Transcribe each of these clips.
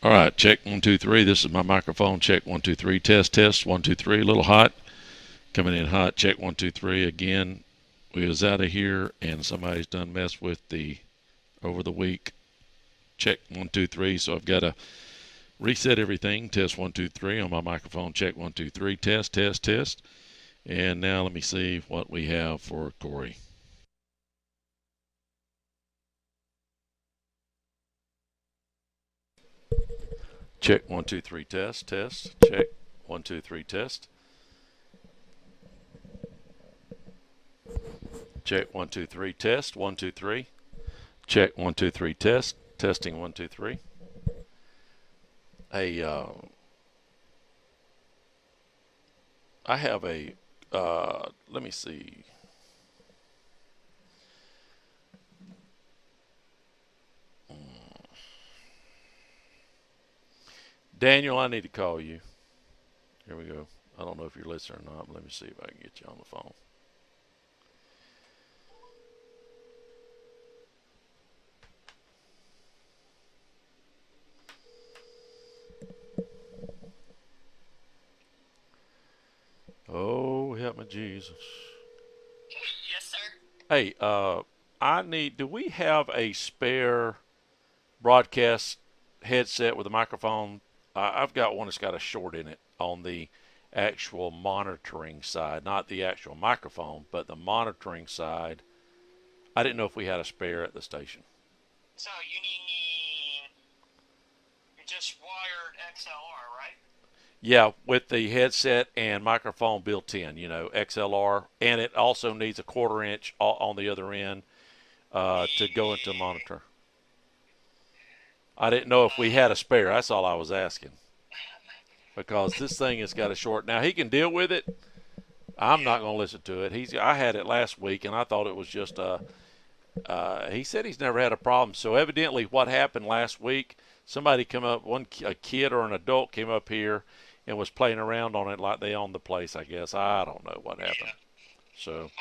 All right, check 1 2 3. This is my microphone. Check 1 2 3. Test test 1 2 3. A little hot, coming in hot. Check 1 2 3 again. We was out of here, and somebody's done messed with the over the week. Check 1 2 3. So I've got to reset everything. Test 1 2 3 on my microphone. Check 1 2 3. Test test test. And now let me see what we have for Corey. Check 1 2 3. Test test. Check 1 2 3. Test. Check 1 2 3. Test 1 2 3. Check 1 2 3. Test. Testing 1 2 3. Hey, I have a. Let me see. Daniel, I need to call you. Here we go. I don't know if you're listening or not, but let me see if I can get you on the phone. Oh, help me, Jesus. Yes, sir. Hey, I need. Do we have a spare broadcast headset with a microphone? I've got one that's got a short in it on the actual monitoring side, not the actual microphone, but the monitoring side. I didn't know if we had a spare at the station. So you need just wired XLR, right? Yeah, with the headset and microphone built in, XLR, and it also needs a 1/4 inch on the other end to go into Yeah. monitor. I didn't know if we had a spare. That's all I was asking. Because this thing has got a short. Now he can deal with it. I'm Yeah. not going to listen to it. I had it last week and I thought it was just a. He said he's never had a problem. So evidently, what happened last week? Somebody come up, a kid or an adult came up here and was playing around on it like they owned the place. I guess I don't know what happened. Yeah. So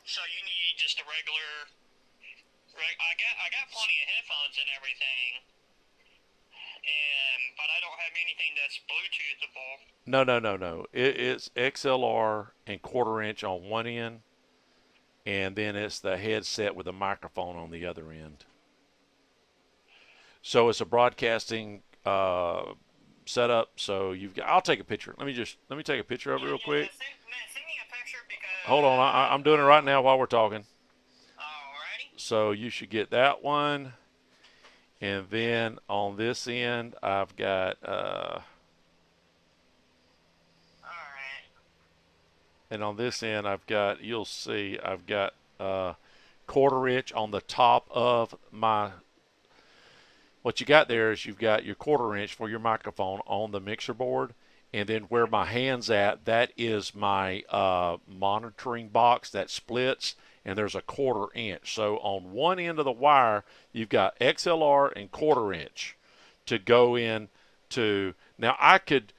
So you need just a regular. I got plenty of headphones and everything, and but I don't have anything that's Bluetoothable. no, no, no, no. It's XLR and 1/4 inch on one end, and then it's the headset with a microphone on the other end. So it's a broadcasting setup. So you've got. I'll take a picture. Let me take a picture of it Yeah, real yeah. quick. Send me a picture Hold on. because. I'm doing it right now while we're talking. Alrighty. So you should get that one, and then on this end I've got. Alright. And on this end I've got. You'll see I've got 1/4 inch on the top of my. What you got there is you've got your 1/4 inch for your microphone on the mixer board, and then where my hand's at, that is my monitoring box that splits, and there's a 1/4 inch. So on one end of the wire, you've got XLR and 1/4 inch to go in to. Now I could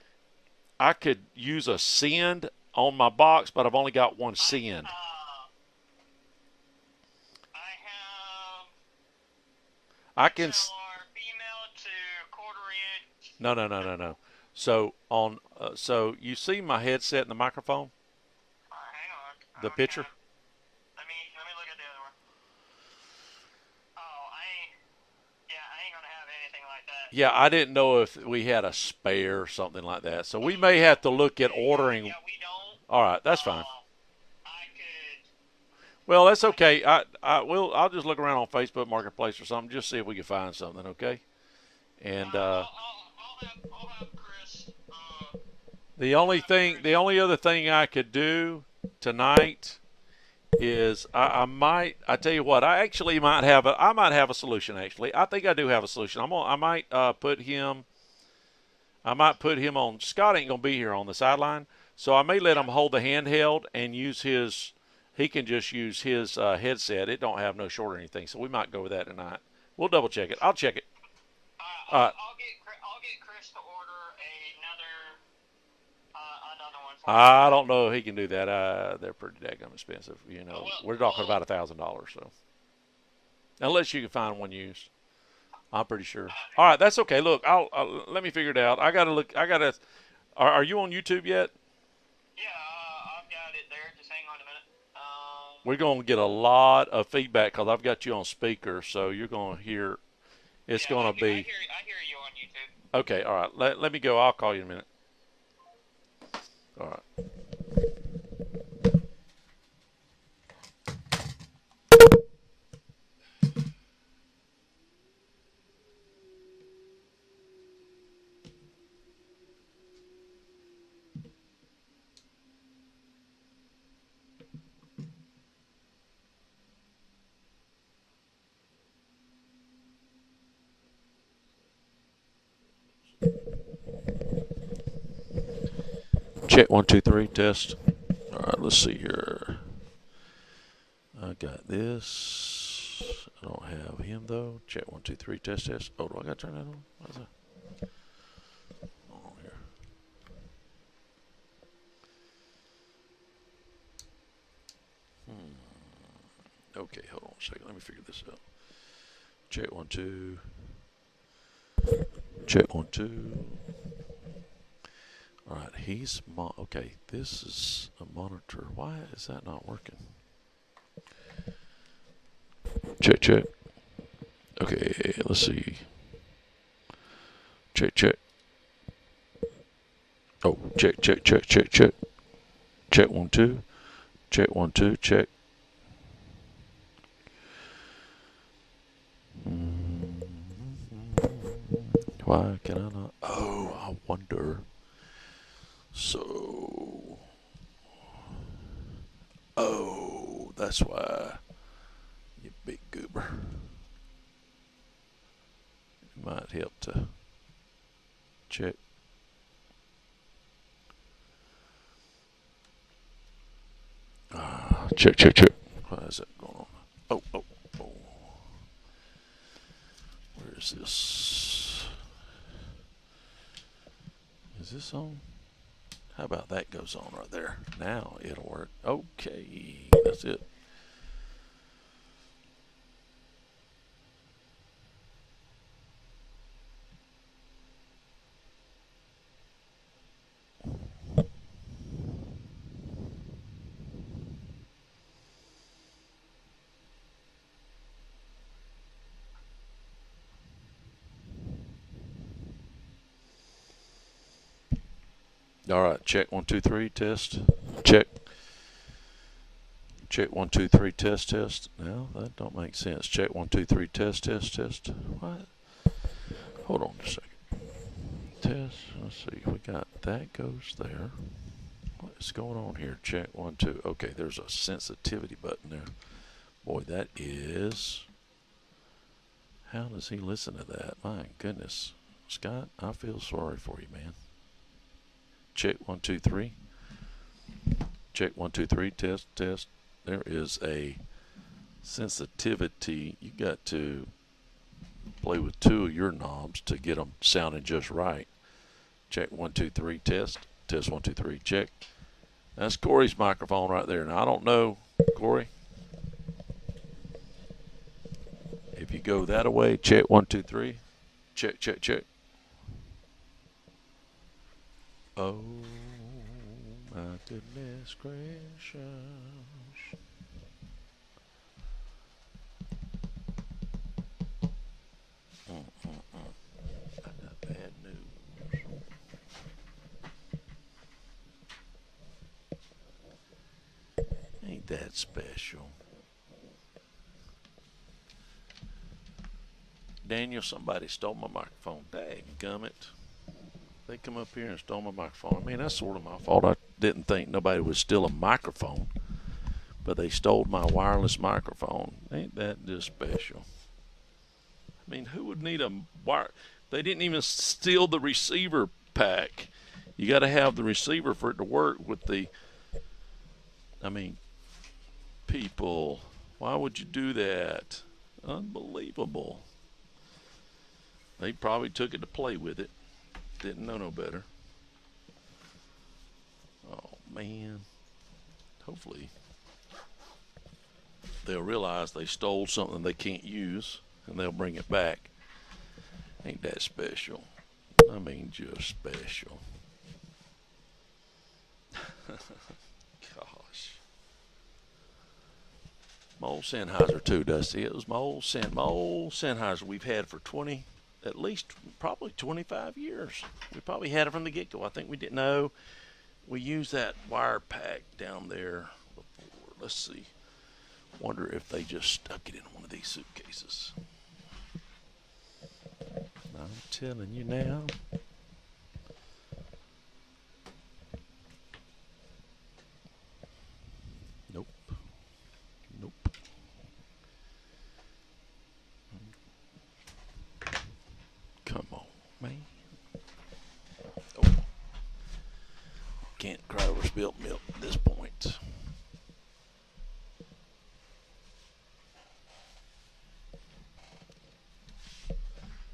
use a send on my box, but I've only got one send. I have I can. XLR female to 1/4 inch. No, no, no, no, no. So you see my headset and the microphone, Hang on. I the don't picture. have. Let me look at the other one. Oh, I ain't. Yeah, I ain't gonna have anything like that. Yeah, I didn't know if we had a spare or something like that. So we may have to look at ordering. Yeah, we don't. All right, that's fine. I could. Well, that's okay. I will. I'll just look around on Facebook Marketplace or something, just see if we can find something. Okay. And I'll have Chris. the only other thing I could do tonight is I might. I tell you what. I might have a solution. Actually, I think I do have a solution. I might put him. I might put him on. Scott ain't gonna be here on the sideline, so I may let him hold the handheld and use his. He can just use his headset. It don't have no short or anything, so we might go with that tonight. We'll double check it. I'll check it. All right. I'll get Chris to order another one for you. I don't know if he can do that. They're pretty daggum expensive. Well, We're talking about $1,000. So unless you can find one used. I'm pretty sure. All right, that's okay. Look, I'll let me figure it out. I gotta look. I gotta. Are you on YouTube yet? Yeah, I've got it there. Just hang on a minute. We're gonna get a lot of feedback because I've got you on speaker, so you're gonna hear. It's Yeah, gonna be I hear you on YouTube. okay. All right, let me go. I'll call you in a minute. All right. Check 1 2 3 test. All right, let's see here. I got this. I don't have him though. Check 1 2 3 test test. Oh, do I got to turn that on? What's that? Hold on here. Okay, hold on a second. Let me figure this out. Check 1 2. Check 1 2. All right, he's okay. This is a monitor. Why is that not working? Check check. Okay, let's see. Check check. Oh, check check check check check. Check 1 2. Check 1 2. Check. Why can I not? Oh, I wonder. So, oh, that's why. You big goober. It might help to check. Check, check, check. Why is that going on? Oh, oh, oh. Where is this? Is this on? How about that goes on right there? Now it'll work. Okay, that's it. All right, check 1 2 3 test. Check. Check 1 2 3 test test. No, that don't make sense. Check 1 2 3 test test test. What? Hold on a second. Test. Let's see. We got that goes there. What is going on here? Check 1 2. Okay, there's a sensitivity button there. Boy, that is. How does he listen to that? My goodness, Scott, I feel sorry for you, man. Check 1 2 3. Check 1 2 3 test test. There is a sensitivity. You got to play with 2 of your knobs to get them sounding just right. Check 1 2 3 test. Test 1 2 3 check. That's Corey's microphone right there. Now I don't know, Corey. If you go that away, check 1 2 3. Check check check. Oh my goodness gracious. I got bad news. Ain't that special? Daniel, somebody stole my microphone. Dang gummit. They come up here and stole my microphone. I mean, that's sort of my fault. I didn't think nobody would steal a microphone, but they stole my wireless microphone. Ain't that just special? I mean, who would need a wire? They didn't even steal the receiver pack. You got to have the receiver for it to work with the. I mean, people, why would you do that? Unbelievable. They probably took it to play with it. Didn't know no better. Oh, man. Hopefully they'll realize they stole something they can't use and they'll bring it back. Ain't that special? I mean, just special. Gosh. My old Sennheiser too, Dusty. It was my old Sennheiser we've had for 20, at least probably 25 years. We probably had it from the get-go. I think we didn't know. We used that wire pack down there before. Let's see. Wonder if they just stuck it in one of these suitcases. I'm telling you now. Nope. Nope. Come on, man. Oh. Can't cry over spilt milk at this point.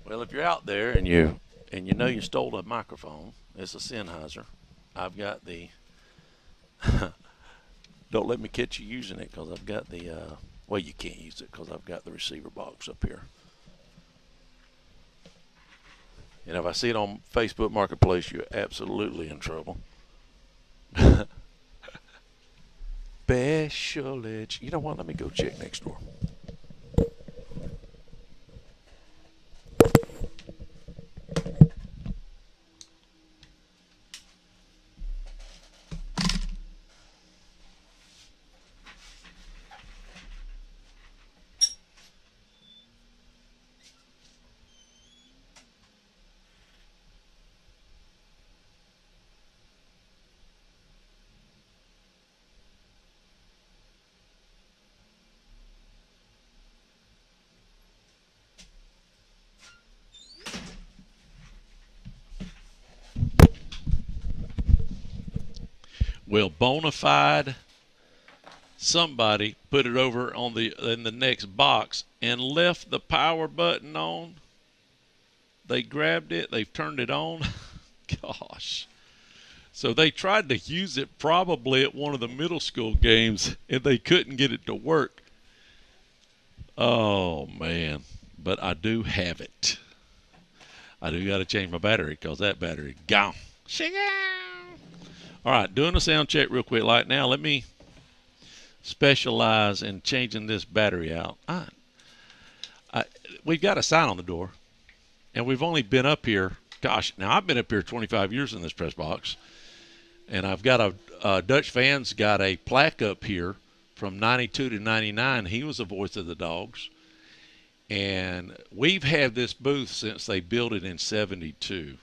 Well, if you're out there and you know you stole a microphone, it's a Sennheiser. I've got the. Don't let me catch you using it because I've got the. Well, you can't use it because I've got the receiver box up here. And if I see it on Facebook Marketplace, you're absolutely in trouble. Special edge. You know what? Let me go check next door. Well, bona fide somebody put it over on in the next box and left the power button on. They grabbed it, they've turned it on. Gosh. So they tried to use it probably at one of the middle school games and they couldn't get it to work. Oh man. But I do have it. I do got to change my battery because that battery gone. All right, doing a sound check real quick. Like now, let me specialize in changing this battery out. We've got a sign on the door, and we've only been up here. Gosh, now I've been up here 25 years in this press box, and I've got a Dutch fan's got a plaque up here from 92 to 99. He was the voice of the Dogs. And we've had this booth since they built it in 72.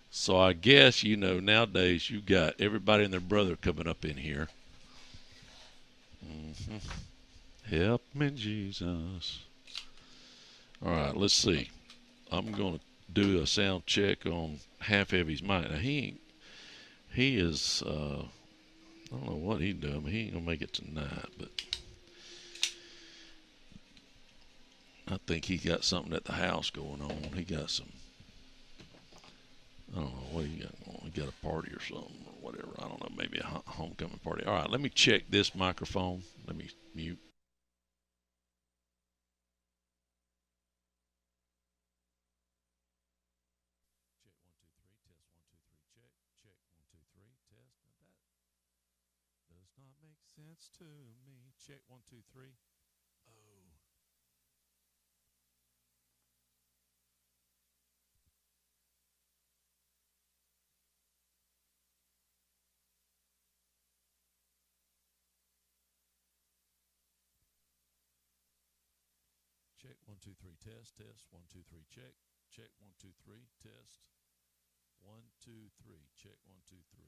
So I guess, nowadays you got everybody and their brother coming up in here. Mm-hmm. Help me, Jesus. All right, let's see. I'm going to do a sound check on half of his mic. Now, he is, I don't know what he's doing, but he ain't going to make it tonight. But I think he got something at the house going on. He got some, I don't know what he got going on. He got a party or something or whatever. I don't know, maybe a homecoming party. All right, let me check this microphone. Let me mute. Sense to me. Check 1, 2, 3. Oh. Check 1, 2, 3. Test. 1, 2, 3. Check. Check 1, 2, 3. Test. 1, 2, 3. Check 1, 2, 3.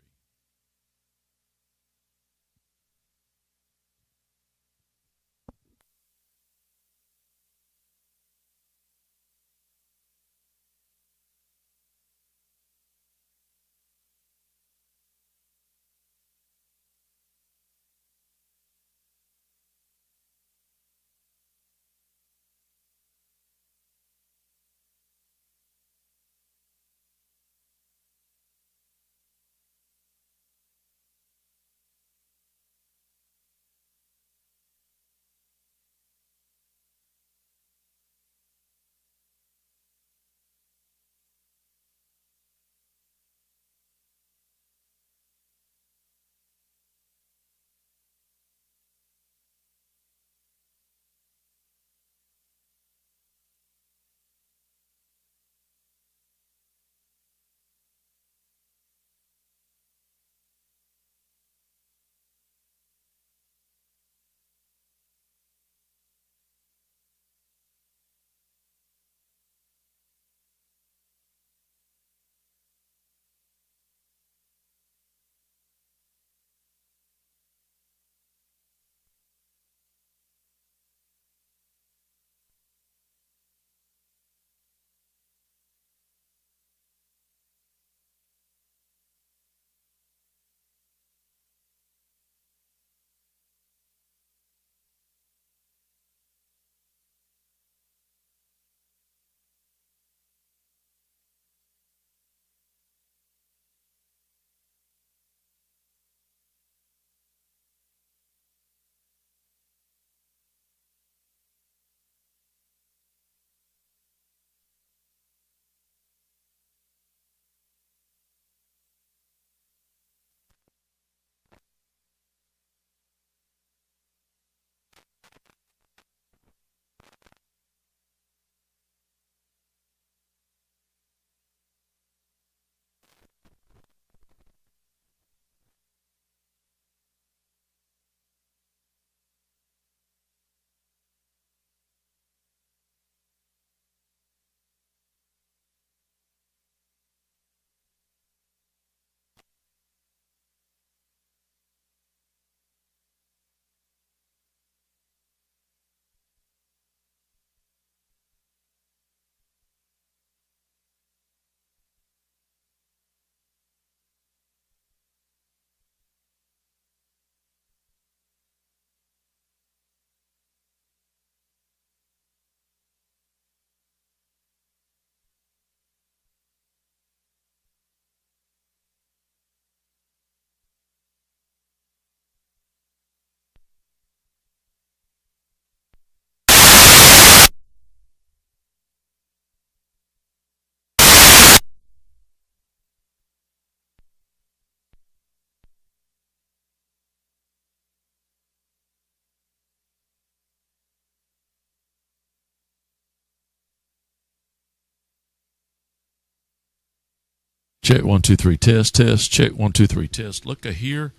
Check 1 2 3 test test. Check 1 2 3 test. Look here.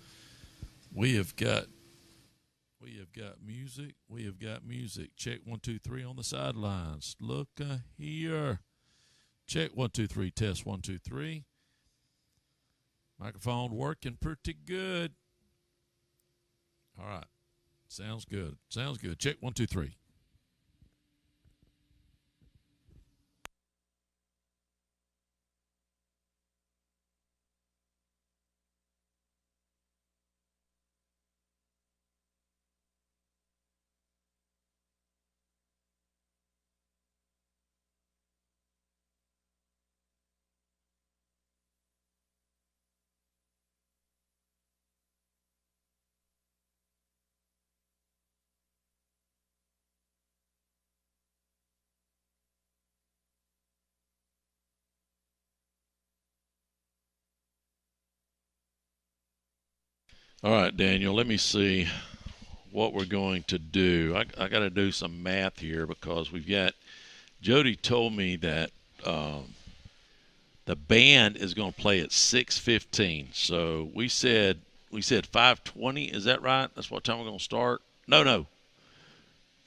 We have got music. We have got music. Check 1 2 3 on the sidelines. Look here. Check 1 2 3 test 1 2 3. Microphone working pretty good. All right. Sounds good. Sounds good. Check 1 2 3. All right, Daniel, let me see what we're going to do. I got to do some math here because we've got, Jody told me that the band is going to play at 6:15. So we said 5:20. Is that right? That's what time we're going to start? No.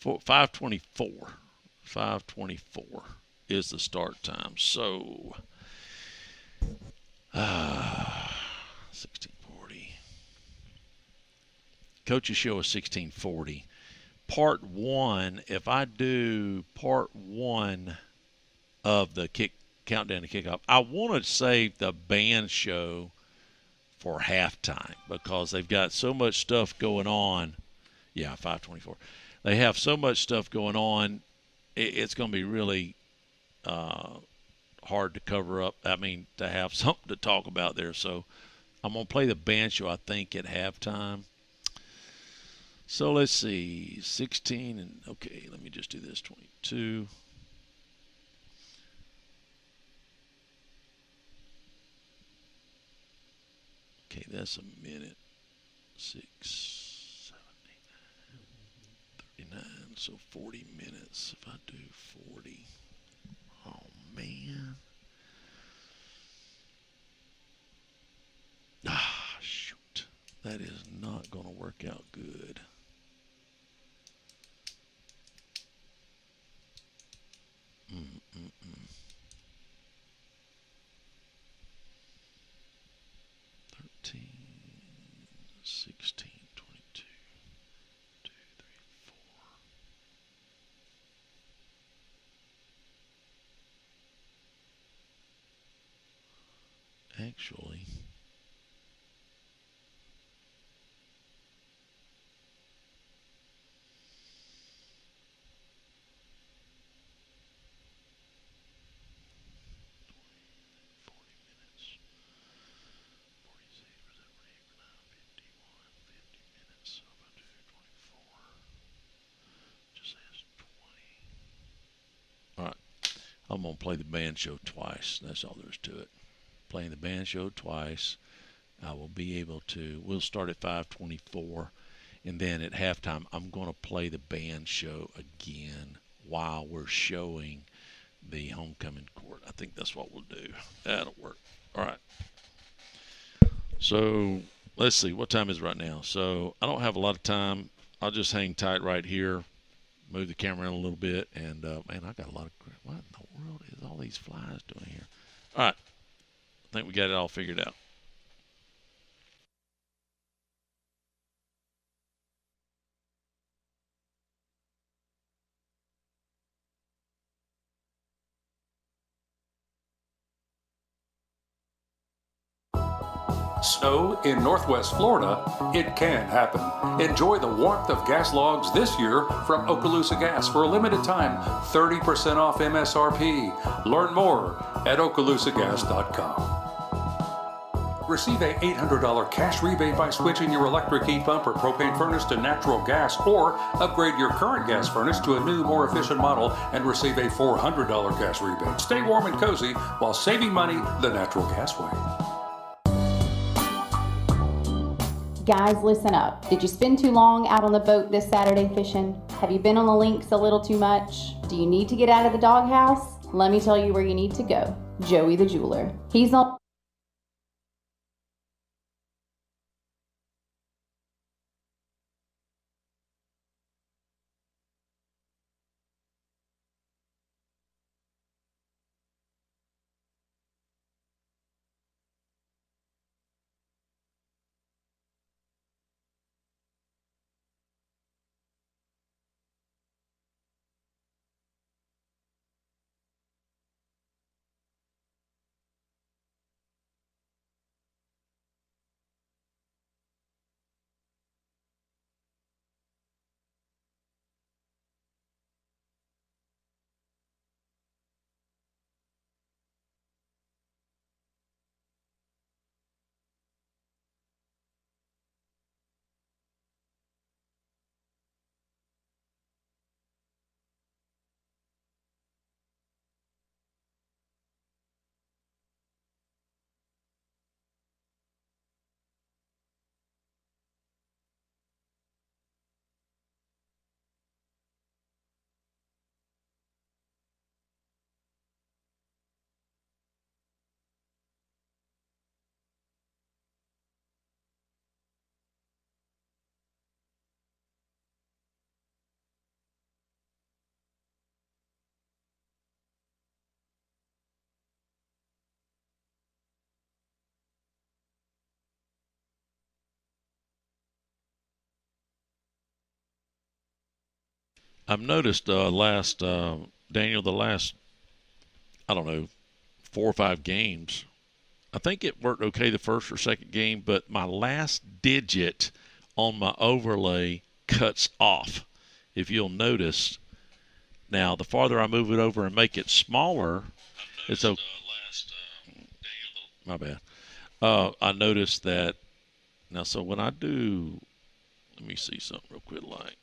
5:24. 5:24 is the start time. So 16:40. Coach's show is 16:40. Part one, if I do part one of the countdown to kickoff, I want to save the band show for halftime because they've got so much stuff going on. Yeah, 5:24. They have so much stuff going on. It's going to be really hard to cover up. I mean, to have something to talk about there. So I'm going to play the band show, I think, at halftime. So let's see, 16 and, okay, let me just do this, 22. Okay, that's a minute. 6, 7, 8, 39, so 40 minutes if I do 40. Oh, man. Ah, shoot. That is not going to work out good. Mm-mm-mm. 13, 16, 22, 2, 3, 4. Actually, I'm going to play the band show twice. That's all there is to it. Playing the band show twice. I will be able to, we'll start at 5:24, and then at halftime, I'm going to play the band show again while we're showing the homecoming court. I think that's what we'll do. That'll work. All right. So let's see. What time is it right now? So I don't have a lot of time. I'll just hang tight right here. Move the camera in a little bit, and man, I got a lot of. What in the world is all these flies doing here? All right, I think we got it all figured out. Snow in Northwest Florida, it can happen. Enjoy the warmth of gas logs this year from Okaloosa Gas for a limited time, 30% off MSRP. Learn more at okaloosagas.com. Receive a $800 cash rebate by switching your electric heat pump or propane furnace to natural gas, or upgrade your current gas furnace to a new, more efficient model and receive a $400 cash rebate. Stay warm and cozy while saving money the natural gas way. Guys, listen up. Did you spend too long out on the boat this Saturday fishing? Have you been on the links a little too much? Do you need to get out of the doghouse? Let me tell you where you need to go. Joey the Jeweler. He's on I've noticed Daniel, the last, I don't know, 4 or 5 games, I think it worked okay the first or second game, but my last digit on my overlay cuts off. If you'll notice, now the farther I move it over and make it smaller, it's okay. My bad. I noticed that now. So when I do, let me see something real quick. Like,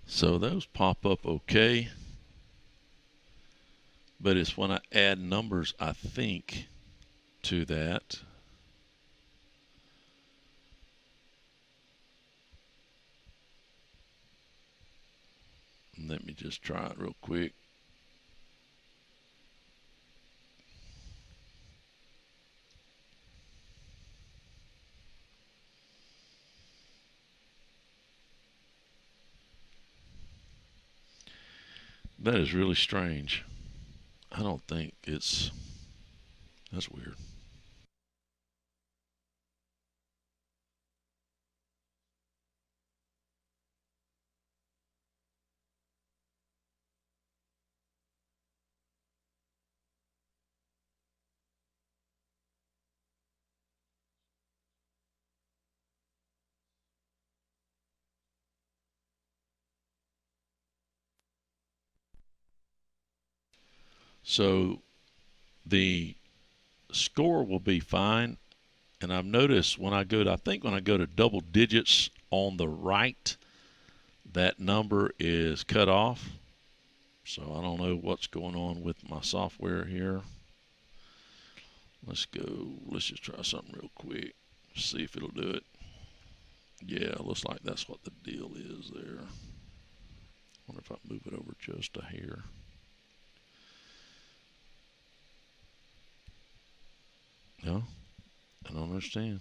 so those pop up okay, but it's when I add numbers, I think, to that. Let me just try it real quick. That is really strange. I don't think it's. That's weird. So the score will be fine. And I've noticed when I go to, I think when I go to double digits on the right, that number is cut off. So I don't know what's going on with my software here. Let's go. Let's just try something real quick. See if it'll do it. Yeah, looks like that's what the deal is there. Wonder if I move it over just a hair. No, I don't understand.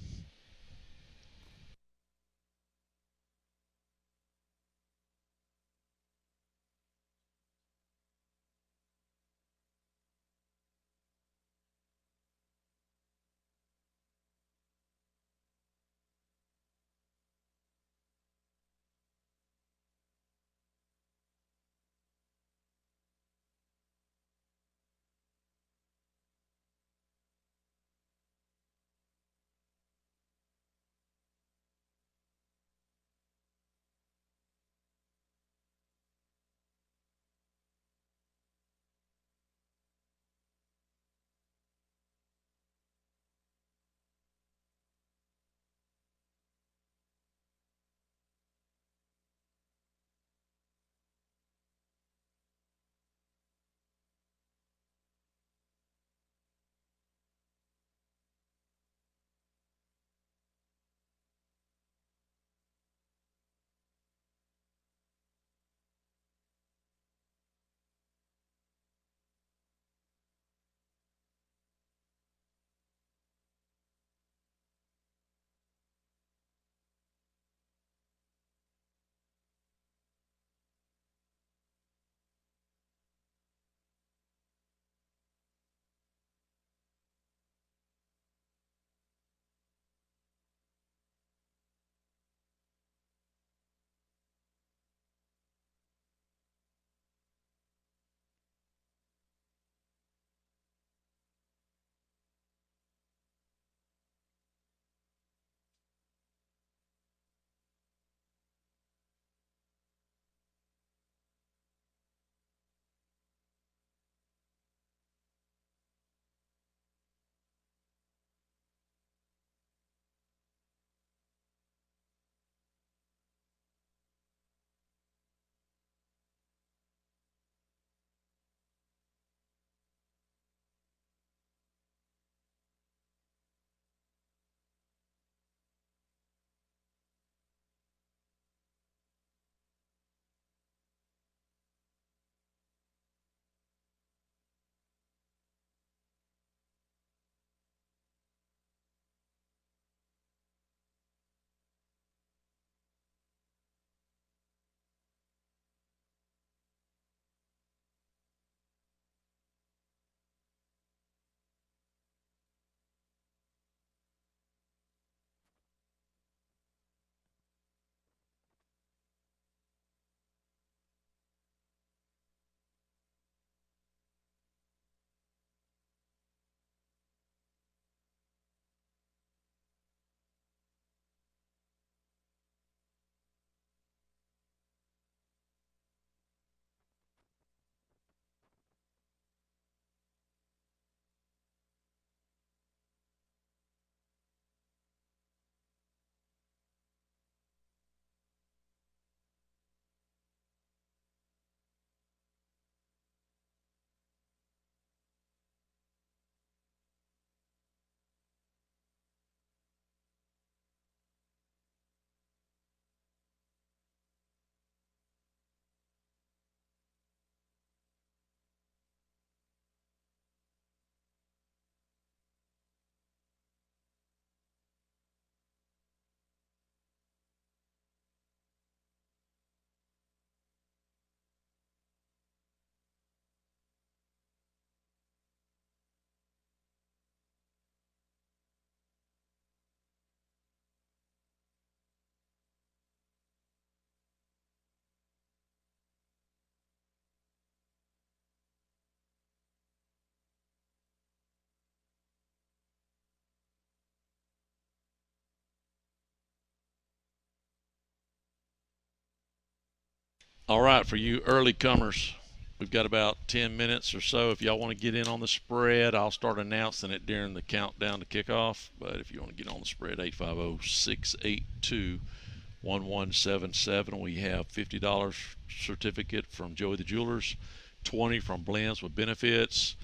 All right, for you early comers, we've got about 10 minutes or so. If y'all want to get in on the spread, I'll start announcing it during the countdown to kickoff. But if you want to get on the spread, 850-682-1177. We have $50 certificate from Joey the Jewelers, 20 from Blends with Benefits,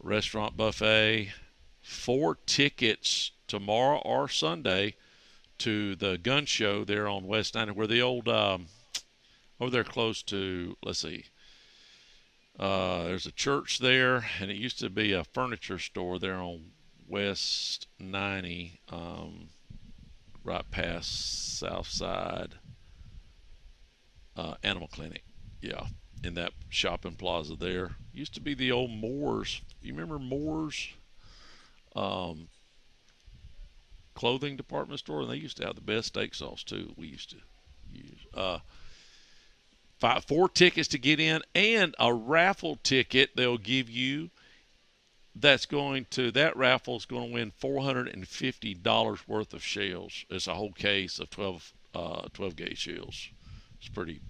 restaurant buffet, 4 tickets tomorrow or Sunday to the gun show there on West 90, where the old over there close to, let's see, there's a church there, and it used to be a furniture store there on West 90, right past Southside Animal Clinic. Yeah, in that shopping plaza there. Used to be the old Moore's. You remember Moore's um, clothing department store? And they used to have the best steak sauce, too. We used to use. 4 tickets to get in and a raffle ticket they'll give you. That raffle is going to win $450 worth of shells. It's a whole case of 12 gauge shells. It's pretty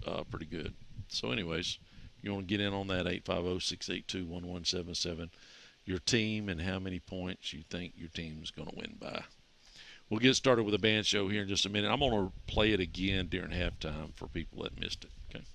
good. So anyways, you want to get in on that, 850-682-1177. Your team and how many points you think your team is going to win by. We'll get started with a band show here in just a minute. I'm going to play it again during halftime for people that missed it. Okay.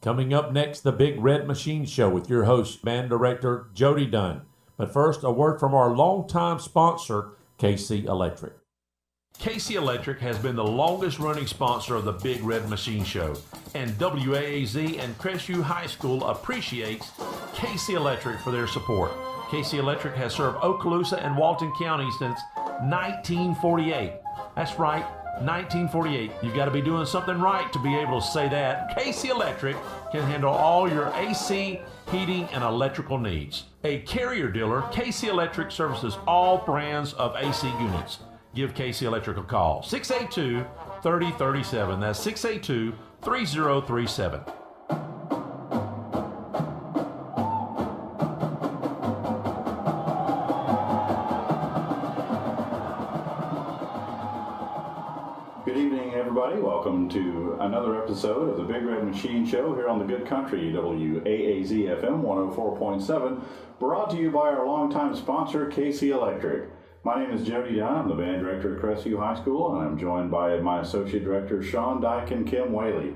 Coming up next, the Big Red Machine Show with your host, band director Jody Dunn. But first, a word from our longtime sponsor, KC Electric. KC Electric has been the longest running sponsor of the Big Red Machine Show, and WAAZ and Crestview High School appreciates KC Electric for their support. KC Electric has served Okaloosa and Walton County since 1948. That's right, 1948. You've got to be doing something right to be able to say that. KC Electric can handle all your AC, heating, and electrical needs. A Carrier dealer, KC Electric services all brands of AC units. Give KC Electric a call, 682-3037. That's 682-3037. Good evening, everybody. Welcome to another episode of the Big Red Machine Show here on the Good Country, WAAZ FM 104.7, brought to you by our longtime sponsor, KC Electric. My name is Jody Dunn. I'm the band director at Crestview High School, and I'm joined by my associate directors, Sean Dyke and Kim Whaley.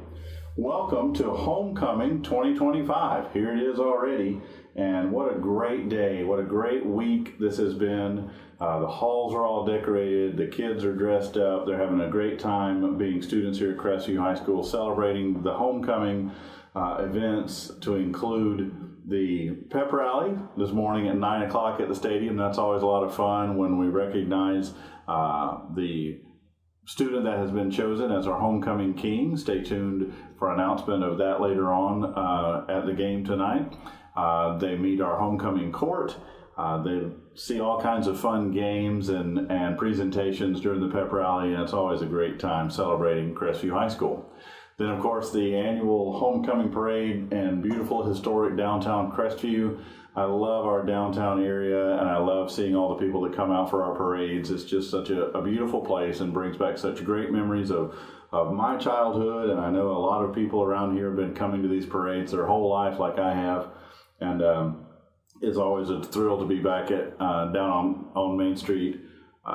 Welcome to Homecoming 2025. Here it is already, and what a great day, what a great week this has been. The halls are all decorated, the kids are dressed up, they're having a great time being students here at Crestview High School, celebrating the homecoming events to include the pep rally this morning at 9 o'clock at the stadium. That's always a lot of fun when we recognize the student that has been chosen as our homecoming king. Stay tuned for announcement of that later on at the game tonight. They meet our homecoming court. They see all kinds of fun games and presentations during the pep rally, and it's always a great time celebrating Crestview High School. Then, of course, the annual homecoming parade and beautiful historic downtown Crestview. I love our downtown area, and I love seeing all the people that come out for our parades. It's just such a beautiful place and brings back such great memories of my childhood, and I know a lot of people around here have been coming to these parades their whole life like I have, and it's always a thrill to be back at down on Main Street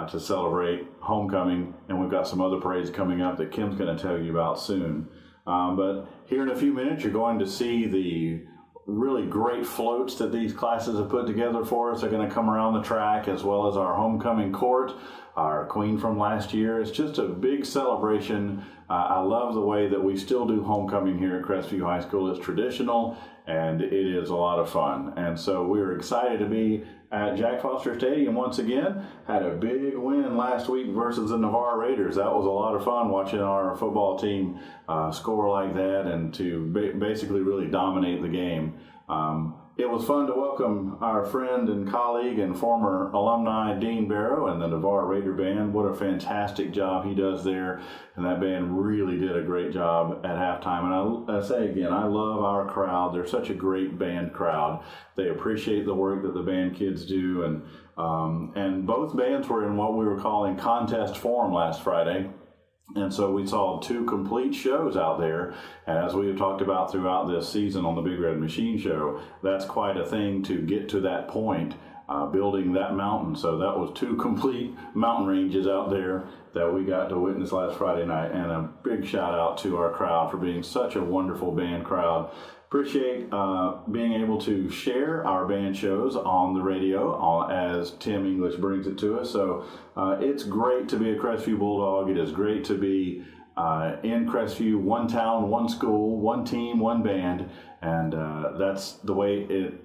to celebrate homecoming, and we've got some other parades coming up that Kim's going to tell you about soon. But here in a few minutes, you're going to see the really great floats that these classes have put together for us. They're going to come around the track, as well as our homecoming court, our queen from last year. It's just a big celebration. I love the way that we still do homecoming here at Crestview High School. It's traditional, and it is a lot of fun. And so we're excited to be at Jack Foster Stadium once again. Had a big win last week versus the Navarre Raiders. That was a lot of fun watching our football team score like that and to basically really dominate the game. It was fun to welcome our friend and colleague and former alumni Dean Barrow and the Navarre Raider Band. What a fantastic job he does there, and that band really did a great job at halftime. And I say again, I love our crowd. They're such a great band crowd. They appreciate the work that the band kids do, and both bands were in what we were calling contest form last Friday. And so we saw two complete shows out there. And as we have talked about throughout this season on the Big Red Machine Show, that's quite a thing to get to that point, building that mountain. So that was two complete mountain ranges out there that we got to witness last Friday night. And a big shout out to our crowd for being such a wonderful band crowd. Appreciate being able to share our band shows on the radio as Tim English brings it to us. So it's great to be a Crestview Bulldog. It is great to be in Crestview, one town, one school, one team, one band. And that's the way it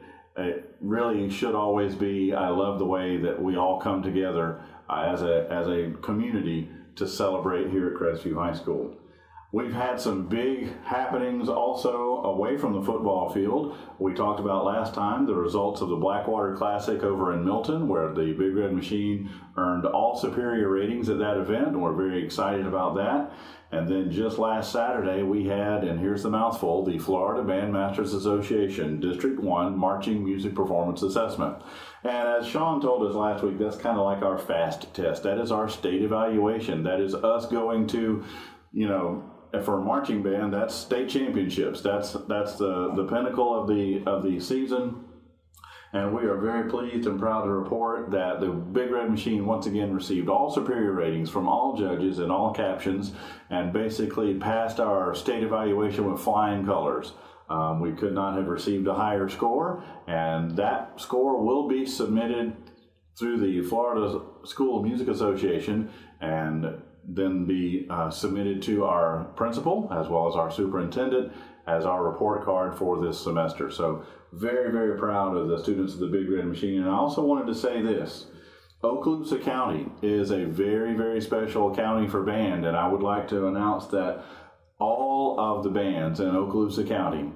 really should always be. I love the way that we all come together as a community to celebrate here at Crestview High School. We've had some big happenings also away from the football field. We talked about last time the results of the Blackwater Classic over in Milton, where the Big Red Machine earned all superior ratings at that event, and we're very excited about that. And then just last Saturday, we had, and here's the mouthful, the Florida Bandmasters Association District 1 Marching Music Performance Assessment. And as Sean told us last week, that's kind of like our FAST test. That is our state evaluation. That is us going to, for a marching band, that's state championships. That's the pinnacle of the season. And we are very pleased and proud to report that the Big Red Machine once again received all superior ratings from all judges in all captions and basically passed our state evaluation with flying colors. We could not have received a higher score, and that score will be submitted through the Florida School of Music Association and then be submitted to our principal as well as our superintendent as our report card for this semester. So very, very proud of the students of the Big Red Machine. And I also wanted to say this. Okaloosa County is a very, very special county for band, and I would like to announce that all of the bands in Okaloosa County,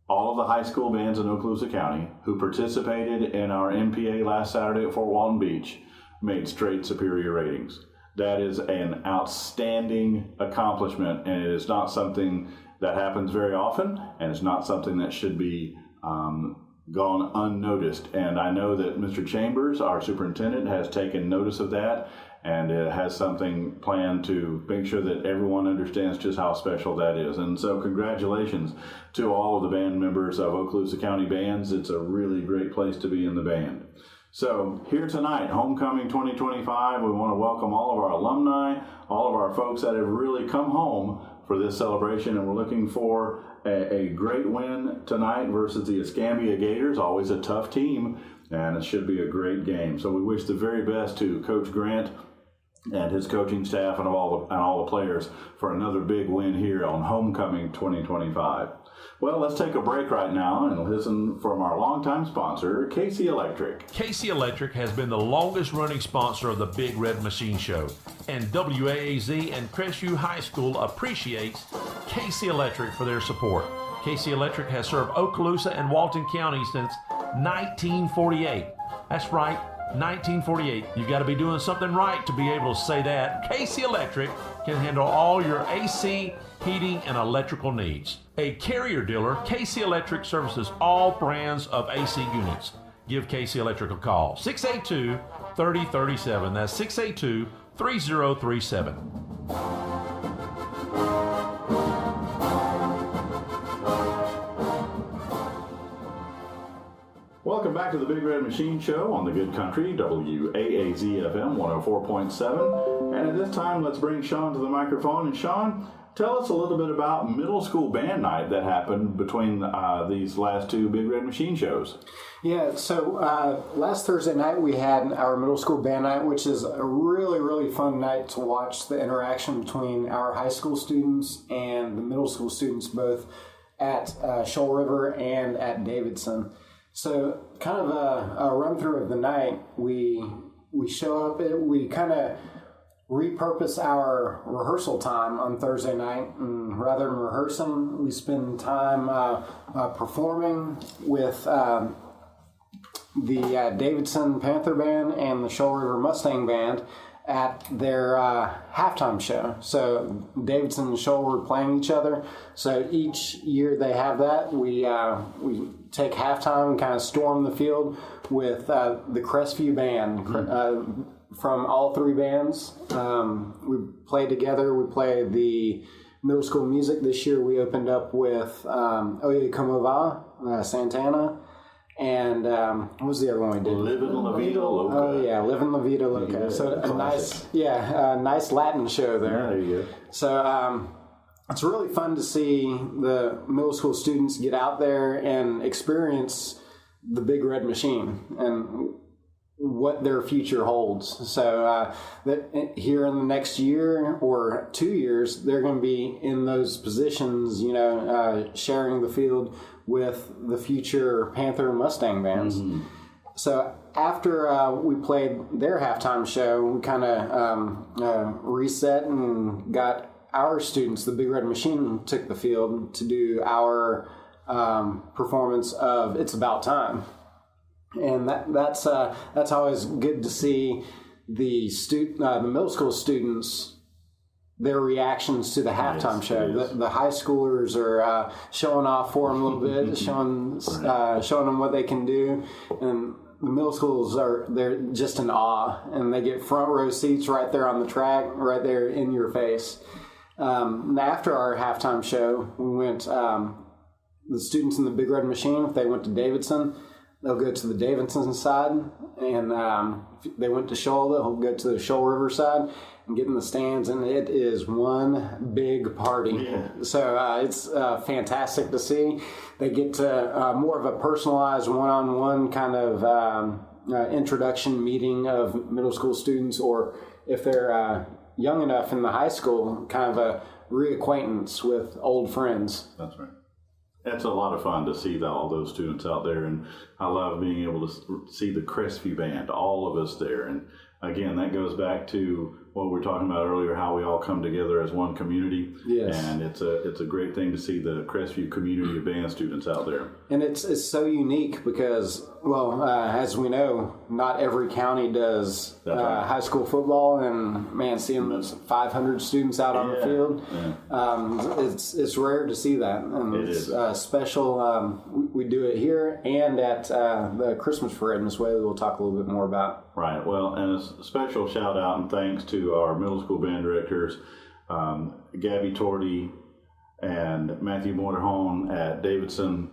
all of the high school bands in Okaloosa County who participated in our MPA last Saturday at Fort Walton Beach made straight superior ratings. That is an outstanding accomplishment, and it is not something that happens very often, and it's not something that should be gone unnoticed. And I know that Mr. Chambers, our superintendent, has taken notice of that and has something planned to make sure that everyone understands just how special that is. And so congratulations to all of the band members of Okaloosa County Bands. It's a really great place to be in the band. So here tonight, Homecoming 2025, we want to welcome all of our alumni, all of our folks that have really come home for this celebration, and we're looking for a great win tonight versus the Escambia Gators, always a tough team, and it should be a great game. So we wish the very best to Coach Grant and his coaching staff and all the players for another big win here on Homecoming 2025. Well, let's take a break right now and listen from our longtime sponsor, Casey Electric. Casey Electric has been the longest running sponsor of the Big Red Machine Show, and WAAZ and Crestview High School appreciates Casey Electric for their support. Casey Electric has served Okaloosa and Walton County since 1948. That's right, 1948. You've got to be doing something right to be able to say that. Casey Electric can handle all your AC, heating, and electrical needs. A Carrier dealer, Casey Electric services all brands of AC units. Give Casey Electric a call. 682-3037. That's 682-3037. Welcome back to the Big Red Machine Show on the Good Country, WAAZ-FM 104.7. And at this time, let's bring Sean to the microphone. And Sean, tell us a little bit about middle school band night that happened between these last two Big Red Machine shows. Yeah, so last Thursday night we had our middle school band night, which is a really, really fun night to watch the interaction between our high school students and the middle school students, both at Shoal River and at Davidson. So kind of a run through of the night, we show up, we kind of repurpose our rehearsal time on Thursday night, and rather than rehearsing, we spend time performing with the Davidson Panther Band and the Shoal River Mustang Band at their halftime show. So Davidson and Shoal were playing each other. So each year they have that. We take halftime and kind of storm the field with the Crestview Band from all three bands. We played together. We played the middle school music. This year we opened up with Oye Como Va, Santana. And what was the other one we did? Livin' La Vida Loca. Oh yeah, Livin' La Vida Loca. So a nice Latin show there. Yeah, there you go. So it's really fun to see the middle school students get out there and experience the Big Red Machine and what their future holds. So that here in the next year or 2 years, they're going to be in those positions, sharing the field with the future Panther and Mustang bands. Mm-hmm. So after we played their halftime show, we kind of reset and got our students, the Big Red Machine, took the field to do our performance of It's About Time. And that's always good to see the middle school students, their reactions to the halftime show. The high schoolers are showing off for them a little bit, showing them what they can do, and the middle schools they're just in awe, and they get front row seats right there on the track, right there in your face. And after our halftime show, we went. The students in the Big Red Machine, if they went to Davidson, they'll go to the Davidson side, and if they went to Shoal, they'll go to the Shoal River side and get in the stands, and it is one big party. Yeah. So it's fantastic to see. They get to more of a personalized one-on-one kind of introduction meeting of middle school students, or if they're young enough in the high school, kind of a reacquaintance with old friends. That's right. It's a lot of fun to see all those students out there, and I love being able to see the Crestview band, all of us there. And again, that goes back to what we were talking about earlier, how we all come together as one community. Yes. And it's a great thing to see the Crestview community of band students out there. And it's so unique because, well, as we know, not every county does right. high school football, and man, seeing those 500 students out on the field, it's rare to see that. And it's special. We do it here and at the Christmas parade, Miss Whaley we'll talk a little bit more about. Right. Well, and a special shout out and thanks to our middle school band directors, Gabby Torty and Matthew Morderhone at Davidson,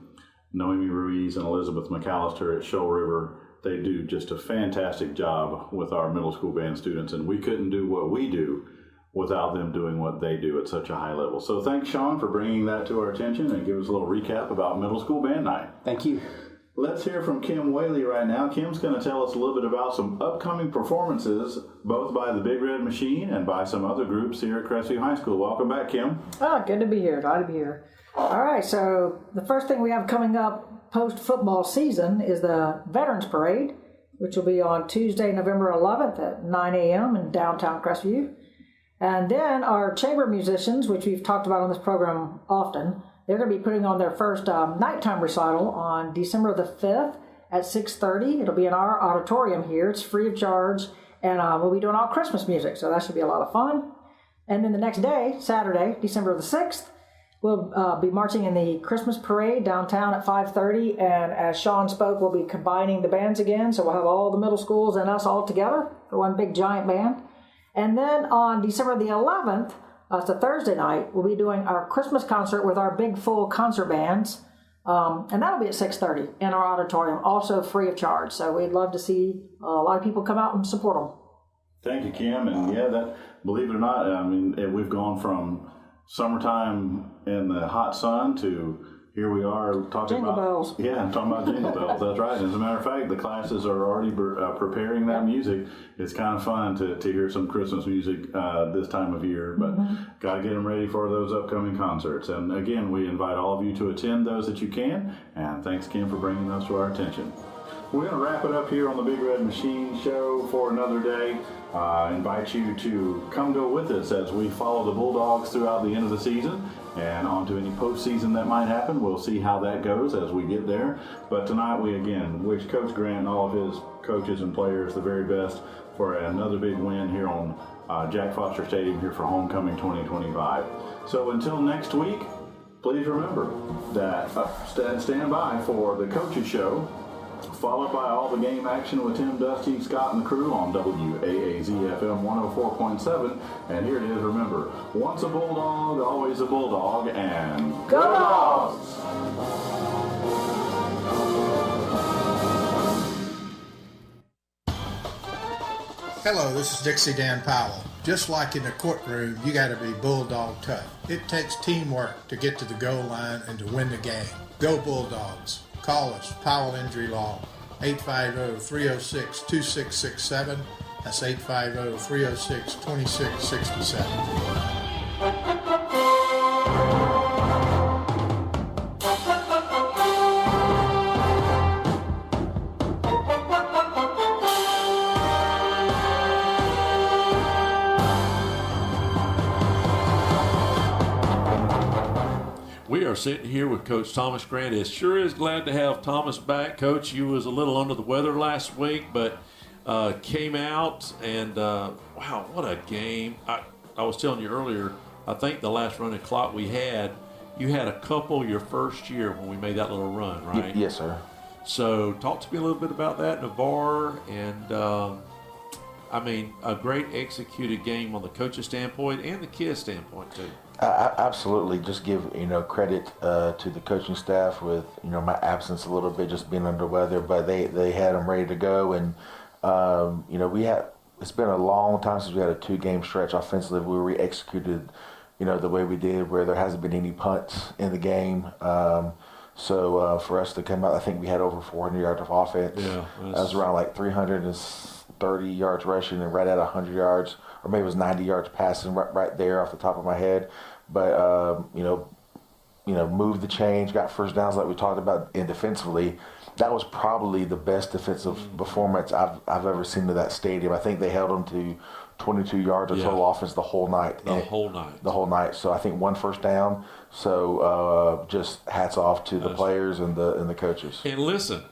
Noemi Ruiz and Elizabeth McAllister at Shoal River. They do just a fantastic job with our middle school band students, and we couldn't do what we do without them doing what they do at such a high level. So thanks, Sean, for bringing that to our attention and give us a little recap about middle school band night. Thank you. Let's hear from Kim Whaley right now. Kim's going to tell us a little bit about some upcoming performances, both by the Big Red Machine and by some other groups here at Crestview High School. Welcome back, Kim. Oh, good to be here. Glad to be here. All right, so the first thing we have coming up post-football season is the Veterans Parade, which will be on Tuesday, November 11th at 9 a.m. in downtown Crestview. And then our chamber musicians, which we've talked about on this program often, they're going to be putting on their first nighttime recital on December the 5th at 6:30. It'll be in our auditorium here. It's free of charge, and we'll be doing all Christmas music, so that should be a lot of fun. And then the next day, Saturday, December the 6th, we'll be marching in the Christmas parade downtown at 5:30, and as Sean spoke, we'll be combining the bands again, so we'll have all the middle schools and us all together for one big giant band. And then on December the 11th, it's a Thursday night, we'll be doing our Christmas concert with our big full concert bands, and that'll be at 6:30 in our auditorium, also free of charge. So we'd love to see a lot of people come out and support them. Thank you, Kim. And yeah, believe it or not, I mean, we've gone from summertime in the hot sun to here we are talking Jingle about bells. Yeah, talking about jingle bells. That's right. As a matter of fact, the classes are already preparing that music. It's kind of fun to hear some Christmas music this time of year, but got to get them ready for those upcoming concerts. And again, we invite all of you to attend those that you can. And thanks, Kim, for bringing those to our attention. We're going to wrap it up here on the Big Red Machine Show for another day. Invite you to come go with us as we follow the Bulldogs throughout the end of the season and on to any postseason that might happen. We'll see how that goes as we get there. But tonight we again wish Coach Grant and all of his coaches and players the very best for another big win here on Jack Foster Stadium here for Homecoming 2025. So until next week, please remember that stand by for the Coaches Show, followed by all the game action with Tim, Dusty, Scott, and the crew on WAAZ-FM 104.7. And here it is, remember, once a Bulldog, always a Bulldog, and Go Dogs! Hello, this is Dixie Dan Powell. Just like in the courtroom, you got to be Bulldog tough. It takes teamwork to get to the goal line and to win the game. Go Bulldogs. Call us, Powell Injury Law, 850-306-2667. That's 850-306-2667. We are sitting here with Coach Thomas Grant. It sure is glad to have Thomas back. Coach, you was a little under the weather last week, but came out and, wow, what a game. I was telling you earlier, I think the last running clock we had, you had a couple your first year when we made that little run, right? Yes, sir. So talk to me a little bit about that, Navarre, and I mean, a great executed game on the coach's standpoint and the kid's standpoint too. Absolutely. Just give credit to the coaching staff with my absence a little bit, just being under weather, but they had them ready to go, and it's been a long time since we had a 2-game stretch offensively where we executed the way we did, where there hasn't been any punts in the game. So for us to come out, I think we had over 400 yards of offense. Yeah, that was around like 330 yards rushing and right at 100 yards, or maybe it was 90 yards passing right there off the top of my head. But moved the change, got first downs like we talked about, and defensively, that was probably the best defensive performance I've ever seen to that stadium. I think they held them to 22 yards of total offense the whole night. The whole night. So I think 1 first down. So just hats off to the players and the coaches. And listen,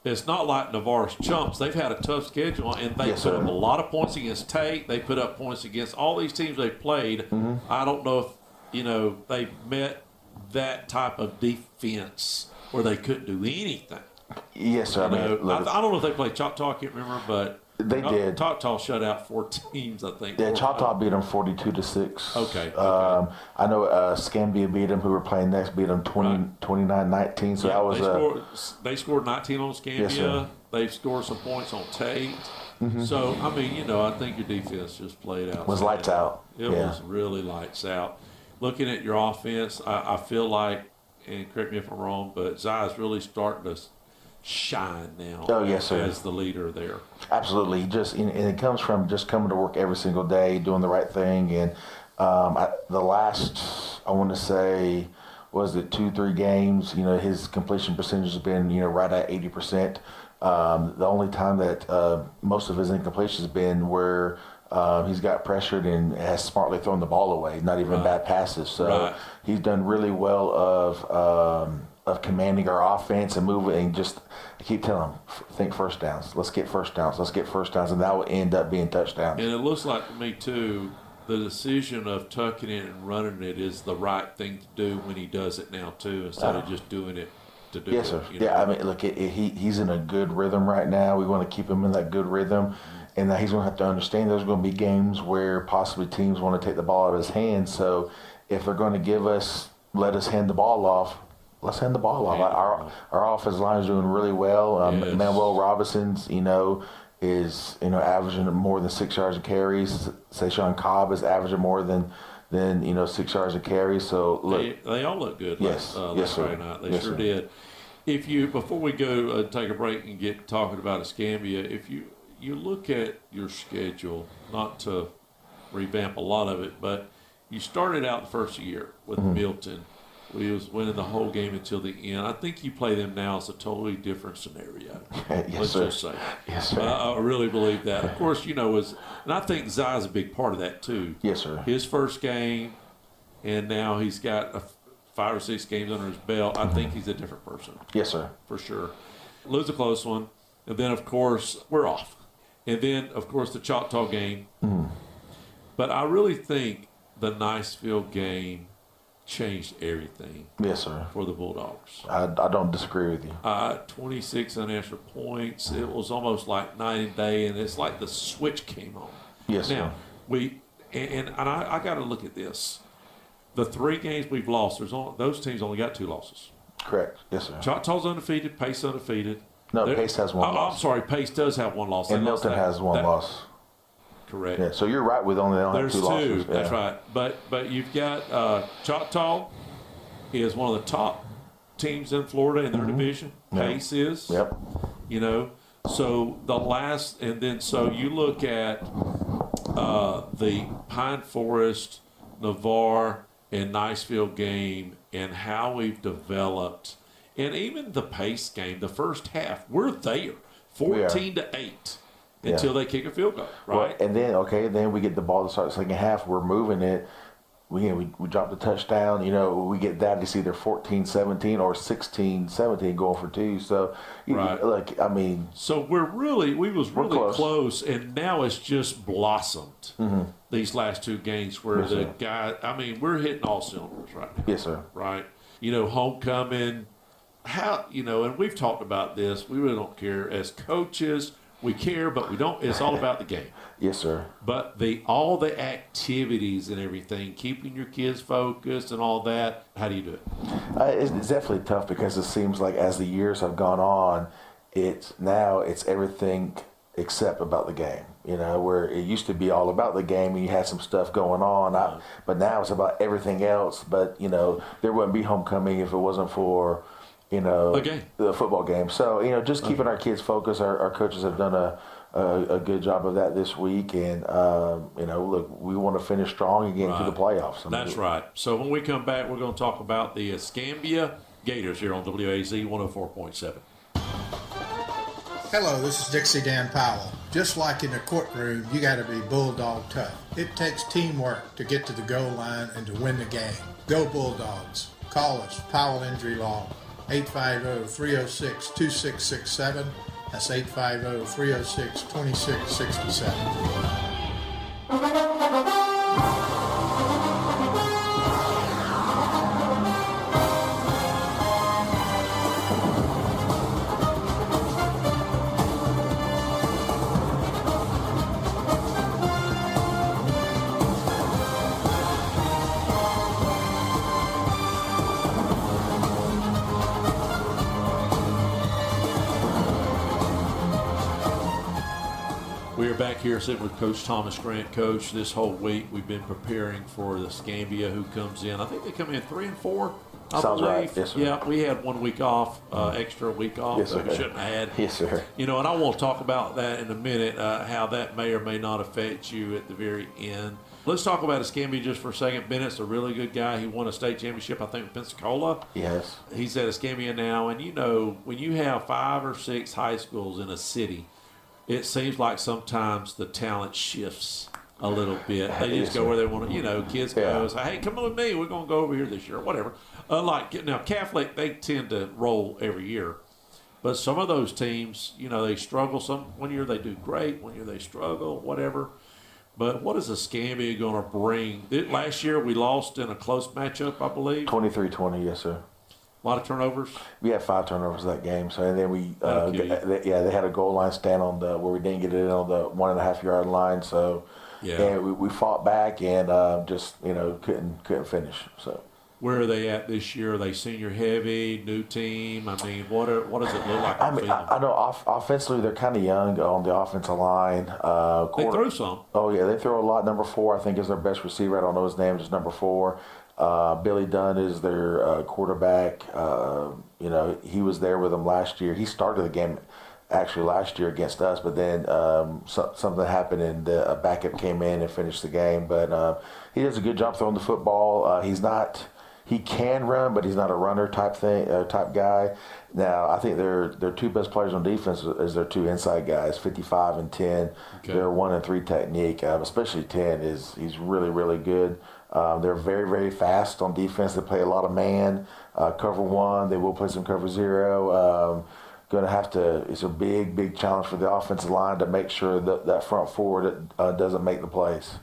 it's not like Navarre's chumps. They've had a tough schedule, and they put up a lot of points against Tate. They put up points against all these teams they played. Mm-hmm. I don't know if they met that type of defense where they couldn't do anything. Yes, sir. I don't know if they played Choctaw. I can't remember, but they did. Choctaw shut out 4 teams, I think. Yeah, Choctaw beat them 42-6. Okay. I know Escambia beat them, who were playing next, beat them 29-19. So that was they scored 19 on Escambia. Yes, sir. They scored some points on Tate. Mm-hmm. So, I mean, I think your defense just played out. It was lights out. It was really lights out. Looking at your offense, I feel like, and correct me if I'm wrong, but Zai's really starting to shine now. Oh, yes, sir. As the leader there. Absolutely. And it comes from just coming to work every single day, doing the right thing. And the last, I want to say, 2-3 games, his completion percentage has been, right at 80%. The only time that most of his incompletions has been where he's got pressured and has smartly thrown the ball away, not even bad passes. So he's done really well of commanding our offense and moving, and just I keep telling him, think first downs. Let's get first downs. And that will end up being touchdowns. And it looks like to me, too, the decision of tucking it and running it is the right thing to do when he does it now, too, instead of just doing it to do it. Yes, sir. I mean, look, he's in a good rhythm right now. We want to keep him in that good rhythm. And he's going to have to understand there's going to be games where possibly teams want to take the ball out of his hands. So if they're going to let us hand the ball off, let's hand the ball off. Our offensive line is doing really well. Manuel Robinson's, is averaging more than 6 yards of carries. Sayshawn Cobb is averaging more than 6 yards of carries. So look, they all look good. Yes, Friday night. They sure did. If you before we go take a break and get talking about Escambia, if you look at your schedule, not to revamp a lot of it, but you started out the first year with Milton. We was winning the whole game until the end. I think you play them now as a totally different scenario. Yes, sir. Just say. Yes, sir. I really believe that. Of course, and I think Zai's a big part of that too. Yes, sir. His first game, and now he's got 5 or 6 games under his belt. I think he's a different person. Yes, sir. For sure. Lose a close one, and then, of course, we're off. And then, of course, the Choctaw game. Mm-hmm. But I really think the Niceville game changed everything. Yes, sir. For the Bulldogs. I don't disagree with you. 26 unanswered points. It was almost like night and day, and it's like the switch came on. Yes, now, sir. I got to look at this. The 3 games we've lost, those teams only got 2 losses. Correct. Yes, sir. Choctaw's undefeated. Pace undefeated. No, Pace has 1 loss. I'm sorry, Pace does have 1 loss. And Milton has 1 loss. Correct. Yeah, so you're right with only have 2 losses. There's 2. That's right. But you've got Choctaw is one of the top teams in Florida in their division. Pace is. Yep. So the last, and then so you look at the Pine Forest, Navarre, and Niceville game and how we've developed, and even the Pace game, the first half, we're there, 14-8. Until they kick a field goal, right? Well, and then we get the ball to start the second half. We're moving it. We drop the touchdown. We get that. It's either 14-17 or 16-17 going for 2. So, look, I mean. So we was really close, and now it's just blossomed these last 2 games where we're hitting all cylinders right now. Yes, sir. Right? Homecoming, and we've talked about this. We really don't care as coaches we care, but we don't. It's all about the game. Yes, sir. But all the activities and everything, keeping your kids focused and all that, how do you do it? It's definitely tough because it seems like as the years have gone on, it's everything except about the game. You know, where it used to be all about the game and you had some stuff going on, but now it's about everything else. But, you know, there wouldn't be homecoming if it wasn't for, you know, the football game. So, you know, just keeping our kids focused. Our coaches have done a good job of that this week. And, you know, look, we want to finish strong and get into the playoffs. That's right. So when we come back, we're going to talk about the Escambia Gators here on WAZ 104.7. Hello, this is Dixie Dan Powell. Just like in the courtroom, you got to be bulldog tough. It takes teamwork to get to the goal line and to win the game. Go Bulldogs. Call us, Powell Injury Law, 850-306-2667. That's 850-306-2667. We are back here sitting with Coach Thomas Grant. Coach, this whole week we've been preparing for the Escambia who comes in. I think they come in 3-4. Sounds right. Yes, sir. Yeah, we had 1 week off, extra week off yes, that we shouldn't have had. Yes, sir. You know, and I want to talk about that in a minute, how that may or may not affect you at the very end. Let's talk about Escambia just for a second. Bennett's a really good guy. He won a state championship, I think, with Pensacola. Yes. He's at Escambia now, and you know, when you have 5 or 6 high schools in a city, it seems like sometimes the talent shifts a little bit. They just go where they want to, you know, kids go, say, hey, come on with me. We're going to go over here this year, whatever. Now, Catholic, they tend to roll every year. But some of those teams, you know, they struggle. One year they do great, one year they struggle, whatever. But what is Escambia going to bring? Last year we lost in a close matchup, I believe. 23-20, yes, sir. A lot of turnovers. We had 5 turnovers that game. So and then they had a goal line stand on where we didn't get it in on the 1.5 yard line. So and we fought back and just couldn't finish. So where are they at this year? Are they senior heavy, new team? I mean, what does it look like? I know offensively they're kind of young on the offensive line. They throw some. Oh yeah, they throw a lot. Number 4 I think is their best receiver. I don't know his name. Just number 4. Billy Dunn is their quarterback. He was there with them last year. He started the game actually last year against us, but then something happened and a backup came in and finished the game. But he does a good job throwing the football. He can run, but he's not a runner type guy. Now, I think their 2 best players on defense is their 2 inside guys, 55 and 10. Okay. Their 1 and 3 technique, especially 10, he's really, really good. They're very, very fast on defense. They play a lot of man, cover 1. They will play some cover 0. It's a big, big challenge for the offensive line to make sure that front 4 doesn't make the plays.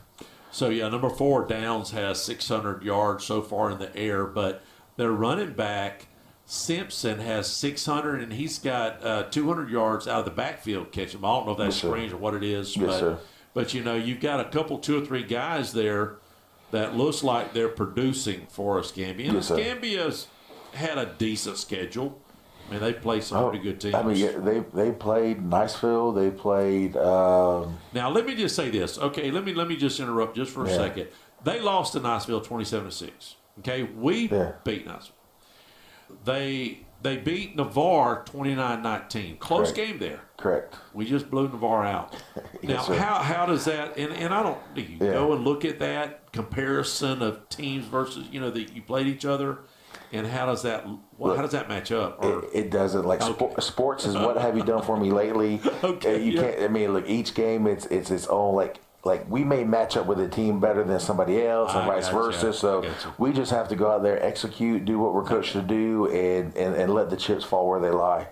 So, number 4, Downs, has 600 yards so far in the air, but their running back, Simpson, has 600, and he's got 200 yards out of the backfield catching. I don't know if that's strange or what it is. Yes, but you've got a couple, 2 or 3 guys there that looks like they're producing for Escambia. And Escambia's had a decent schedule. I mean, they played some pretty good teams. I mean, they played Niceville. They played. Now, let me just say this. Okay, let me just interrupt just for a second. They lost to Niceville 27-6. Okay, we beat Niceville. They beat Navarre 29-19. Close game there. Correct. We just blew Navarre out. Now, how does that? And I don't. Do you go and look at that comparison of teams versus that you played each other? And how does that match up? It doesn't. Sports is what have you done for me lately? You can't. I mean, look, each game it's its own like we may match up with a team better than somebody else and vice versa. So we just have to go out there, execute, do what we're coached to do, and let the chips fall where they lie.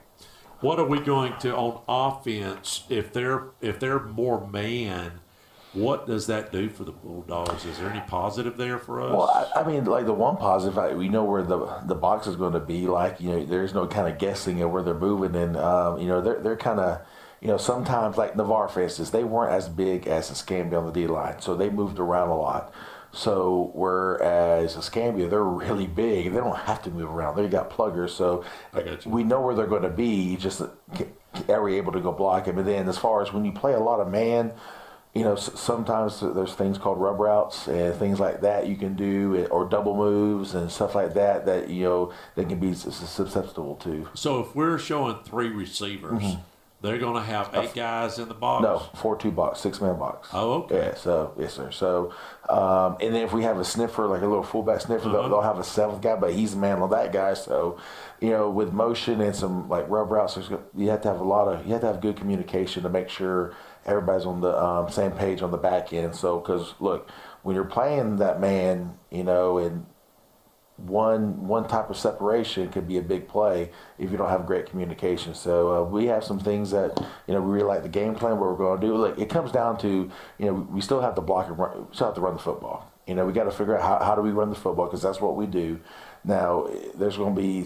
What are we going to on offense if they're more man? What does that do for the Bulldogs? Is there any positive there for us? Well, I mean, like the one positive, we know where the box is going to be. There's no kind of guessing at where they're moving, and they're kind of, sometimes like Navarre, for instance, they weren't as big as Escambia on the D line, so they moved around a lot. So whereas Escambia, they're really big, they don't have to move around. They got pluggers, so we know where they're going to be. Just are we able to go block them? And then as far as when you play a lot of man, sometimes there's things called rub routes and things like that you can do, or double moves and stuff like that they can be susceptible to. So if we're showing 3 receivers, they're going to have 8 guys in the box? No, 4-2 box, 6-man box. Oh, okay. Yeah, so, yes, sir. So, and then if we have a sniffer, like a little fullback sniffer, they'll have a 7th guy, but he's the man on that guy. So, with motion and some like rub routes, you have to have good communication to make sure everybody's on the same page on the back end. So, because look, when you're playing that man, and one type of separation could be a big play if you don't have great communication. So we have some things that we really like the game plan, what we're going to do. Look, it comes down to we still have to block and run, we still have to run the football. We got to figure out how do we run the football, because that's what we do. Now there's going to be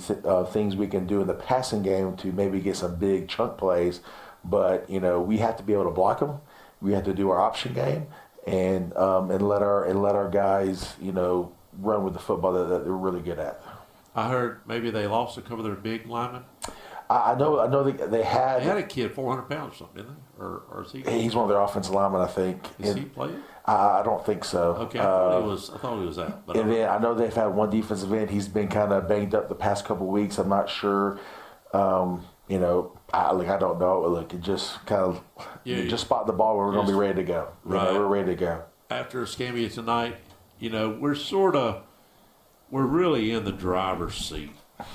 things we can do in the passing game to maybe get some big chunk plays, but we have to be able to block them. We have to do our option game and let our guys run with the football that they're really good at. I heard maybe they lost a couple of their big linemen. I know they had a kid 400 pounds or something, didn't they? Or is he? He's one of their offensive linemen, I think. Is he playing? I don't think so. Okay, I thought he was that. But and then I know they've had one defensive end. He's been kind of banged up the past couple of weeks. I'm not sure. I don't know. Look, it just kind of just spot the ball where we're going to be ready to go. Right. We're ready to go. After Escambia tonight, we're really in the driver's seat,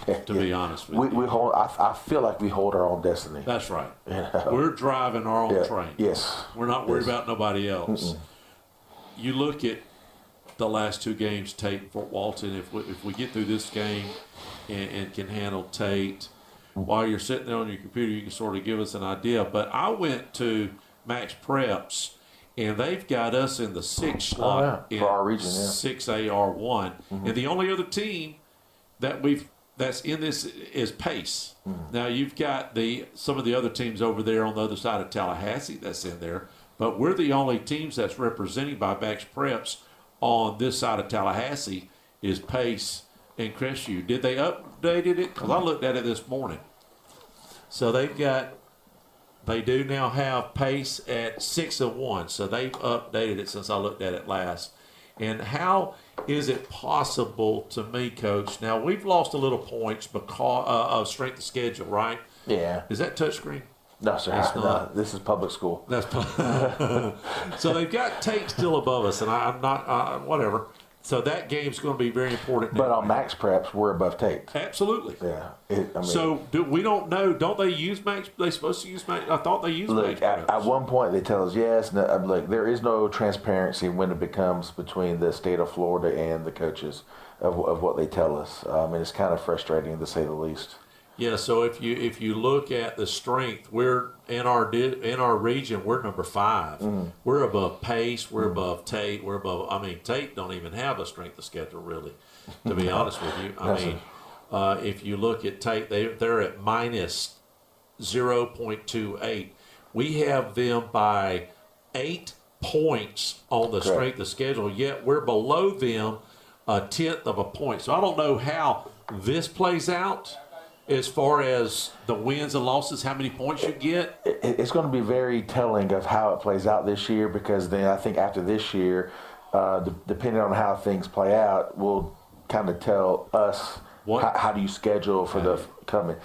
to be honest with you. We hold. I feel like we hold our own destiny. That's right. We're driving our own train. Yes. We're not worried about nobody else. You look at the last 2 games, Tate and Fort Walton. If we get through this game and can handle Tate, while you're sitting there on your computer, you can sort of give us an idea. But I went to Max Preps, and they've got us in the 6th slot in for our region, 6AR1. And the only other team that's in this is Pace. Now you've got some of the other teams over there on the other side of Tallahassee that's in there, but we're the only teams that's represented by Max Preps on this side of Tallahassee is Pace and Crestview. Did they updated it? Because I looked at it this morning. So they do now have Pace at 6-1. So they've updated it since I looked at it last. And how is it possible to me, Coach? Now, we've lost a little points because of strength of schedule, right? Yeah. Is that touchscreen? No, sir. No, this is public school. So they've got Tate still above us, and I'm not, whatever. So that game's going to be very important. But on Max Preps, we're above Tate. Absolutely. Yeah. So we don't know. Don't they use Max? They supposed to use Max? I thought they used Max Preps. At one point they tell us yes. No, there is no transparency when it becomes between the state of Florida and the coaches of what they tell us. And it's kind of frustrating, to say the least. Yeah, so if you look at the strength, we're in our region, we're number 5. We're above Pace, we're above Tate, we're above. I mean, Tate don't even have a strength of schedule, really, to be honest with you. I mean, if you look at Tate, they're at minus 0.28. We have them by 8 points on the strength of schedule, yet we're below them 1/10 of a point. So I don't know how this plays out. As far as the wins and losses, how many points you get? It's going to be very telling of how it plays out this year, because then I think after this year, depending on how things play out, will kind of tell us how do you schedule for the coming.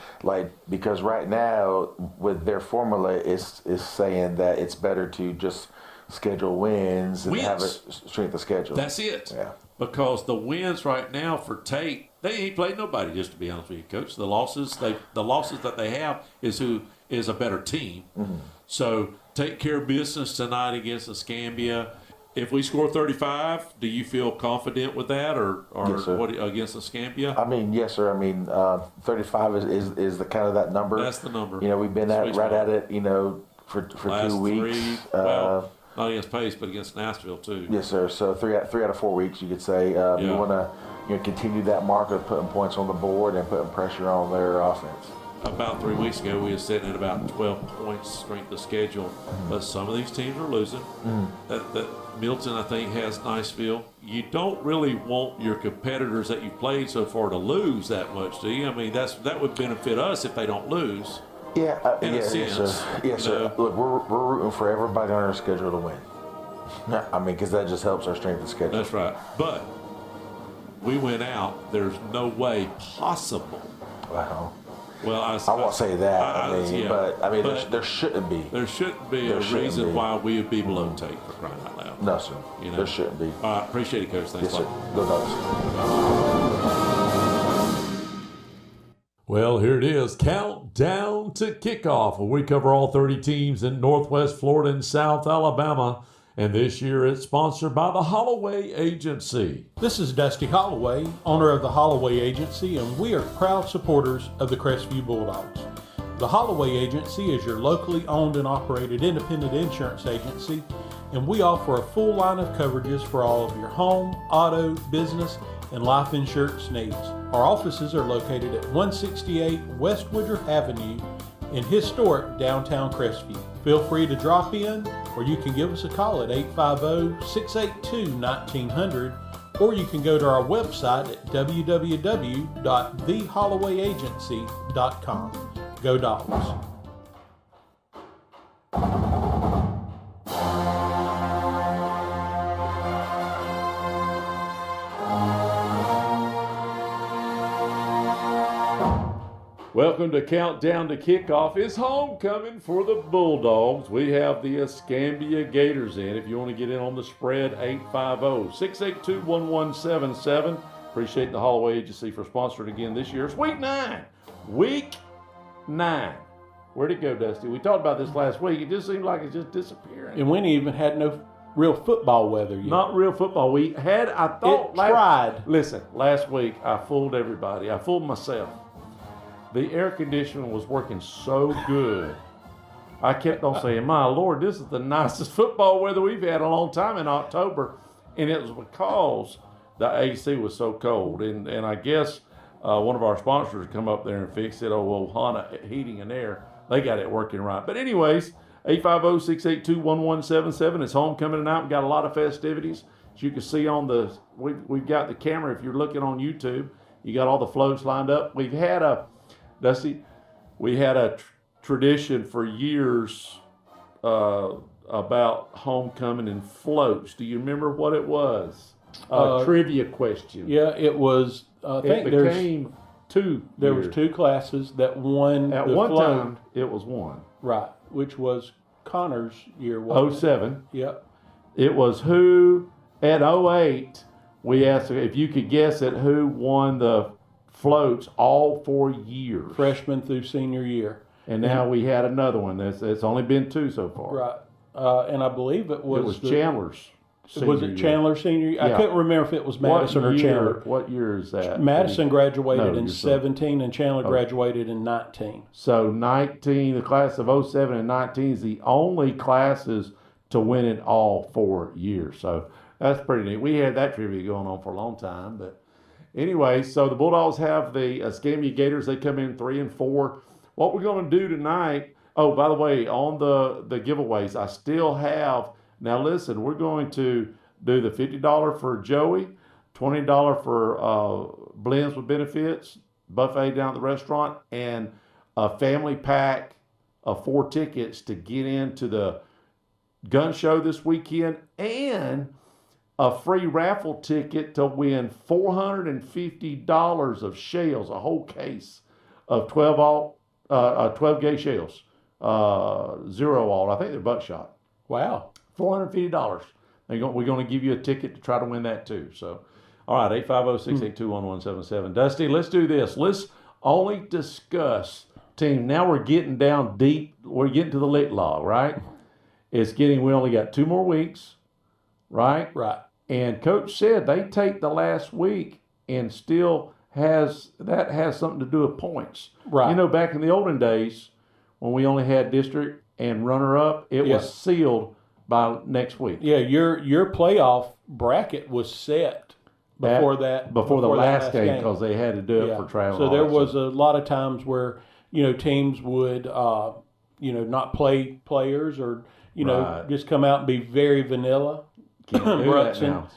Because right now, with their formula, is saying that it's better to just schedule wins and have a strength of schedule. That's it. Yeah. Because the wins right now for Tate, they ain't played nobody, just to be honest with you, Coach. The losses that they have is who is a better team. So take care of business tonight against Escambia. If we score 35, do you feel confident with that, or yes, what against Escambia? I mean, yes, sir. I mean, 35 is the kind of that number. That's the number. We've been right at it. For last 2 weeks. Not against Pace, but against Nashville too. Yes, sir. So three out of 4 weeks, you could say. You want to continue that mark of putting points on the board and putting pressure on their offense. about 3 weeks ago, we were sitting at about 12 points strength of schedule. But some of these teams are losing. That Milton, I think, has Niceville. You don't really want your competitors that you've played so far to lose that much, do you? I mean, that would benefit us if they don't lose. Yeah, Yes, sir. Yes, sir. Look, we're rooting for everybody on our schedule to win. I mean, because that just helps our strength of schedule. That's right. But we went out. There's no way possible. Wow. Well, I won't say that. But there shouldn't be. There shouldn't be a reason why we would be below tape, for crying out loud. No, sir. There shouldn't be. All right. Appreciate it, Coach. Thanks Yes, a sir. lot. Go Dogs. Well, here it is. Countdown to kickoff, where we cover all 30 teams in Northwest Florida and South Alabama. And this year it's sponsored by the Holloway Agency. This is Dusty Holloway, owner of the Holloway Agency, and we are proud supporters of the Crestview Bulldogs. The Holloway Agency is your locally owned and operated independent insurance agency, and we offer a full line of coverages for all of your home, auto, business, and life insurance needs. Our offices are located at 168 West Woodruff Avenue in historic downtown Crestview. Feel free to drop in, or you can give us a call at 850-682-1900, or you can go to our website at www.thehollowayagency.com. Go Dogs! Welcome to Countdown to Kickoff. It's homecoming for the Bulldogs. We have the Escambia Gators in. If you want to get in on the spread, 850-682-1177. Appreciate the Holloway Agency for sponsoring again this year. It's week 9. Week 9. Where'd it go, Dusty? We talked about this last week. It just seemed like it's just disappearing. And we even had no real football weather yet. Not real football. We had, I thought. Tried. Listen, last week I fooled everybody. I fooled myself. The air conditioning was working so good. I kept on saying, my Lord, this is the nicest football weather we've had in a long time in October. And it was because the AC was so cold. And I guess one of our sponsors come up there and fix it. Oh, well, Hana Heating and Air, they got it working right. But anyways, 850-682-1177. It's homecoming tonight. We've got a lot of festivities. As you can see on we've got the camera. If you're looking on YouTube, you got all the floats lined up. We had a tradition for years about homecoming and floats. Do you remember what it was? Trivia question. Yeah, it was. I think it became two. There was 2 classes that won. At one float. Time, it was one. Right, which was Connor's year. 07. Yep. It was who at 08. We asked if you could guess at who won the floats all 4 years, freshman through senior year, and now we had another one. It's only been 2 so far, right? And I believe it was Chandler's. Was it Chandler senior year? Yeah. I couldn't remember if it was Madison or Chandler. What year is that? Madison graduated in 17, and Chandler graduated in 19. So 19, the class of 07 and 19 is the only classes to win it all 4 years. So that's pretty neat. We had that trivia going on for a long time, but. Anyway, so the Bulldogs have the Escambia Gators. They come in 3-4. What we're going to do tonight, oh, by the way, on the giveaways, I still have, now listen, we're going to do the $50 for Joey, $20 for blends with benefits, buffet down at the restaurant, and a family pack of 4 tickets to get into the gun show this weekend, and a free raffle ticket to win $450 of shells, a whole case of 12 gauge shells, 0-aught. I think they're buckshot. Wow. $450. We're going to give you a ticket to try to win that too. So, all right, 850-682-1177. Dusty, let's do this. Let's only discuss team. Now we're getting down deep. We're getting to the lick log, right? We only got 2 more weeks, right? Right. And Coach said they take the last week and still has something to do with points. Right. You know, back in the olden days when we only had district and runner-up, it was sealed by next week. Yeah, your playoff bracket was set before the last game because they had to do it for travel. So there was a lot of times where teams would, not play players or, Right. just come out and be very vanilla. Can't do that Brunson. now.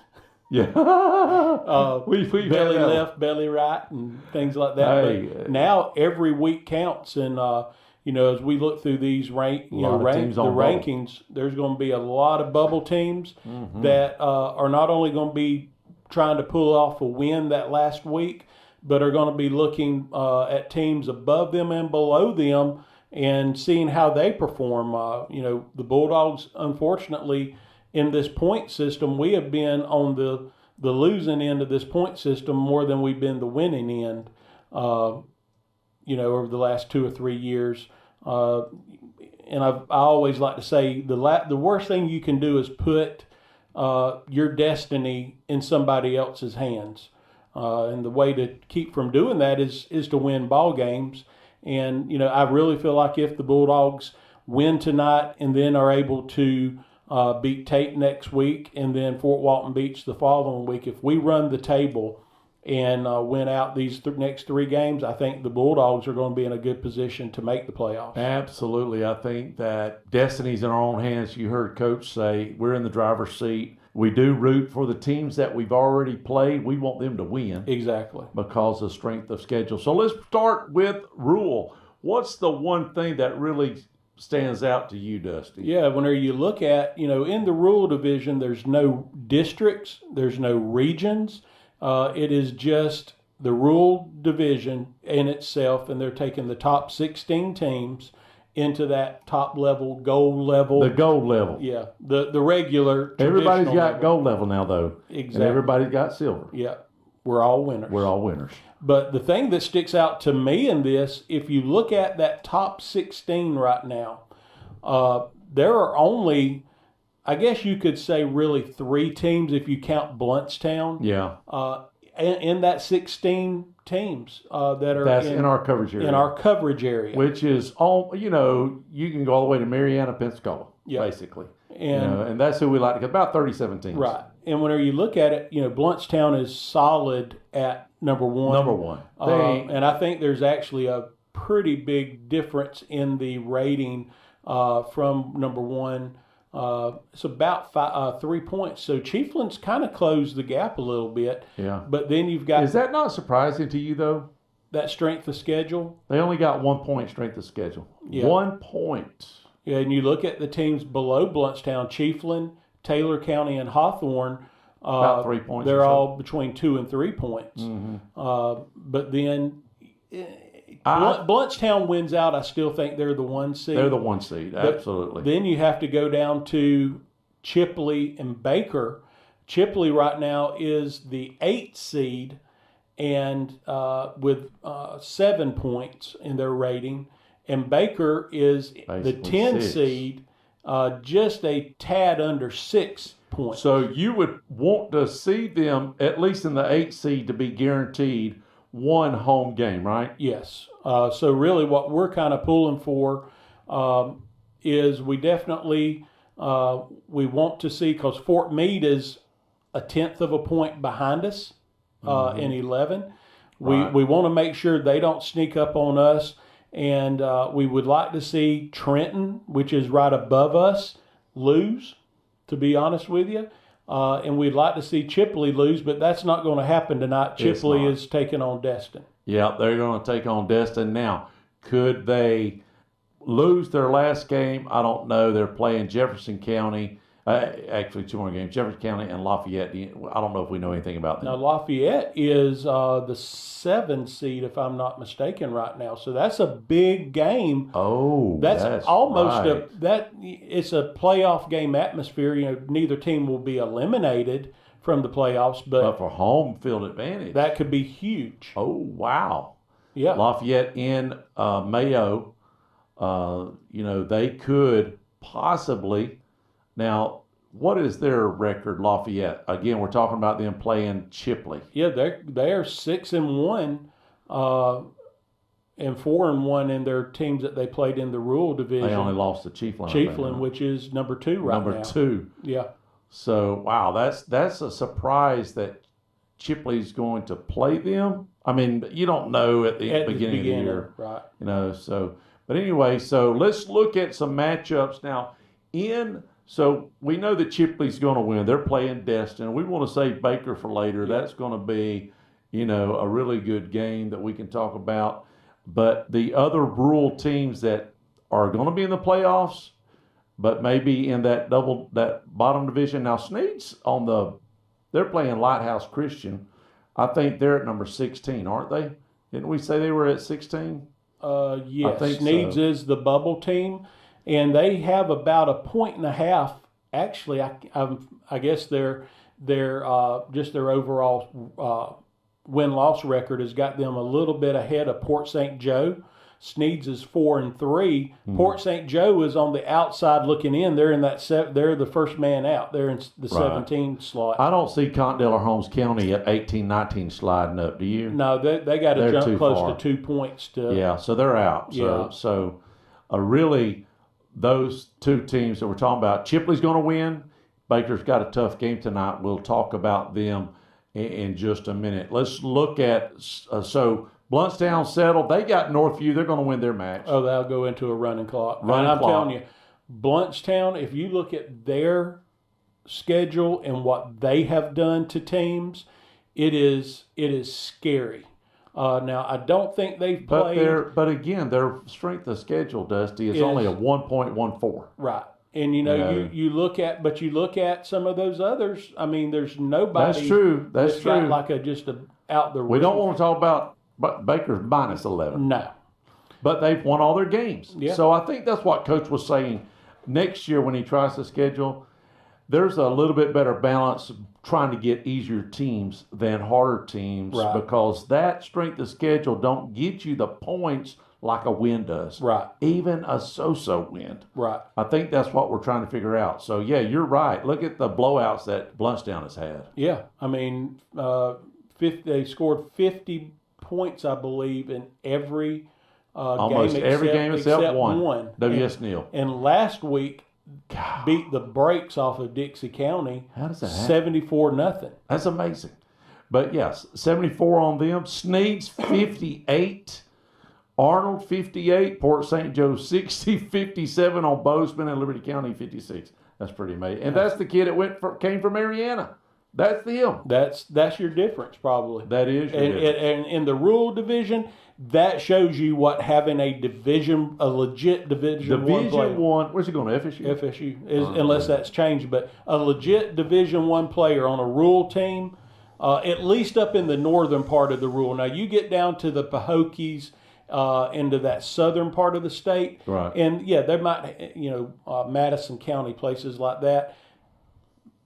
Yeah. we've had Belly that. left, belly right, and things like that. Hey, But now every week counts, and as we look through these rankings, there's going to be a lot of bubble teams that are not only going to be trying to pull off a win that last week, but are going to be looking at teams above them and below them and seeing how they perform. The Bulldogs, unfortunately, in this point system, we have been on the losing end of this point system more than we've been the winning end, over the last 2 or 3 years. And I always like to say the worst thing you can do is put your destiny in somebody else's hands. And the way to keep from doing that is to win ball games. And, I really feel like if the Bulldogs win tonight and then are able to beat Tate next week and then Fort Walton Beach the following week, if we run the table and win out these next 3 games, I think the Bulldogs are going to be in a good position to make the playoffs. Absolutely. I think that destiny's in our own hands. You heard Coach say we're in the driver's seat. We do root for the teams that we've already played. We want them to win. Exactly. Because of strength of schedule. So let's start with Rule. What's the one thing that really stands out to you, Dusty? Yeah, whenever you look at, in the rural division, there's no districts, there's no regions. It is just the rural division in itself, and they're taking the top 16 teams into that top level, gold level. The gold level. Yeah, the regular. Everybody's got level. gold level now, though. Exactly. And everybody's got silver. Yeah, we're all winners. We're all winners. But the thing that sticks out to me in this, if you look at that top 16 right now, there are only, I guess you could say, really 3 teams if you count Bluntstown. Yeah. In that 16 teams that are in our coverage area. In our coverage area. Which is you can go all the way to Mariana, Pensacola, basically. And that's who we like to get, about 37 teams. Right. And whenever you look at it, Bluntstown is solid at number 1. Number 1. And I think there's actually a pretty big difference in the rating from number 1. It's about 3 points. So Chiefland's kind of closed the gap a little bit. Yeah. But then you've got... Is that not surprising to you, though? That strength of schedule? They only got 1 point strength of schedule. Yeah. 1 point. Yeah, and you look at the teams below Bluntstown, Chiefland, Taylor County, and Hawthorne. About 3 points. They're all between 2 and 3 points. But then... Bluntstown wins out. I still think they're the 1 seed. They're the 1 seed, absolutely. Then you have to go down to Chipley and Baker. Chipley right now is the 8th seed and with 7 points in their rating. And Baker is basically the 10 6. seed, just a tad under 6 points. So you would want to see them, at least in the 8th seed, to be guaranteed 1 home game, right? Yes. So really what we're kind of pulling for is we definitely we want to see, because Fort Meade is a 1/10 of a point behind us in 11. Right. We want to make sure they don't sneak up on us, and we would like to see Trenton, which is right above us, lose, to be honest with you. And we'd like to see Chipley lose, but that's not going to happen tonight. Chipley is taking on Destin. Yeah, they're going to take on Destin. Now, could they lose their last game? I don't know. They're playing Jefferson County. Actually, 2 more games. Jefferson County and Lafayette. I don't know if we know anything about them. Now, Lafayette is the 7 seed, if I'm not mistaken, right now. So that's a big game. Oh, that's almost right. It's a playoff game atmosphere. Neither team will be eliminated from the playoffs, but for home field advantage, that could be huge. Oh, wow. Yeah. Lafayette in Mayo, they could possibly. Now, what is their record, Lafayette? Again, we're talking about them playing Chipley. Yeah, they are 6-1, and 4-1 in their teams that they played in the rural division. They only lost to Chiefland. Chiefland, which is number 2 right now. Number 2. Yeah. So, wow, that's a surprise that Chipley's going to play them. I mean, you don't know at the beginning of the year. Right. You know, so, but anyway, so let's look at some matchups now. So we know that Chipley's going to win. They're playing Destin. We want to save Baker for later. Yeah. That's going to be, you know, a really good game that we can talk about. But the other rural teams that are going to be in the playoffs, but maybe in that bottom division. Now, Snead's they're playing Lighthouse Christian. I think they're at number 16, aren't they? Didn't we say they were at 16? Yes. I think Snead's so. is the bubble team, and they have about 1.5 points. Actually, I guess their just their overall win-loss record has got them a little bit ahead of Port St. Joe. Snead's is 4-3. Port St. Joe is on the outside looking in. They're in that they're the first man out. They're in the 17 slot. I don't see Cottondale or Holmes County at 18-19 sliding up. Do you? No, they got to jump close to 2 points to. Yeah, so they're out. So really, those two teams that we're talking about, Chipley's going to win. Baker's got a tough game tonight. We'll talk about them in just a minute. Let's look at Bluntstown settled. They got Northview. They're going to win their match. Oh, they'll go into a running clock. I'm telling you, Bluntstown, if you look at their schedule and what they have done to teams, it is scary. Now, I don't think they've played. But again, their strength of schedule, Dusty, is only a 1.14. Right. And you look at some of those others. I mean, there's nobody. That's true. That's true. Got like out the. We don't want to talk about Baker's minus 11. No. But they've won all their games. Yeah. So I think that's what Coach was saying. Next year when he tries to schedule, there's a little bit better balance trying to get easier teams than harder teams, because that strength of schedule don't get you the points like a win does. Right. Even a so-so win. Right. I think that's what we're trying to figure out. So, yeah, you're right. Look at the blowouts that Bluntstown has had. Yeah. I mean, they scored 50 points, I believe, in every almost game every game except one. W.S. Neal. And last week beat the brakes off of Dixie County. How does that happen? 74-0. That's amazing. But yes, 74 on them. Snead's 58. Arnold 58. Port St. Joe 60. 57 on Bozeman, and Liberty County 56. That's pretty amazing. And that's the kid that came from Mariana. That's them. That's your difference, probably. That is your difference. And in the rural division, that shows you what having a legit Division One. Where's he going to FSU? FSU, unless that's changed. But a legit Division I player on a rural team, at least up in the northern part of the rural. Now you get down to the Pahokies, into that southern part of the state, right? And yeah, there might, Madison County, places like that.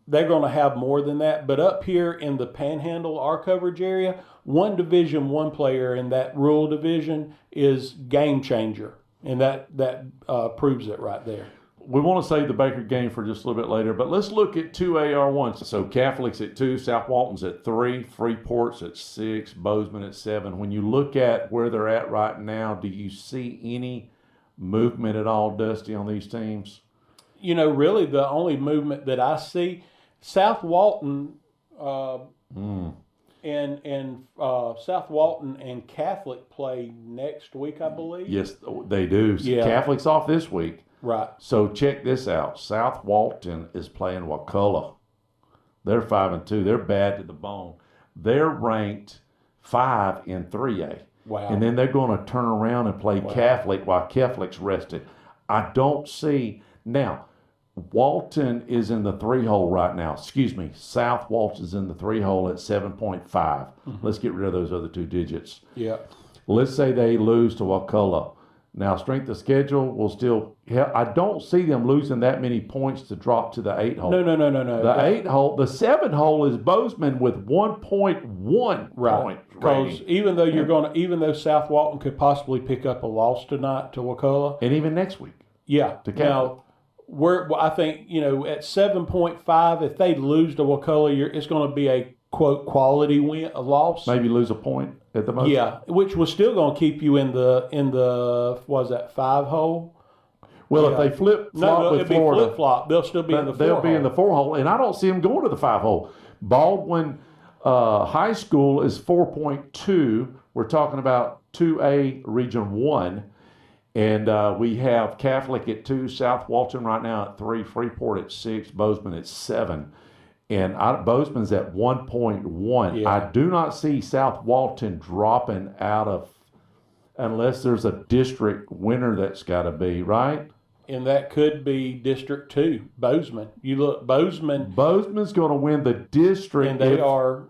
They're going to have more than that. But up here in the Panhandle, our coverage area, one Division I player in that rural division is game changer. And that proves it right there. We want to save the Baker game for just a little bit later, but let's look at 2AR1. So Catholic's at 2, South Walton's at 3, Freeport's at 6, Bozeman at 7. When you look at where they're at right now, do you see any movement at all, Dusty, on these teams? Really the only movement that I see, South Walton and South Walton and Catholic play next week, I believe. Yes, they do. Yeah. Catholic's off this week. Right. So check this out. South Walton is playing Wakulla. They're 5-2. They're bad to the bone. They're ranked 5 in 3A. Wow. And then they're going to turn around and play Catholic while Catholic's rested. I don't see. Now, Walton is in the 3-hole right now. South Walton's in the 3-hole at 7.5. Mm-hmm. Let's get rid of those other two digits. Yeah. Let's say they lose to Wakulla. Now, strength of schedule will still. I don't see them losing that many points to drop to the 8-hole. No. The 8-hole, the 7-hole is Bozeman with 1.1 point. Because even though South Walton could possibly pick up a loss tonight to Wakulla, and even next week. Yeah. Now, I think at 7.5, if they lose to Wakulla, it's going to be a quote quality win, a loss. Maybe lose a point at the most. Yeah, which was still going to keep you in the 5-hole. Well, if they flip flop with Florida, they'll still be in the 4-hole. They'll be in the 4-hole, and I don't see them going to the 5-hole. Baldwin High school is 4.2. We're talking about 2A Region 1. And we have Catholic at 2, South Walton right now at 3, Freeport at 6, Bozeman at 7. And Bozeman's at 1.1. Yeah. I do not see South Walton dropping out of, unless there's a district winner that's got to be, right? And that could be District 2, Bozeman. You look, Bozeman's going to win the district. And they are.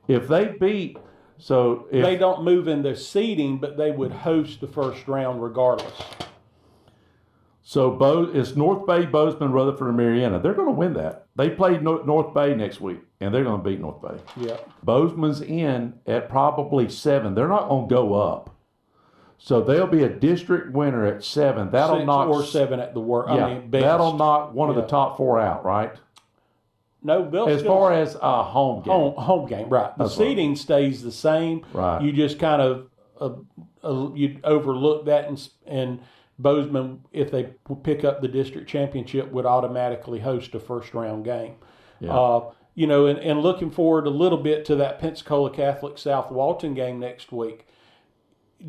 If they beat, so if they don't move in their seeding, but they would host the first round regardless. So it's North Bay, Bozeman, Rutherford, and Marietta. They're going to win that. They play North Bay next week, and they're going to beat North Bay. Yeah. Bozeman's in at probably 7. They're not going to go up. So they'll be a district winner at 7. That'll 6 knock or 7 at the worst. Yeah, I mean, biggest. that'll knock one of the top 4 out, right? No, they'll as still, far as a home game. Home game, right. The That's seeding stays the same. Right. You just kind of you'd overlook that, and Bozeman, if they pick up the district championship, would automatically host a first round game. Yeah. And looking forward a little bit to that Pensacola Catholic South Walton game next week.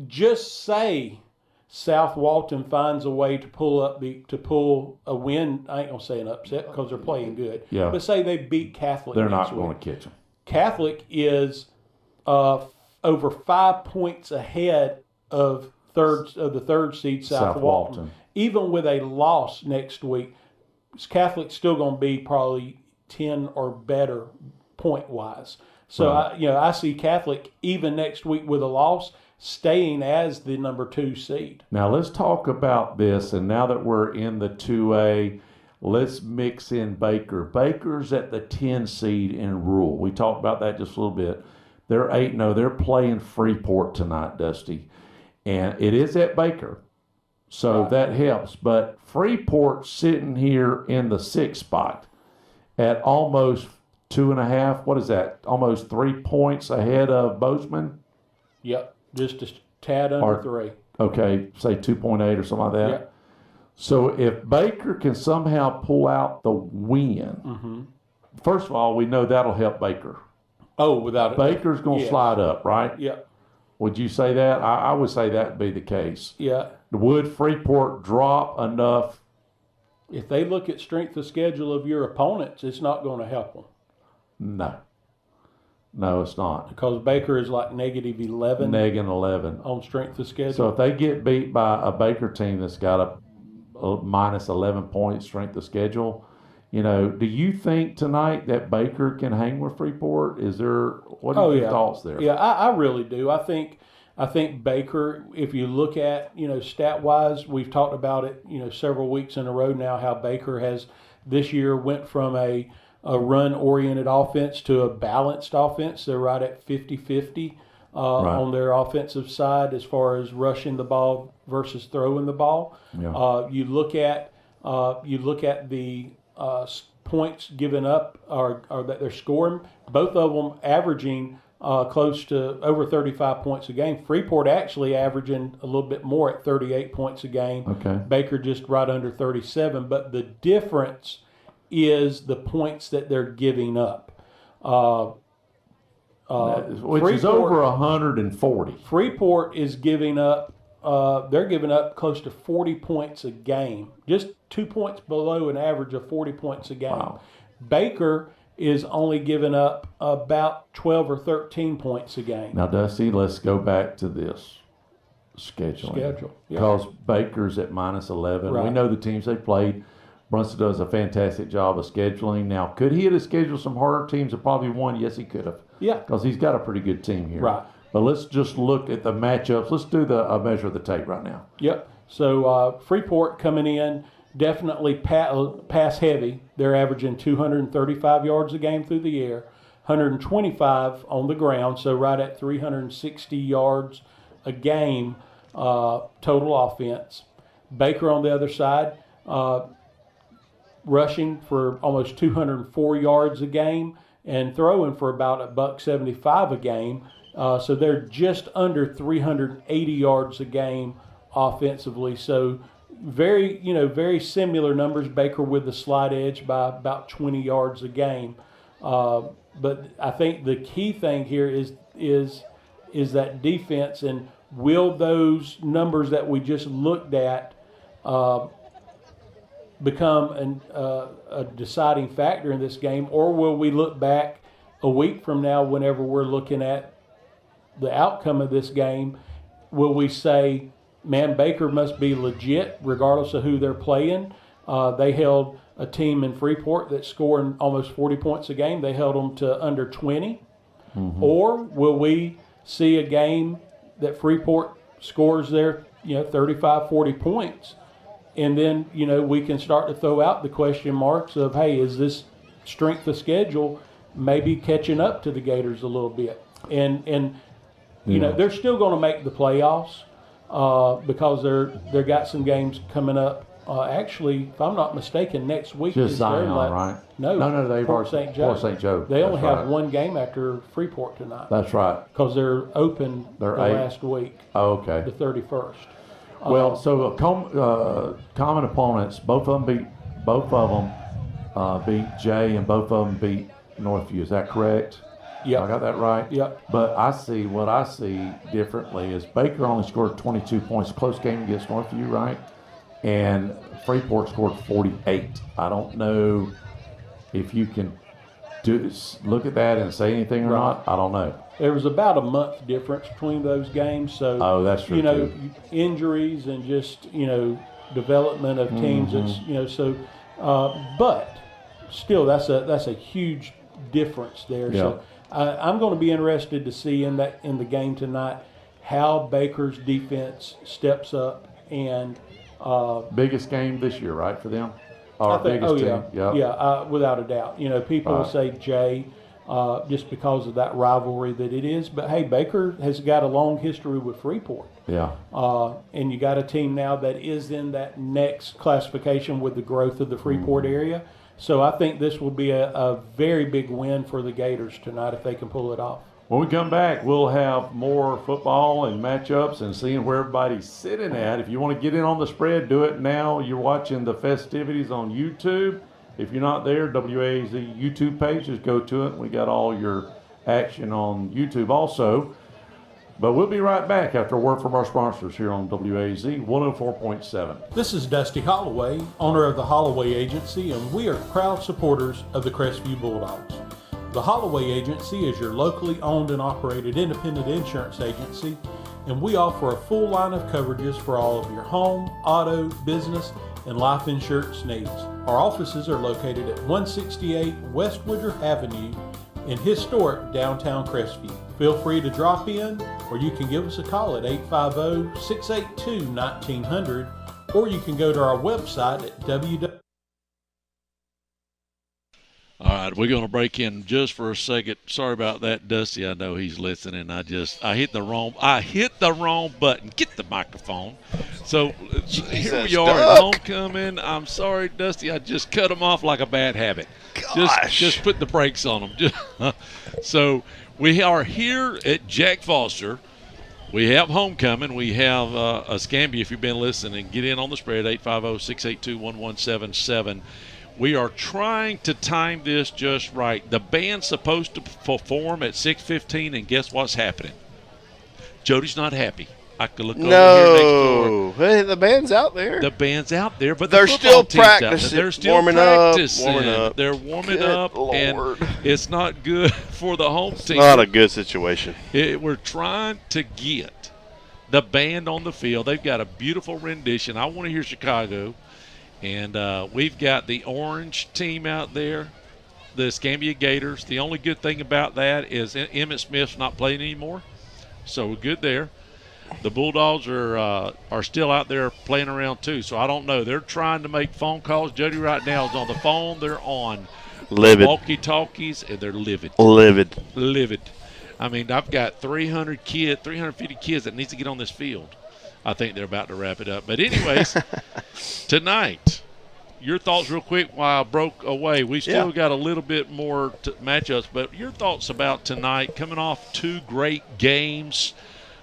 Just say South Walton finds a way to pull a win. I ain't gonna say an upset because they're playing good. Yeah. But say they beat Catholic. They're next not week. going to catch them. Catholic is over 5 points ahead of the third seed South Walton. Even with a loss next week, Catholic's still going to be probably 10 or better point wise. So Right. I see Catholic even next week with a loss staying as the number 2 seed. Now let's talk about this. And now that we're in the 2A, let's mix in Baker. Baker's at the 10 seed in Rural. We talked about that just a little bit. They're 8-0. They're playing Freeport tonight, Dusty. And it is at Baker. So Right. that helps. But Freeport's sitting here in the 6th spot at almost 2.5. What is that? Almost 3 points ahead of Bozeman? Yep. Just a tad under 3. Okay, say 2.8 or something like that. Yep. So if Baker can somehow pull out the win, first of all, we know that'll help Baker. Oh, without it. Baker's going to slide up, right? Yep. Would you say that? I would say that would be the case. Yeah. Would Freeport drop enough? If they look at strength of schedule of your opponents, it's not going to help them. No, it's not. Because Baker is like negative 11 -11 on strength of schedule. So if they get beat by a Baker team that's got a minus 11 point strength of schedule, do you think tonight that Baker can hang with Freeport? What are your thoughts there? Yeah, I really do. I think Baker, if you look at, stat wise, we've talked about it, several weeks in a row now, how Baker has this year went from a run-oriented offense to a balanced offense. They're right at 50-50 on their offensive side as far as rushing the ball versus throwing the ball. Yeah. You look at the points given up or that they're scoring. Both of them averaging close to over 35 points a game. Freeport actually averaging a little bit more at 38 points a game. Okay. Baker just right under 37. But the difference is the points that they're giving up. Which is over 140. Freeport is giving up, they're giving up close to 40 points a game, just 2 points below an average of 40 points a game. Wow. Baker is only giving up about 12 or 13 points a game. Now, Dusty, let's go back to this scheduling. Yeah. Because Baker's at minus 11. Right. We know the teams they played. Brunson does a fantastic job of scheduling. Now, could he have scheduled some harder teams and probably won? Yes, he could have. Yeah. Because he's got a pretty good team here. Right. But let's just look at the matchups. Let's do a measure of the tape right now. Yep. So Freeport coming in definitely pass heavy. They're averaging 235 yards a game through the air, 125 on the ground, so right at 360 yards a game total offense. Baker on the other side, rushing for almost 204 yards a game and throwing for about $175 a game. So they're just under 380 yards a game offensively. So very similar numbers. Baker with the slight edge by about 20 yards a game. But I think the key thing here is that defense, and will those numbers that we just looked at become a deciding factor in this game, or will we look back a week from now whenever we're looking at the outcome of this game, will we say, man, Baker must be legit regardless of who they're playing? They held a team in Freeport that's scoring almost 40 points a game. They held them to under 20. Mm-hmm. Or will we see a game that Freeport scores their 35, 40 points? And then, we can start to throw out the question marks of, hey, is this strength of schedule maybe catching up to the Gators a little bit? And they're still going to make the playoffs because they've got some games coming up. Actually, if I'm not mistaken, next week just is Zion, right? No, they've Port St. Joe. Port St. Joe. They only have one game after Freeport tonight. That's right. Because they're open last week. Oh, okay. The 31st. Well, so common opponents, both of them beat Jay, and both of them beat Northview. Is that correct? Yeah, I got that right. Yep. But what I see differently is Baker only scored 22 points, close game against Northview, right? And Freeport scored 48. I don't know if you can look at that and say anything or not. I don't know. There was about a month difference between those games, so that's true too. Injuries and just development of teams. Mm-hmm. It's but still that's a huge difference there. Yeah. So I'm going to be interested to see in the game tonight how Baker's defense steps up and. Biggest game this year, right, for them? Yeah, without a doubt. People will say Jay just because of that rivalry that it is. But, hey, Baker has got a long history with Freeport. Yeah. And you got a team now that is in that next classification with the growth of the Freeport area. So I think this will be a very big win for the Gators tonight if they can pull it off. When we come back, we'll have more football and matchups and seeing where everybody's sitting at. If you want to get in on the spread, do it now. You're watching the festivities on YouTube. If you're not there, WAZ YouTube page, just go to it. We got all your action on YouTube also. But we'll be right back after a word from our sponsors here on WAZ 104.7. This is Dusty Holloway, owner of the Holloway Agency, and we are proud supporters of the Crestview Bulldogs. The Holloway Agency is your locally owned and operated independent insurance agency, and we offer a full line of coverages for all of your home, auto, business, and life insurance needs. Our offices are located at 168 West Woodruff Avenue in historic downtown Crestview. Feel free to drop in, or you can give us a call at 850-682-1900, or you can go to our website at www. All right, we're going to break in just for a second. Sorry about that, Dusty. I know he's listening. I hit the wrong button. Get the microphone. So here we are at homecoming. I'm sorry, Dusty. I just cut him off like a bad habit. Gosh. Just put the brakes on him. So we are here at Jack Foster. We have homecoming. We have Escambia. If you've been listening, get in on the spread, 850-682-1177. We are trying to time this just right. The band's supposed to perform at 6:15, and guess what's happening? Jody's not happy. I could look over here next door. Hey, the band's out there. The band's out there, but they're still practicing. They're still practicing. They're warming up, and it's not good for the home team. It's not a good situation. We're trying to get the band on the field. They've got a beautiful rendition. I want to hear Chicago. And we've got the orange team out there, the Escambia Gators. The only good thing about that is Emmett Smith's not playing anymore, so we're good there. The Bulldogs are still out there playing around too, so I don't know. They're trying to make phone calls. Jody right now is on the phone. They're on walkie-talkies, and they're livid. Livid. I mean, I've got 350 kids that needs to get on this field. I think they're about to wrap it up. But anyways, tonight, your thoughts real quick while I broke away. We still got a little bit more matchups, but your thoughts about tonight, coming off two great games.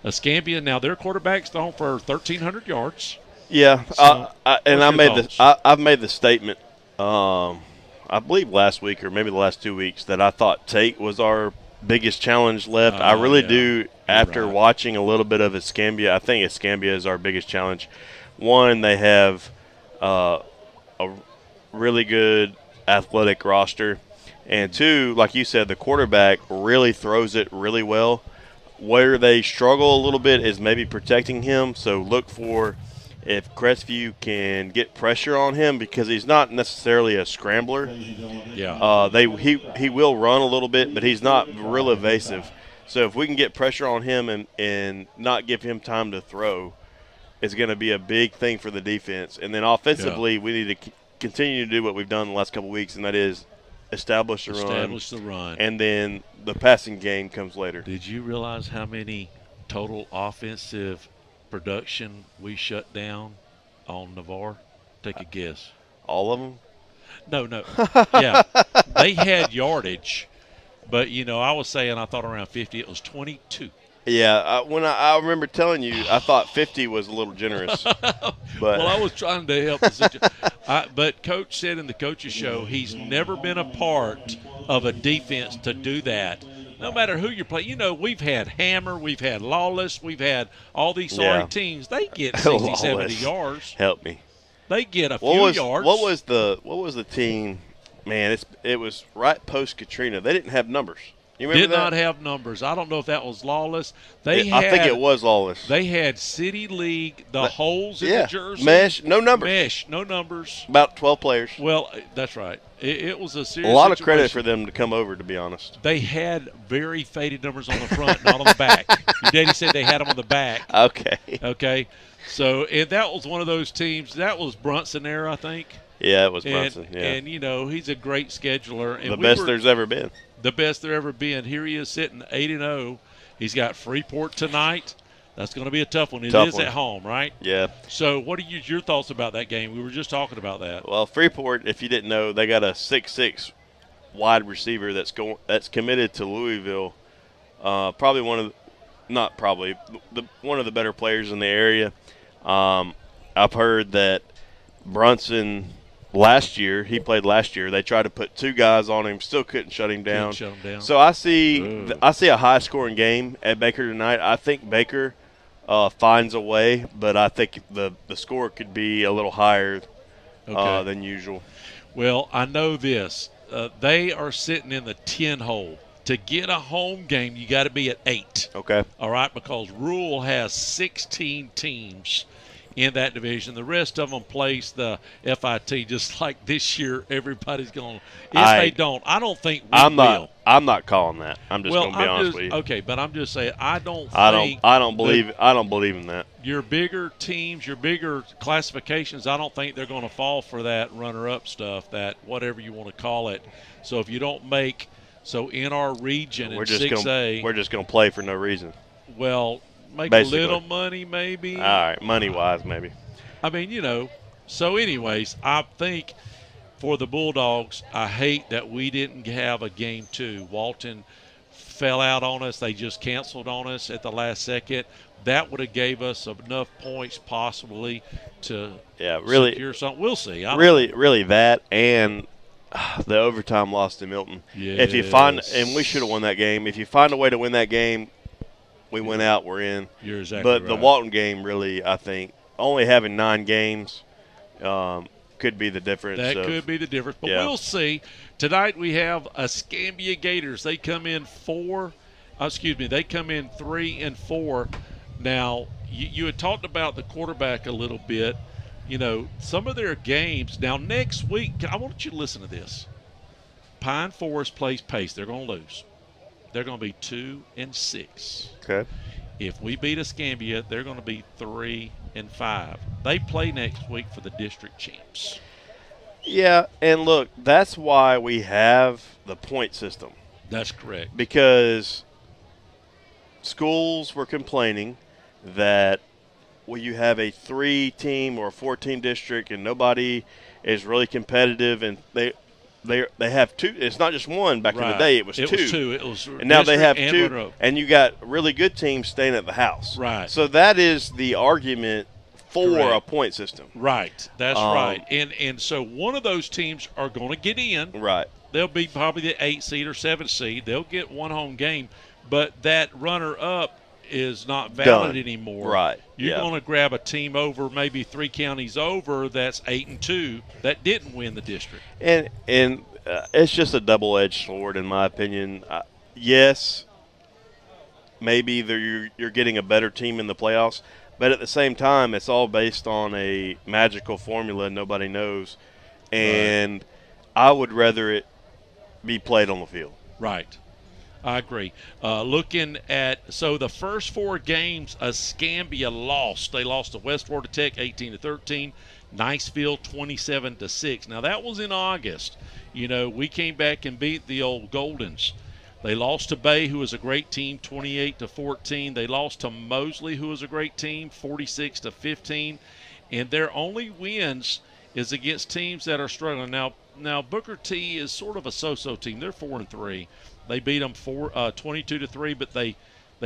Escambia, now their quarterback's thrown for 1,300 yards. Yeah, So, I've made the statement. I I believe last week or maybe the last 2 weeks, that I thought Tate was our biggest challenge left. I really do. After watching a little bit of Escambia, I think Escambia is our biggest challenge. One, they have a really good athletic roster. And two, like you said, the quarterback really throws it really well. Where they struggle a little bit is maybe protecting him. So look for if Crestview can get pressure on him, because he's not necessarily a scrambler. Yeah. He will run a little bit, but he's not real evasive. So if we can get pressure on him and not give him time to throw, it's going to be a big thing for the defense. And then offensively, we need to continue to do what we've done the last couple of weeks, and that is establish the run. And then the passing game comes later. Did you realize how many total offensive production we shut down on Navarre? Take a guess. All of them? No. Yeah. They had yardage, but, I was saying I thought around 50. It was 22. Yeah, when I remember telling you, I thought 50 was a little generous. But well, I was trying to help the situation. But Coach said in the coach's show he's never been a part of a defense to do that. No matter who you're playing. We've had Hammer, we've had Lawless, we've had all these sorry teams. They get 60, 70 yards. Help me. They get a few yards. What was the team? Man, it was right post Katrina. They didn't have numbers. You remember Did not have numbers. I don't know if that was Lawless. I think it was Lawless. They had City League, holes in the jersey. Mesh, no numbers. Mesh, no numbers. About 12 players. Well, that's right. It was a serious A lot situation. of credit for them to come over, to be honest. They had very faded numbers on the front, not on the back. Your daddy said they had them on the back. Okay. So, and that was one of those teams. That was Brunson there, I think. Yeah, it was Brunson. And he's a great scheduler. And the best there's ever been. The best there ever been. Here he is sitting 8-0. He's got Freeport tonight. That's going to be a tough one. It is at home, right? Yeah. So what are your thoughts about that game? We were just talking about that. Well, Freeport, if you didn't know, they got a 6'6" wide receiver that's committed to Louisville. Probably one of the better players in the area. I've heard that Brunson he played last year. They tried to put two guys on him, still couldn't shut him down. So I see a high-scoring game at Baker tonight. I think Baker finds a way, but I think the score could be a little higher than usual. Well, I know this. They are sitting in the 10 hole. To get a home game, you got to be at 8. Okay. All right, because Rural has 16 teams in that division. The rest of them place the FIT, just like this year everybody's going. They don't, I don't think we will. I'm not calling that. I'm just going to be honest with you. Okay, but I'm just saying I don't believe in that. Your bigger teams, your bigger classifications, I don't think they're going to fall for that runner-up stuff, that whatever you want to call it. So if you don't make in our region in 6A, we're just going to play for no reason. Well, make basically a little money maybe. All right, money-wise maybe. I mean, so anyways, I think for the Bulldogs, I hate that we didn't have a game 2. Walton fell out on us. They just canceled on us at the last second. That would have gave us enough points possibly to secure something. We'll see. Really that and the overtime loss to Milton. Yes. And we should have won that game. If you find a way to win that game, we went out, we're in. You're exactly right. But the Walton game really, I think, only having 9 games could be the difference. That could be the difference. But we'll see. Tonight we have Escambia Gators. They come in 3-4. Now, you had talked about the quarterback a little bit. Some of their games. Now, next week, I want you to listen to this. Pine Forest plays Pace. They're going to lose. They're going to be 2-6. Okay. If we beat Escambia, they're going to be 3-5. They play next week for the district champs. Yeah, and look, that's why we have the point system. That's correct. Because schools were complaining that you have a 3-team or a 4-team district and nobody is really competitive, and they have 2. It's not just one. Back in the day, it was 2. It was 2. It was, and now they have 2. And you got really good teams staying at the house. Right. So that is the argument for a point system. Right. That's right. And so one of those teams are going to get in. Right. They'll be probably the 8 seed or 7 seed. They'll get one home game, but that runner-up is not valid anymore. Right. You're going to grab a team over, maybe 3 counties over, that's 8-2 that didn't win the district. And it's just a double-edged sword, in my opinion. Yes, maybe you're getting a better team in the playoffs, but at the same time, it's all based on a magical formula nobody knows, and I would rather it be played on the field. Right. I agree. Looking at the first 4 games, Escambia lost. They lost to West Florida Tech 18-13, Niceville 27-6. Now that was in August. We came back and beat the old Goldens. They lost to Bay, who was a great team, 28-14. They lost to Mosley, who was a great team, 46-15. And their only wins is against teams that are struggling. Now Booker T is sort of a so-so team. They're 4-3. They beat them 22-3, but they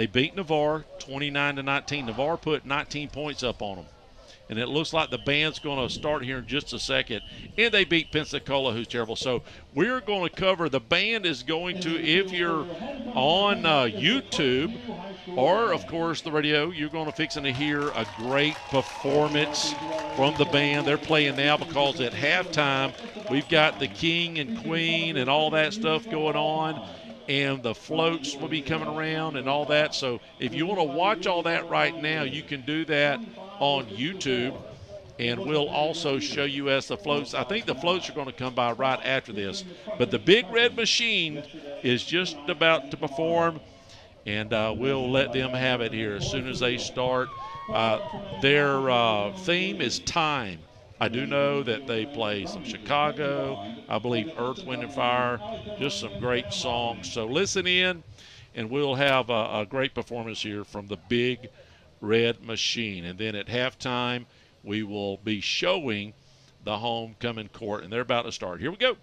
beat Navarre 29-19. Navarre put 19 points up on them. And it looks like the band's going to start here in just a second. And they beat Pensacola, who's terrible. So we're going to cover. The band is going to, if you're on YouTube or, of course, the radio, you're going to fixing to hear a great performance from the band. They're playing now because at halftime we've got the king and queen and all that stuff going on. And the floats will be coming around and all that. So if you want to watch all that right now, you can do that on YouTube. And we'll also show you as the floats. I think the floats are going to come by right after this. But the Big Red Machine is just about to perform. And we'll let them have it here as soon as they start. Their theme is time. I do know that they play some Chicago, I believe Earth, Wind, and Fire, just some great songs. So listen in, and we'll have a great performance here from the Big Red Machine. And then at halftime, we will be showing the homecoming court, and they're about to start. Here we go.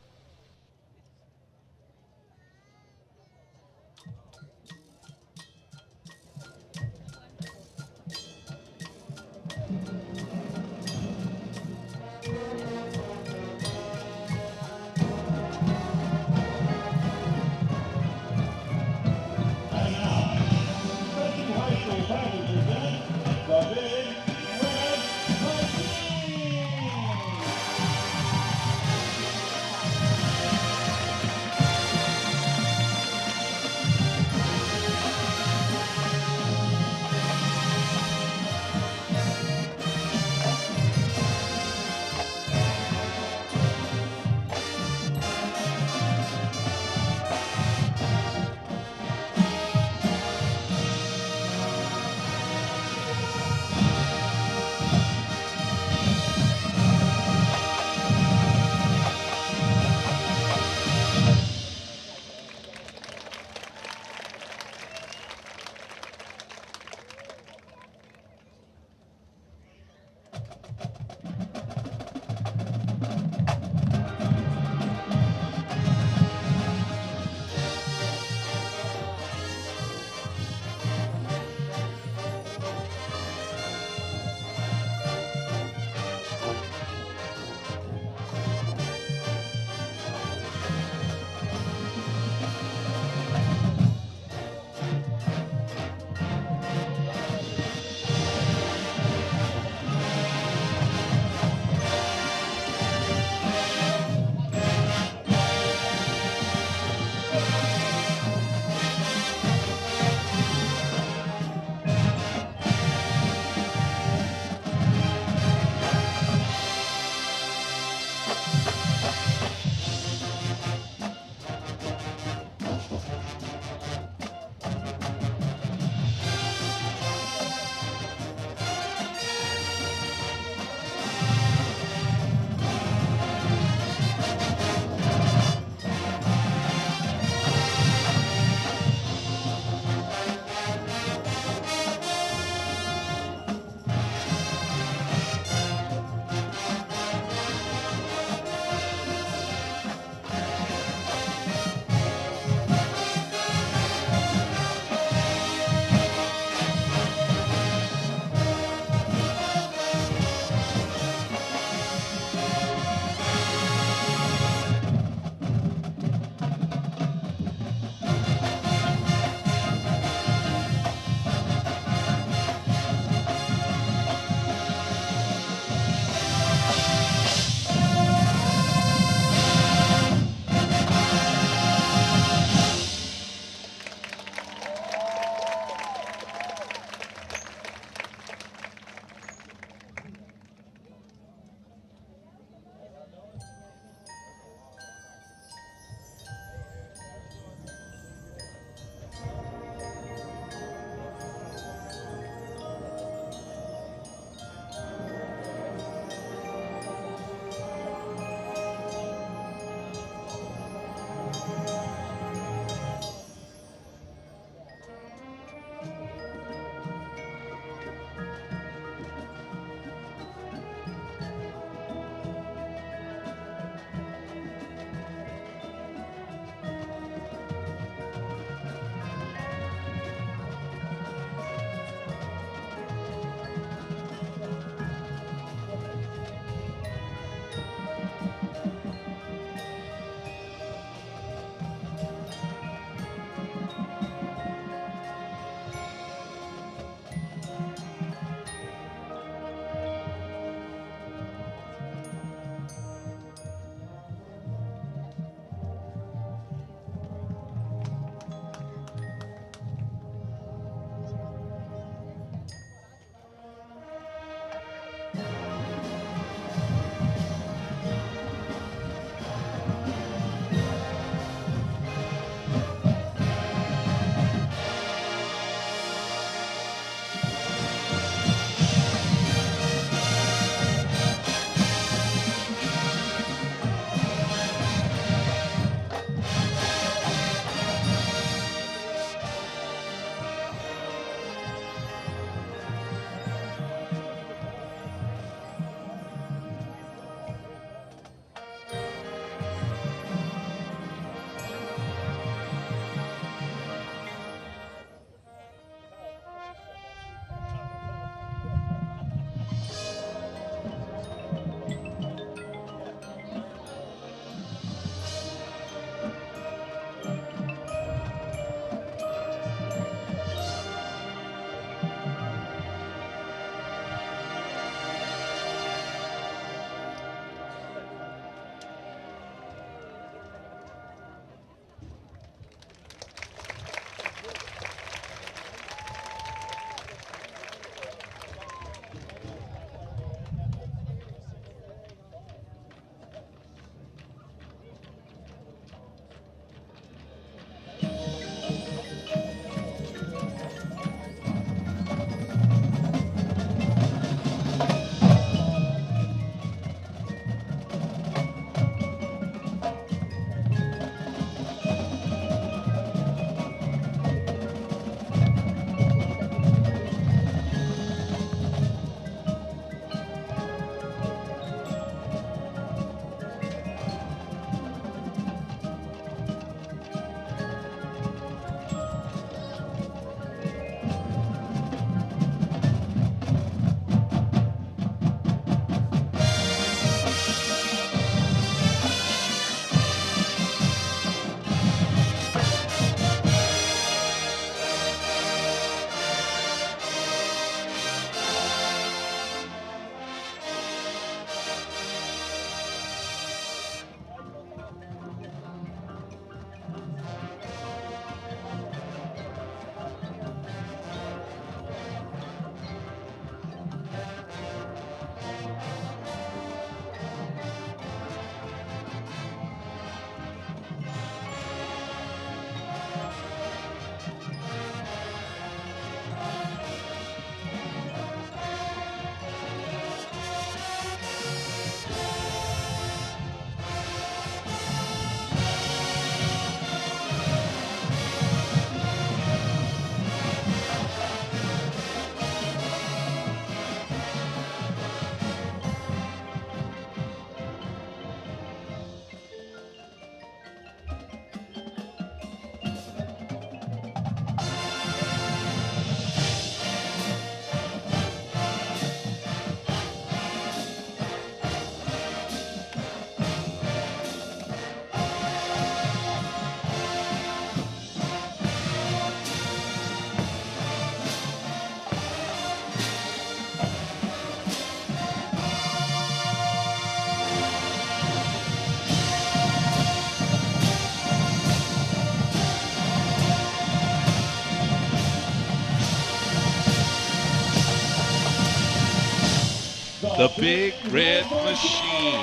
The Big Red Machine.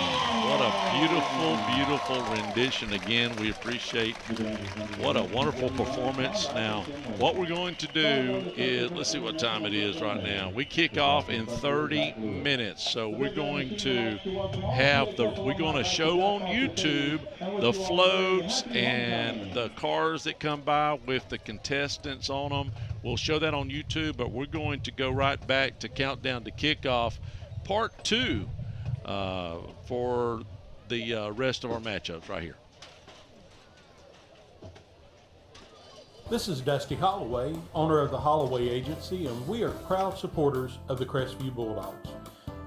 What a beautiful, beautiful rendition. Again, we appreciate what a wonderful performance. Now, what we're going to do is, let's see what time it is right now. We kick off in 30 minutes. So we're going to we're going to show on YouTube the floats and the cars that come by with the contestants on them. We'll show that on YouTube, but we're going to go right back to Countdown to Kickoff Part 2 for the rest of our matchups right here. This is Dusty Holloway, owner of the Holloway Agency, and we are proud supporters of the Crestview Bulldogs.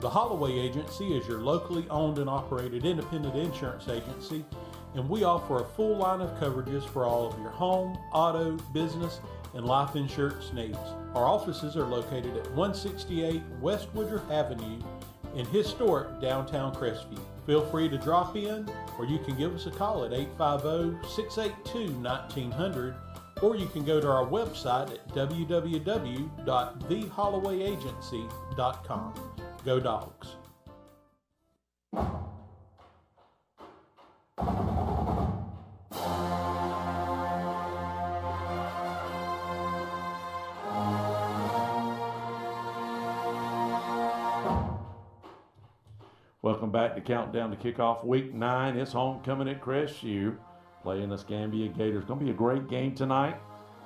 The Holloway Agency is your locally owned and operated independent insurance agency, and we offer a full line of coverages for all of your home, auto, business, and life insurance needs. Our offices are located at 168 West Woodruff Avenue in historic downtown Crestview. Feel free to drop in, or you can give us a call at 850-682-1900, or you can go to our website at www.thehollowayagency.com. Go Dogs! Welcome back to Countdown to Kickoff Week 9. It's homecoming at Crestview, playing the Escambia Gators. Going to be a great game tonight.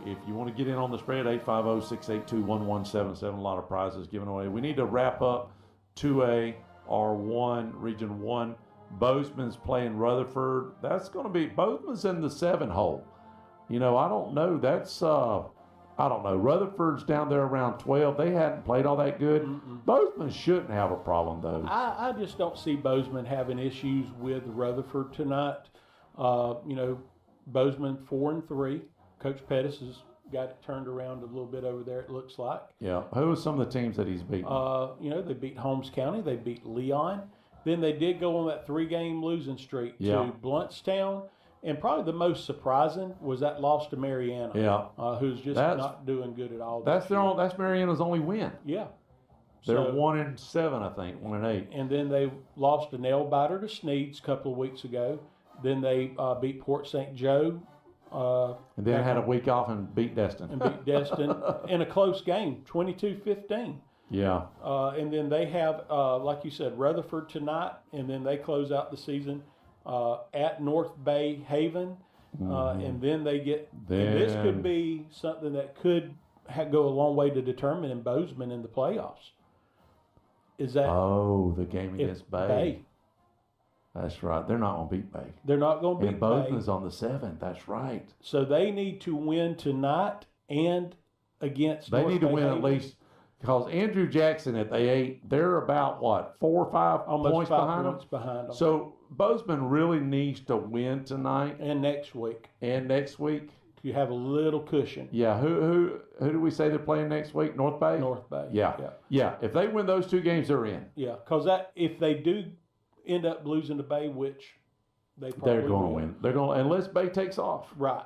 If you want to get in on the spread, 850-682-1177. A lot of prizes given away. We need to wrap up 2A, R1, Region 1. Bozeman's playing Rutherford. That's going to be, Bozeman's in the 7 hole. You know, I don't know. That's, I don't know. Rutherford's down there around 12. They hadn't played all that good. Bozeman shouldn't have a problem, though. I just don't see Bozeman having issues with Rutherford tonight. You know, Bozeman 4-3. Coach Pettis has got it turned around a little bit over there, it looks like. Yeah. Who are some of the teams that he's beaten? You know, they beat Holmes County. They beat Leon. Then they did go on that 3-game losing streak to Bluntstown. And probably the most surprising was that loss to Mariana, who's just not doing good at all. That's Mariana's only win. Yeah. They're 1-7, I think, 1-8. And then they lost a nail biter to Sneed's a couple of weeks ago. Then they beat Port St. Joe. And then had a week off and beat Destin. In a close game, 22-15. Yeah. And then they have, like you said, Rutherford tonight, and then they close out the season at North Bay Haven. And then they get, and this could be something that could go a long way to determining Bozeman in the playoffs. Is that the game against Bay. That's right. They're not going to beat Bay. They're not going to beat Bay. And Bozeman's on the 7th. That's right. So they need to win tonight and against They North need to Bay win Haven. at least, because Andrew Jackson at the 8, they're about, what, 4 or 5 Almost points 5 behind points them? behind them. So Bozeman really needs to win tonight. And next week. You have a little cushion. Yeah. Who do we say they're playing next week? North Bay? North Bay. Yeah. If they win those 2 games, they're in. Yeah, because if they do end up losing to Bay, which they're going to win. They're going to, unless Bay takes off. Right.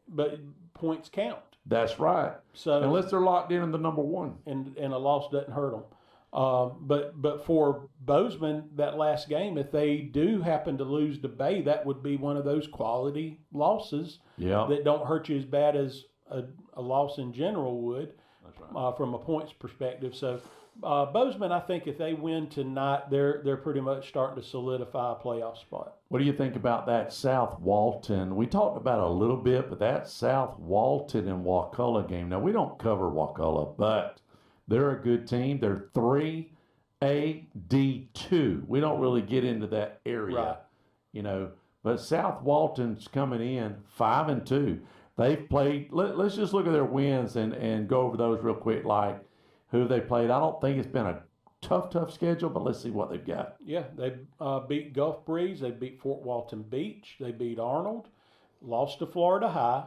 But points count. That's right. So unless they're locked in the number 1. And a loss doesn't hurt them. But for Bozeman, that last game, if they do happen to lose to Bay, that would be one of those quality losses that don't hurt you as bad as a loss in general would. That's right. From a points perspective. So Bozeman, I think if they win tonight, they're pretty much starting to solidify a playoff spot. What do you think about that South Walton? We talked about it a little bit, but that South Walton and Wakulla game. Now, we don't cover Wakulla, but they're a good team. They're 3AD2. We don't really get into that area, right. You know. But South Walton's coming in 5-2. They've played. Let's just look at their wins and go over those real quick. Like who they played. I don't think it's been a tough schedule, but let's see what they've got. Yeah, they beat Gulf Breeze. They beat Fort Walton Beach. They beat Arnold. Lost to Florida High.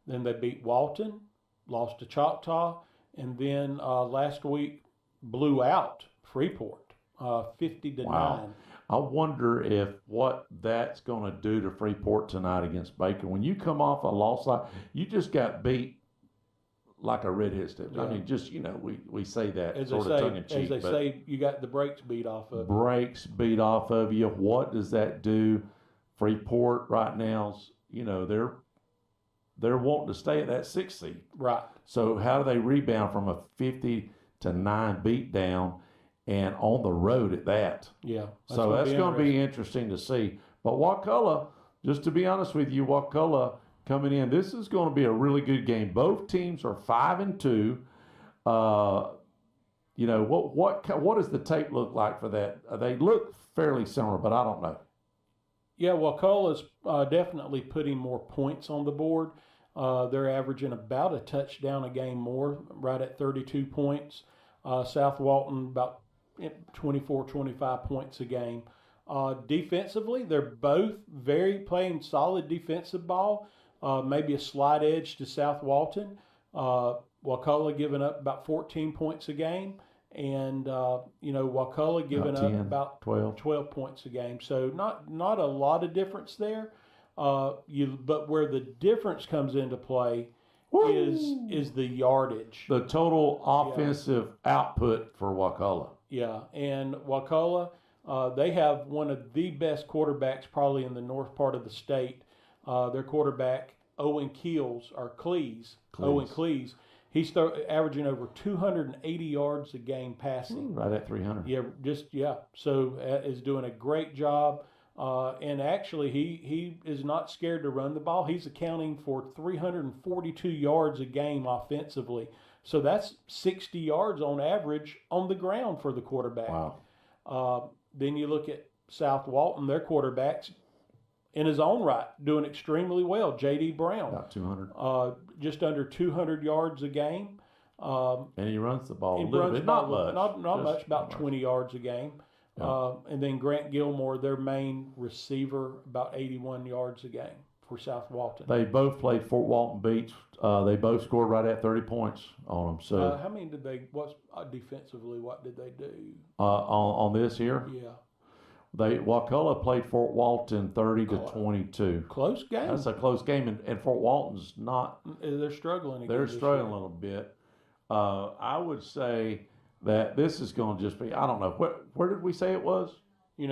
Then they beat Walton. Lost to Choctaw. And then last week blew out Freeport, 50-9. Wow. I wonder if what that's going to do to Freeport tonight against Baker. When you come off a loss like you just got beat like a redhead step. Yeah. I mean, just, we say that As sort they of say, tongue in cheek. as they say, you got the brakes beat off of. Brakes beat off of you. What does that do? Freeport right now's, they're wanting to stay at that 6th seed. Right. So how do they rebound from a 50-9 beat down and on the road at that? Yeah. So that's going to be interesting to see. But Wakulla, just to be honest with you, Wakulla coming in, this is going to be a really good game. Both teams are 5-2. What does the tape look like for that? They look fairly similar, but I don't know. Yeah, Wakulla's definitely putting more points on the board. They're averaging about a touchdown a game more, right at 32 points. South Walton about 24, 25 points a game. Defensively, they're both playing solid defensive ball. Maybe a slight edge to South Walton. Wakulla giving up about 14 points a game. And, Wakulla giving up about 12 points a game. So not a lot of difference there. But where the difference comes into play is the yardage. The total offensive output for Wakulla. Yeah, and Wakulla, they have one of the best quarterbacks probably in the north part of the state. Their quarterback, Owen Cleese. Owen Cleese. He's averaging over 280 yards a game passing. Right at 300. So is doing a great job. And actually, he is not scared to run the ball. He's accounting for 342 yards a game offensively. So that's 60 yards on average on the ground for the quarterback. Wow. Then you look at South Walton, their quarterback's in his own right, doing extremely well. J.D. Brown. About 200. Just under 200 yards a game. And he runs the ball a little bit. Not much. Not much, about 20 yards a game. Yeah. And then Grant Gilmore, their main receiver, about 81 yards a game for South Walton. They both played Fort Walton Beach. They both scored right at 30 points on them. So how many did they? Defensively? What did they do? On this here? Yeah. Wakulla played Fort Walton 30-22. Close game. That's a close game, and Fort Walton's not. They're struggling. They're struggling a little bit. I would say that this is going to just be. I don't know where did we say it was?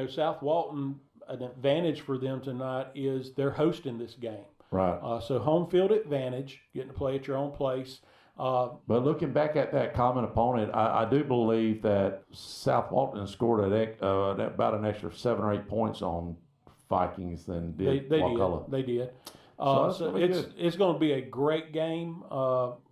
South Walton. An advantage for them tonight is they're hosting this game. Right. So home field advantage, getting to play at your own place. But looking back at that common opponent, I do believe that South Walton scored about an extra 7 or 8 points on Vikings than did Wakulla. They did. So it's going to be a great game,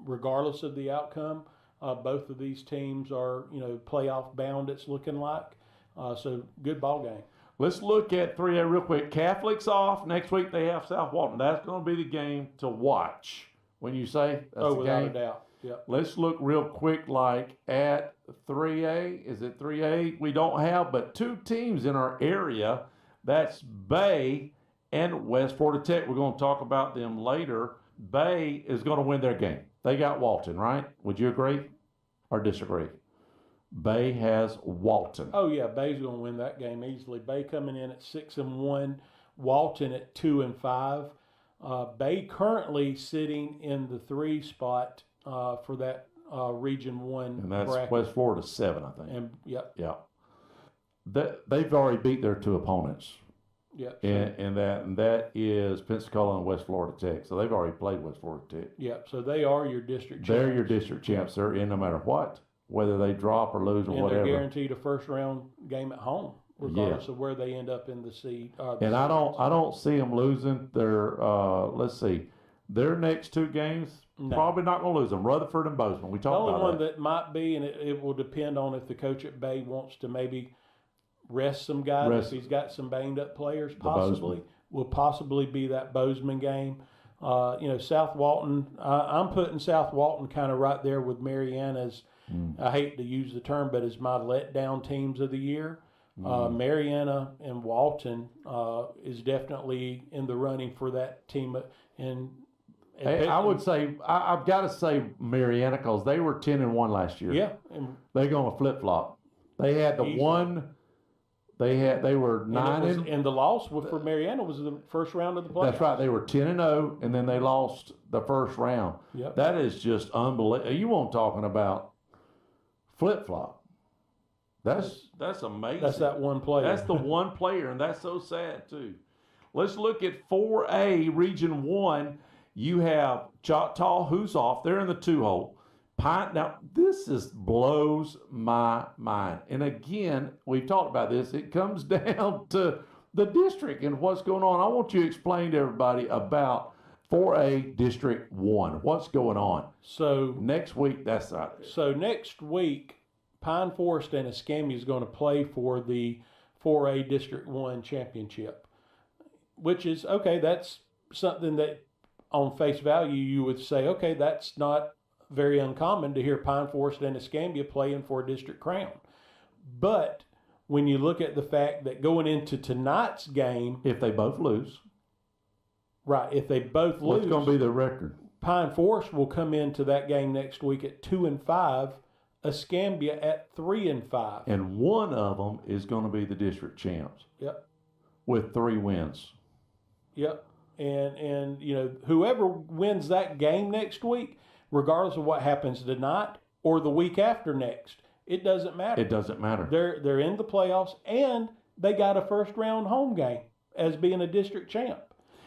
regardless of the outcome. Both of these teams are, playoff bound. It's looking like so good ball game. Let's look at 3A real quick. Catholics off next week. They have South Walton. That's going to be the game to watch. When you say that's the without game, a doubt. Yep. Let's look real quick, like at 3A. Is it 3A? We don't have but 2 teams in our area. That's Bay and West Florida Tech. We're going to talk about them later. Bay is going to win their game. They got Walton, right? Would you agree or disagree? Bay has Walton. Oh yeah, Bay's going to win that game easily. Bay coming in at 6-1, Walton at 2-5. Bay currently sitting in the 3 spot for that Region 1 and that's bracket. West Florida 7, I think. And yeah. They've already beat their 2 opponents. Yeah. And that is Pensacola and West Florida Tech. So they've already played West Florida Tech. Yeah. So they are your district champs. They're your district champs. They're in no matter what, whether they drop or lose or and whatever. They're guaranteed a first round game at home, regardless of where they end up in the seed. And I don't see them losing their. Let's see, their next 2 games probably not going to lose them. Rutherford and Bozeman. We talked about the only one that might be, and it will depend on if the coach at Bay wants to maybe rest some guys. If he's got some banged up players, will possibly be that Bozeman game. South Walton. I'm putting South Walton kind of right there with Mariana's. I hate to use the term, but as my letdown teams of the year. Mariana and Walton is definitely in the running for that team. I would say I've got to say Mariana because they were 10-1 last year. Yeah, and they're going to flip flop. They had the one They were 9 and the loss for Mariana was the first round of the playoffs. That's right. They were 10-0, and then they lost the first round. Yep. That is just unbelievable. You want talking about flip flop? That's amazing. That's that one player. That's the one player, and that's so sad too. Let's look at 4A Region 1. You have Choctaw, who's off. They're in the 2-hole. Pine. Now, this blows my mind. And again, we've talked about this. It comes down to the district and what's going on. I want you to explain to everybody about 4A District 1. What's going on? So next week, that's right. So next week, Pine Forest and Escambia is going to play for the 4A District 1 championship, which is, okay, that's something that on face value you would say, okay, that's not very uncommon to hear Pine Forest and Escambia playing for a district crown. But when you look at the fact that going into tonight's game, if they both lose, right, if they both lose, what's going to be the record? Pine Forest will come into that game next week at 2-5, Escambia at 3-5, and one of them is going to be the district champs. Yep, with 3 wins. Yep, and you know, whoever wins that game next week, regardless of what happens tonight or the week after next, it doesn't matter. It doesn't matter. They're in the playoffs, and they got a first round home game as being a district champ.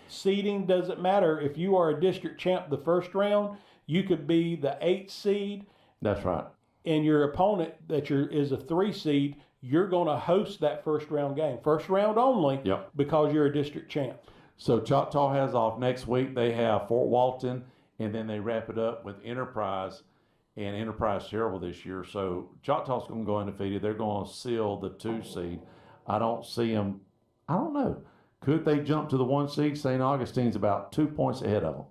Seeding doesn't matter. If you are a district champ the first round, you could be the 8th seed. That's right. And your opponent is a 3 seed, you're going to host that first round game. First round only. Yep. Because you're a district champ. So Choctaw has off next week. They have Fort Walton, and then they wrap it up with Enterprise, and Enterprise terrible this year. So Choctaw's going to go undefeated. They're going to seal the 2 seed. I don't see them. I don't know. Could they jump to the 1 seed? St. Augustine's about 2 points ahead of them.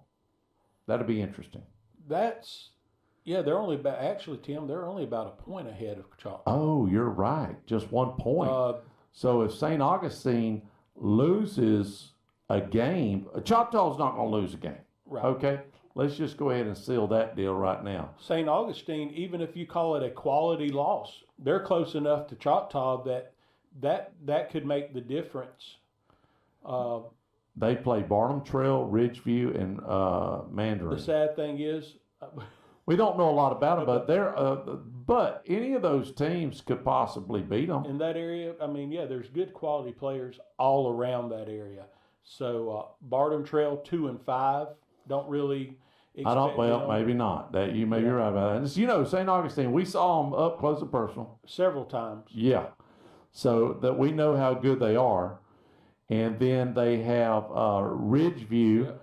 That'd be interesting. They're only about, actually, Tim, they're only about a point ahead of Choctaw. Oh, you're right. Just 1 point. So if St. Augustine loses a game, Choctaw's not going to lose a game. Right. Okay? Let's just go ahead and seal that deal right now. St. Augustine, even if you call it a quality loss, they're close enough to Choctaw that could make the difference. They play Barnum Trail, Ridgeview, and Mandarin. The sad thing is, we don't know a lot about them, but any of those teams could possibly beat them. In that area, I mean, yeah, there's good quality players all around that area. So Barnum Trail 2-5 don't really. Maybe not. That you may be right about that. You know, St. Augustine, we saw them up close and personal several times. Yeah, so that we know how good they are. And then they have Ridgeview,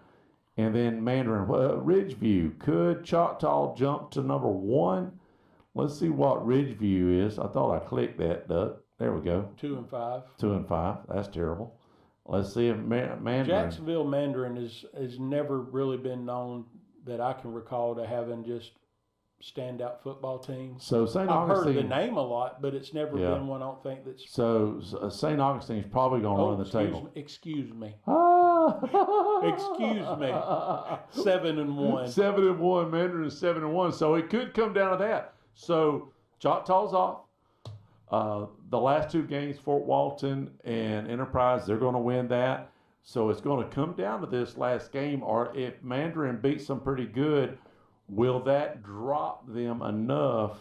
and then Mandarin. Ridgeview, could Choctaw jump to number 1? Let's see what Ridgeview is. I thought I clicked that, Doug. There we go. 2-5. 2-5. That's terrible. Let's see if Mandarin. Jacksonville Mandarin has never really been known that I can recall to having just standout football teams. So St. I've Augustine, heard the name a lot, but it's never been one I don't think that's. So St. Augustine is probably going to run the table. Excuse me. Excuse me. 7-1. 7-1. Mandarin is 7-1. So it could come down to that. So Choctaw's off. The last 2 games, Fort Walton and Enterprise, they're going to win that. So it's going to come down to this last game, or if Mandarin beats them pretty good, will that drop them enough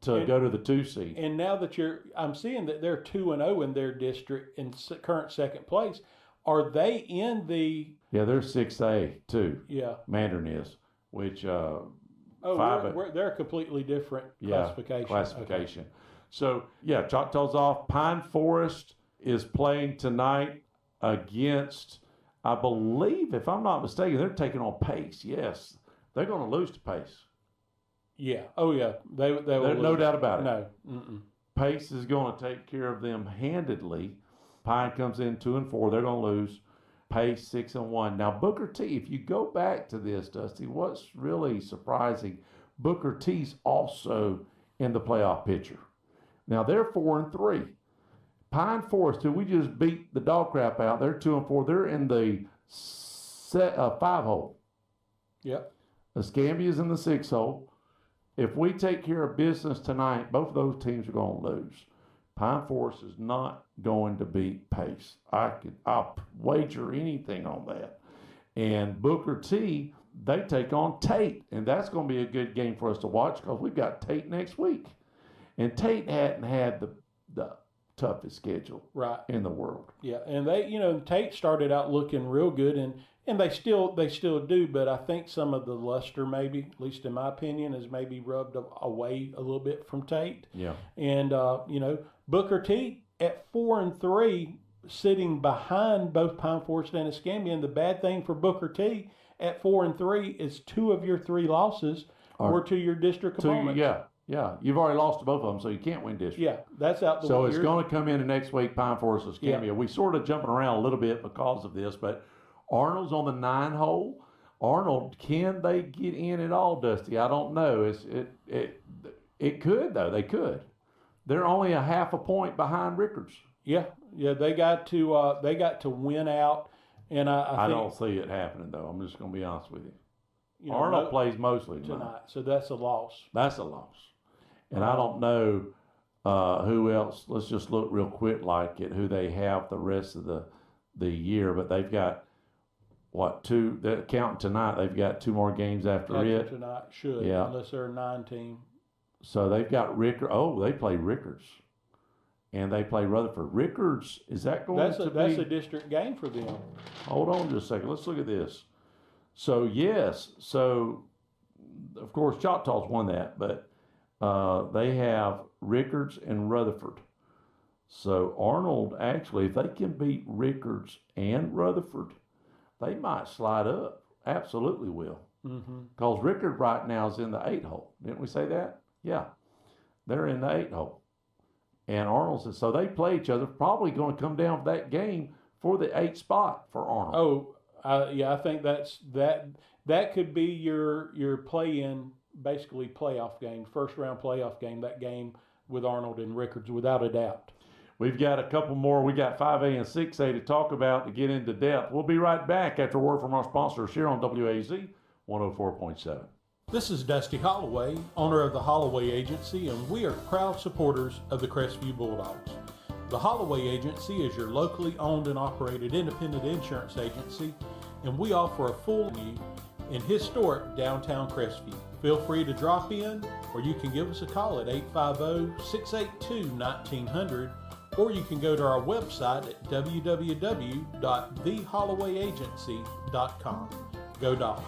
to go to the 2 seed? And now that I'm seeing that they're 2-0 in their district in current second place. Are they in the? Yeah, they're 6A too. Yeah, Mandarin is, which they're a completely different classification. Okay. So yeah, Choctaw's off. Pine Forest is playing tonight against, I believe, if I'm not mistaken, they're taking on Pace. Yes, they're going to lose to Pace. Yeah. Oh yeah. They will lose. No doubt about it. No. Mm-mm. Pace is going to take care of them handedly. Pine comes in 2-4. They're going to lose. Pace 6-1. Now Booker T. If you go back to this, Dusty, what's really surprising, Booker T's also in the playoff picture. Now they're 4-3. Pine Forest, who we just beat the dog crap out, they're 2-4. They're in the 5-hole. Yep. Escambia's in the 6-hole. If we take care of business tonight, both of those teams are going to lose. Pine Forest is not going to beat Pace. I'll wager anything on that. And Booker T, they take on Tate, and that's going to be a good game for us to watch because we've got Tate next week. And Tate hadn't had the toughest schedule in the world. Yeah, and Tate started out looking real good, and they still do, but I think some of the luster maybe, at least in my opinion, has maybe rubbed away a little bit from Tate. Yeah. And Booker T at 4-3, sitting behind both Pine Forest and Escambia. And the bad thing for Booker T at 4-3 is 2 of your 3 losses were to your district opponents. Yeah, you've already lost to both of them, so you can't win district. Yeah, that's out the So it's going to come in next week, Pine Forest, Escambia. We sort of jumping around a little bit because of this, but Arnold's on the 9 hole. Arnold, can they get in at all, Dusty? I don't know. It could, though. They could. They're only a half a point behind Rickards. Yeah, they got to win out, and I think, don't see it happening though. I'm just going to be honest with you. Arnold plays mostly tonight, so that's a loss. That's a loss, and I don't know who else. Let's just look real quick who they have the rest of the year, but they've got 2? They're counting tonight. They've got 2 more games after it tonight. Unless they're a 9 team. So they've got Rickards. Oh, they play Rickards. And they play Rutherford. Rickards, is that going to be? That's a district game for them. Hold on just a second. Let's look at this. So, yes. So, of course, Choctaws won that. But they have Rickards and Rutherford. So, Arnold, actually, if they can beat Rickards and Rutherford, they might slide up. Absolutely will. Because Rickard right now is in the 8 hole. Didn't we say that? Yeah. They're in the 8 hole. And Arnold says, so they play each other. Probably going to come down for that game for the 8th spot for Arnold. I think that could be your play-in, basically playoff game, first round playoff game. That game with Arnold and Rickards, without a doubt. We've got a couple more. We got 5A and 6A to talk about to get into depth. We'll be right back after a word from our sponsors here on WAZ 104.7. This is Dusty Holloway, owner of the Holloway Agency, and we are proud supporters of the Crestview Bulldogs. The Holloway Agency is your locally owned and operated independent insurance agency, and we offer a full view in historic downtown Crestview. Feel free to drop in, or you can give us a call at 850-682-1900, or you can go to our website at www.thehollowayagency.com. Go Dogs!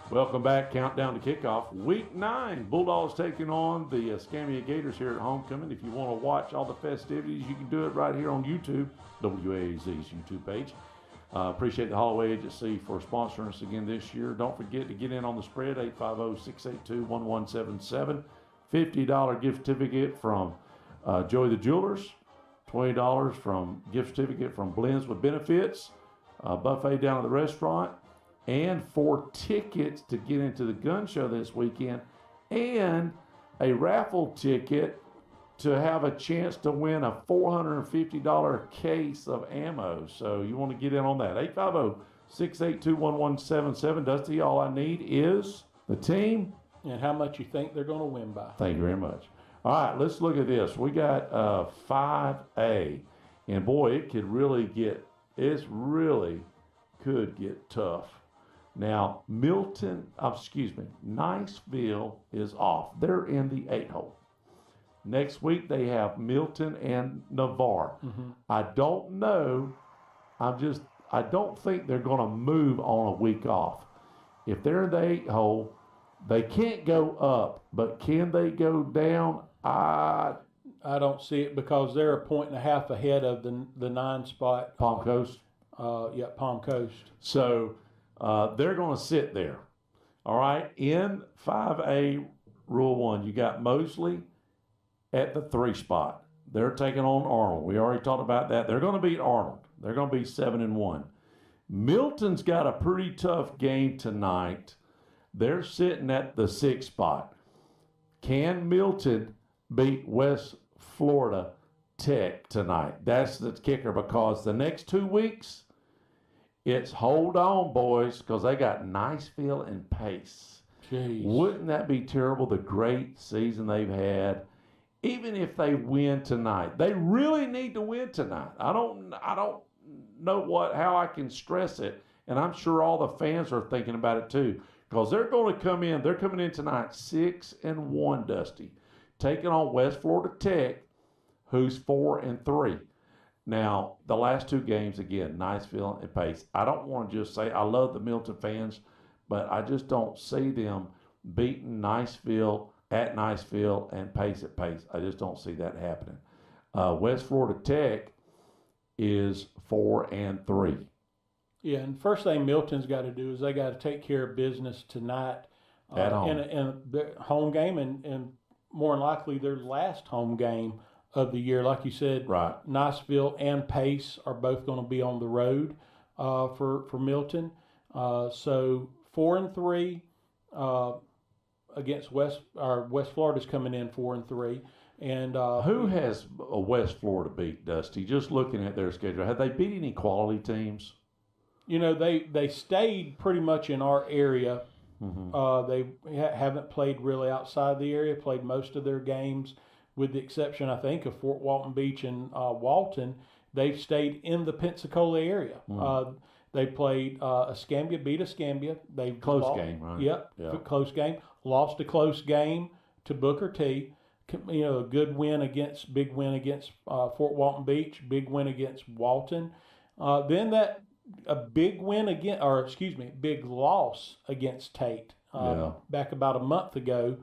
Welcome back. Countdown to kickoff. Week 9. Bulldogs taking on the Escambia Gators here at homecoming. If you want to watch all the festivities, you can do it right here on YouTube, WAZ's YouTube page. Appreciate the Holloway Agency for sponsoring us again this year. Don't forget to get in on the spread, 850-682-1177. $50 gift certificate from Joey the Jewelers. $20 from gift certificate from Blends with Benefits. Buffet down at the restaurant. And 4 tickets to get into the gun show this weekend. And a raffle ticket to have a chance to win a $450 case of ammo. So you want to get in on that. 850-682-1177. Dusty, all I need is the team. And how much you think they're going to win by. Thank you very much. All right, let's look at this. We got 5A. And boy, it could really could get tough. Now, Niceville is off. They're in the 8 hole. Next week, they have Milton and Navarre. I don't know. I don't think they're going to move on a week off. If they're in the 8 hole, they can't go up, but can they go down? I don't see it because they're 1.5 points ahead of the 9 spot. Palm Coast? Palm Coast. So they're going to sit there. All right. In 5A Rule 1, you got Mosley at the 3 spot. They're taking on Arnold. We already talked about that. They're going to beat Arnold. They're going to be 7-1. Milton's got a pretty tough game tonight. They're sitting at the 6 spot. Can Milton beat West Florida Tech tonight. That's the kicker, because the next 2 weeks, it's hold on, boys, because they got Niceville and Pace. Jeez. Wouldn't that be terrible, the great season they've had? Even if they win tonight, they really need to win tonight. I don't know how I can stress it, and I'm sure all the fans are thinking about it too, because they're going to come in. They're coming in tonight 6-1, Dusty, taking on West Florida Tech, who's 4-3. Now, the last 2 games, again, Niceville and Pace. I don't want to just say I love the Milton fans, but I just don't see them beating Niceville at Niceville and Pace at Pace. I just don't see that happening. West Florida Tech is 4-3. Yeah, and first thing Milton's got to do is they got to take care of business tonight at home. in their home game, and more than likely their last home game of the year. Like you said, right. Niceville and Pace are both going to be on the road for Milton. So 4-3 against West Florida's coming in 4-3. And who has West Florida beat, Dusty? Just looking at their schedule, have they beat any quality teams? You know, they stayed pretty much in our area. Mm-hmm. They haven't played really outside the area. Played most of their games, with the exception, I think, of Fort Walton Beach and Walton. They've stayed in the Pensacola area. Mm. They played Escambia, beat Escambia. Close game, right? Yep, yeah. Close game. Lost a close game to Booker T. You know, a big win against Fort Walton Beach. Big win against Walton. Then big loss against Tate back about a month ago,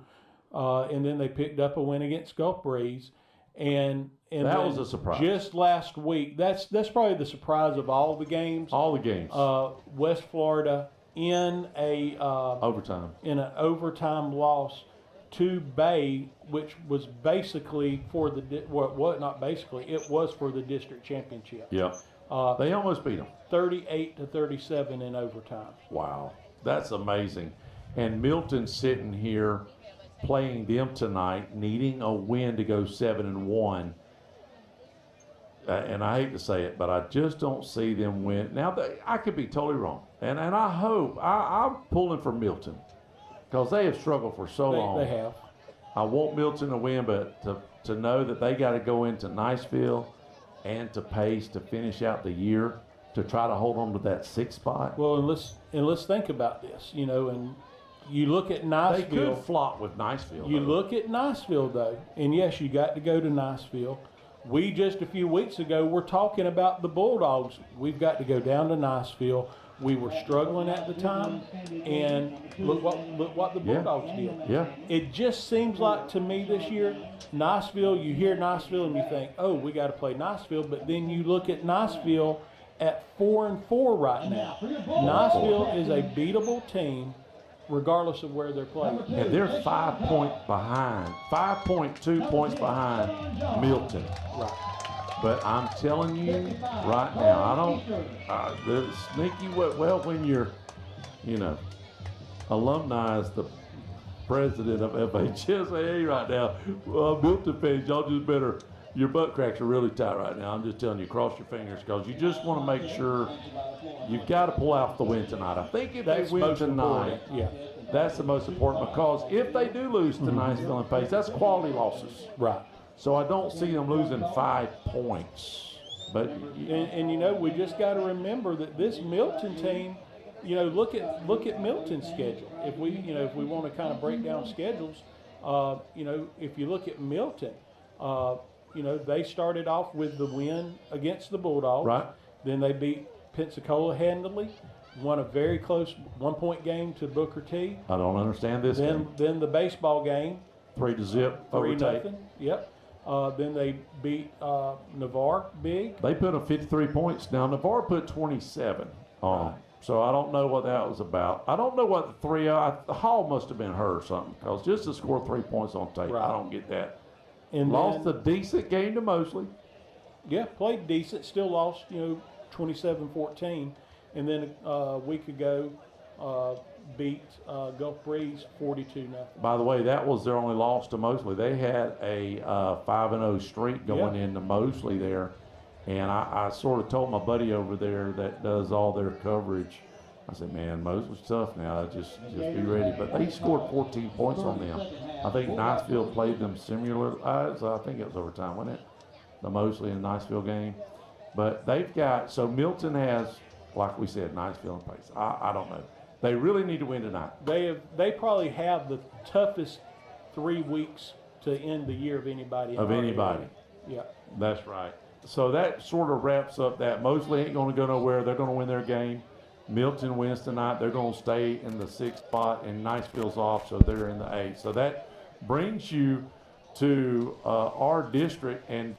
and then they picked up a win against Gulf Breeze, and that was a surprise. Just last week, that's probably the surprise of all the games. All the games. West Florida in an overtime loss to Bay, which was basically it was for the district championship. Yeah. They almost beat them. 38-37 in overtime. Wow. That's amazing. And Milton sitting here playing them tonight, needing a win to go 7-1. And I hate to say it, but I just don't see them win. Now, I could be totally wrong. And I hope, I'm pulling for Milton, because they have struggled for so long. They have. I want Milton to win, but to know that they got to go into Niceville and to Pace to finish out the year to try to hold on to that 6th spot. Well, and let's think about this, you know, and you look at Niceville. They could flop with Niceville. You look at Niceville, though, and yes, you got to go to Niceville. We just a few weeks ago were talking about the Bulldogs. We've got to go down to Niceville. We were struggling at the time, and look what the Bulldogs did. Yeah. It just seems like to me this year, Niceville, you hear Niceville and you think, oh, we got to play Niceville, but then you look at Niceville at 4-4 right now. Niceville is a beatable team regardless of where they're playing. And they're 5 points behind, 5.2 points behind Milton. Right. But I'm telling you right now, the sneaky, well, when you're, alumni is the president of FHSAA right now, Milton fans, y'all just better, your butt cracks are really tight right now. I'm just telling you, cross your fingers, because you just want to make sure you've got to pull out the win tonight. I think if they win tonight, that's the most important, because if they do lose to Niceville and Pace, that's quality losses. Right. So I don't see them losing 5 points. But and we just got to remember that this Milton team, look at Milton's schedule. If we want to kind of break down schedules, if you look at Milton, they started off with the win against the Bulldogs. Right. Then they beat Pensacola handily, won a very close 1-point game to Booker T. I don't understand this game. Then the baseball game. 3-0 over Tate. 3-0. Yep. Then they beat Navarre big. They put up 53 points. Now, Navarre put 27 on them. So I don't know what that was about. I don't know what the 3-0. Hall must have been hurt or something, because just to score 3 points on Tate, I don't get that. And lost a decent game to Mosley. Yeah, played decent. Still lost, 27-14. And then a week ago, beat Gulf Breeze 42-0. By the way, that was their only loss to Mosley. They had a 5-0 streak going into Mosley there. And I sort of told my buddy over there that does all their coverage, I said, man, Mosley's tough now. Just be ready. But they scored 14 points on them. I think Niceville played them similar. I think it was overtime, wasn't it? The Mosley and Niceville game. But they've got, so Milton has, like we said, Niceville in place. I don't know. They really need to win tonight. They probably have the toughest 3 weeks to end the year of anybody. Yeah. That's right. So that sort of wraps up that. Mosley ain't going to go nowhere. They're going to win their game. Milton wins tonight. They're going to stay in the 6th spot, and Niceville's off, so they're in the 8th. So that brings you to our district, and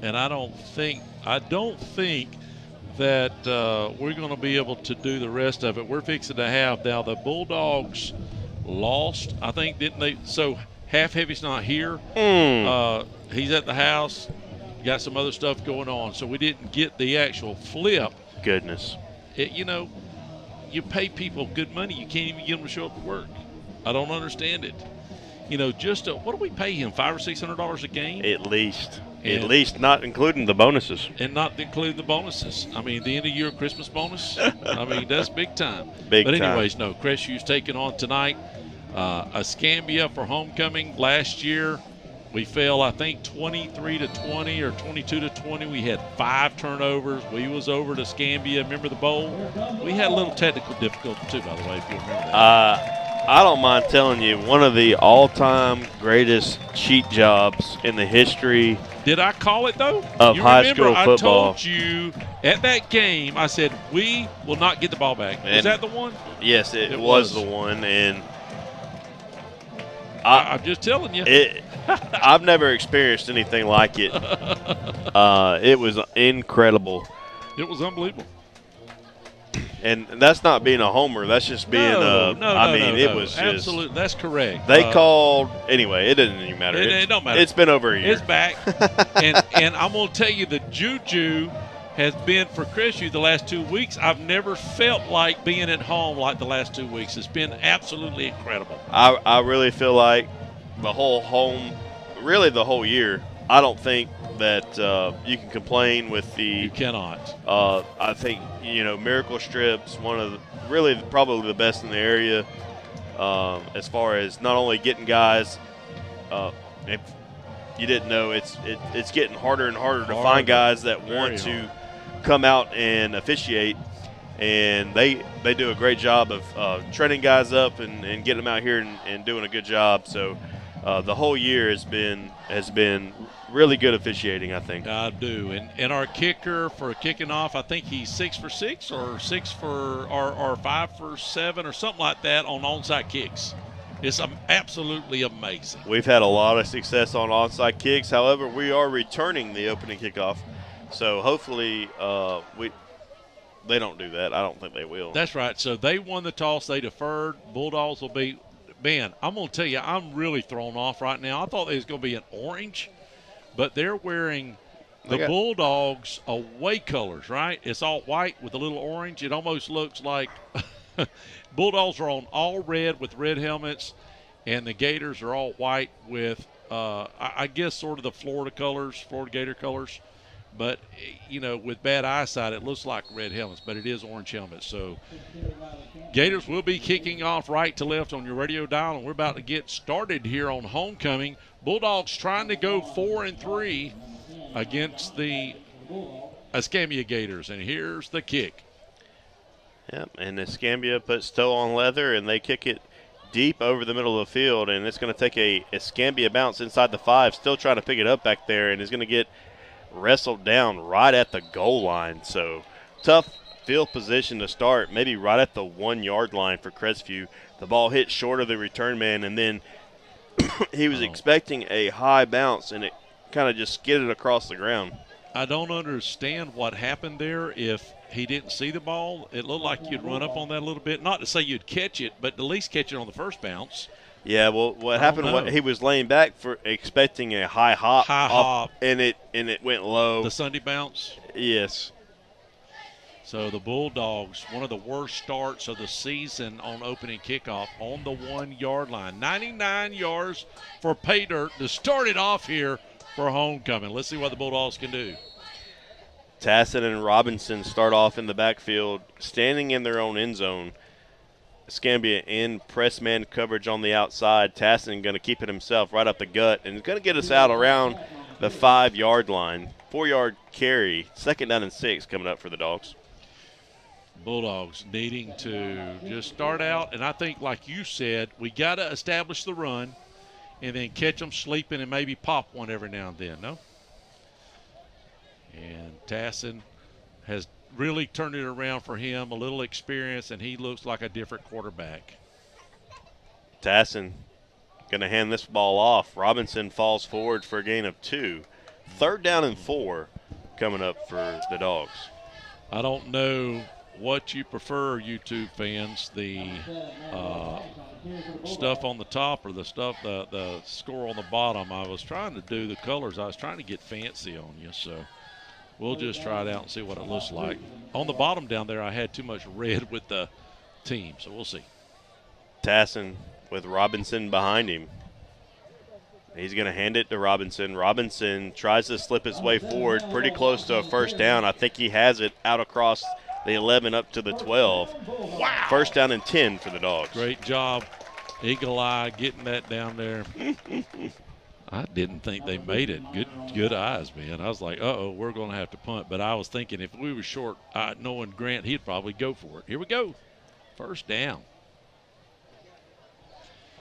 I don't think that we're going to be able to do the rest of it. We're fixing to have now the Bulldogs lost, I think, didn't they? So Half Heavy's not here. He's at the house. Got some other stuff going on, so we didn't get the actual flip. Goodness. You pay people good money. You can't even get them to show up to work. I don't understand it. What do we pay him, $500 or $600 a game? At least, not including the bonuses. And not including the bonuses. I mean, the end of year Christmas bonus. I mean, that's big time. But anyways, no, Crestview's taking on tonight. Escambia for homecoming. Last year, we fell, I think, 23-20 or 22-20. We had 5 turnovers. We was over to Escambia. Remember the bowl? We had a little technical difficulty too, by the way, if you remember that. I don't mind telling you, one of the all-time greatest cheat jobs in the history. Did I call it, though? Of high school football. I told you at that game, I said, we will not get the ball back. Was that the one? Yes, it was the one. And I'm just telling you. I've never experienced anything like it. It was incredible. It was unbelievable. And that's not being a homer. That's just being it was just. Absolutely. That's correct. They called. Anyway, it doesn't even matter. It don't matter. It's been over a year. It's back. and I'm going to tell you, the juju has been for Crestview the last 2 weeks. I've never felt like being at home like the last 2 weeks. It's been absolutely incredible. I really feel like the whole year, I don't think that you can complain with the. You cannot. I think Miracle Strip's one of probably the best in the area as far as not only getting guys. If you didn't know, it's getting harder and harder to find guys that want to come out and officiate, and they do a great job of training guys up and getting them out here and doing a good job. So the whole year has been really good officiating, I think. I do. And our kicker for kicking off, I think he's 6 for 6 or 5 for 7 or something like that on onside kicks. It's absolutely amazing. We've had a lot of success on onside kicks. However, we are returning the opening kickoff. So hopefully they don't do that. I don't think they will. That's right. So they won the toss. They deferred. Bulldogs will be – man, I'm going to tell you, I'm really thrown off right now. I thought it was going to be an orange, but they're wearing the Bulldogs away colors, right? It's all white with a little orange. It almost looks like Bulldogs are on all red with red helmets, and the Gators are all white with, I guess, sort of the Florida Gator colors. But, with bad eyesight, it looks like red helmets, but it is orange helmets. So Gators will be kicking off right to left on your radio dial, and we're about to get started here on homecoming. Bulldogs trying to go 4-3 against the Escambia Gators, and here's the kick. Yep, and Escambia puts toe on leather, and they kick it deep over the middle of the field, and it's going to take a Escambia bounce inside the 5, still trying to pick it up back there, and it's going to get wrestled down right at the goal line. So tough field position to start, maybe right at the 1 yard line for Crestview. The ball hit short of the return man, and then he was expecting a high bounce, and it kind of just skidded across the ground. I don't understand what happened there. If he didn't see the ball, it looked like you'd run up on that a little bit. Not to say you'd catch it, but at least catch it on the first bounce. Yeah, well, what happened? He was laying back for expecting a high hop, and it went low. The Sunday bounce. Yes. So the Bulldogs, one of the worst starts of the season on opening kickoff on the 1-yard line. 99 yards for pay dirt to start it off here for homecoming. Let's see what the Bulldogs can do. Tassin and Robinson start off in the backfield, standing in their own end zone. Escambia in press man coverage on the outside. Tassin going to keep it himself right up the gut and is going to get us out around the 5-yard line. 4-yard carry, 2nd down and 6 coming up for the Dogs. Bulldogs needing to just start out, and I think, like you said, we got to establish the run and then catch them sleeping and maybe pop one every now and then, no? And Tassin has really turned it around for him, a little experience, and he looks like a different quarterback. Tassin going to hand this ball off. Robinson falls forward for a gain of 2. 3rd down and 4 coming up for the Dogs. I don't know what you prefer, YouTube fans, the stuff on the top or the stuff, the score on the bottom. I was trying to do the colors. I was trying to get fancy on you, so we'll just try it out and see what it looks like. On the bottom down there, I had too much red with the team, so we'll see. Tassin with Robinson behind him. He's going to hand it to Robinson. Robinson tries to slip his way forward, pretty close to a 1st down. I think he has it out across the 11 up to the 12. Wow. 1st down and 10 for the Dogs. Great job, Eagle Eye, getting that down there. I didn't think they made it. Good eyes, man. I was like, uh-oh, we're going to have to punt. But I was thinking if we were short, knowing Grant, he'd probably go for it. Here we go. 1st down.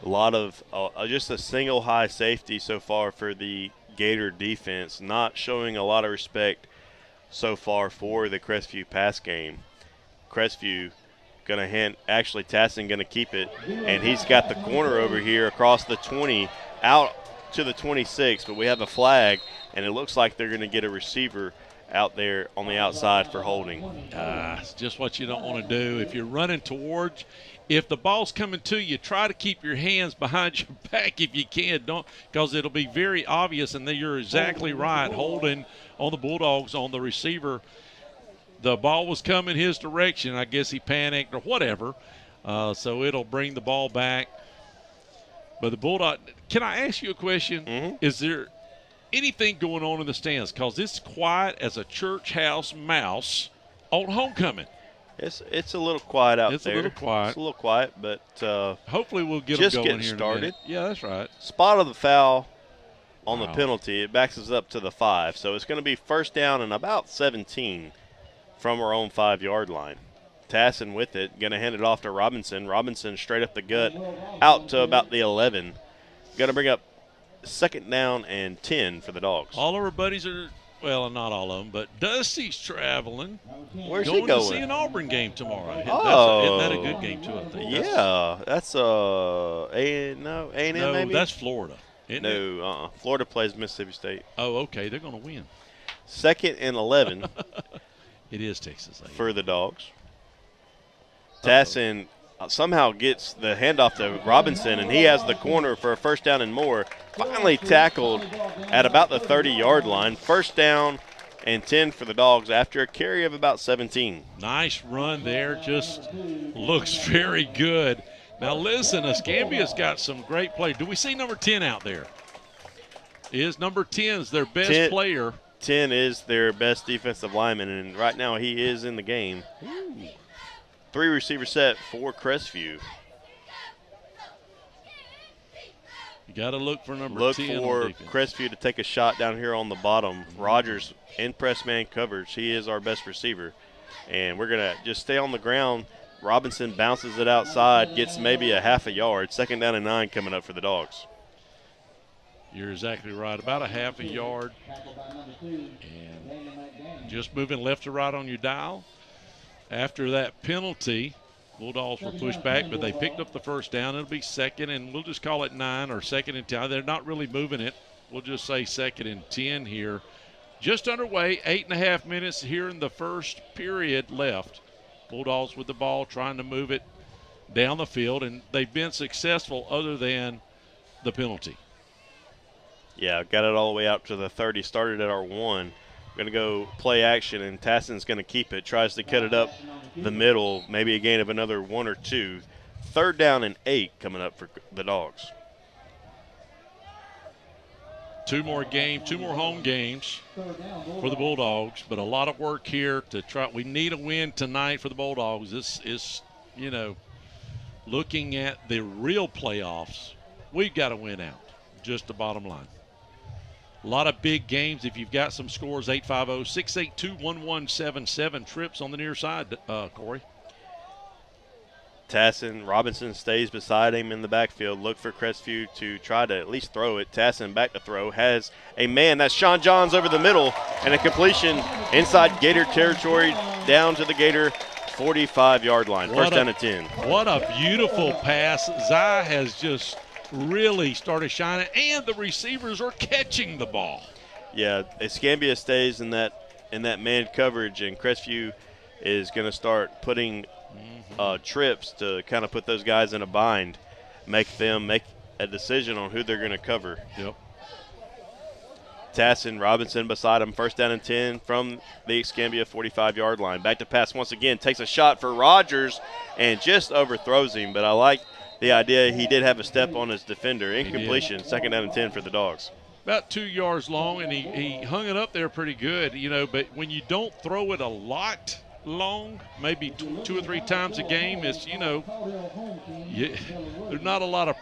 A lot of just a single high safety so far for the Gator defense, not showing a lot of respect so far for the Crestview pass game. Crestview going to hand, actually Tassin going to keep it, and he's got the corner over here across the 20 out to the 26, but we have a flag, and it looks like they're going to get a receiver out there on the outside for holding. It's just what you don't want to do. If you're running towards, if the ball's coming to you, try to keep your hands behind your back if you can. Don't, because it'll be very obvious, and then you're exactly right. Holding on the Bulldogs on the receiver. The ball was coming his direction. I guess he panicked or whatever. So it'll bring the ball back. But the Bulldog, can I ask you a question? Mm-hmm. Is there anything going on in the stands? Because it's quiet as a church house mouse on homecoming. It's a little quiet out there. It's a little quiet. It's a little quiet, but hopefully we'll get them going just here started. in a minute. Yeah, that's right. Spot of the foul on the penalty. It backs us up to the 5. So it's going to be 1st down and about 17 from our own 5-yard line. Tassin with it, going to hand it off to Robinson. Robinson straight up the gut, out to about the 11. Going to bring up 2nd down and 10 for the Dogs. All of our buddies are, well, not all of them, but Dusty's traveling. Where's he going? To see an Auburn game tomorrow. Oh. Isn't that a good game, too, I think? Yeah. That's A&M no, maybe? that's Florida. Isn't it? Florida plays Mississippi State. Oh, okay. They're going to win. 2nd and 11. It is Texas A&M. For the Dogs. Tassin somehow gets the handoff to Robinson, and he has the corner for a 1st down and more. Finally tackled at about the 30-yard line. 1st down and 10 for the Dogs after a carry of about 17. Nice run there. Just looks very good. Now, listen, Escambia's got some great play. Do we see number 10 out there? Is number 10 their best player? 10 is their best defensive lineman, and right now he is in the game. Ooh. 3 receiver set for Crestview. You got to look for number 10. Look for Crestview to take a shot down here on the bottom. Rogers in press man coverage. He is our best receiver. And we're going to just stay on the ground. Robinson bounces it outside, gets maybe a half a yard. 2nd down and 9 coming up for the Dogs. You're exactly right. About a half a yard. And just moving left to right on your dial. After that penalty, Bulldogs were pushed back, but they picked up the 1st down. It'll be 2nd, and we'll just call it 9 or 2nd and 10. They're not really moving it. We'll just say 2nd and 10 here. Just underway, 8.5 minutes here in the first period left. Bulldogs with the ball, trying to move it down the field, and they've been successful other than the penalty. Yeah, got it all the way out to the 30. Started at our 1. Going to go play action, and Tasson's going to keep it. Tries to cut it up the middle, maybe a gain of another 1 or 2. 3rd down and 8 coming up for the Dogs. 2 more home games for the Bulldogs, but a lot of work here to try. We need a win tonight for the Bulldogs. This is, looking at the real playoffs, we've got to win out. Just the bottom line. A lot of big games. If you've got some scores, 850-682-1177. Trips on the near side, Corey. Tasson, Robinson stays beside him in the backfield. Look for Crestview to try to at least throw it. Tasson back to throw. Has a man. That's Sean Johns over the middle. And a completion inside Gator territory down to the Gator 45-yard line. First down and 10. What a beautiful pass. Zai has just really started shining, and the receivers are catching the ball. Yeah, Escambia stays in that man coverage, and Crestview is going to start putting trips to kind of put those guys in a bind, make them make a decision on who they're going to cover. Yep. Tasson, Robinson beside him, first down and 10 from the Escambia 45-yard line. Back to pass once again, takes a shot for Rogers and just overthrows him, but I like the idea he did have a step on his defender. Incompletion, 2nd down and 10 for the Dogs. About 2 yards long, and he hung it up there pretty good, but when you don't throw it a lot long, maybe 2 or 3 times a game, it's, there's not a lot of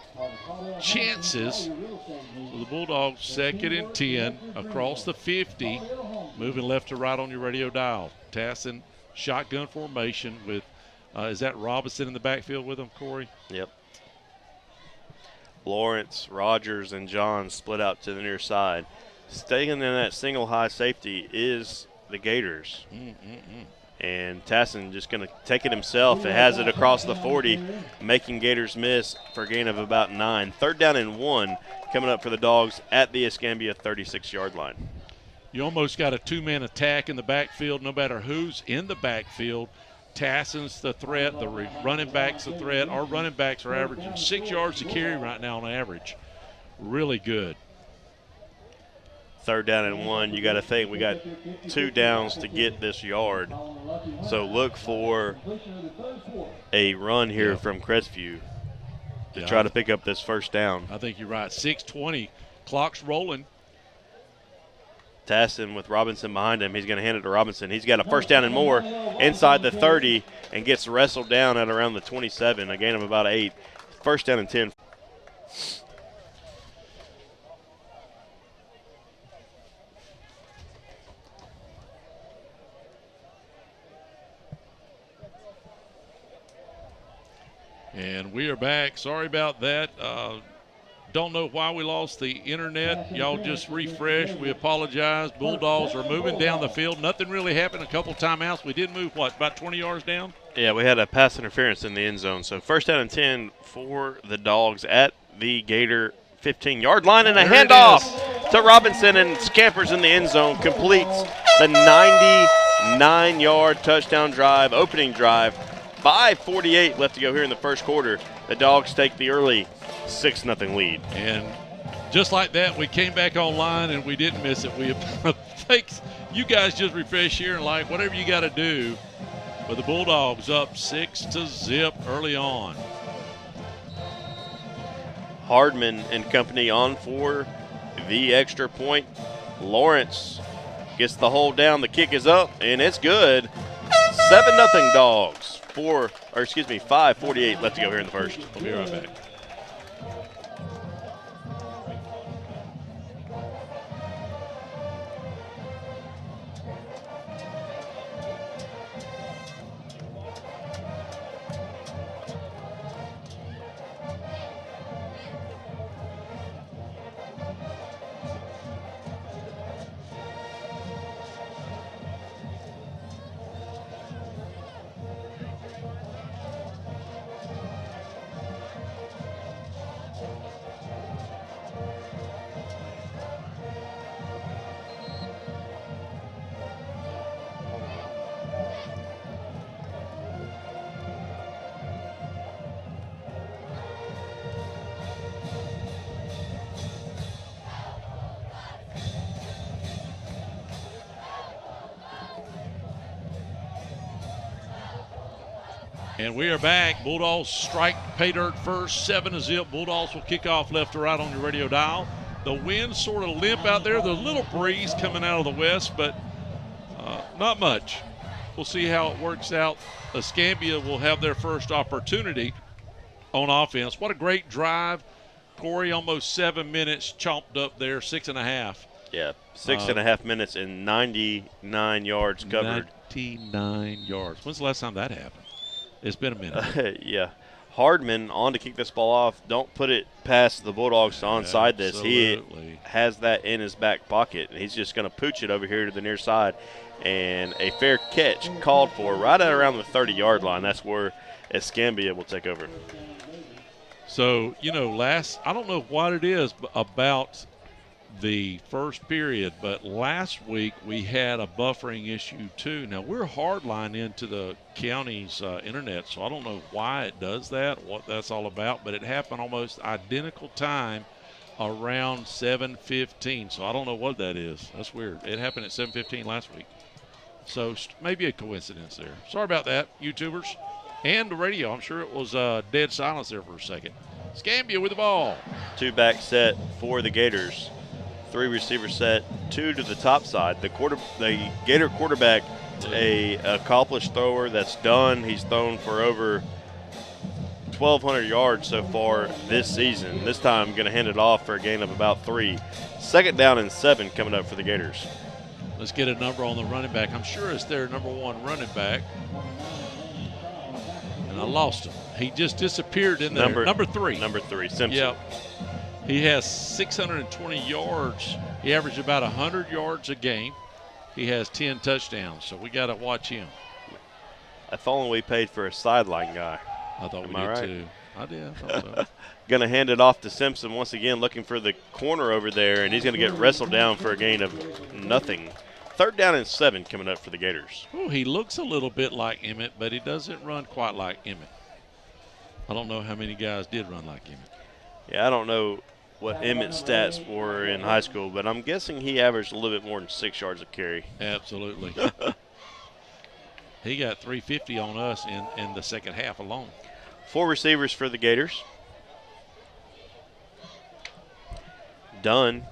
chances. So the Bulldogs 2nd and 10 across the 50, moving left to right on your radio dial. Tasson, shotgun formation with, is that Robinson in the backfield with him, Corey? Yep. Lawrence, Rogers, and John split out to the near side. Staying in that single high safety is the Gators. And Tasson just going to take it himself. It has it across the 40, making Gators miss for a gain of about 9. 3rd down and 1 coming up for the Dogs at the Escambia 36-yard line. You almost got a 2-man attack in the backfield, no matter who's in the backfield. Tasson's the threat, the running back's the threat. Our running backs are averaging 6 yards to carry right now on average. Really good. 3rd down and 1. You got to think we got 2 downs to get this yard. So look for a run here from Crestview to try to pick up this 1st down. I think you're right. 6:20, clock's rolling. Tasson with Robinson behind him. He's going to hand it to Robinson. He's got a 1st down and more inside the 30 and gets wrestled down at around the 27, a gain of about 8. 1st down and 10. And we are back. Sorry about that. Don't know why we lost the internet. Y'all just refresh. We apologize. Bulldogs are moving down the field. Nothing really happened. A couple timeouts. We did move, about 20 yards down? Yeah, we had a pass interference in the end zone. So 1st down and 10 for the Dogs at the Gator 15-yard line, and a handoff to Robinson, and scampers in the end zone, completes the 99-yard touchdown drive, opening drive. 5:48 left to go here in the 1st quarter. The Dogs take the early 6-0 lead. And just like that, we came back online and we didn't miss it. We thanks you guys just refresh here and like whatever you got to do. But the Bulldogs up 6-0 early on. Hardman and company on for the extra point. Lawrence gets the hold down. The kick is up and it's good. 7-0 Dogs. 5:48 left to go here in the 1st. We'll be right back. And we are back. Bulldogs strike pay dirt first, 7-0. Bulldogs will kick off left to right on your radio dial. The wind sort of limp out there. There's a little breeze coming out of the west, but not much. We'll see how it works out. Escambia will have their first opportunity on offense. What a great drive. Corey, almost 7 minutes chomped up there, 6.5. Yeah, 6.5 minutes and 99 yards covered. 99 yards. When's the last time that happened? It's been a minute. Yeah. Hardman on to kick this ball off. Don't put it past the Bulldogs to onside this. He has that in his back pocket, and he's just going to pooch it over here to the near side. And a fair catch called for right at around the 30-yard line. That's where Escambia will take over. So, I don't know what it is about the first period, but last week we had a buffering issue too. Now, we're hardline into the county's internet, so I don't know why it does that, what that's all about, but it happened almost identical time around 7:15, so I don't know what that is. That's weird. It happened at 7:15 last week. So maybe a coincidence there. Sorry about that, YouTubers. And the radio, I'm sure it was dead silence there for a second. Escambia with the ball. 2-back set for the Gators. 3 receiver set, 2 to the top side. The Gator quarterback, a accomplished thrower that's done. He's thrown for over 1,200 yards so far this season. This time going to hand it off for a gain of about 3. 2nd down and 7 coming up for the Gators. Let's get a number on the running back. I'm sure it's their number 1 running back. And I lost him. He just disappeared in there. Number 3. Number 3, Simpson. Yep. He has 620 yards. He averaged about 100 yards a game. He has 10 touchdowns, so we got to watch him. If only we paid for a sideline guy. I thought we did too. I did. I thought so. Going to hand it off to Simpson once again, looking for the corner over there, and he's going to get wrestled down for a gain of nothing. 3rd down and 7 coming up for the Gators. Oh, he looks a little bit like Emmett, but he doesn't run quite like Emmett. I don't know how many guys did run like Emmett. Yeah, I don't know what Emmett's stats were in high school, but I'm guessing he averaged a little bit more than 6 yards a carry. Absolutely. He got 350 on us in the second half alone. 4 receivers for the Gators. Dunn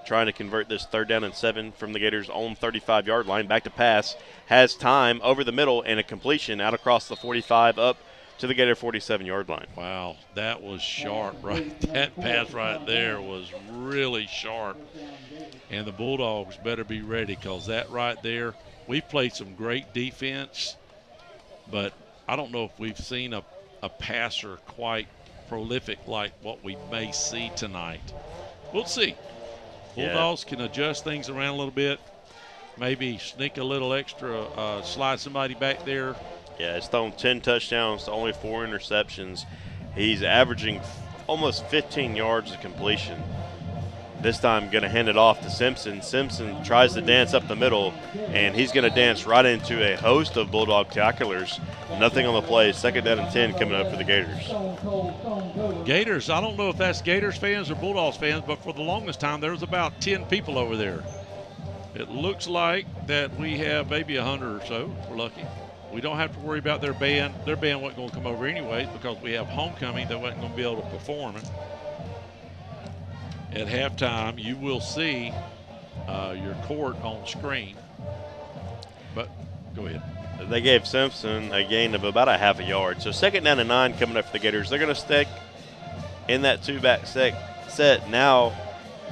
trying to convert this 3rd down and 7 from the Gators' own 35-yard line. Back to pass. Has time over the middle and a completion out across the 45 up to the Gator 47-yard line. Wow, that was sharp, right? That pass right there was really sharp. And the Bulldogs better be ready, because that right there, we've played some great defense, but I don't know if we've seen a passer quite prolific like what we may see tonight. We'll see. Bulldogs can adjust things around a little bit, maybe sneak a little extra, slide somebody back there. Yeah, he's thrown 10 touchdowns to only 4 interceptions. He's averaging almost 15 yards of completion. This time going to hand it off to Simpson. Simpson tries to dance up the middle, and he's going to dance right into a host of Bulldog tacklers. Nothing on the play. 2nd down and 10 coming up for the Gators. Gators, I don't know if that's Gators fans or Bulldogs fans, but for the longest time there was about 10 people over there. It looks like that we have maybe 100 or so, if we're lucky. We don't have to worry about their band. Their band wasn't going to come over anyways, because we have homecoming that wasn't going to be able to perform it. At halftime, you will see your court on screen. But go ahead. They gave Simpson a gain of about a half a yard. So 2nd down and 9 coming up for the Gators. They're going to stick in that 2-back set now,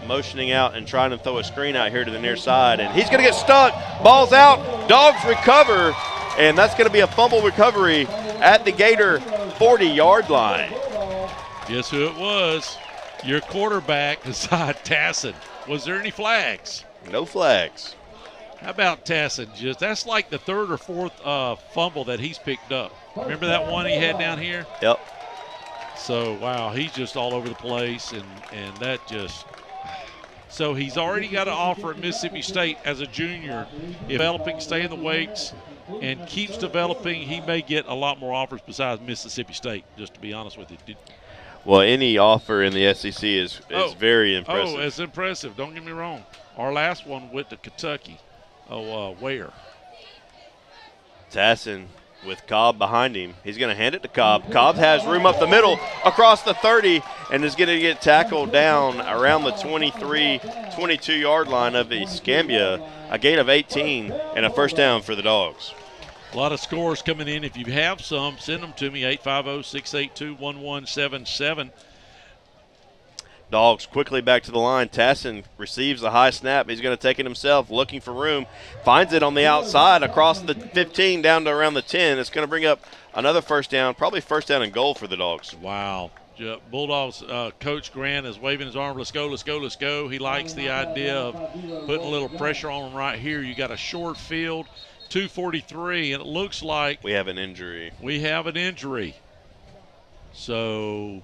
motioning out and trying to throw a screen out here to the near side. And he's going to get stuck. Ball's out. Dogs recover. And that's going to be a fumble recovery at the Gator 40-yard line. Guess who it was? Your quarterback, Hassad Tassin. Was there any flags? No flags. How about Tassin? That's like the 3rd or 4th fumble that he's picked up. Remember that one he had down here? Yep. So, wow, he's just all over the place, and that just – so he's already got an offer at Mississippi State as a junior. Developing, stay in the weights, and keeps developing. He may get a lot more offers besides Mississippi State, just to be honest with you. Well, any offer in the SEC is very impressive. Oh, it's impressive. Don't get me wrong. Our last one went to Kentucky. Where? Tassin with Cobb behind him. He's going to hand it to Cobb. Cobb has room up the middle across the 30 and is going to get tackled down around the 23, 22-yard line of Escambia. A gain of 18 and a first down for the Dogs. A lot of scores coming in. If you have some, send them to me, 850-682-1177. Dogs quickly back to the line. Tassin receives the high snap. He's going to take it himself, looking for room. Finds it on the outside across the 15 down to around the 10. It's going to bring up another first down, probably first down and goal for the Dogs. Wow. Bulldogs Coach Grant is waving his arm. Let's go, let's go, let's go. He likes the idea of putting a little pressure on them right here. You got a short field, 2:43, and it looks like we have an injury. So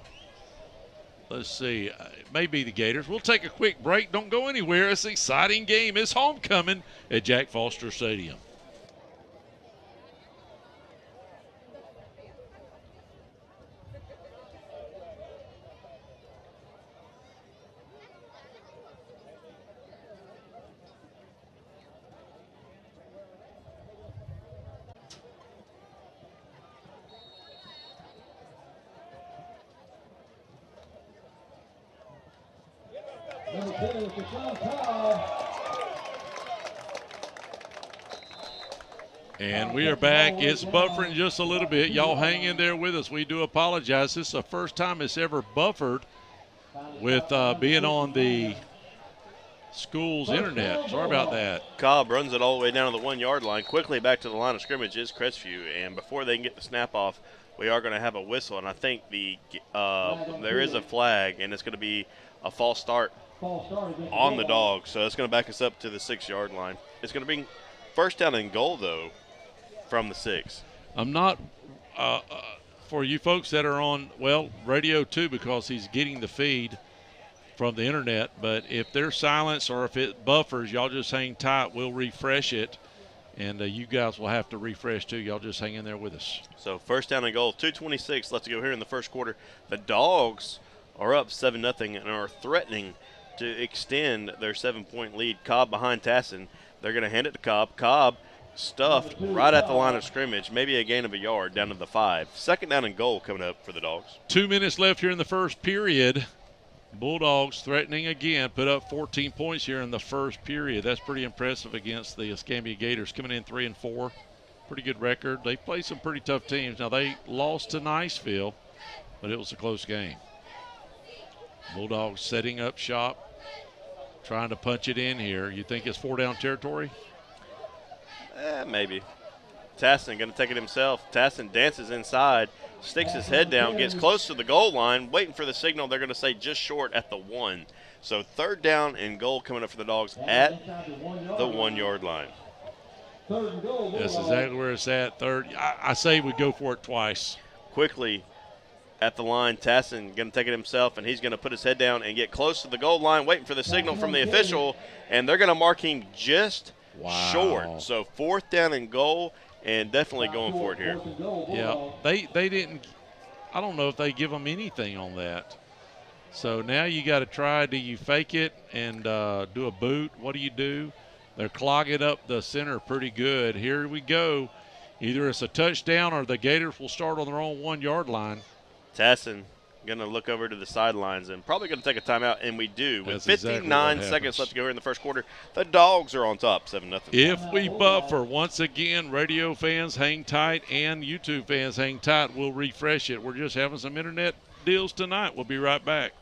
let's see. It may be the Gators. We'll take a quick break. Don't go anywhere. It's an exciting game. It's homecoming at Jack Foster Stadium. And we are back. It's buffering just a little bit. Y'all hang in there with us. We do apologize. This is the first time it's ever buffered with being on the school's internet. Sorry about that. Cobb runs it all the way down to the 1-yard line. Quickly back to the line of scrimmage is Crestview. And before they can get the snap off, we are going to have a whistle. And I think there is a flag, and it's going to be a false start on the Dogs. So it's going to back us up to the 6-yard line. It's going to bring first down and goal, though, from the 6. I'm not for you folks that are on, well, radio too, because he's getting the feed from the internet. But if there's silence or if it buffers, y'all just hang tight. We'll refresh it, and you guys will have to refresh too. Y'all just hang in there with us. So first down and goal, 2:26 left to go here in the first quarter. The Dogs are up 7-0 and are threatening to extend their 7-point lead. Cobb behind Tassin. They're going to hand it to Cobb. Cobb stuffed right at the line of scrimmage, maybe a gain of a yard down to the 5. Second down and goal coming up for the Dogs. 2 minutes left here in the first period. Bulldogs threatening again, put up 14 points here in the first period. That's pretty impressive against the Escambia Gators, coming in 3-4. Pretty good record. They played some pretty tough teams. Now, they lost to Niceville, but it was a close game. Bulldogs setting up shop, trying to punch it in here. You think it's 4-down territory? Maybe. Tassin going to take it himself. Tassin dances inside, sticks his head down, gets close to the goal line, waiting for the signal. They're going to say just short at the 1. So third down and goal coming up for the Dogs at the 1-yard line. That's exactly where it's at. Third. I say we go for it twice. Quickly at the line, Tassin going to take it himself, and he's going to put his head down and get close to the goal line, waiting for the signal from the official, and they're going to mark him just short. So fourth down and goal, and definitely going for it here. Yeah, they didn't – I don't know if they give them anything on that. So now you got to try. Do you fake it and do a boot? What do you do? They're clogging up the center pretty good. Here we go. Either it's a touchdown or the Gators will start on their own 1-yard line. Tassin going to look over to the sidelines and probably going to take a timeout, and we do. With That's 59 exactly seconds left to go here in the first quarter, the Dogs are on top, 7-0. If we buffer, once again, radio fans hang tight and YouTube fans hang tight. We'll refresh it. We're just having some internet deals tonight. We'll be right back.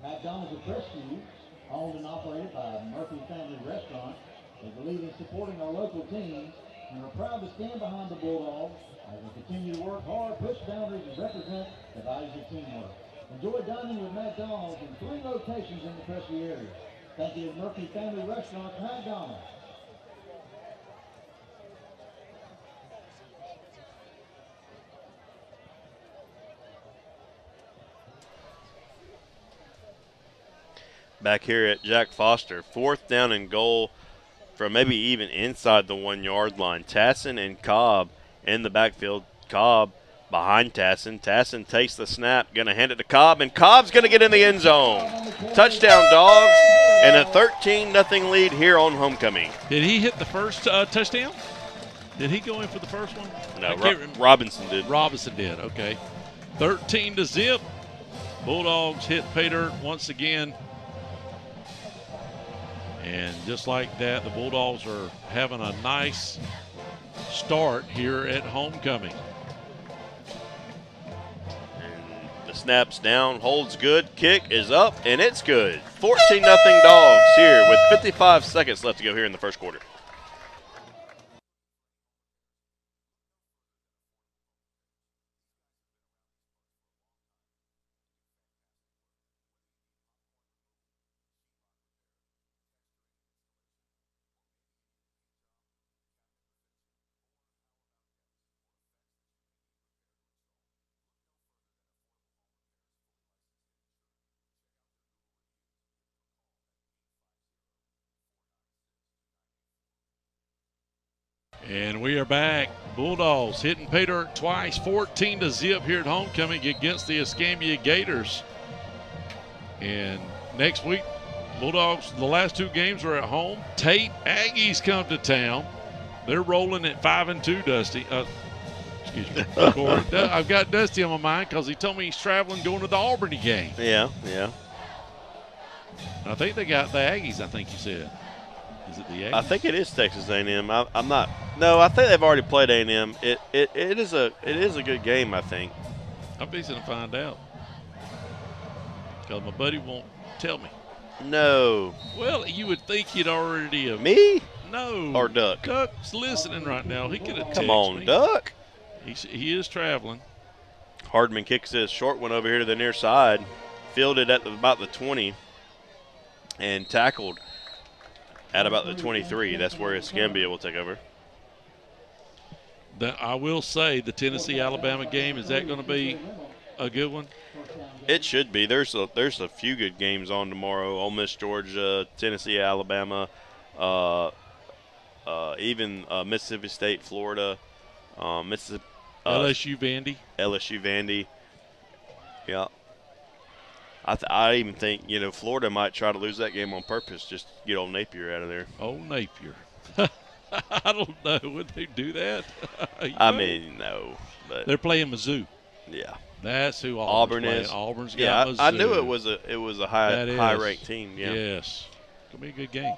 McDonald's of Crestview, owned and operated by Murphy Family Restaurant. They believe in supporting our local teams and are proud to stand behind the Bulldogs as they continue to work hard, push boundaries, and represent the values of teamwork. Enjoy dining with McDonald's in 3 locations in the Crestview area. Thank you to Murphy Family Restaurant, McDonald's. back here at Jack Foster. 4th down and goal from maybe even inside the 1 yard line. Tassin and Cobb in the backfield. Cobb behind Tassin. Tassin takes the snap, going to hand it to Cobb, and Cobb's going to get in the end zone. Touchdown, Dogs, and a 13-0 lead here on homecoming. Did he hit the first touchdown? Did he go in for the first one? No, Robinson did. Robinson did, okay. 13-0. Bulldogs hit pay dirt once again. And just like that, the Bulldogs are having a nice start here at homecoming. And the snap's down, holds good, kick is up, and it's good. 14-0 Dogs here with 55 seconds left to go here in the first quarter. And we are back. Bulldogs hitting pay dirt twice, 14-0 here at homecoming against the Escambia Gators. And next week, Bulldogs, the last 2 games were at home. Tate Aggies come to town. They're rolling at 5-2, Dusty. Excuse me, Corey. I've got Dusty on my mind because he told me he's traveling going to the Albany game. Yeah. I think they got the Aggies, I think you said. Is it the Aggies? I think it is Texas A&M. I'm not. No, I think they've already played A&M. It is a good game, I think. I'm fixing to find out because my buddy won't tell me. No. Well, you would think he'd already have. Me? No. Or Duck? Duck's listening right now. He could have texted Come on, me. Duck. He is traveling. Hardman kicks this short one over here to the near side. Fielded at about the 20 and tackled at about the 23. That's where Escambia will take over. I will say the Tennessee-Alabama game, is that going to be a good one? It should be. There's a few good games on tomorrow. Ole Miss, Georgia, Tennessee, Alabama, even Mississippi State, Florida, Mississippi. LSU Vandy. LSU Vandy. Yeah. I even think, Florida might try to lose that game on purpose, just to get old Napier out of there. Old Napier. I don't know. Would they do that? No. But they're playing Mizzou. Yeah. That's who Auburn is. Auburn's got Mizzou. I knew it was a high-ranked team. Yeah. Yes. It's going to be a good game.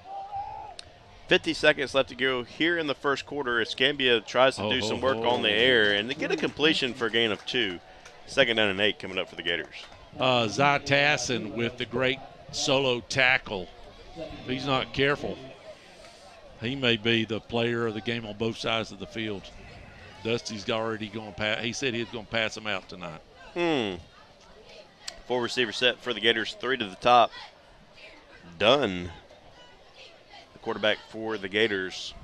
50 seconds left to go here in the first quarter. Escambia tries to do some work on the air, and they get a completion for a gain of 2. 2nd down and 8 coming up for the Gators. Zy Tassin with the great solo tackle. If he's not careful, he may be the player of the game on both sides of the field. Dusty's already going to pass. He said he's going to pass him out tonight. 4 receiver set for the Gators, 3 to the top. Dunn, the quarterback for the Gators,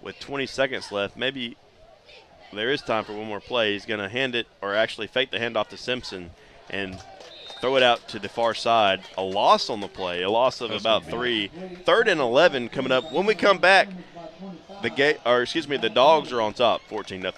with 20 seconds left. Maybe there is time for one more play. He's going to hand it, or actually fake the handoff to Simpson and throw it out to the far side. A loss on the play, a loss of about 3. 3rd and 11 coming up. When we come back, the Dogs are on top, 14-0.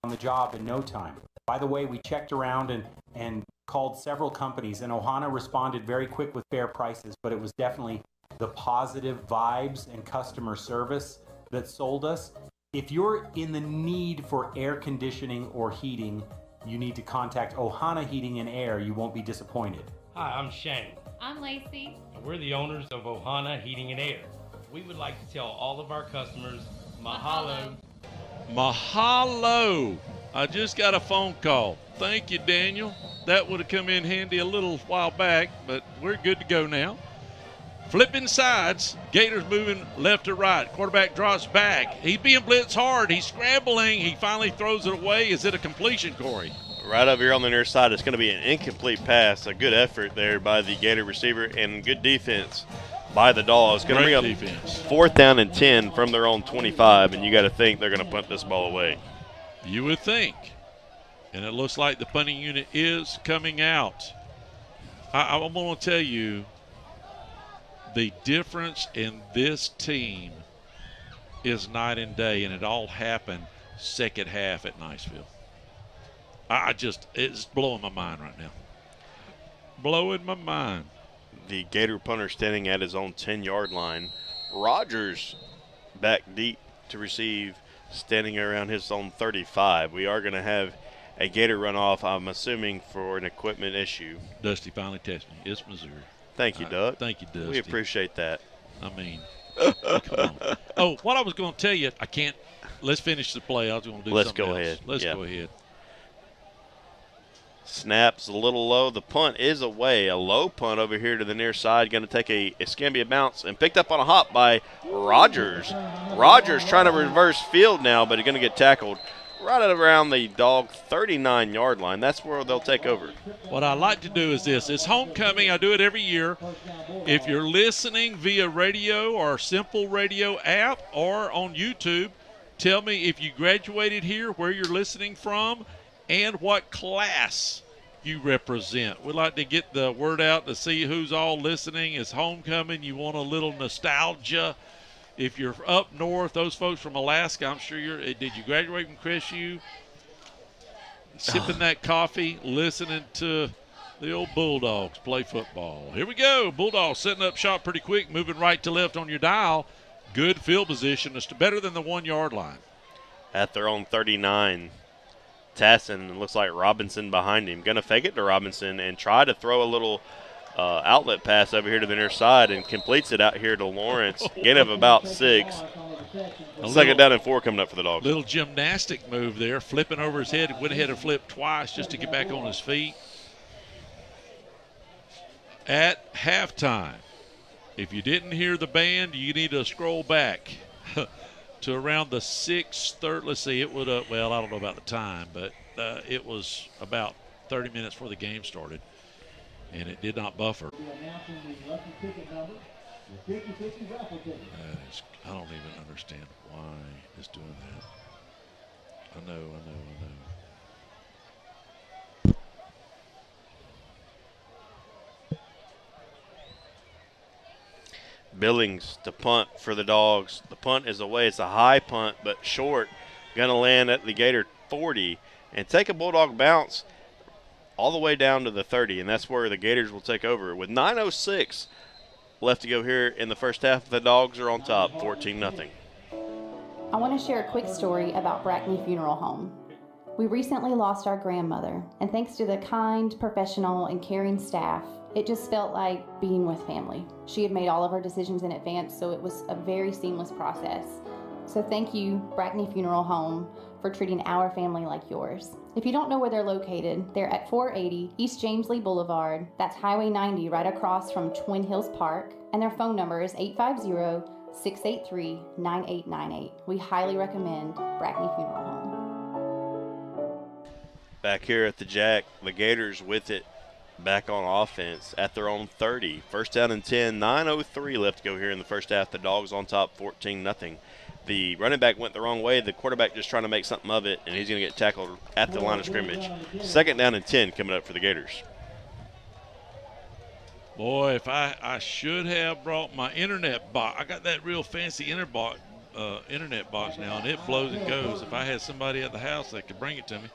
On the job in no time. By the way, we checked around and called several companies, and Ohana responded very quick with fair prices, but it was definitely the positive vibes and customer service that sold us. If you're in the need for air conditioning or heating, you need to contact Ohana Heating and Air. You won't be disappointed. Hi, I'm Shane. I'm Lacey. And we're the owners of Ohana Heating and Air. We would like to tell all of our customers, mahalo. Mahalo. I just got a phone call. Thank you, Daniel. That would have come in handy a little while back, but we're good to go now. Flipping sides. Gators moving left to right. Quarterback drops back. He's being blitzed hard. He's scrambling. He finally throws it away. Is it a completion, Corey? Right over here on the near side, it's going to be an incomplete pass. A good effort there by the Gator receiver and good defense by the Dogs. Going to bring up defense. 4th down and 10 from their own 25, and you got to think they're going to punt this ball away. You would think. And it looks like the punting unit is coming out. I'm going to tell you, the difference in this team is night and day, and it all happened second half at Niceville. It's blowing my mind right now. Blowing my mind. The Gator punter standing at his own 10-yard line. Rogers back deep to receive, standing around his own 35. We are going to have a Gator runoff, I'm assuming, for an equipment issue. Dusty finally texted me. It's Missouri. Thank you, Doug. Thank you, Dusty. We appreciate that. I mean, come on. Oh, what I was going to tell you, I can't. Let's finish the play. I was going to do something else. Ahead. Let's go ahead. Snaps a little low. The punt is away. A low punt over here to the near side. Going to take a Escambia bounce and picked up on a hop by Rogers. Rogers trying to reverse field now, but he's going to get tackled right at around the Dog 39-yard line. That's where they'll take over. What I like to do is this. It's homecoming. I do it every year. If you're listening via radio or Simple Radio app or on YouTube, tell me if you graduated here, where you're listening from, and what class you represent. We'd like to get the word out to see who's all listening. It's homecoming. You want a little nostalgia. If you're up north, those folks from Alaska, I'm sure did you graduate from Crestview? Sipping that coffee, listening to the old Bulldogs play football. Here we go. Bulldogs setting up shop pretty quick, moving right to left on your dial. Good field position. It's better than the 1-yard line. At their own 39. Tassin, looks like Robinson behind him. Going to fake it to Robinson and try to throw a little outlet pass over here to the near side and completes it out here to Lawrence. Gain of about 6. Second down and 4 coming up for the Dogs. Little gymnastic move there, flipping over his head. Went ahead and flipped twice just to get back on his feet. At halftime, if you didn't hear the band, you need to scroll back to around the 6:30. Let's see, it would well, I don't know about the time, but it was about 30 minutes before the game started, and it did not buffer. I don't even understand why it's doing that. I know. Billings to punt for the Dogs. The punt is away. It's a high punt, but short. Going to land at the Gator 40 and take a Bulldog bounce all the way down to the 30, and that's where the Gators will take over. With 9:06 left to go here in the first half, the Dogs are on top, 14-0. I want to share a quick story about Brackney Funeral Home. We recently lost our grandmother, and thanks to the kind, professional, and caring staff, it just felt like being with family. She had made all of her decisions in advance, so it was a very seamless process. So thank you, Brackney Funeral Home, for treating our family like yours. If you don't know where they're located, they're at 480 East James Lee Boulevard. That's Highway 90 right across from Twin Hills Park. And their phone number is 850-683-9898. We highly recommend Brackney Funeral Home. Back here at the Jack, the Gators with it. Back on offense at their own 30. First down and 10, 9:03 left to go here in the first half. The Dogs on top, 14-0. The running back went the wrong way. The quarterback just trying to make something of it, and he's going to get tackled at the line of scrimmage. Second down and 10 coming up for the Gators. Boy, if I should have brought my internet box. I got that real fancy internet box now, and it blows and goes. If I had somebody at the house that could bring it to me,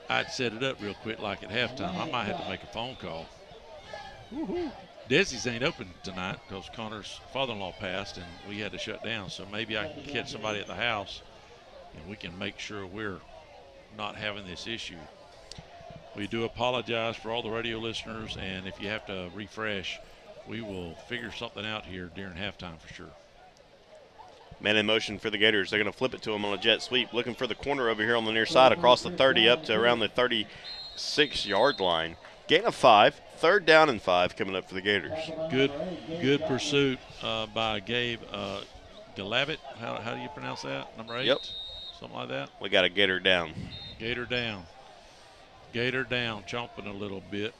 I'd set it up real quick like at halftime. I might have to make a phone call. Woo-hoo. Desi's ain't open tonight because Connor's father-in-law passed and we had to shut down. So maybe I can catch somebody at the house and we can make sure we're not having this issue. We do apologize for all the radio listeners, and if you have to refresh, we will figure something out here during halftime for sure. Man in motion for the Gators. They're going to flip it to him on a jet sweep, looking for the corner over here on the near side across the 30 up to around the 36-yard line. Gain of 5, 3rd down and 5 coming up for the Gators. Good pursuit by Gabe Galavit. How do you pronounce that? Number 8? Yep. Something like that? We got a Gator down. Gator down. Gator down, chomping a little bit.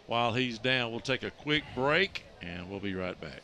While he's down, we'll take a quick break, and we'll be right back.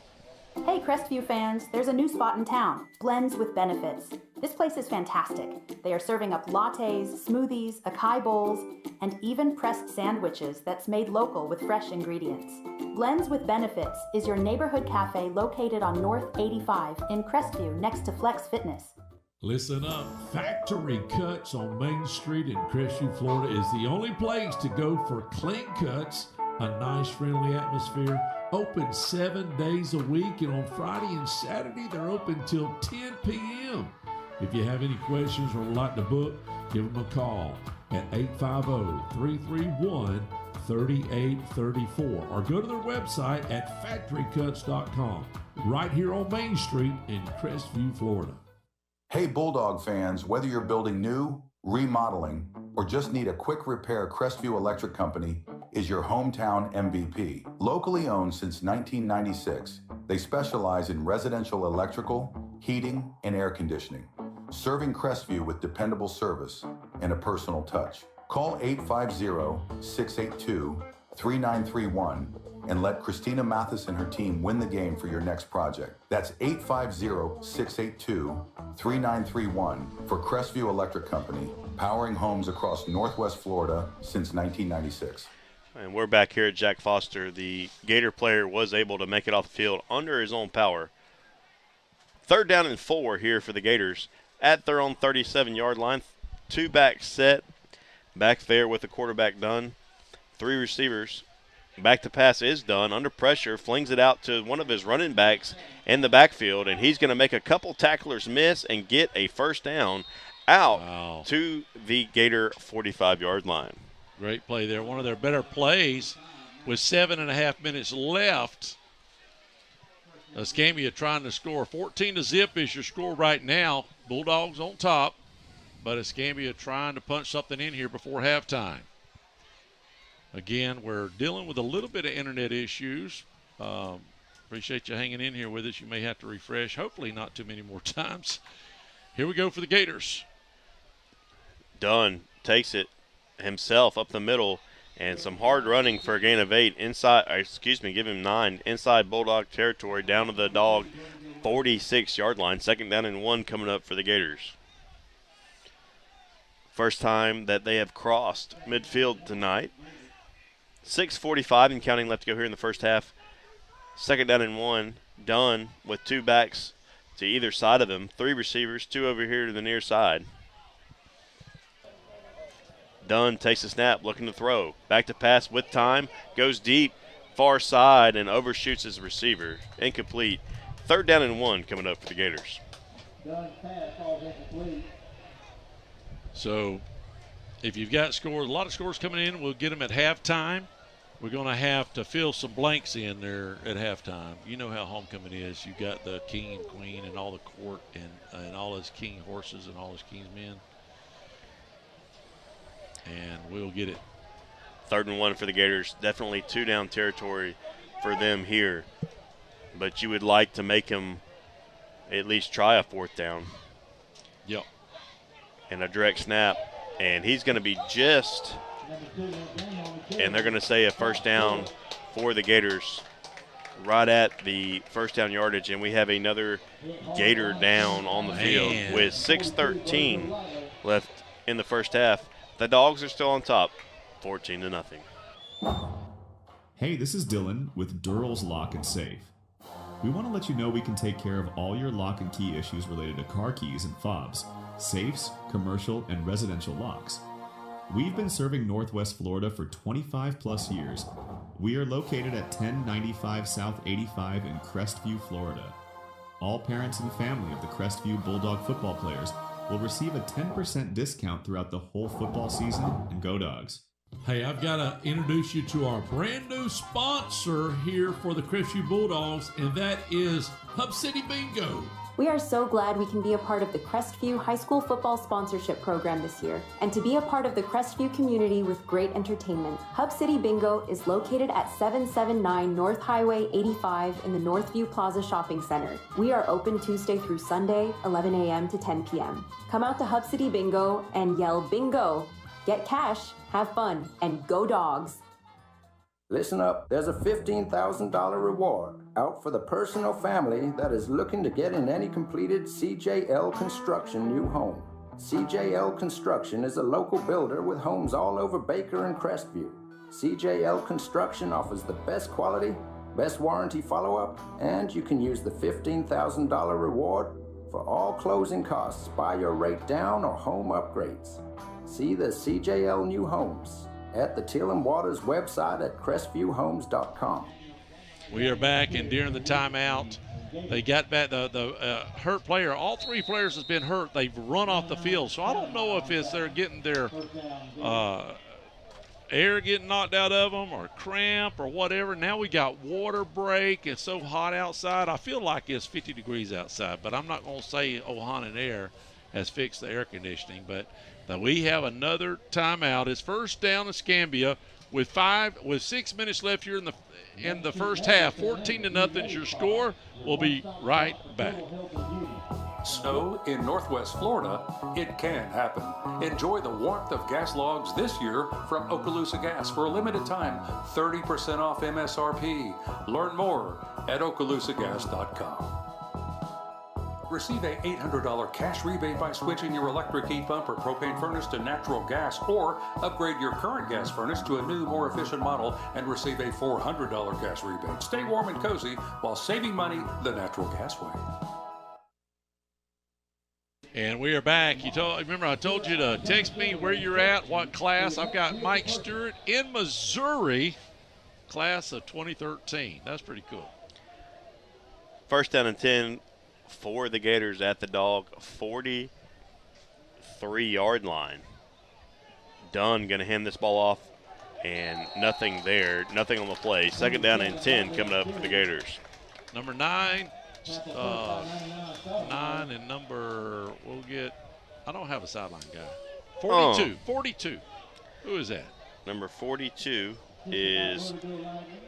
Hey Crestview fans, there's a new spot in town, Blends with Benefits. This place is fantastic. They are serving up lattes, smoothies, acai bowls, and even pressed sandwiches that's made local with fresh ingredients. Blends with Benefits is your neighborhood cafe located on North 85 in Crestview next to Flex Fitness. Listen up. Factory Cuts on Main Street in Crestview, Florida is the only place to go for clean cuts, a nice friendly atmosphere, open 7 days a week, and on Friday and Saturday they're open till 10 p.m. If you have any questions or would like to book, give them a call at 850-331-3834 or go to their website at factorycuts.com right here on Main Street in Crestview, Florida. Hey Bulldog fans, whether you're building new, remodeling, or just need a quick repair, Crestview Electric Company is your hometown MVP. Locally owned since 1996, they specialize in residential electrical, heating, and air conditioning, serving Crestview with dependable service and a personal touch. Call 850-682-3931 and let Christina Mathis and her team win the game for your next project. That's 850-682-3931 for Crestview Electric Company, powering homes across Northwest Florida since 1996. And we're back here at Jack Foster. The Gator player was able to make it off the field under his own power. 3rd down and 4 here for the Gators at their own 37-yard line. 2 back set. Back there with the quarterback done. 3 receivers. Back to pass is done. Under pressure, flings it out to one of his running backs in the backfield, and he's going to make a couple tacklers miss and get a 1st down out to the Gator 45-yard line. Great play there. One of their better plays with 7.5 minutes left. Escambia trying to score. 14-0 is your score right now. Bulldogs on top, but Escambia trying to punch something in here before halftime. Again, we're dealing with a little bit of internet issues. Appreciate you hanging in here with us. You may have to refresh. Hopefully not too many more times. Here we go for the Gators. Dunn takes it himself up the middle, and some hard running for a gain of 8 inside, give him 9 inside Bulldog territory down to the dog 46-yard line. 2nd down and 1 coming up for the Gators. First time that they have crossed midfield tonight. 6:45 and counting left to go here in the first half. 2nd down and 1. Dunn with 2 backs to either side of him. 3 receivers, 2 over here to the near side. Dunn takes a snap, looking to throw. Back to pass with time. Goes deep, far side, and overshoots his receiver. Incomplete. 3rd down and 1 coming up for the Gators. Dunn's pass falls incomplete. So if you've got scores, a lot of scores coming in, we'll get them at halftime. We're going to have to fill some blanks in there at halftime. You know how homecoming is. You've got the king and queen and all the court and all his king horses and all his king's men. And we'll get it. 3rd and 1 for the Gators. Definitely 2 down territory for them here. But you would like to make them at least try a 4th down. Yep. And a direct snap. And he's going to be just, and they're going to say a 1st down for the Gators right at the 1st down yardage. And we have another Gator down on the field with 6:13 left in the first half. The Dogs are still on top, 14-0. Hey, this is Dylan with Durrell's Lock and Safe. We want to let you know we can take care of all your lock and key issues related to car keys and fobs, safes, commercial, and residential locks. We've been serving Northwest Florida for 25 plus years. We are located at 1095 South 85 in Crestview, Florida. All parents and family of the Crestview Bulldog football players will receive a 10% discount throughout the whole football season, and go Dogs. Hey, I've got to introduce you to our brand new sponsor here for the Crestview Bulldogs, and that is Hub City Bingo. We are so glad we can be a part of the Crestview High School Football Sponsorship Program this year, and to be a part of the Crestview community with great entertainment. Hub City Bingo is located at 779 North Highway 85 in the Northview Plaza Shopping Center. We are open Tuesday through Sunday, 11 a.m. to 10 p.m. Come out to Hub City Bingo and yell bingo. Get cash, have fun, and go Dogs. Listen up, there's a $15,000 reward out for the person or family that is looking to get in any completed CJL Construction new home. CJL Construction is a local builder with homes all over Baker and Crestview. CJL Construction offers the best quality, best warranty follow-up, and you can use the $15,000 reward for all closing costs, buy your rate down, or home upgrades. See the CJL New Homes at the Till and Waters website at crestviewhomes.com. We are back, and during the timeout, they got back the hurt player. All three players has been hurt. They've run off the field, so I don't know if it's they're getting their air getting knocked out of them or cramp or whatever. Now we got water break. It's so hot outside. I feel like it's 50 degrees outside, but I'm not going to say Ohana Air has fixed the air conditioning, but we have another timeout. It's first down Escambia with 6 minutes left here in the first half. 14-0 is your score. We'll be right back. Snow in Northwest Florida, it can happen. Enjoy the warmth of gas logs this year from Okaloosa Gas for a limited time. 30% off MSRP. Learn more at okaloosagas.com. Receive a $800 cash rebate by switching your electric heat pump or propane furnace to natural gas, or upgrade your current gas furnace to a new, more efficient model and receive a $400 cash rebate. Stay warm and cozy while saving money the natural gas way. And we are back. Remember I told you to text me where you're at, what class. I've got Mike Stewart in Missouri, class of 2013. That's pretty cool. First down and 10 for the Gators at the dog, 43-yard line. Dunn going to hand this ball off, and nothing there, nothing on the play. Second down and 10 coming up for the Gators. Number 9 and number, I don't have a sideline guy. 42. Who is that? Number 42 is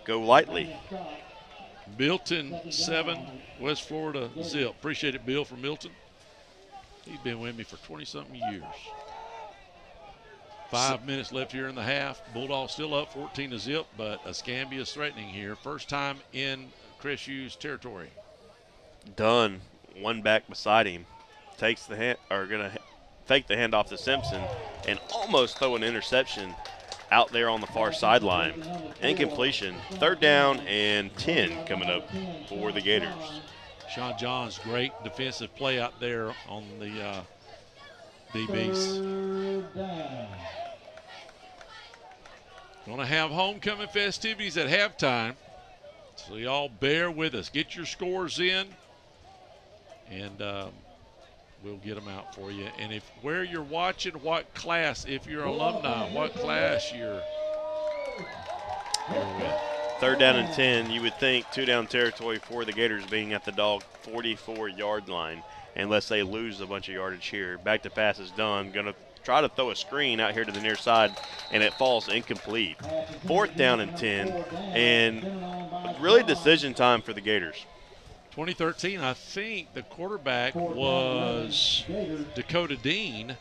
Go Lightly. Milton 7, West Florida zip. Appreciate it, Bill, from Milton. He's been with me for 20-something years. 5 minutes left here in the half. Bulldogs still up 14-0, but Escambia is threatening here. First time in Crestview's territory. Dunn, one back beside him, takes the hand, or going to fake the handoff to Simpson and almost throw an interception out there on the far sideline. Incompletion. Third down and 10 coming up for the Gators. Sean John's great defensive play out there on the DBs. Going to have homecoming festivities at halftime, so y'all bear with us. Get your scores in, and we'll get them out for you. And where you're watching, what class, if you're alumni, what class you're with. Third down and 10, you would think two-down territory for the Gators being at the dog 44-yard line, unless they lose a bunch of yardage here. Back to pass is done. Going to try to throw a screen out here to the near side, and it falls incomplete. Fourth down and 10, and really decision time for the Gators. 2013, I think the quarterback was Dakota Dean,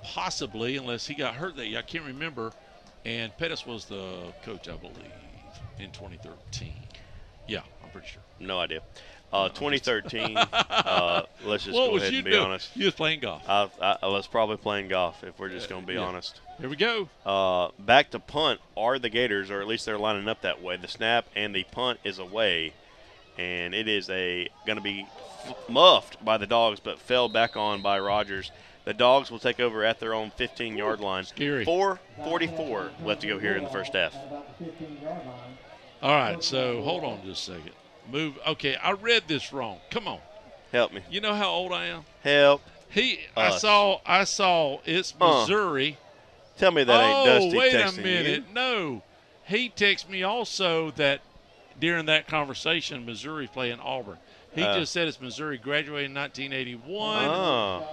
possibly, unless he got hurt that year. I can't remember. And Pettis was the coach, I believe, in 2013. Yeah, I'm pretty sure. No idea. 2013, let's just go ahead and be honest. You was playing golf. I was probably playing golf, if we're just going to be honest. Here we go. Back to punt are the Gators, or at least they're lining up that way. The snap and the punt is away, and it is going to be muffed by the Dogs, but fell back on by Rogers. The Dogs will take over at their own 15-yard line. Scary. 4:44 left to go here in the first half. All right, so hold on just a second. Move. Okay, I read this wrong. Come on. Help me. You know how old I am? Help. I saw it's Missouri. Tell me that ain't Dusty wait texting a minute. you. No. He texted me also that during that conversation, Missouri's playing Auburn. He just said it's Missouri, graduated in 1981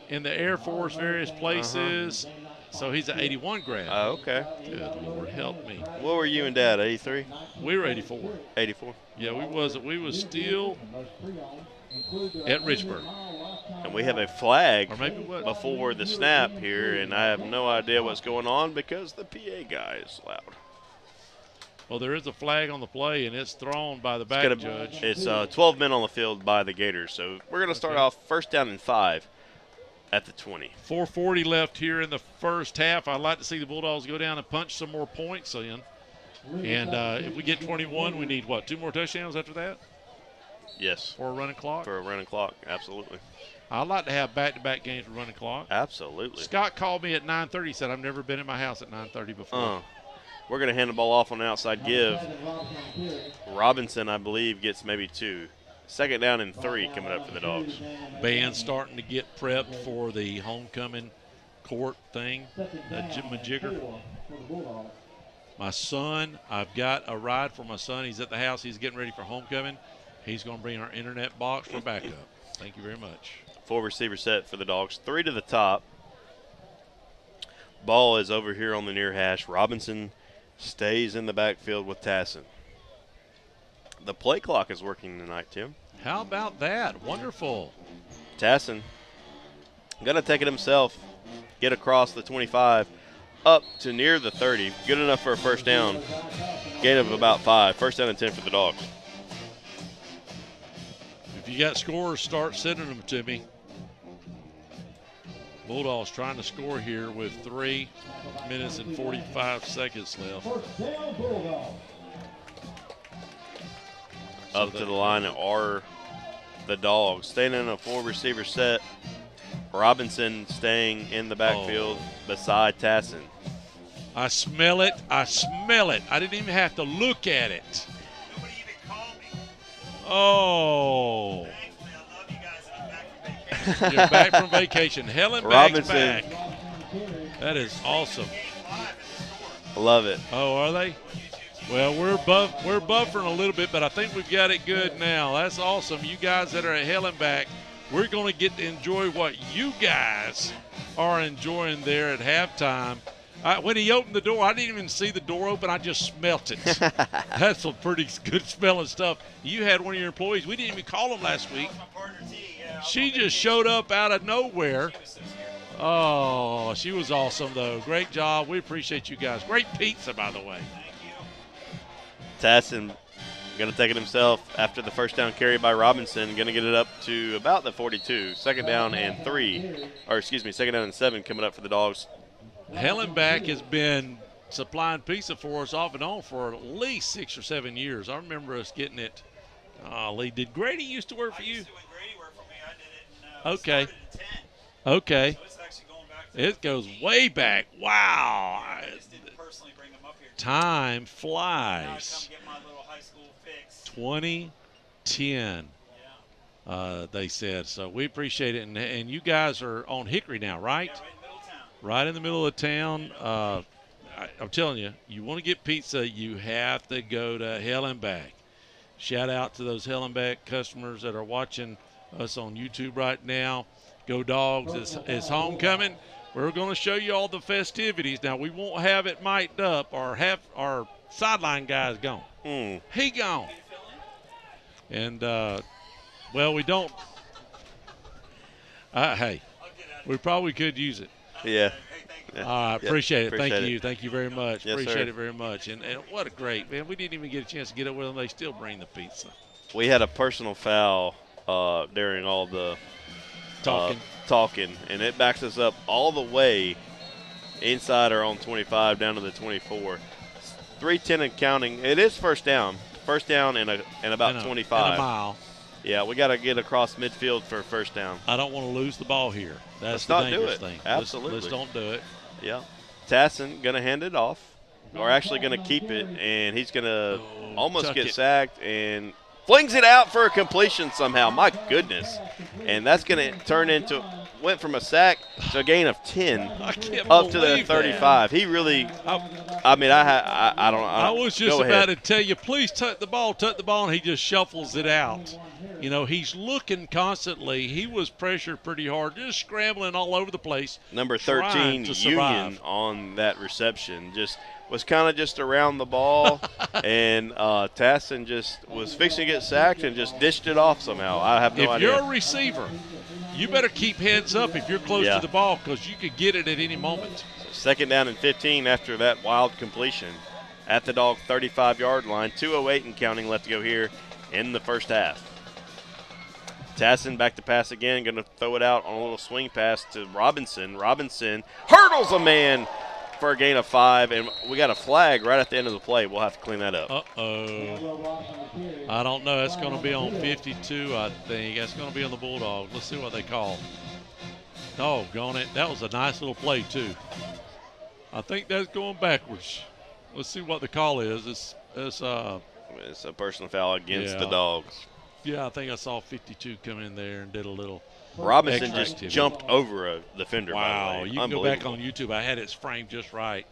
in the Air Force, various places. So he's an 81 grad. Oh, okay. Good Lord, help me. What were you and Dad, 83? We were 84. 84? Yeah, we was still at Richburg. And we have a flag Or maybe what? before the snap here, and I have no idea what's going on because the PA guy is loud. Well, there is a flag on the play, and it's thrown by the back judge. It's 12 men on the field by the Gators. So we're going to start off first down and 5 at the 20. 4:40 left here in the first half. I'd like to see the Bulldogs go down and punch some more points in. And if we get 21, we need, what, 2 more touchdowns after that? Yes. For a running clock? For a running clock, absolutely. I'd like to have back-to-back games with running clock. Absolutely. Scott called me at 9:30, said, I've never been at my house at 9:30 before. We're going to hand the ball off on the outside give. Robinson, I believe, gets maybe 2. Second down and 3 coming up for the Dogs. Band starting to get prepped for the homecoming court thing, majigger. My son, I've got a ride for my son. He's at the house. He's getting ready for homecoming. He's going to bring our internet box for backup. Thank you very much. 4 receiver set for the Dogs. 3 to the top. Ball is over here on the near hash. Robinson stays in the backfield with Tassin. The play clock is working tonight, Tim. How about that? Wonderful. Tassin going to take it himself, get across the 25, up to near the 30. Good enough for a first down. Gain of about 5. First down and 10 for the Dogs. If you got scores, start sending them to me. Bulldogs trying to score here with 3 minutes and 45 seconds left. Up to the line are the Dogs. Staying in a 4 receiver set. Robinson staying in the backfield beside Tassin. I smell it. I smell it. I didn't even have to look at it. Nobody even called me. Oh. Thankfully, I love you guys, and I'm back from vacation. You're back from vacation. Helen Robinson. back. That is awesome. Love it. Oh, are they? Well, we're buffering a little bit, but I think we've got it good now. That's awesome. You guys that are at Helen back, we're going to get to enjoy what you guys are enjoying there at halftime. When he opened the door, I didn't even see the door open. I just smelt it. That's some pretty good smelling stuff. You had one of your employees. We didn't even call him last week. She just showed up out of nowhere. Oh, she was awesome, though. Great job. We appreciate you guys. Great pizza, by the way. Tassin going to take it himself after the first down carry by Robinson. Going to get it up to about the 42. Second down and 7 coming up for the Dogs. Hellenbach has been supplying pizza for us off and on for at least 6 or 7 years. I remember us getting it. Lee, did Grady used to work for you? When Grady worked for me, I did it. Okay. Started in 10. Okay. So it's actually going back. It goes way back. Wow. I just didn't personally bring them up here. Time Now I flies. come get my little high school fix. 2010. They said. So we appreciate it. And you guys are on Hickory now, right? Yeah, right in the middle of town. I'm telling you, you want to get pizza, you have to go to Hellenbach. Shout out to those Hellenbach customers that are watching us on YouTube right now. Go Dogs. It's homecoming. We're going to show you all the festivities. Now, we won't have it mic'd up or have our sideline guy's gone. He gone. And, well, we don't. Hey, we probably could use it. Yeah. All right, appreciate it. Appreciate Thank it. you. Thank you very much. Yes, appreciate sir. it very much. And what a great, man. We didn't even get a chance to get up with them. They still bring the pizza. We had a personal foul during all the talking, and it backs us up all the way inside our own 25 down to the 24. 3:10 and counting. It is first down. First down and about 25. And a mile. Yeah, we got to get across midfield for a first down. I don't want to lose the ball here. That's Let's not the do dangerous it. thing. Absolutely. Let's don't do it. Yeah. Tassin going to hand it off, or actually going to keep it, and he's going to almost tuck get it. sacked and flings it out for a completion somehow. My goodness. And that's going to turn into – went from a sack to a gain of 10 up to the 35. He really – I mean, I don't know. I was just about to tell you, please tuck the ball, and he just shuffles it out. You know, he's looking constantly. He was pressured pretty hard, just scrambling all over the place. Number 13, Union, on that reception, just was kind of just around the ball, and Tassin just was fixing to get sacked and just dished it off somehow. I have no idea. If you're a receiver, you better keep heads up if you're close to the ball because you could get it at any moment. So 2nd down and 15 after that wild completion at the Dog 35-yard line. 2:08 and counting left to go here in the first half. Tassin back to pass again, going to throw it out on a little swing pass to Robinson. Robinson hurdles a man for a gain of 5, and we got a flag right at the end of the play. We'll have to clean that up. Uh-oh. I don't know. That's going to be on 52, I think. That's going to be on the Bulldogs. Let's see what they call. Doggone it. That was a nice little play, too. I think that's going backwards. Let's see what the call is. It's a personal foul against the Dogs. Yeah, I think I saw 52 come in there and did a little Robinson just jumped over a defender. Wow, by the way. You can go back on YouTube. I had it framed just right.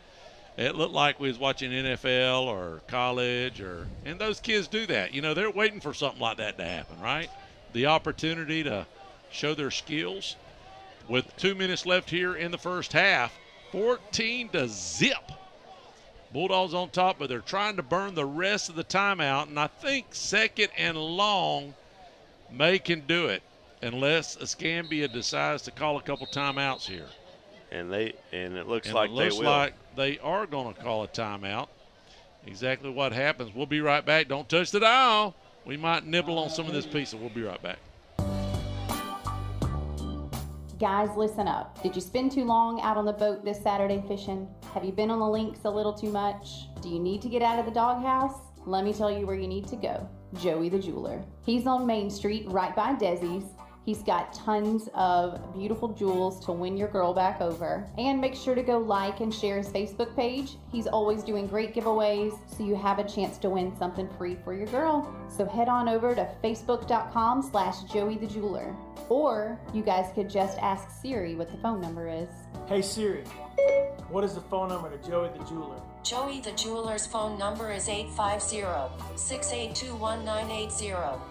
It looked like we was watching NFL or college, and those kids do that. You know, they're waiting for something like that to happen, right? The opportunity to show their skills. With 2 minutes left here in the first half, 14-0. Bulldogs on top, but they're trying to burn the rest of the timeout, and I think 2nd and long May can do it unless Escambia decides to call a couple timeouts here. And it looks like they are going to call a timeout. Exactly what happens. We'll be right back. Don't touch the dial. We might nibble on some of this pizza. We'll be right back. Guys, listen up. Did you spend too long out on the boat this Saturday fishing? Have you been on the links a little too much? Do you need to get out of the doghouse? Let me tell you where you need to go. Joey the Jeweler. He's on Main Street right by Desi's. He's got tons of beautiful jewels to win your girl back over. And make sure to go like and share his Facebook page. He's always doing great giveaways, so you have a chance to win something free for your girl. So head on over to facebook.com/Joey the Jeweler. Or you guys could just ask Siri what the phone number is. Hey Siri, what is the phone number to Joey the Jeweler? Joey the Jeweler's phone number is 850-682-1980.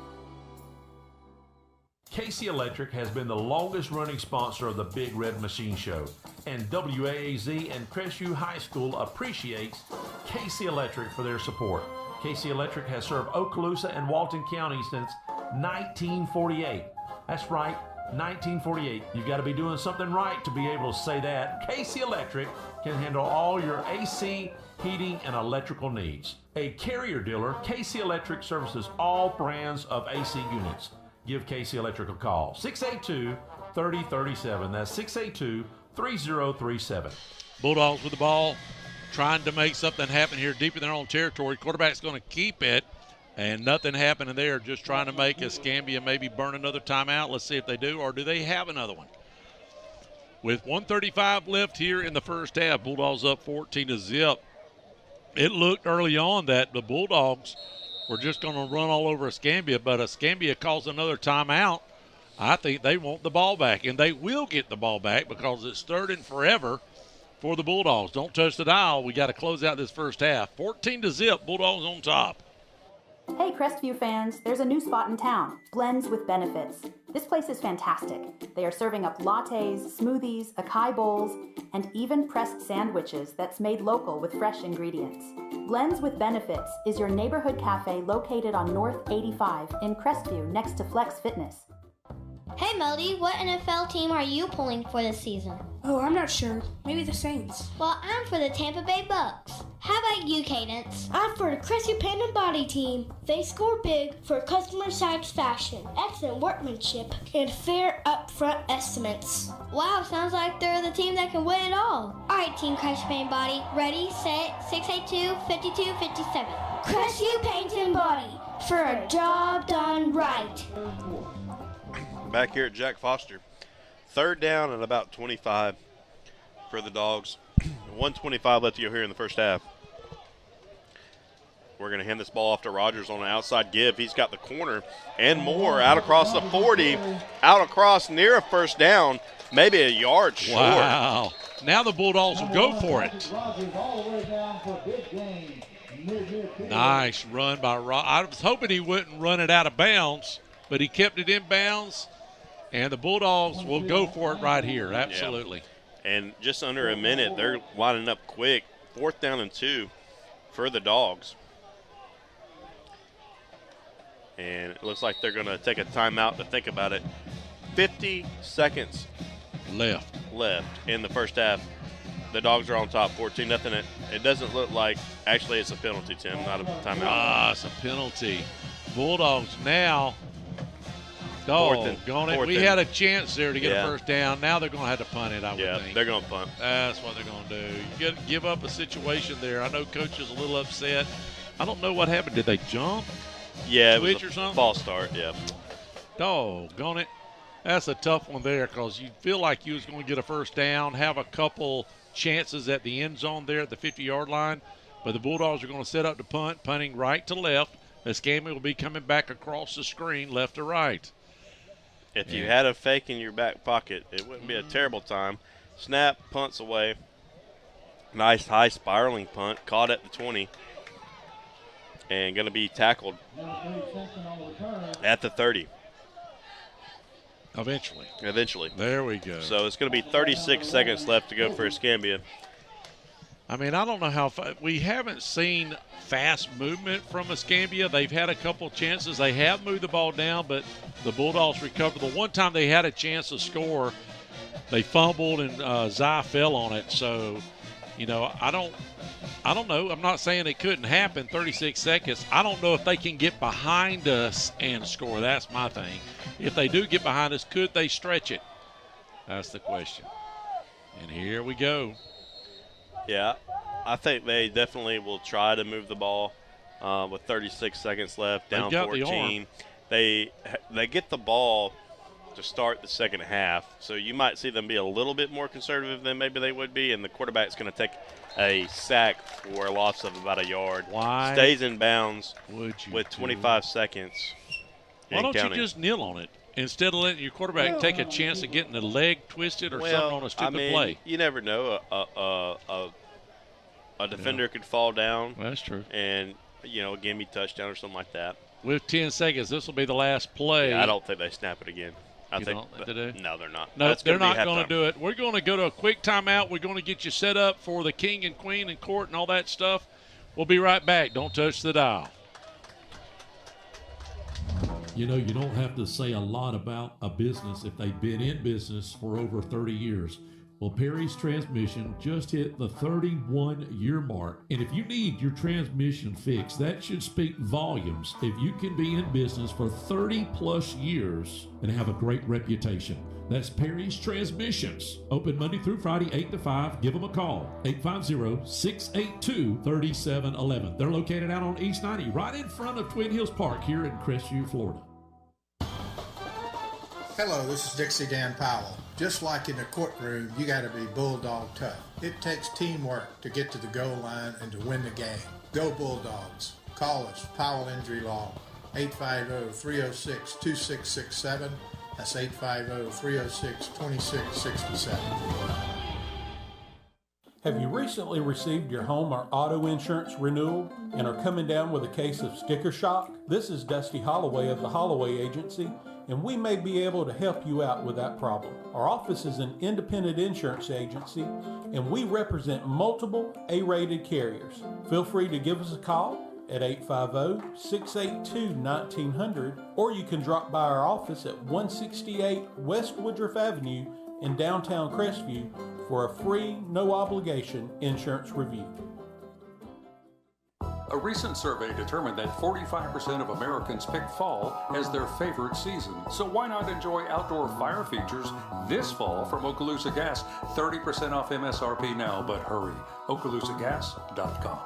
KC Electric has been the longest running sponsor of the Big Red Machine Show, and WAAZ and Crestview High School appreciates KC Electric for their support. KC Electric has served Okaloosa and Walton County since 1948. That's right, 1948. You've got to be doing something right to be able to say that. KC Electric can handle all your AC, heating, and electrical needs. A Carrier dealer, KC Electric services all brands of AC units. Give KC Electric a call. 682-3037. That's 682-3037. Bulldogs with the ball, trying to make something happen here deep in their own territory. Quarterback's going to keep it, and nothing happening there. Just trying to make Escambia maybe burn another timeout. Let's see if they do, or do they have another one? With 1:35 left here in the first half, Bulldogs up 14-0. It looked early on that the Bulldogs were just going to run all over Escambia, but Escambia calls another timeout. I think they want the ball back, and they will get the ball back because it's 3rd and forever for the Bulldogs. Don't touch the dial. We got to close out this first half. 14-0, Bulldogs on top. Hey Crestview fans, there's a new spot in town, Blends with Benefits. This place is fantastic. They are serving up lattes, smoothies, acai bowls, and even pressed sandwiches that's made local with fresh ingredients. Blends with Benefits is your neighborhood cafe located on North 85 in Crestview next to Flex Fitness. Hey Melody, what NFL team are you pulling for this season? Oh, I'm not sure. Maybe the Saints. Well, I'm for the Tampa Bay Bucks. How about you, Cadence? I'm for the Crestview Panda Body Team. They score big for customer satisfaction, excellent workmanship, and fair upfront estimates. Wow, sounds like they're the team that can win it all. All right, Team Crestview Paint Body. Ready, set, 682-5257. Crestview Paint and Body for a job done right. Back here at Jack Foster. 3rd down and about 25 for the Dogs. 1:25 left to go here in the first half. We're going to hand this ball off to Rogers on an outside give. He's got the corner and more out across the 40, out across near a first down, maybe a yard short. Wow. Now the Bulldogs will go for it. Nice run by Rogers. I was hoping he wouldn't run it out of bounds, but he kept it in bounds, and the Bulldogs will go for it right here. Absolutely. Yeah. And just under a minute, they're lining up quick. 4th down and 2 for the Dogs. And it looks like they're going to take a timeout to think about it. 50 seconds left in the first half. The Dogs are on top, 14-0. It doesn't look like, actually it's a penalty, Tim, not a timeout. It's a penalty. Bulldogs now. We had a chance there to get a first down. Now they're going to have to punt it, I would think. Yeah, they're going to punt. That's what they're going to do. You got to give up a situation there. I know Coach is a little upset. I don't know what happened. Did they jump? Yeah, Switch it was or something? False start, yeah. Doggone it. That's a tough one there because you feel like you was going to get a first down, have a couple chances at the end zone there at the 50-yard line, but the Bulldogs are going to set up the punt, punting right to left. Escambia will be coming back across the screen left to right. If you had a fake in your back pocket, it wouldn't be a terrible time. Snap, punts away. Nice high spiraling punt, caught at the 20. And going to be tackled at the 30. Eventually. There we go. So it's going to be 36 seconds left to go for Escambia. I mean, I don't know how we haven't seen fast movement from Escambia. They've had a couple chances. They have moved the ball down, but the Bulldogs recovered. The one time they had a chance to score, they fumbled and Zai fell on it. So, you know, I don't know. I'm not saying it couldn't happen. 36 seconds. I don't know if they can get behind us and score. That's my thing. If they do get behind us, could they stretch it? That's the question. And here we go. Yeah, I think they definitely will try to move the ball with 36 seconds left, down 14. They get the ball to start the second half, so you might see them be a little bit more conservative than maybe they would be, and the quarterback's going to take a sack for a loss of about a yard. Why stays in bounds with 25 seconds. Why don't you just kneel on it instead of letting your quarterback take a chance of getting the leg twisted or something on a stupid play? You never know. A defender could fall down. That's true. And, you know, a gimme touchdown or something like that. With 10 seconds, this will be the last play. Yeah, I don't think they snap it again. No, they're not. No, they're not going to do it. We're going to go to a quick timeout. We're going to get you set up for the king and queen and court and all that stuff. We'll be right back. Don't touch the dial. You know, you don't have to say a lot about a business if they've been in business for over 30 years. Well, Perry's Transmission just hit the 31-year mark. And if you need your transmission fixed, that should speak volumes if you can be in business for 30-plus years and have a great reputation. That's Perry's Transmissions. Open Monday through Friday, 8 to 5. Give them a call, 850-682-3711. They're located out on East 90, right in front of Twin Hills Park here in Crestview, Florida. Hello, this is Dixie Dan Powell. Just like in the courtroom, you got to be bulldog tough. It takes teamwork to get to the goal line and to win the game. Go Bulldogs. Call us, Powell Injury Law, 850-306-2667. That's 850-306-2667. Have you recently received your home or auto insurance renewal and are coming down with a case of sticker shock? This is Dusty Holloway of the Holloway Agency, and we may be able to help you out with that problem. Our office is an independent insurance agency, and we represent multiple A-rated carriers. Feel free to give us a call at 850-682-1900, or you can drop by our office at 168 West Woodruff Avenue in downtown Crestview for a free, no-obligation insurance review. A recent survey determined that 45% of Americans pick fall as their favorite season. So why not enjoy outdoor fire features this fall from Okaloosa Gas? 30% off MSRP now, but hurry, OkaloosaGas.com.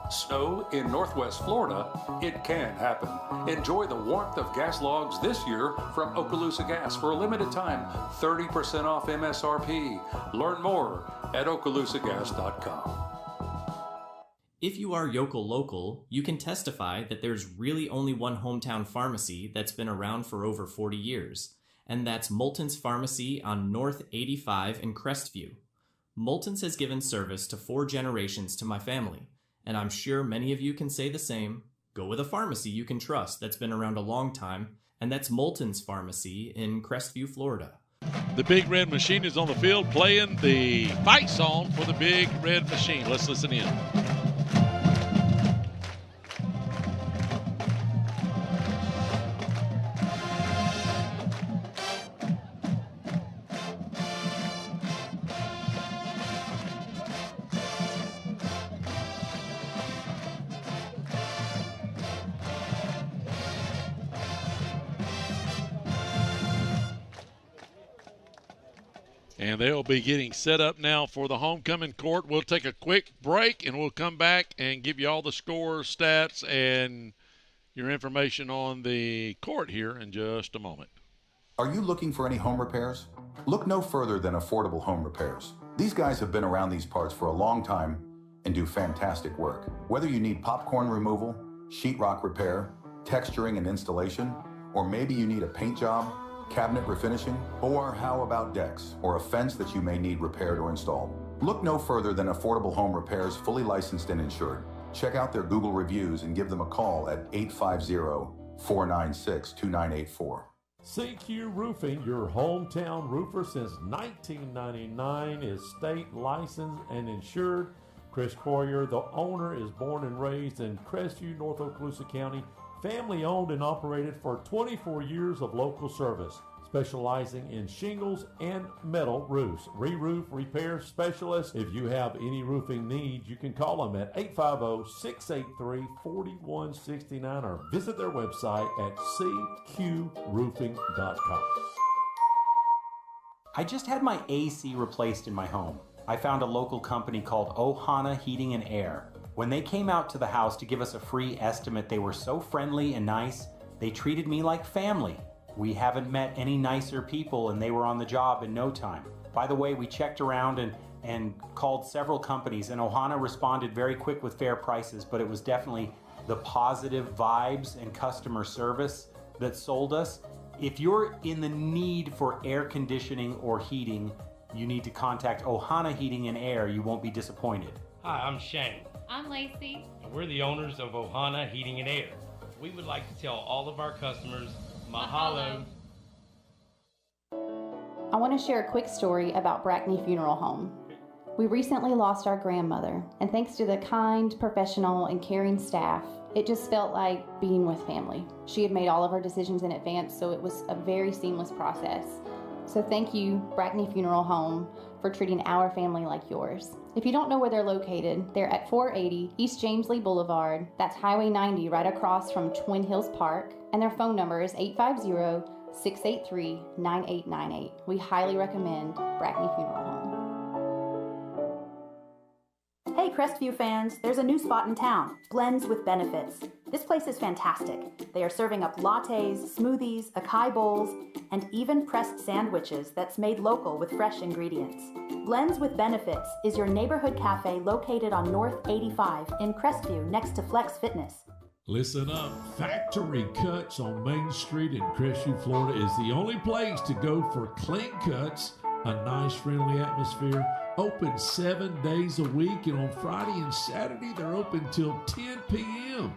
Snow in Northwest Florida, it can happen. Enjoy the warmth of gas logs this year from Okaloosa Gas for a limited time. 30% off MSRP. Learn more at OkaloosaGas.com. If you are Yokel Local, you can testify that there's really only one hometown pharmacy that's been around for over 40 years, and that's Moulton's Pharmacy on North 85 in Crestview. Moulton's has given service to 4 generations to my family, and I'm sure many of you can say the same. Go with a pharmacy you can trust that's been around a long time, and that's Moulton's Pharmacy in Crestview, Florida. The Big Red Machine is on the field playing the fight song for the Big Red Machine. Let's listen in. And they'll be getting set up now for the homecoming court. We'll take a quick break, and we'll come back and give you all the scores, stats, and your information on the court here in just a moment. Are you looking for any home repairs? Look no further than Affordable Home Repairs. These guys have been around these parts for a long time and do fantastic work. Whether you need popcorn removal, sheetrock repair, texturing and installation, or maybe you need a paint job, cabinet refinishing, or how about decks or a fence that you may need repaired or installed? Look no further than Affordable Home Repairs, fully licensed and insured. Check out their Google reviews and give them a call at 850-496-2984. CQ Roofing, your hometown roofer since 1999, is state licensed and insured. Chris Coyer, the owner, is born and raised in Crestview, North Okaloosa County. Family owned and operated for 24 years of local service, specializing in shingles and metal roofs. Re-roof repair specialist. If you have any roofing needs, you can call them at 850-683-4169 or visit their website at cqroofing.com. I just had my AC replaced in my home. I found a local company called Ohana Heating and Air. When they came out to the house to give us a free estimate, they were so friendly and nice. They treated me like family. We haven't met any nicer people, and they were on the job in no time. By the way, we checked around and called several companies, and Ohana responded very quick with fair prices, but it was definitely the positive vibes and customer service that sold us. If you're in the need for air conditioning or heating, you need to contact Ohana Heating and Air. You won't be disappointed. Hi, I'm Shane. I'm Lacey. And we're the owners of Ohana Heating and Air. We would like to tell all of our customers, mahalo. I want to share a quick story about Brackney Funeral Home. We recently lost our grandmother, and thanks to the kind, professional, and caring staff, it just felt like being with family. She had made all of her decisions in advance, so it was a very seamless process. So thank you, Brackney Funeral Home, for treating our family like yours. If you don't know where they're located, they're at 480 East James Lee Boulevard. That's Highway 90 right across from Twin Hills Park. And their phone number is 850-683-9898. We highly recommend Brackney Funeral Home. Hey Crestview fans, there's a new spot in town, Blends with Benefits. This place is fantastic. They are serving up lattes, smoothies, acai bowls, and even pressed sandwiches that's made local with fresh ingredients. Blends with Benefits is your neighborhood cafe located on North 85 in Crestview next to Flex Fitness. Listen up. Factory Cuts on Main Street in Crestview, Florida is the only place to go for clean cuts, a nice friendly atmosphere, open 7 days a week, and on Friday and Saturday they're open till 10 p.m.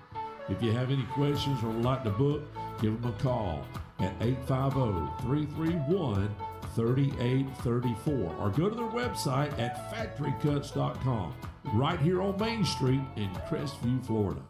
If you have any questions or would like to book, give them a call at 850-331-3834 or go to their website at factorycuts.com right here on Main Street in Crestview, Florida.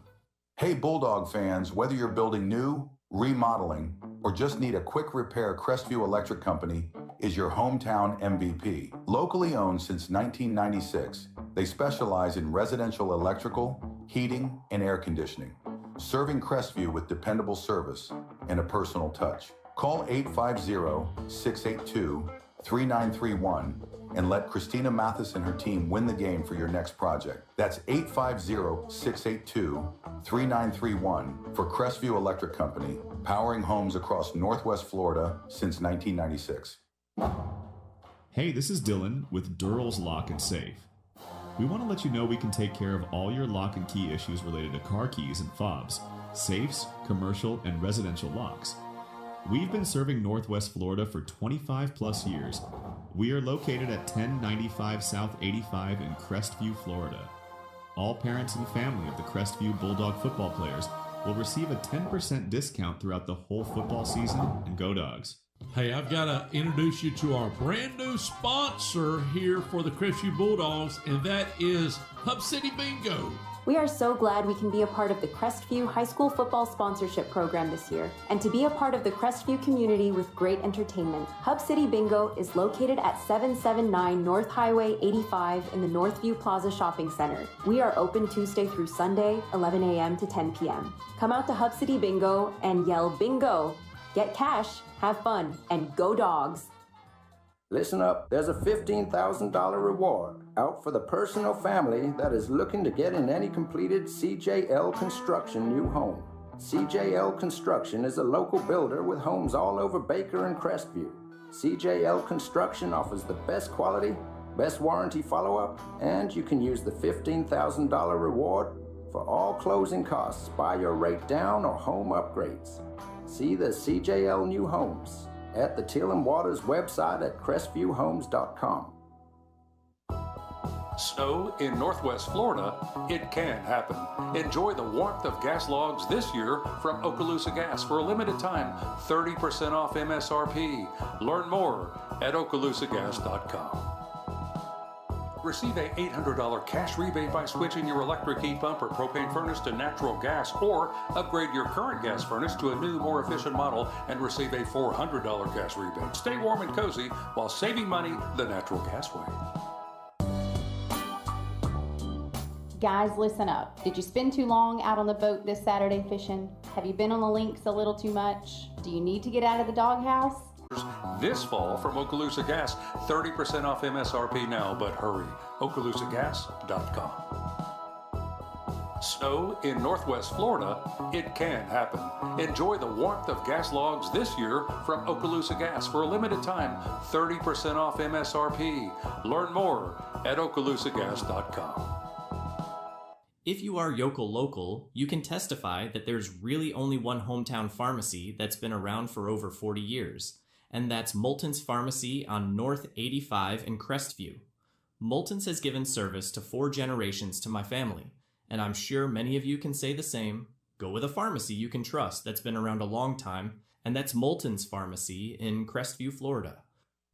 Hey Bulldog fans, whether you're building new, remodeling, or just need a quick repair, Crestview Electric Company is your hometown MVP. Locally owned since 1996, they specialize in residential electrical, heating, and air conditioning, serving Crestview with dependable service and a personal touch. Call 850-682-3931 and let Christina Mathis and her team win the game for your next project. That's 850-682-3931 for Crestview Electric Company, powering homes across Northwest Florida since 1996. Hey, this is Dylan with Durrell's Lock and Safe. We want to let you know we can take care of all your lock and key issues related to car keys and fobs, safes, commercial, and residential locks. We've been serving Northwest Florida for 25 plus years. We are located at 1095 South 85 in Crestview, Florida. All parents and family of the Crestview Bulldog football players will receive a 10% discount throughout the whole football season, and go Dogs. Hey, I've got to introduce you to our brand new sponsor here for the Crestview Bulldogs, and that is Hub City Bingo. We are so glad we can be a part of the Crestview High School Football Sponsorship Program this year, and to be a part of the Crestview community with great entertainment. Hub City Bingo is located at 779 North Highway 85 in the Northview Plaza Shopping Center. We are open Tuesday through Sunday, 11 a.m. to 10 p.m. Come out to Hub City Bingo and yell bingo. Get cash, have fun, and go Dogs. Listen up, there's a $15,000 reward out for the person or family that is looking to get in any completed CJL Construction new home. CJL Construction is a local builder with homes all over Baker and Crestview. CJL Construction offers the best quality, best warranty follow-up, and you can use the $15,000 reward for all closing costs, buy your rate down, or home upgrades. See the CJL New Homes at the Teal and Waters website at crestviewhomes.com. Snow in Northwest Florida, it can happen. Enjoy the warmth of gas logs this year from Okaloosa Gas for a limited time, 30% off MSRP. Learn more at okaloosagas.com. Receive a $800 cash rebate by switching your electric heat pump or propane furnace to natural gas, or upgrade your current gas furnace to a new, more efficient model and receive a $400 gas rebate. Stay warm and cozy while saving money the natural gas way. Guys, listen up. Did you spend too long out on the boat this Saturday fishing? Have you been on the links a little too much? Do you need to get out of the doghouse? This fall from Okaloosa Gas, 30% off MSRP now, but hurry, okaloosagas.com. Snow in Northwest Florida, it can happen. Enjoy the warmth of gas logs this year from Okaloosa Gas for a limited time, 30% off MSRP. Learn more at okaloosagas.com. If you are Yokel Local, you can testify that there's really only one hometown pharmacy that's been around for over 40 years, and that's Moulton's Pharmacy on North 85 in Crestview. Moulton's has given service to 4 generations to my family, and I'm sure many of you can say the same. Go with a pharmacy you can trust that's been around a long time, and that's Moulton's Pharmacy in Crestview, Florida.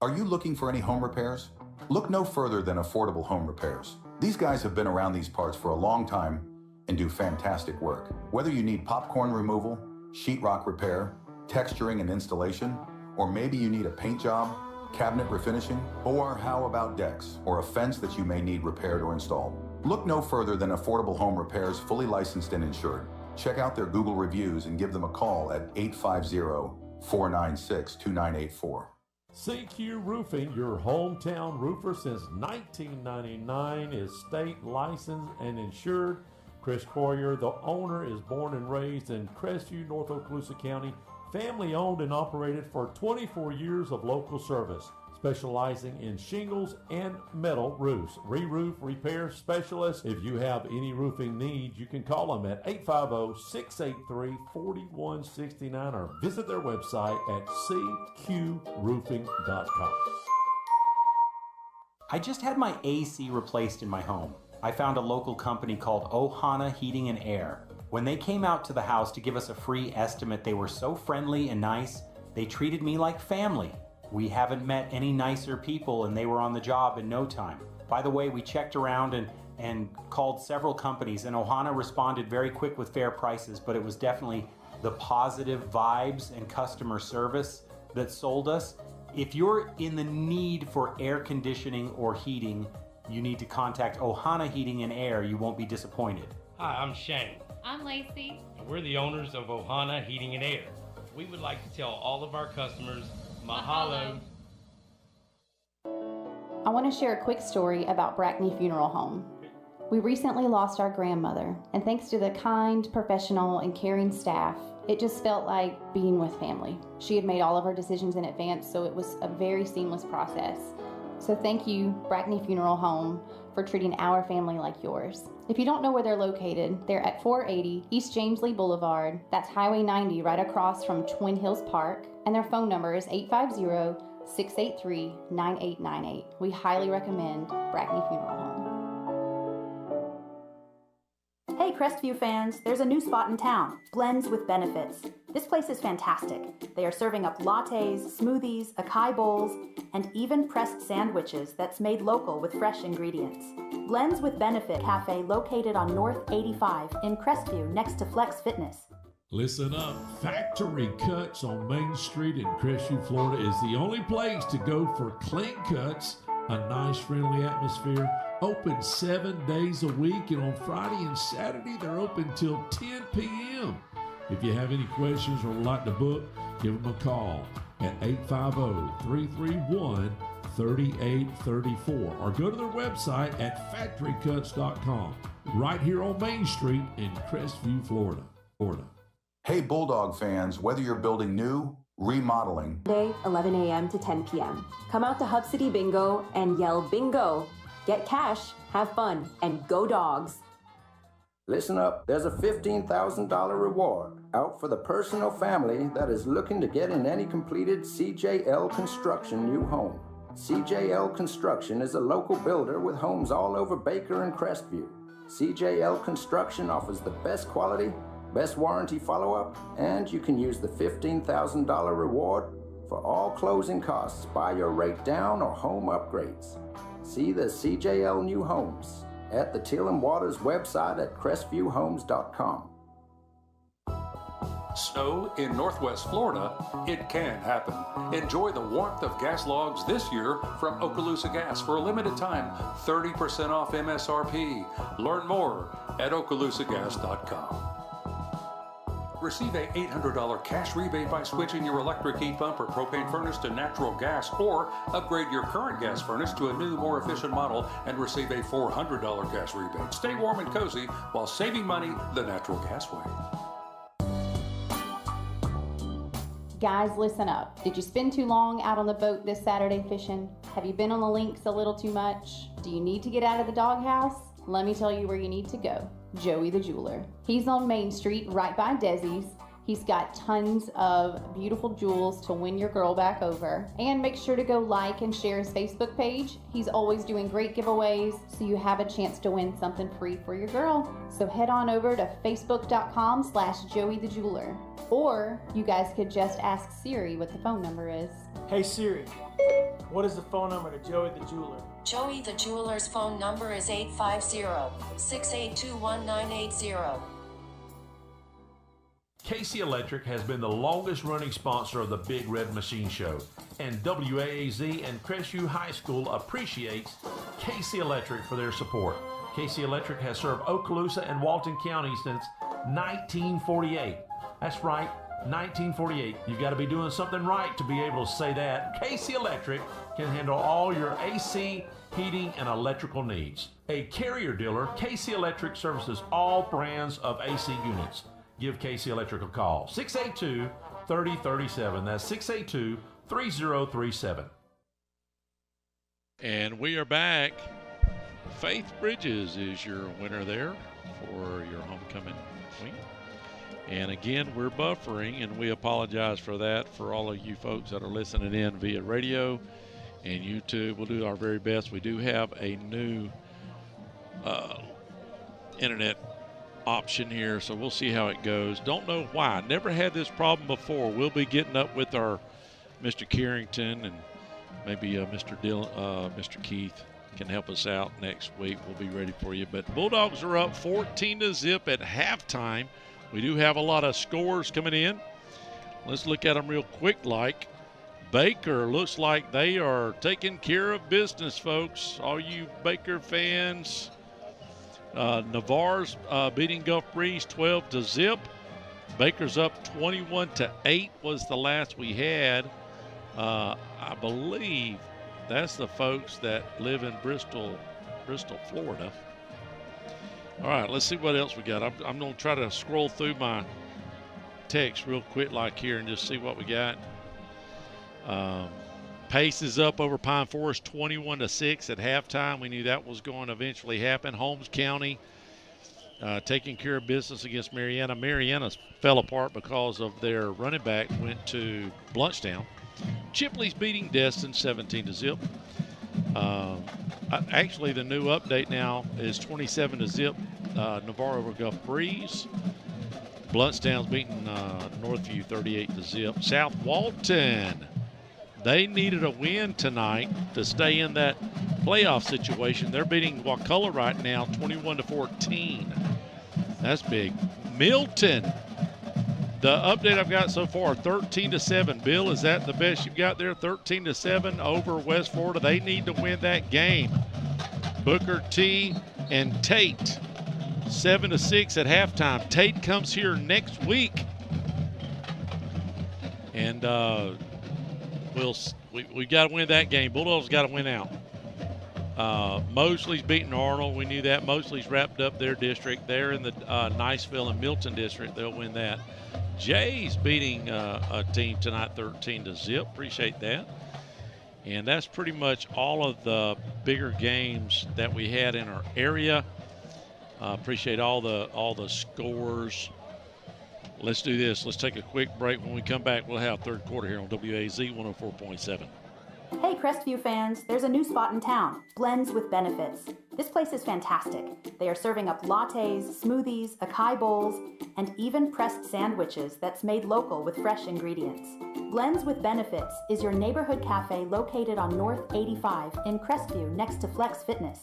Are you looking for any home repairs? Look no further than Affordable Home Repairs. These guys have been around these parts for a long time and do fantastic work. Whether you need popcorn removal, sheetrock repair, texturing and installation, or maybe you need a paint job, cabinet refinishing, or how about decks or a fence that you may need repaired or installed? Look no further than Affordable Home Repairs, fully licensed and insured. Check out their Google reviews and give them a call at 850-496-2984. CQ Roofing, your hometown roofer since 1999, is state licensed and insured. Chris Coyer, the owner, is born and raised in Crestview, North Okaloosa County. Family owned and operated for 24 years of local service, specializing in shingles and metal roofs. Re-roof repair specialist. If you have any roofing needs, you can call them at 850-683-4169 or visit their website at cqroofing.com. I just had my AC replaced in my home. I found a local company called Ohana Heating and Air. When they came out to the house to give us a free estimate, they were so friendly and nice. They treated me like family. We haven't met any nicer people, and they were on the job in no time. By the way, we checked around and called several companies, and Ohana responded very quick with fair prices, but it was definitely the positive vibes and customer service that sold us. If you're in the need for air conditioning or heating, you need to contact Ohana Heating and Air. You won't be disappointed. Hi, I'm Shane. I'm Lacey. And we're the owners of Ohana Heating and Air. We would like to tell all of our customers, mahalo. I want to share a quick story about Brackney Funeral Home. We recently lost our grandmother, and thanks to the kind, professional, and caring staff, it just felt like being with family. She had made all of her decisions in advance, so it was a very seamless process. So thank you, Brackney Funeral Home, for treating our family like yours. If you don't know where they're located, they're at 480 East James Lee Boulevard. That's Highway 90 right across from Twin Hills Park. And their phone number is 850-683-9898. We highly recommend Brackney Funeral Home. Hey Crestview fans, there's a new spot in town, Blends with Benefits. This place is fantastic. They are serving up lattes, smoothies, acai bowls, and even pressed sandwiches that's made local with fresh ingredients. Blends with Benefit Cafe located on North 85 in Crestview next to Flex Fitness. Listen up. Factory Cuts on Main Street in Crestview, Florida is the only place to go for clean cuts, a nice friendly atmosphere, open 7 days a week, and on Friday and Saturday they're open till 10 p.m. If you have any questions or would like to book, give them a call at 850-331-3834 or go to their website at factorycuts.com right here on Main Street in Crestview, Florida. Hey Bulldog fans, whether you're building new, remodeling, Monday, 11 a.m. to 10 p.m. Come out to Hub City Bingo and yell bingo. Get cash, have fun, and go dogs. Listen up, there's a $15,000 reward out for the person or family that is looking to get in any completed CJL Construction new home. CJL Construction is a local builder with homes all over Baker and Crestview. CJL Construction offers the best quality, best warranty follow-up, and you can use the $15,000 reward for all closing costs, buy your rate down, or home upgrades. See the CJL New Homes at the Teal and Waters website at crestviewhomes.com. Snow in Northwest Florida, it can happen. Enjoy the warmth of gas logs this year from Okaloosa Gas for a limited time, 30% off MSRP. Learn more at okaloosagas.com. Receive a $800 cash rebate by switching your electric heat pump or propane furnace to natural gas, or upgrade your current gas furnace to a new, more efficient model and receive a $400 cash rebate. Stay warm and cozy while saving money the natural gas way. Guys, listen up. Did you spend too long out on the boat this Saturday fishing? Have you been on the links a little too much? Do you need to get out of the doghouse? Let me tell you where you need to go. Joey the Jeweler. He's on Main Street right by Desi's. He's got tons of beautiful jewels to win your girl back over. And make sure to go like and share his Facebook page. He's always doing great giveaways, so you have a chance to win something free for your girl. So head on over to facebook.com/Joey the Jeweler. Or you guys could just ask Siri what the phone number is. Hey Siri, what is the phone number to Joey the Jeweler? Joey the Jeweler's phone number is 850-682-1980. KC Electric has been the longest running sponsor of the Big Red Machine Show, and WAAZ and Crestview High School appreciates KC Electric for their support. KC Electric has served Okaloosa and Walton County since 1948. That's right, 1948. You've got to be doing something right to be able to say that. KC Electric can handle all your AC, heating, and electrical needs. A Carrier dealer, KC Electric services all brands of AC units. Give KC Electric a call, 682-3037. That's 682-3037. And we are back. Faith Bridges is your winner there for your homecoming week. And again, we're buffering, and we apologize for that for all of you folks that are listening in via radio and YouTube. We'll do our very best. We do have a new internet option here, so we'll see how it goes. Don't know why. Never had this problem before. We'll be getting up with our Mr. Carrington, and maybe Mr. Keith can help us out next week. We'll be ready for you. But Bulldogs are up 14-0 at halftime. We do have a lot of scores coming in. Let's look at them real quick. Like Baker, looks like they are taking care of business, folks. All you Baker fans. Navarre's beating Gulf Breeze 12-0. Baker's up 21-8 was the last we had. I believe that's the folks that live in Bristol, Florida. All right, let's see what else we got. I'm going to try to scroll through my text real quick like here and just see what we got. Pace is up over Pine Forest 21-6 at halftime. We knew that was going to eventually happen. Holmes County taking care of business against Marietta. Marietta fell apart because of their running back went to Bluntstown. Chipley's beating Destin 17-0. Actually, the new update now is 27-0. Navarro over Gulf Breeze. Bluntstown's beating Northview 38-0. South Walton, they needed a win tonight to stay in that playoff situation. They're beating Wakulla right now 21-14. That's big. Milton, the update I've got so far, 13-7. Bill, is that the best you've got there? 13-7 over West Florida. They need to win that game. Booker T and Tate, 7-6 at halftime. Tate comes here next week, and we got to win that game. Bulldogs got to win out. Mosley's beating Arnold. We knew that. Mosley's wrapped up their district. They're in the Niceville and Milton district. They'll win that. Jay's beating a team tonight 13-0. Appreciate that. And that's pretty much all of the bigger games that we had in our area. Appreciate all the scores. Let's do this. Let's take a quick break. When we come back, we'll have third quarter here on WAZ 104.7. Hey Crestview fans, there's a new spot in town, Blends with Benefits. This place is fantastic. They are serving up lattes, smoothies, acai bowls, and even pressed sandwiches that's made local with fresh ingredients. Blends with Benefits is your neighborhood cafe located on North 85 in Crestview next to Flex Fitness.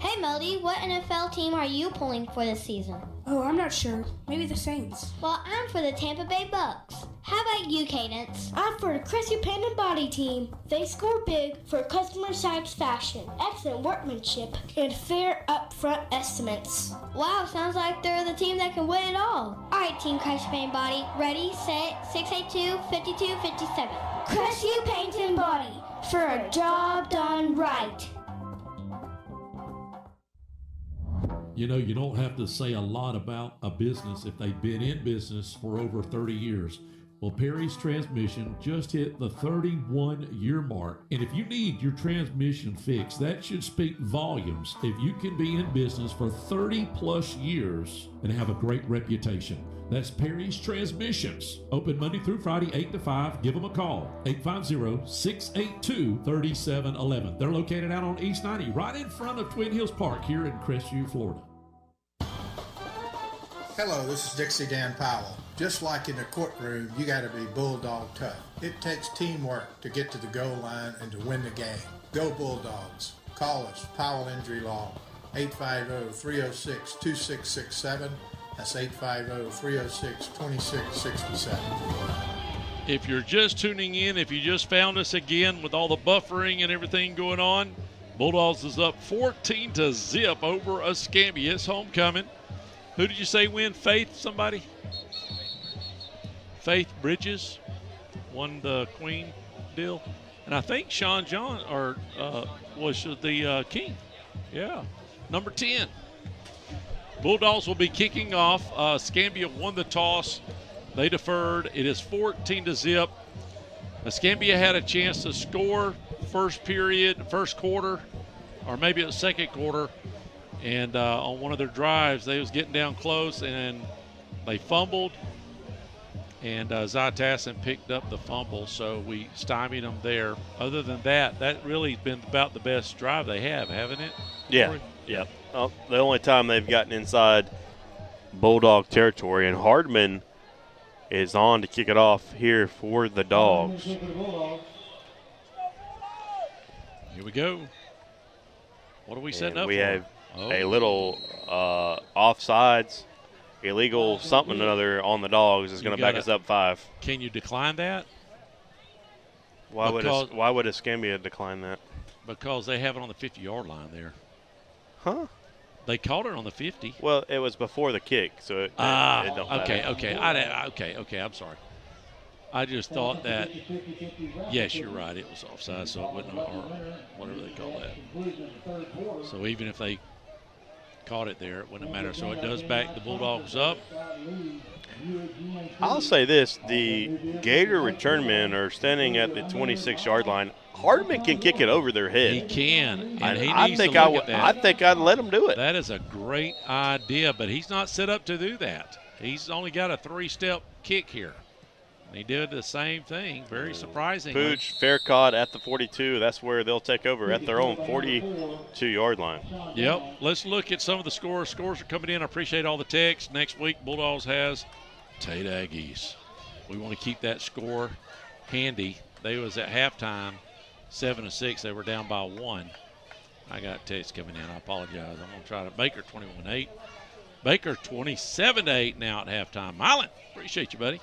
Hey Melody, what NFL team are you pulling for this season? Oh, I'm not sure. Maybe the Saints. Well, I'm for the Tampa Bay Bucks. How about you, Cadence? I'm for the Crestview Panda Body Team. They score big for customer satisfaction, excellent workmanship, and fair upfront estimates. Wow, sounds like they're the team that can win it all. All right, Team Crestview Paint Body. Ready, set, 682-5257. Crestview Paint and Body for a job done right. You know, you don't have to say a lot about a business if they've been in business for over 30 years. Well, Perry's Transmission just hit the 31-year mark. And if you need your transmission fixed, that should speak volumes if you can be in business for 30-plus years and have a great reputation. That's Perry's Transmissions. Open Monday through Friday, 8 to 5. Give them a call, 850-682-3711. They're located out on East 90, right in front of Twin Hills Park here in Crestview, Florida. Hello, this is Dixie Dan Powell. Just like in the courtroom, you got to be bulldog tough. It takes teamwork to get to the goal line and to win the game. Go Bulldogs. Call us, Powell Injury Law, 850-306-2667. That's 850-306-2667. If you're just tuning in, if you just found us again with all the buffering and everything going on, Bulldogs is up 14-0 over Escambia. It's homecoming. Who did you say win? Faith, somebody? Faith Bridges won the Queen deal. And I think Sean John was the king. Yeah, number 10. Bulldogs will be kicking off. Escambia won the toss. They deferred. It is 14-0. Escambia had a chance to score first period, first quarter, or maybe it was second quarter. And on one of their drives, they was getting down close, and they fumbled. And Zy Tassin picked up the fumble, so we stymied them there. Other than that, that really has been about the best drive they have, haven't it? Yeah, yeah. The only time they've gotten inside Bulldog territory, and Hardman is on to kick it off here for the Dogs. Here we go. What are we setting up for? We have a little offsides, illegal something or another on the Dogs is going to back us up 5. Can you decline that? Why would Escambia decline that? Because they have it on the 50-yard line there. Huh? They called it on the 50. Well, it was before the kick, so it don't matter. Okay, I'm sorry. I just thought that, yes, you're right, it was offside, so it wasn't, or whatever they call that. So even if they caught it there. It wouldn't matter. So it does back the Bulldogs up. I'll say this. The Gator return men are standing at the 26-yard line. Hardman can kick it over their head. He can, and he I needs think to look at that. I think I'd let him do it. That is a great idea, but he's not set up to do that. He's only got a 3-step kick here. And he did the same thing, very surprising. Pooch, fair caught at the 42. That's where they'll take over at their own 42-yard line. Yep. Let's look at some of the scores. Scores are coming in. I appreciate all the texts. Next week, Bulldogs has Tate Aggies. We want to keep that score handy. They was at halftime 7-6. They were down by 1. I got texts coming in. I apologize. I'm going to try to. Baker 21-8. Baker 27-8 now at halftime. Mylan, appreciate you, buddy.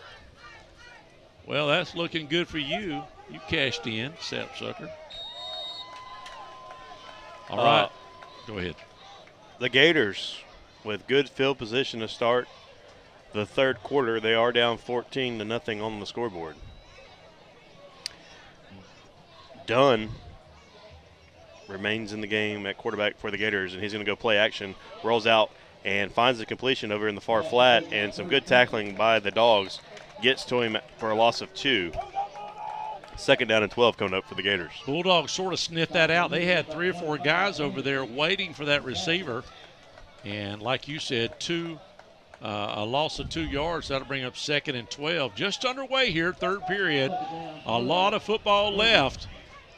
Well, that's looking good for you. You cashed in, sapsucker. All right. Go ahead. The Gators, with good field position to start the third quarter, they are down 14-0 on the scoreboard. Dunn remains in the game at quarterback for the Gators, and he's going to go play action. Rolls out and finds the completion over in the far flat, and some good tackling by the Dogs gets to him for a loss of 2. Second down and 12 coming up for the Gators. Bulldogs sort of sniffed that out. They had 3 or 4 guys over there waiting for that receiver, and like you said, a loss of 2 yards. That'll bring up second and 12. Just underway here, third period. A lot of football left.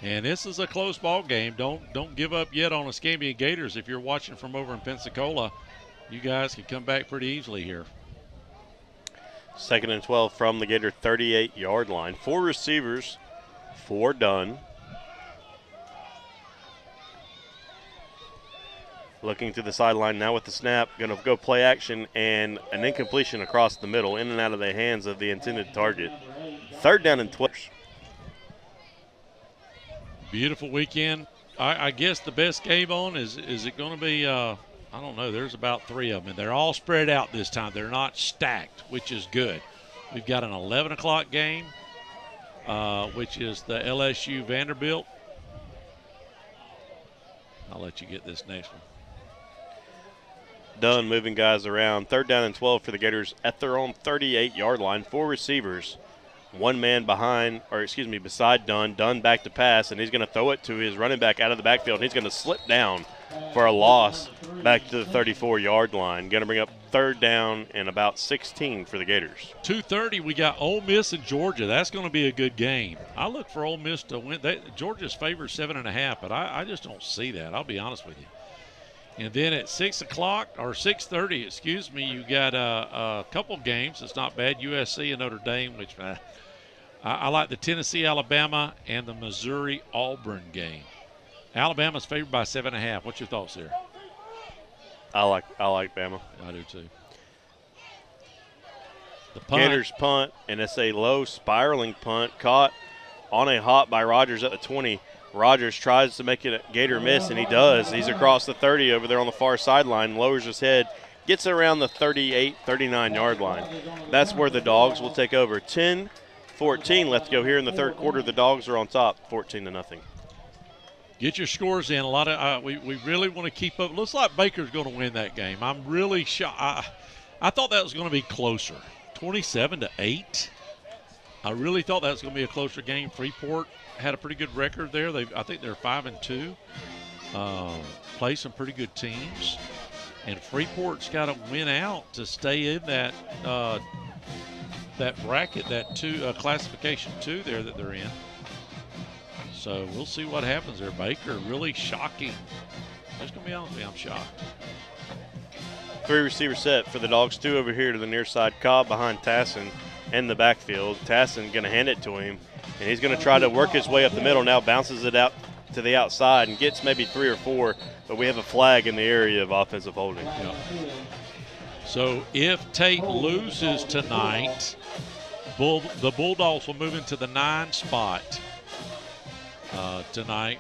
And this is a close ball game. Don't give up yet on Escambia Gators. If you're watching from over in Pensacola, you guys can come back pretty easily here. Second and 12 from the Gator 38-yard line. 4 receivers for Dunn. Looking to the sideline now with the snap. Going to go play action and an incompletion across the middle, in and out of the hands of the intended target. Third down and 12. Beautiful weekend. I guess the best game on is it going to be, I don't know, there's about 3 of them. And they're all spread out this time. They're not stacked, which is good. We've got an 11 o'clock game, which is the LSU Vanderbilt. I'll let you get this next one. Dunn moving guys around. Third down and 12 for the Gators at their own 38-yard line. 4 receivers. 1 man beside Dunn. Dunn back to pass, and he's going to throw it to his running back out of the backfield. He's going to slip down for a loss back to the 34-yard line. Going to bring up third down and about 16 for the Gators. 2:30, we got Ole Miss and Georgia. That's going to be a good game. I look for Ole Miss to win. Georgia's favored 7.5, but I just don't see that. I'll be honest with you. And then at 6 o'clock, or 6:30, excuse me, you got a couple games. It's not bad. USC and Notre Dame, which I like the Tennessee-Alabama and the Missouri-Auburn game. Alabama's favored by 7.5. What's your thoughts there? I like Bama. I do too. The punt. Gators punt, and it's a low spiraling punt caught on a hop by Rogers at the 20. Rogers tries to make it a Gator miss, and he does. He's across the 30 over there on the far sideline, lowers his head, gets around the 38, 39-yard line. That's where the Dogs will take over. 10-14 left to go here in the third quarter. The Dogs are on top, 14-0. Get your scores in. A lot of we really want to keep up. Looks like Baker's going to win that game. I'm really shocked. I thought that was going to be closer, 27-8. I really thought that was going to be a closer game. Freeport had a pretty good record there. I think they're 5-2. Play some pretty good teams, and Freeport's got to win out to stay in that bracket, that classification 2 there that they're in. So we'll see what happens there. Baker really shocking. I'm just gonna be honest with you, I'm shocked. 3 receiver set for the Dogs. 2 over here to the near side. Cobb behind Tassin in the backfield. Tassin going to hand it to him, and he's going to try to work his way up the middle. Now bounces it out to the outside and gets maybe 3 or 4, but we have a flag in the area of offensive holding. Yeah. So if Tate loses tonight, the Bulldogs will move into the 9 spot tonight.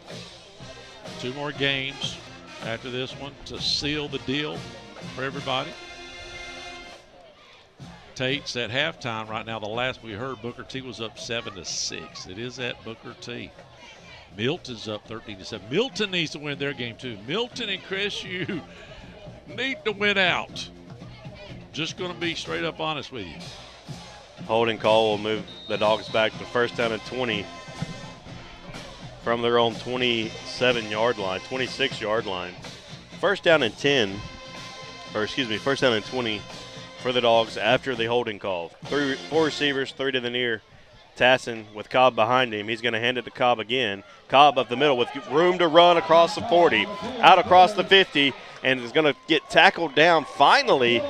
2 more games after this one to seal the deal for everybody. Tate's at halftime right now. The last we heard, Booker T was up 7-6. It is at Booker T. Milton's up 13-7. Milton needs to win their game too. Milton and Crestview need to win out. Just going to be straight up honest with you. Holding call will move the Dogs back to first down and 20 from their own 27-yard line, 26-yard line. First down and 10, or excuse me, first down and 20 for the Dogs after the holding call. Four receivers, three to the near. Tassin with Cobb behind him. He's going to hand it to Cobb again. Cobb up the middle with room to run across the 40, out across the 50, and is going to get tackled down finally,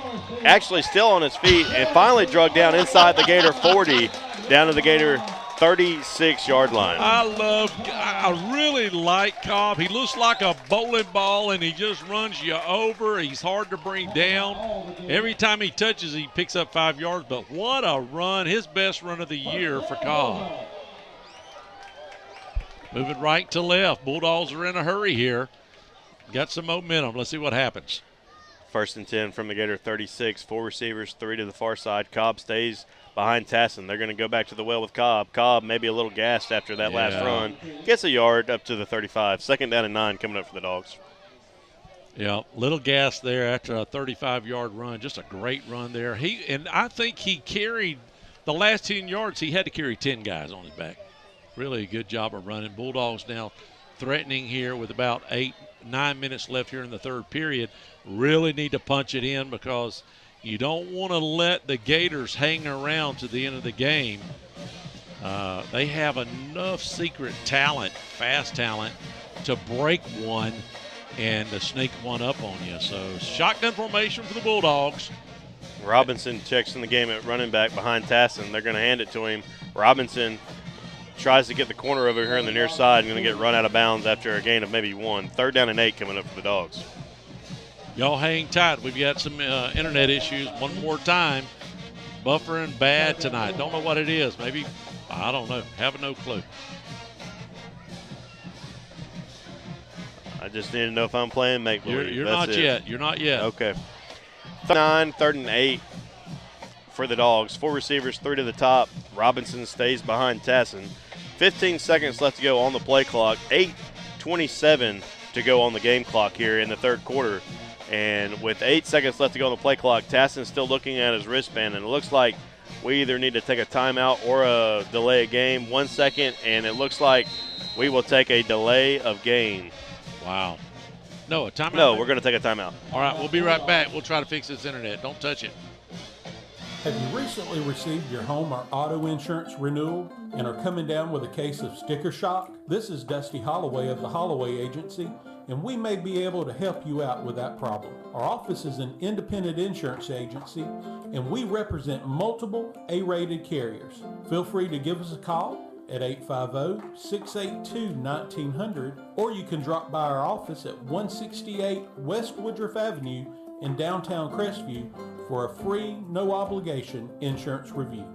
actually still on his feet, and finally drugged down inside the Gator 40, down to the Gator 36-yard line. I really like Cobb. He looks like a bowling ball, and he just runs you over. He's hard to bring down. Every time he touches, he picks up 5 yards, but what a run. His best run of the year for Cobb. Moving right to left. Bulldogs are in a hurry here. Got some momentum. Let's see what happens. First and 10 from the Gator 36. Four receivers, three to the far side. Cobb stays behind Tassin. They're going to go back to the well with Cobb. Cobb maybe a little gassed after that last run. Gets a yard up to the 35. Second down and 9 coming up for the Dogs. Yeah, little gas there after a 35-yard run. Just a great run there. And I think he carried the last 10 yards. He had to carry 10 guys on his back. Really a good job of running. Bulldogs now threatening here with about 8-9 minutes left here in the third period. Really need to punch it in because you don't want to let the Gators hang around to the end of the game. They have enough secret talent, fast talent, to break one and to sneak one up on you. So shotgun formation for the Bulldogs. Robinson checks in the game at running back behind Tassin. They're going to hand it to him. Robinson tries to get the corner over here on the near side and going to get run out of bounds after a gain of maybe 1. Third down and 8 coming up for the Dogs. Y'all hang tight. We've got some internet issues one more time. Buffering bad tonight. Don't know what it is. Maybe, I don't know. Have no clue. I just need to know if I'm playing make-believe. You're not yet. You're not yet. Okay. 9, third and 8 for the Dogs. Four receivers, three to the top. Robinson stays behind Tassin. 15 seconds left to go on the play clock. 8:27 to go on the game clock here in the third quarter. And with 8 seconds left to go on the play clock, Tassin's still looking at his wristband, and it looks like we either need to take a timeout or a delay of game. 1 second, and it looks like we will take a delay of game. Wow. No, a timeout? No, we're going to take a timeout. All right, we'll be right back. We'll try to fix this internet. Don't touch it. Have you recently received your home or auto insurance renewal and are coming down with a case of sticker shock? This is Dusty Holloway of the Holloway Agency, and we may be able to help you out with that problem. Our office is an independent insurance agency, and we represent multiple A-rated carriers. Feel free to give us a call at 850-682-1900, or you can drop by our office at 168 West Woodruff Avenue in downtown Crestview for a free, no-obligation insurance review.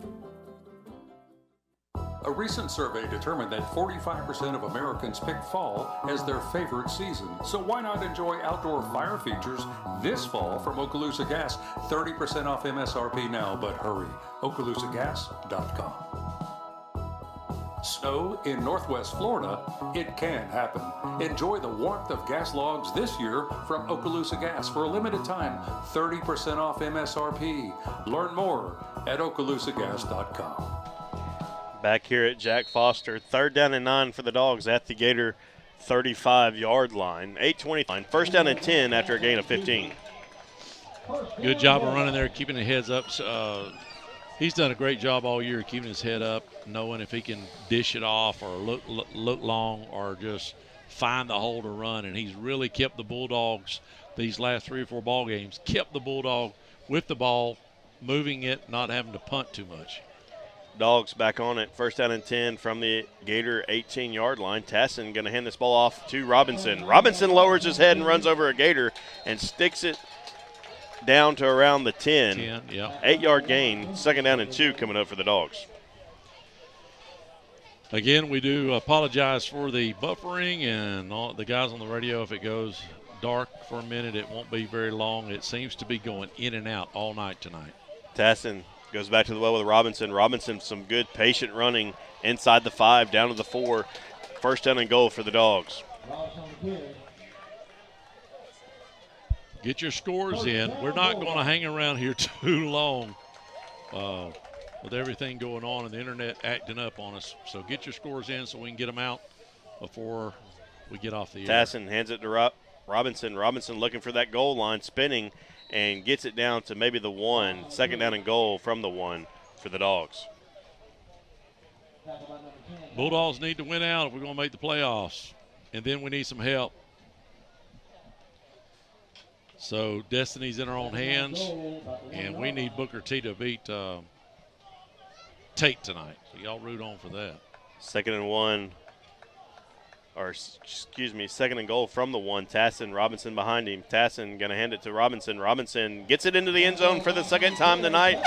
A recent survey determined that 45% of Americans pick fall as their favorite season. So why not enjoy outdoor fire features this fall from Okaloosa Gas? 30% off MSRP now, but hurry, OkaloosaGas.com. Snow in Northwest Florida, it can happen. Enjoy the warmth of gas logs this year from Okaloosa Gas for a limited time. 30% off MSRP. Learn more at OkaloosaGas.com. Back here at Jack Foster, third down and 9 for the Dogs at the Gator 35-yard line. 8:20. First down and 10 after a gain of 15. Good job of running there, keeping the heads up. He's done a great job all year keeping his head up, knowing if he can dish it off or look long or just find the hole to run. And he's really kept the Bulldogs these last 3 or 4 ball games, kept the Bulldog with the ball, moving it, not having to punt too much. Dogs back on it. First down and 10 from the Gator 18-yard line. Tassin going to hand this ball off to Robinson. Robinson lowers his head and runs over a Gator and sticks it down to around the 10. 10, yeah. 8-yard gain. Second down and 2 coming up for the Dogs. Again, we do apologize for the buffering and all the guys on the radio. If it goes dark for a minute, it won't be very long. It seems to be going in and out all night tonight. Tassin goes back to the well with Robinson. Robinson, some good patient running inside the 5, down to the 4. First down and goal for the Dogs. Get your scores in. We're not going to hang around here too long with everything going on and the internet acting up on us. So get your scores in so we can get them out before we get off the air. Tassin hands it to Robinson. Robinson looking for that goal line, spinning, and gets it down to maybe the 1. Second down and goal from the 1 for the Dogs. Bulldogs need to win out if we're going to make the playoffs, and then we need some help. So destiny's in our own hands, and we need Booker T to beat Tate tonight. So y'all root on for that. Second and goal from the 1. Tassin, Robinson behind him. Tassin going to hand it to Robinson. Robinson gets it into the end zone for the second time tonight.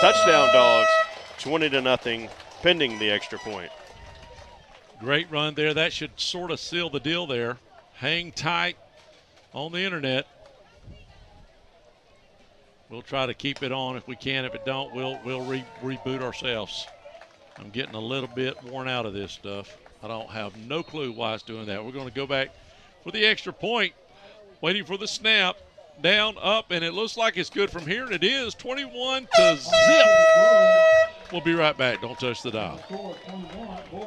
Touchdown, Dogs. 20-0, pending the extra point. Great run there. That should sort of seal the deal there. Hang tight on the internet. We'll try to keep it on if we can. If it don't, we'll reboot ourselves. I'm getting a little bit worn out of this stuff. I don't have no clue why it's doing that. We're going to go back for the extra point. Waiting for the snap. Down, up, and it looks like it's good from here, and it is 21-0. We'll be right back. Don't touch the dial.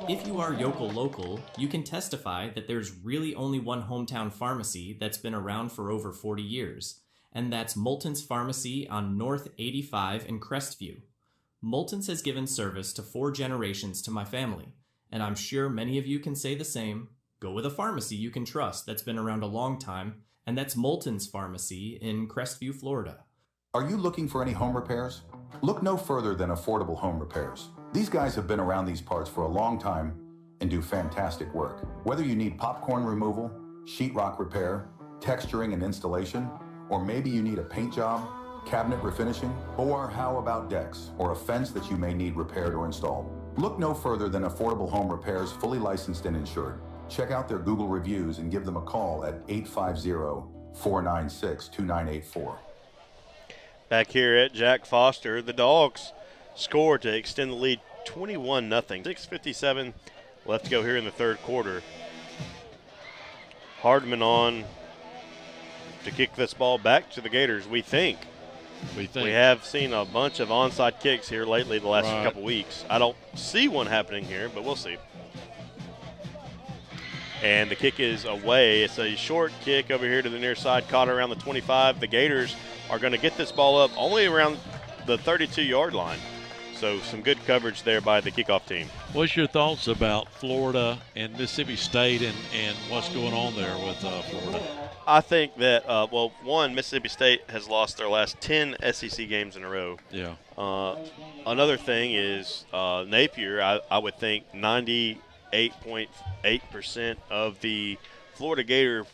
If you are Yokel Local, you can testify that there's really only one hometown pharmacy that's been around for over 40 years, and that's Moulton's Pharmacy on North 85 in Crestview. Moulton's has given service to 4 generations to my family, and I'm sure many of you can say the same. Go with a pharmacy you can trust that's been around a long time, and that's Moulton's Pharmacy in Crestview, Florida. Are you looking for any home repairs? Look no further than Affordable Home Repairs. These guys have been around these parts for a long time and do fantastic work. Whether you need popcorn removal, sheetrock repair, texturing and installation, or maybe you need a paint job, cabinet refinishing, or how about decks or a fence that you may need repaired or installed? Look no further than Affordable Home Repairs, fully licensed and insured. Check out their Google reviews and give them a call at 850-496-2984. Back here at Jack Foster, the Dogs score to extend the lead 21-0. 6:57 left to go here in the third quarter. Hardman on to kick this ball back to the Gators, we think. We have seen a bunch of onside kicks here lately the last couple weeks. I don't see one happening here, but we'll see. And the kick is away. It's a short kick over here to the near side, caught around the 25. The Gators are going to get this ball up only around the 32-yard line. So some good coverage there by the kickoff team. What's your thoughts about Florida and Mississippi State and what's going on there with Florida? I think that, Mississippi State has lost their last 10 SEC games in a row. Yeah. Another thing is Napier, I would think 98.8% of the Florida Gator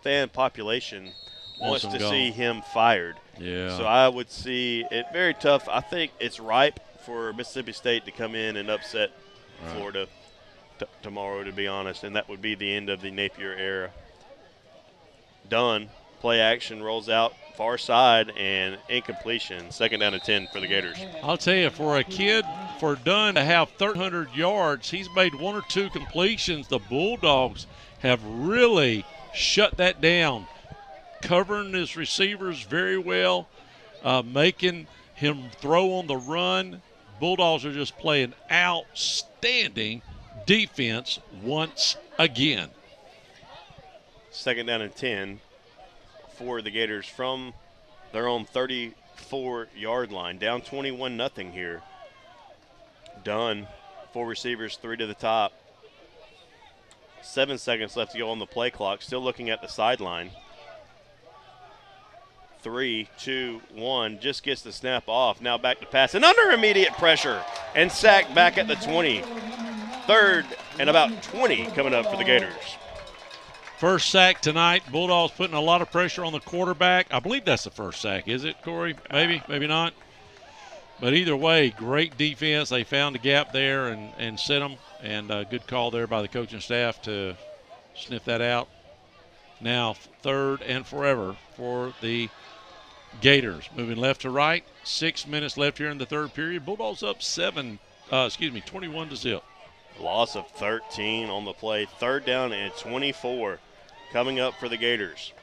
fan population wants to see him fired. Yeah. So I would see it very tough. I think it's ripe for Mississippi State to come in and upset Florida tomorrow, to be honest, and that would be the end of the Napier era. Dunn, play action, rolls out far side, and incompletion. Second down and 10 for the Gators. I'll tell you, for Dunn to have 1,300 yards, he's made 1 or 2 completions. The Bulldogs have really shut that down, covering his receivers very well, making him throw on the run. Bulldogs are just playing outstanding defense once again. Second down and 10 for the Gators from their own 34-yard line. Down 21-0 here. Dunn, 4 receivers, 3 to the top. 7 seconds left to go on the play clock. Still looking at the sideline. 3, 2, 1. Just gets the snap off. Now back to pass and under immediate pressure. And sacked back at the 20. Third and about 20 coming up for the Gators. First sack tonight. Bulldogs putting a lot of pressure on the quarterback. I believe that's the first sack, is it, Corey? Maybe, maybe not. But either way, great defense. They found a gap there and set them. And a good call there by the coaching staff to sniff that out. Now third and forever for the Gators. Moving left to right. 6 minutes left here in the third period. Bulldogs up 21-0. Loss of 13 on the play. Third down and 24 coming up for the Gators.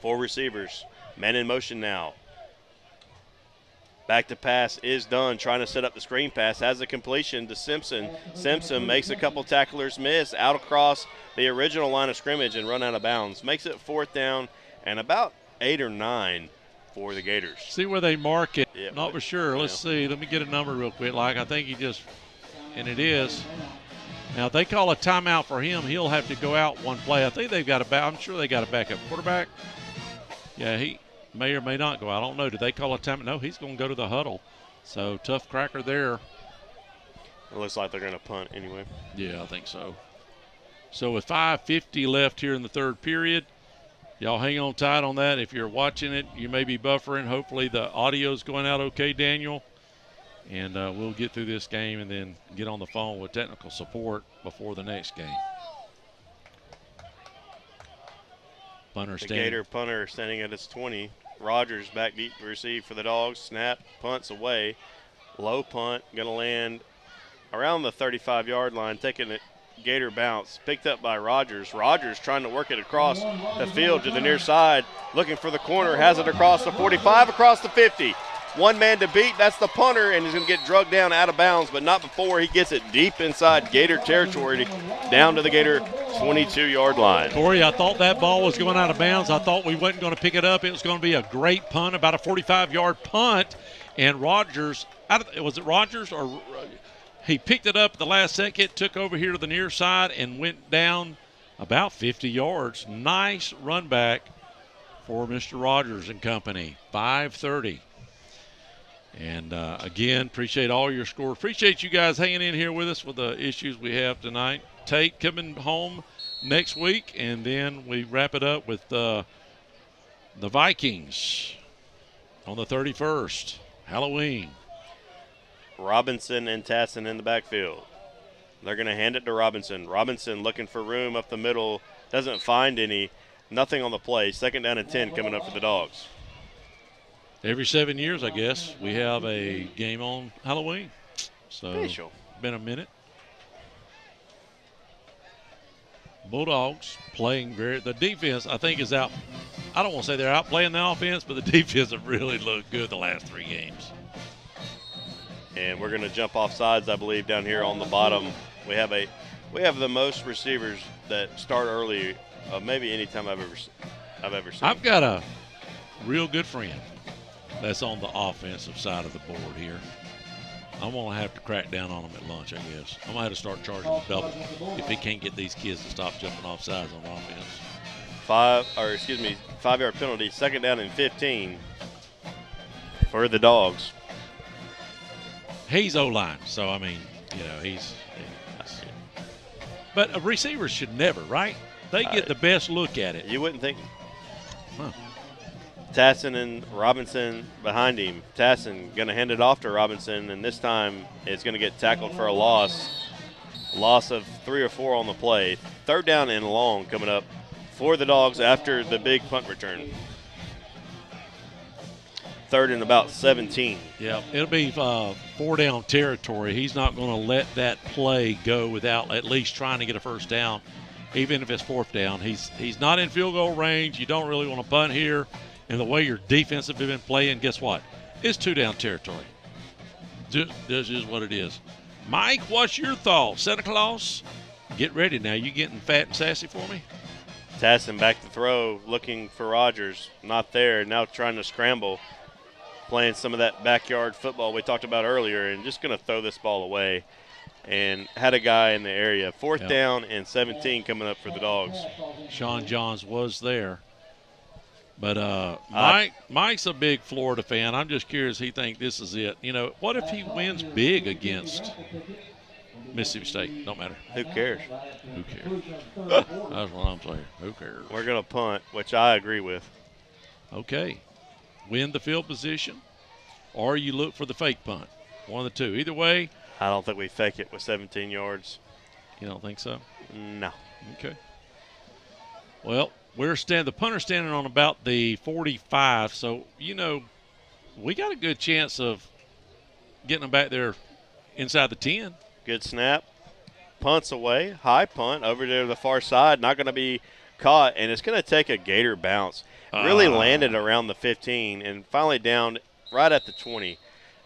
4 receivers. Men in motion now. Back to pass is done. Trying to set up the screen pass. Has a completion to Simpson. Simpson makes a couple tacklers miss. Out across the original line of scrimmage and run out of bounds. Makes it 4th down and about 8 or 9 for the Gators. See where they mark it. Yeah, Not for sure. Let's see. Let me get a number real quick. Like, I think he just – and it is. Now, if they call a timeout for him, he'll have to go out one play. I think they've got a – I'm sure they got a backup quarterback. Yeah, he – may or may not go. I don't know. Did they call a time? No, he's going to go to the huddle. So, tough cracker there. It looks like they're going to punt anyway. Yeah, I think so. So, with 5:50 left here in the third period, y'all hang on tight on that. If you're watching it, you may be buffering. Hopefully, the audio's going out okay, Daniel. And we'll get through this game and then get on the phone with technical support before the next game. Punter the Gator punter standing at its 20. Rogers back deep to receive for the Dogs. Snap, punts away. Low punt, going to land around the 35-yard line, taking it Gator bounce. Picked up by Rogers. Rogers trying to work it across the field to the near side. Looking for the corner, has it across the 45, across the 50. One man to beat, that's the punter, and he's going to get drugged down out of bounds, but not before he gets it deep inside Gator territory down to the Gator 22-yard line. Corey, I thought that ball was going out of bounds. I thought we wasn't going to pick it up. It was going to be a great punt, about a 45-yard punt, and Rogers, was it Rogers or he picked it up at the last second, took over here to the near side and went down about 50 yards. Nice run back for Mr. Rogers and company. 5:30. And, again, appreciate all your scores. Appreciate you guys hanging in here with us with the issues we have tonight. Tate coming home next week, and then we wrap it up with the Vikings on the 31st, Halloween. Robinson and Tassin in the backfield. They're going to hand it to Robinson. Robinson looking for room up the middle. Doesn't find any. Nothing on the play. 2nd down and 10 coming up for the Dogs. Every 7 years, I guess, we have a game on Halloween. So, Special. Been a minute. Bulldogs playing the defense, I think, is out. I don't want to say they're outplaying the offense, but the defense have really looked good the last 3 games. And we're going to jump off sides, I believe, down here on the bottom. We have the most receivers that start early of maybe any time I've ever seen. I've got a real good friend that's on the offensive side of the board here. I'm going to have to crack down on him at lunch, I guess. I'm going to have to start charging him double if he can't get these kids to stop jumping off sides on offense. 5-yard penalty, 2nd down and 15 for the Dogs. He's O-line, so, I mean, but receivers should never, right? They get the best look at it. You wouldn't think. Huh. Tassin and Robinson behind him. Tassin going to hand it off to Robinson, and this time it's going to get tackled for a loss. Loss of 3 or 4 on the play. 3rd down and long coming up for the Dogs after the big punt return. 3rd and about 17. Yeah, it'll be 4-down territory. He's not going to let that play go without at least trying to get a 1st down, even if it's 4th down. He's not in field goal range. You don't really want to punt here. And the way your defensive have been playing, guess what? It's 2-down territory. This is what it is. Mike, what's your thoughts? Santa Claus, get ready now. You getting fat and sassy for me? Tassin back to throw, looking for Rogers. Not there. Now trying to scramble. Playing some of that backyard football we talked about earlier, and just going to throw this ball away. And had a guy in the area. 4th down and 17 coming up for the Dogs. Sean Johns was there. But Mike's a big Florida fan. I'm just curious, he think this is it. What if he wins big against Mississippi State? Don't matter. Who cares? Who cares? That's what I'm saying. Who cares? We're going to punt, which I agree with. Okay. Win the field position, or you look for the fake punt. One of the two. Either way. I don't think we fake it with 17 yards. You don't think so? No. Okay. Well, the punter's standing on about the 45, so, we got a good chance of getting them back there inside the 10. Good snap. Punts away. High punt over there to the far side. Not going to be caught, and it's going to take a Gator bounce. Really landed around the 15 and finally down right at the 20.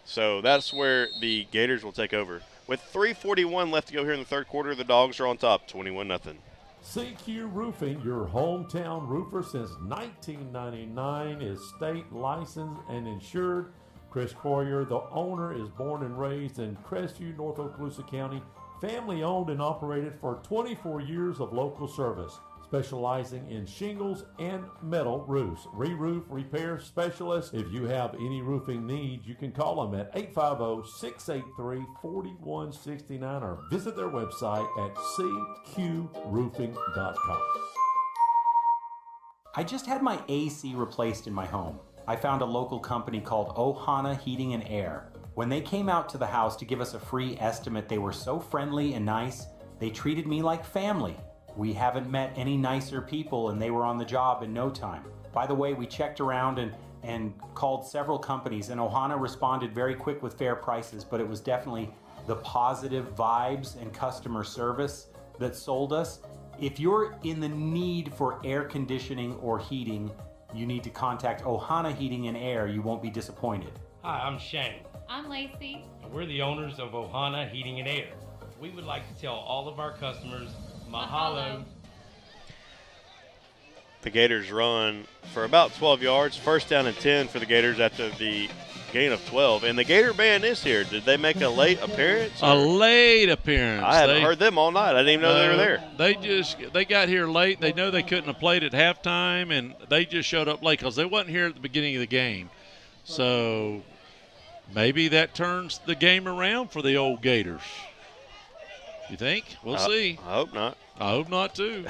So that's where the Gators will take over. With 3:41 left to go here in the third quarter, the Dogs are on top, 21-0. CQ Roofing, your hometown roofer since 1999, is state licensed and insured. Chris Coyer, the owner, is born and raised in Crestview, North Okaloosa County. Family owned and operated for 24 years of local service, specializing in shingles and metal roofs. Re-roof repair specialist. If you have any roofing needs, you can call them at 850-683-4169 or visit their website at cqroofing.com. I just had my AC replaced in my home. I found a local company called Ohana Heating and Air. When they came out to the house to give us a free estimate, they were so friendly and nice. They treated me like family. We haven't met any nicer people, and they were on the job in no time. By the way, we checked around and called several companies, and Ohana responded very quick with fair prices, but it was definitely the positive vibes and customer service that sold us. If you're in the need for air conditioning or heating, you need to contact Ohana Heating and Air. You won't be disappointed. Hi, I'm Shane. I'm Lacey. And we're the owners of Ohana Heating and Air. We would like to tell all of our customers, mahalo. The Gators run for about 12 yards. First down and 10 for the Gators after the gain of 12. And the Gator band is here. Did they make a late appearance? A late appearance. I haven't heard them all night. I didn't even know they were there. They got here late. They know they couldn't have played at halftime, and they just showed up late because they wasn't here at the beginning of the game. So maybe that turns the game around for the old Gators. You think? We'll see. I hope not. I hope not, too.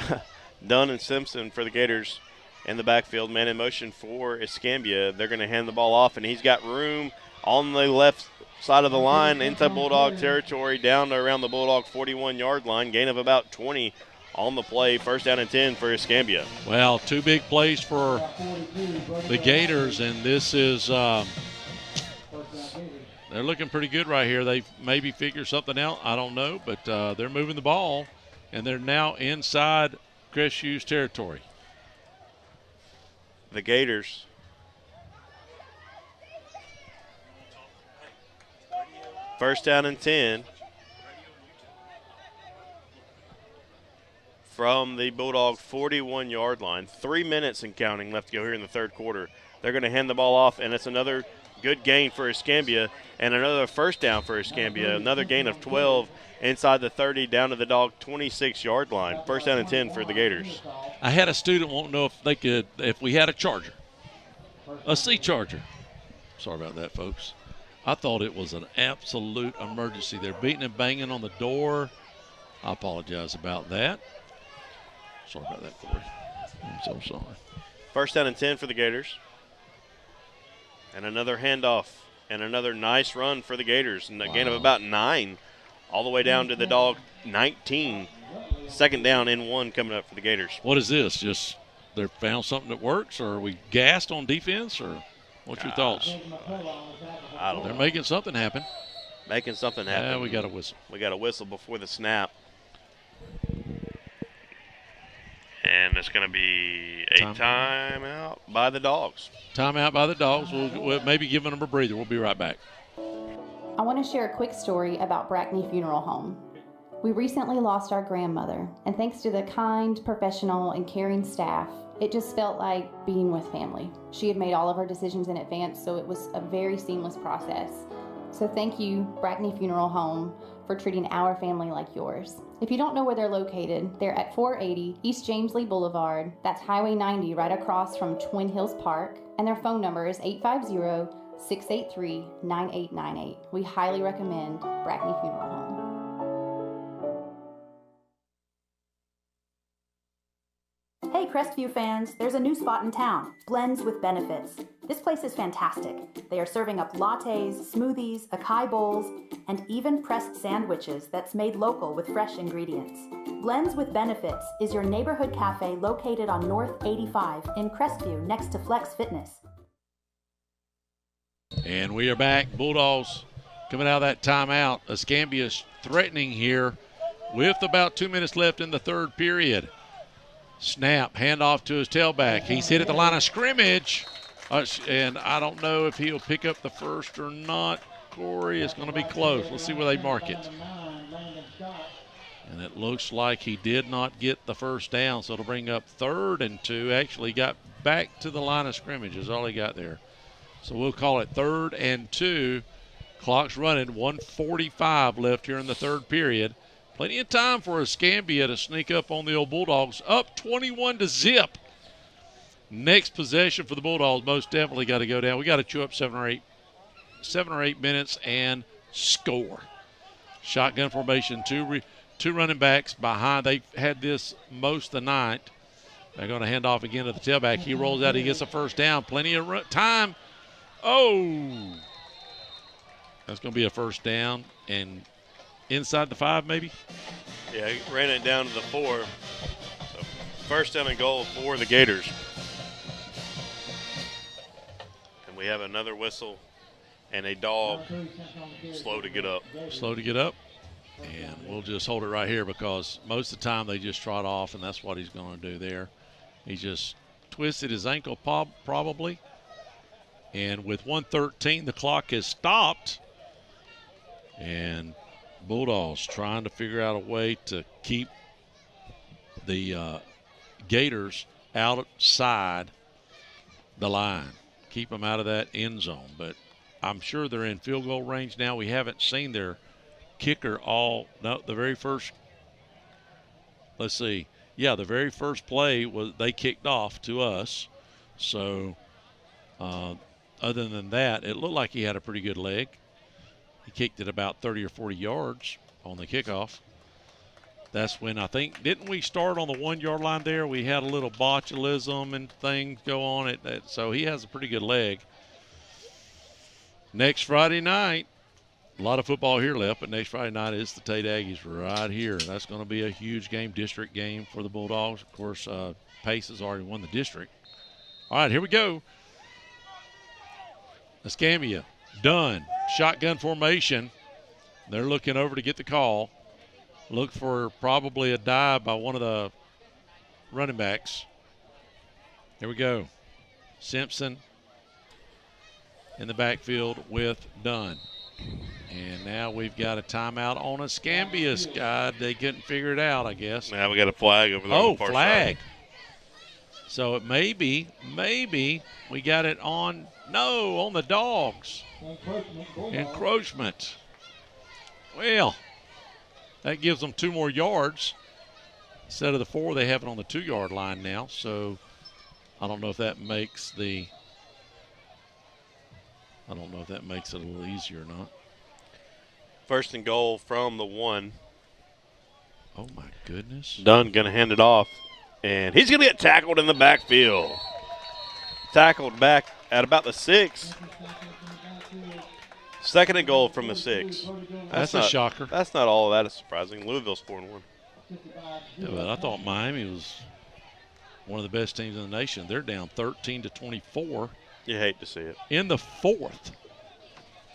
Dunn and Simpson for the Gators in the backfield. Man in motion for Escambia. They're going to hand the ball off, and he's got room on the left side of the line into Bulldog territory down to around the Bulldog 41-yard line. Gain of about 20 on the play. First down and 10 for Escambia. Well, two big plays for the Gators, and this is they're looking pretty good right here. They maybe figure something out. I don't know, but they're moving the ball, and they're now inside Crestview's territory. The Gators first down and 10 from the Bulldog 41-yard line. 3 minutes and counting left to go here in the third quarter. They're going to hand the ball off, and it's another good gain for Escambia and another first down for Escambia. Another gain of 12 inside the 30 down to the Dog 26-yard line. First down and 10 for the Gators. I had a student want to know if they could, if we had a charger, a C charger. Sorry about that, folks. I thought it was an absolute emergency. They're beating and banging on the door. I apologize about that. Sorry about that, Corey. I'm so sorry. First down and 10 for the Gators. And another handoff and another nice run for the Gators. And a gain of about 9 all the way down to the Dog 19. Second down and 1 coming up for the Gators. What is this? Just they found something that works, or are we gassed on defense, or what's your thoughts? I don't know. They're making something happen. Making something happen. Yeah, we got a whistle. We got a whistle before the snap. And it's going to be a timeout by the Dogs. Timeout by the Dogs. We'll maybe giving them a breather. We'll be right back. I want to share a quick story about Brackney Funeral Home. We recently lost our grandmother, and thanks to the kind, professional, and caring staff, it just felt like being with family. She had made all of her decisions in advance, so it was a very seamless process. So thank you, Brackney Funeral Home, for treating our family like yours. If you don't know where they're located, they're at 480 East James Lee Boulevard. That's Highway 90 right across from Twin Hills Park. And their phone number is 850-683-9898. We highly recommend Brackney Funeral Home. Hey Crestview fans, there's a new spot in town, Blends with Benefits. This place is fantastic. They are serving up lattes, smoothies, acai bowls, and even pressed sandwiches that's made local with fresh ingredients. Blends with Benefits is your neighborhood cafe located on North 85 in Crestview next to Flex Fitness. And we are back. Bulldogs coming out of that timeout. Escambia's threatening here with about 2 minutes left in the third period. Snap, handoff to his tailback. He's hit at the line of scrimmage. And I don't know if he'll pick up the first or not. Corey, it's going to be close. Let's see where they mark it. And it looks like he did not get the first down, so it'll bring up 3rd and 2. Actually got back to the line of scrimmage is all he got there. So we'll call it 3rd and 2. Clock's running, 1:45 left here in the 3rd period. Plenty of time for Escambia to sneak up on the old Bulldogs, up 21-0. Next possession for the Bulldogs most definitely got to go down. We got to chew up 7 or 8 minutes and score. Shotgun formation, two running backs behind. They've had this most of the night. They're going to hand off again to the tailback. He rolls out. He gets a first down. Plenty of time. Oh, that's going to be a first down and inside the 5 maybe. Yeah, he ran it down to the 4. So first down and goal for the Gators. And we have another whistle and a dog slow to get up. Slow to get up. And we'll just hold it right here because most of the time they just trot off, and that's what he's going to do there. He just twisted his ankle probably. And with 1:13, the clock has stopped. And Bulldogs trying to figure out a way to keep the Gators outside the line. Keep them out of that end zone. But I'm sure they're in field goal range now. We haven't seen their kicker the very first, let's see. Yeah, the very first play was they kicked off to us. So other than that, it looked like he had a pretty good leg. He kicked it about 30 or 40 yards on the kickoff. That's when I think, didn't we start on the 1 yard line there? We had a little botulism and things go on. So he has a pretty good leg. Next Friday night, a lot of football here left, but next Friday night is the Tate Aggies right here. That's going to be a huge game, district game for the Bulldogs. Of course, Pace has already won the district. All right, here we go. Escambia, done. Shotgun formation. They're looking over to get the call. Look for probably a dive by one of the running backs. Here we go. Simpson in the backfield with Dunn. And now we've got a timeout on Escambia. God, they couldn't figure it out, I guess. Now we got a flag over there. Oh, on the far flag. side. So it maybe we got it on the Dogs. Encroachment. Well, that gives them 2 more yards. Instead of the 4, they have it on the 2 yard line now. So I don't know if that makes it a little easier or not. First and goal from the 1. Oh, my goodness. Dunn going to hand it off. And he's going to get tackled in the backfield. Tackled back at about the 6. Second and goal from the 6. That's a shocker. That's not all that is surprising. Louisville's 4-1. Yeah, but I thought Miami was one of the best teams in the nation. They're down 13-24. You hate to see it. In the 4th.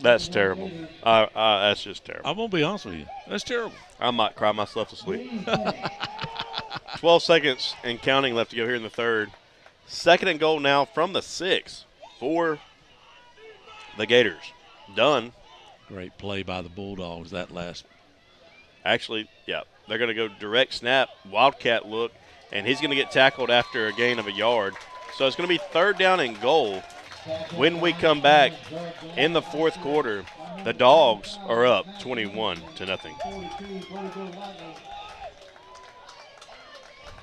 That's terrible. That's just terrible. I'm going to be honest with you. That's terrible. I might cry myself to sleep. 12 seconds and counting left to go here in the 3rd. Second and goal now from the 6 for the Gators. Done. Great play by the Bulldogs that last. Actually, yeah, they're going to go direct snap, Wildcat look, and he's going to get tackled after a gain of a yard. So it's going to be 3rd down and goal. When we come back in the 4th quarter, the Dogs are up 21-0.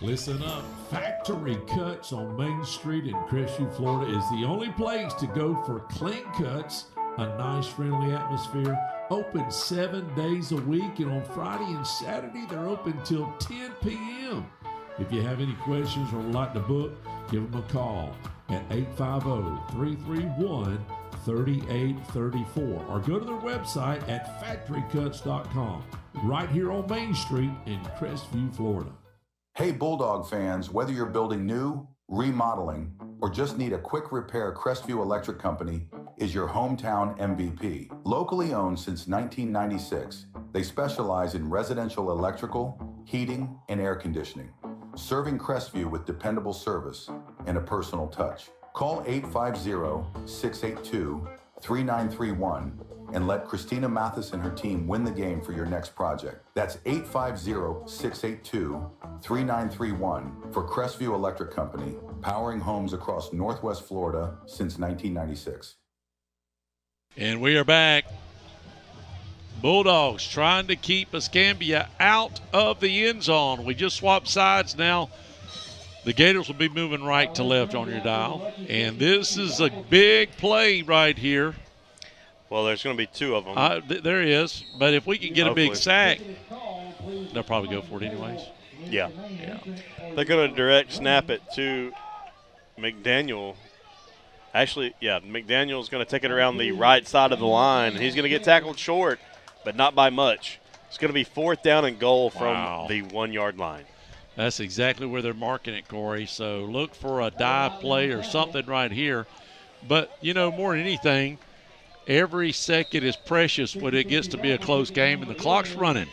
Listen up. Factory Cuts on Main Street in Crestview, Florida is the only place to go for clean cuts, a nice friendly atmosphere, open 7 days a week, and on Friday and Saturday they're open till 10 p.m. If you have any questions or would like to book, give them a call at 850-331-3834 or go to their website at factorycuts.com right here on Main Street in Crestview, Florida. Hey Bulldog fans, whether you're building new, remodeling, or just need a quick repair, Crestview Electric Company is your hometown MVP. Locally owned since 1996, they specialize in residential electrical, heating, and air conditioning. serving Crestview with dependable service and a personal touch. Call 850-682-3931 and let Christina Mathis and her team win the game for your next project. That's 850-682-3931 for Crestview Electric Company, powering homes across Northwest Florida since 1996. And we are back. Bulldogs trying to keep Escambia out of the end zone. We just swapped sides now. The Gators will be moving right to left on your dial. And this is a big play right here. Well, there's going to be two of them. There is. But if we can get Hopefully. a big sack, they'll probably go for it anyways. Yeah. They're going to direct snap it to McDaniel. Actually, McDaniel's going to take it around the right side of the line. He's going to get tackled short, but not by much. It's going to be 4th down and goal from the 1 yard line. That's exactly where they're marking it, Corey. So look for a dive play or something right here. But, more than anything, every second is precious when it gets to be a close game and the clock's running.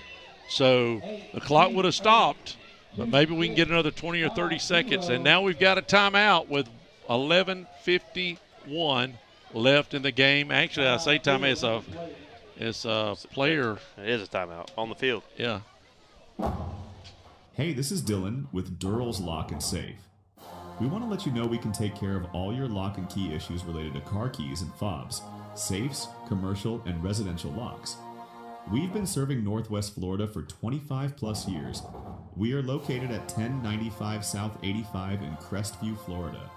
So the clock would have stopped, but maybe we can get another 20 or 30 seconds. And now we've got a timeout with 11:51 left in the game. Actually, I say timeout. It's a player. It is a timeout on the field. Yeah. Hey, this is Dylan with Durrell's Lock and Safe. We want to let you know we can take care of all your lock and key issues related to car keys and fobs, safes, commercial, and residential locks. We've been serving Northwest Florida for 25 plus years. We are located at 1095 South 85 in Crestview, Florida.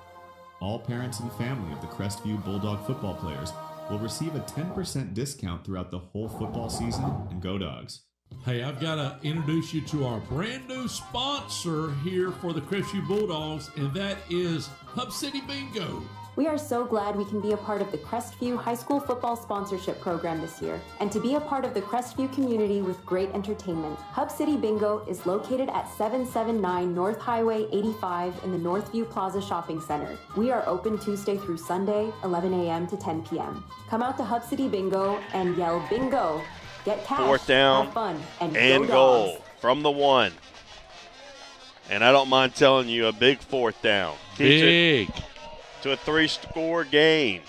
All parents and family of the Crestview Bulldog football players will receive a 10% discount throughout the whole football season, and go Dogs. Hey, I've got to introduce you to our brand new sponsor here for the Crestview Bulldogs, and that is Hub City Bingo. We are so glad we can be a part of the Crestview High School Football Sponsorship Program this year, and to be a part of the Crestview community with great entertainment. Hub City Bingo is located at 779 North Highway 85 in the Northview Plaza Shopping Center. We are open Tuesday through Sunday, 11 a.m. to 10 p.m. Come out to Hub City Bingo and yell bingo. Get cash, 4th down, have fun, and goal Dogs. from the 1. And I don't mind telling you, a big 4th down. Big. To a 3-score game.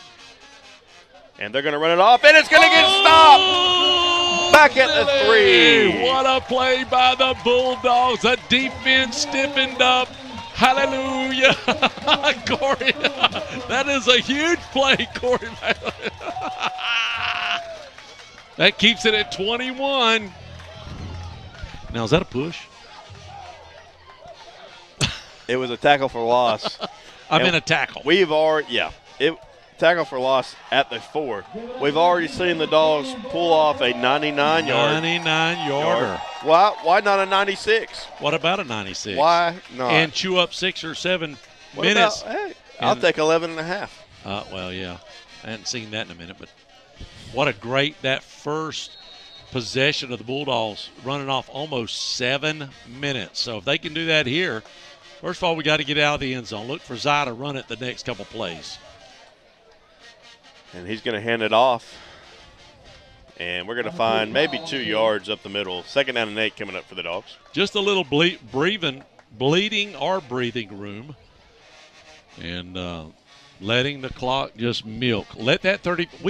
And they're going to run it off, and it's going to get stopped. Back at the 3. What a play by the Bulldogs. The defense stiffened up. Hallelujah. Corey, that is a huge play, Corey. That keeps it at 21. Now, is that a push? It was a tackle for loss. I'm in a tackle. We've already, tackle for loss at the 4. We've already seen the Dogs pull off a 99-yard. 99-yarder. Why not a 96? What about a 96? Why not? And chew up 6 or 7 minutes. I'll take 11 and a half. Well, yeah. I hadn't seen that in a minute, but what a great, that first possession of the Bulldogs running off almost 7 minutes. So if they can do that here, first of all, we got to get out of the end zone. Look for Zai to run it the next couple plays. And he's going to hand it off. And we're going to find maybe 2 yards up the middle. 2nd down and 8 coming up for the Dogs. Just a little bleeding or breathing room. And letting the clock just milk. Let that 30 –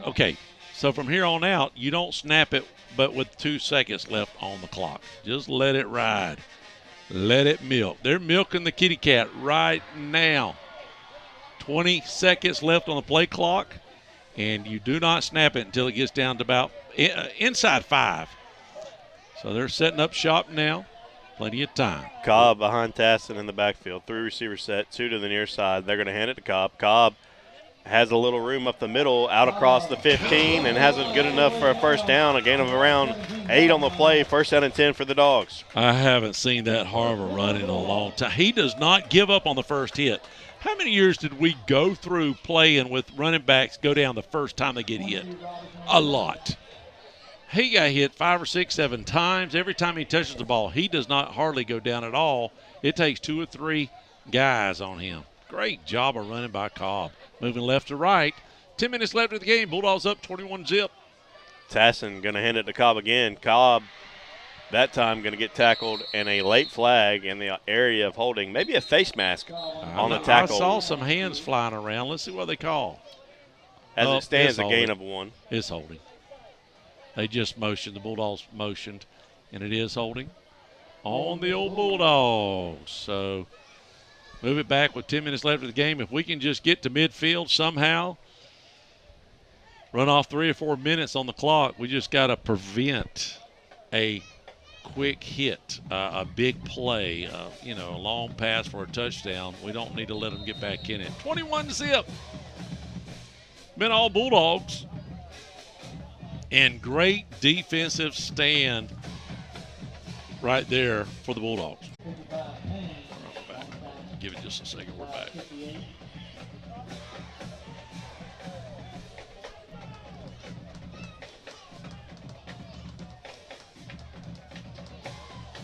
okay, so from here on out, you don't snap it but with 2 seconds left on the clock. Just let it ride. Let it milk. They're milking the kitty cat right now. 20 seconds left on the play clock, and you do not snap it until it gets down to about inside 5. So they're setting up shop now. Plenty of time. Cobb behind Tassin in the backfield. 3 receiver set, 2 to the near side. They're going to hand it to Cobb. Cobb has a little room up the middle, out across the 15, and has it good enough for a first down. A gain of around 8 on the play. 1st down and 10 for the Dogs. I haven't seen that Harvard run in a long time. He does not give up on the first hit. How many years did we go through playing with running backs go down the first time they get hit? A lot. He got hit 5 or 6, 7 times. Every time he touches the ball, he does not hardly go down at all. It takes 2 or 3 guys on him. Great job of running by Cobb. Moving left to right. 10 minutes left of the game. Bulldogs up 21-zip. Tassin going to hand it to Cobb again. Cobb that time going to get tackled, and a late flag in the area of holding, maybe a face mask on the tackle. I saw some hands flying around. Let's see what they call. As it stands, a gain of 1. It's holding. They just motioned. The Bulldogs motioned, and it is holding on the old Bulldogs. So move it back with 10 minutes left of the game. If we can just get to midfield somehow, run off 3 or 4 minutes on the clock, we just got to prevent a quick hit, a big play, a long pass for a touchdown. We don't need to let them get back in it. 21-zip. Been all Bulldogs. And great defensive stand right there for the Bulldogs. Give it just a second. We're back.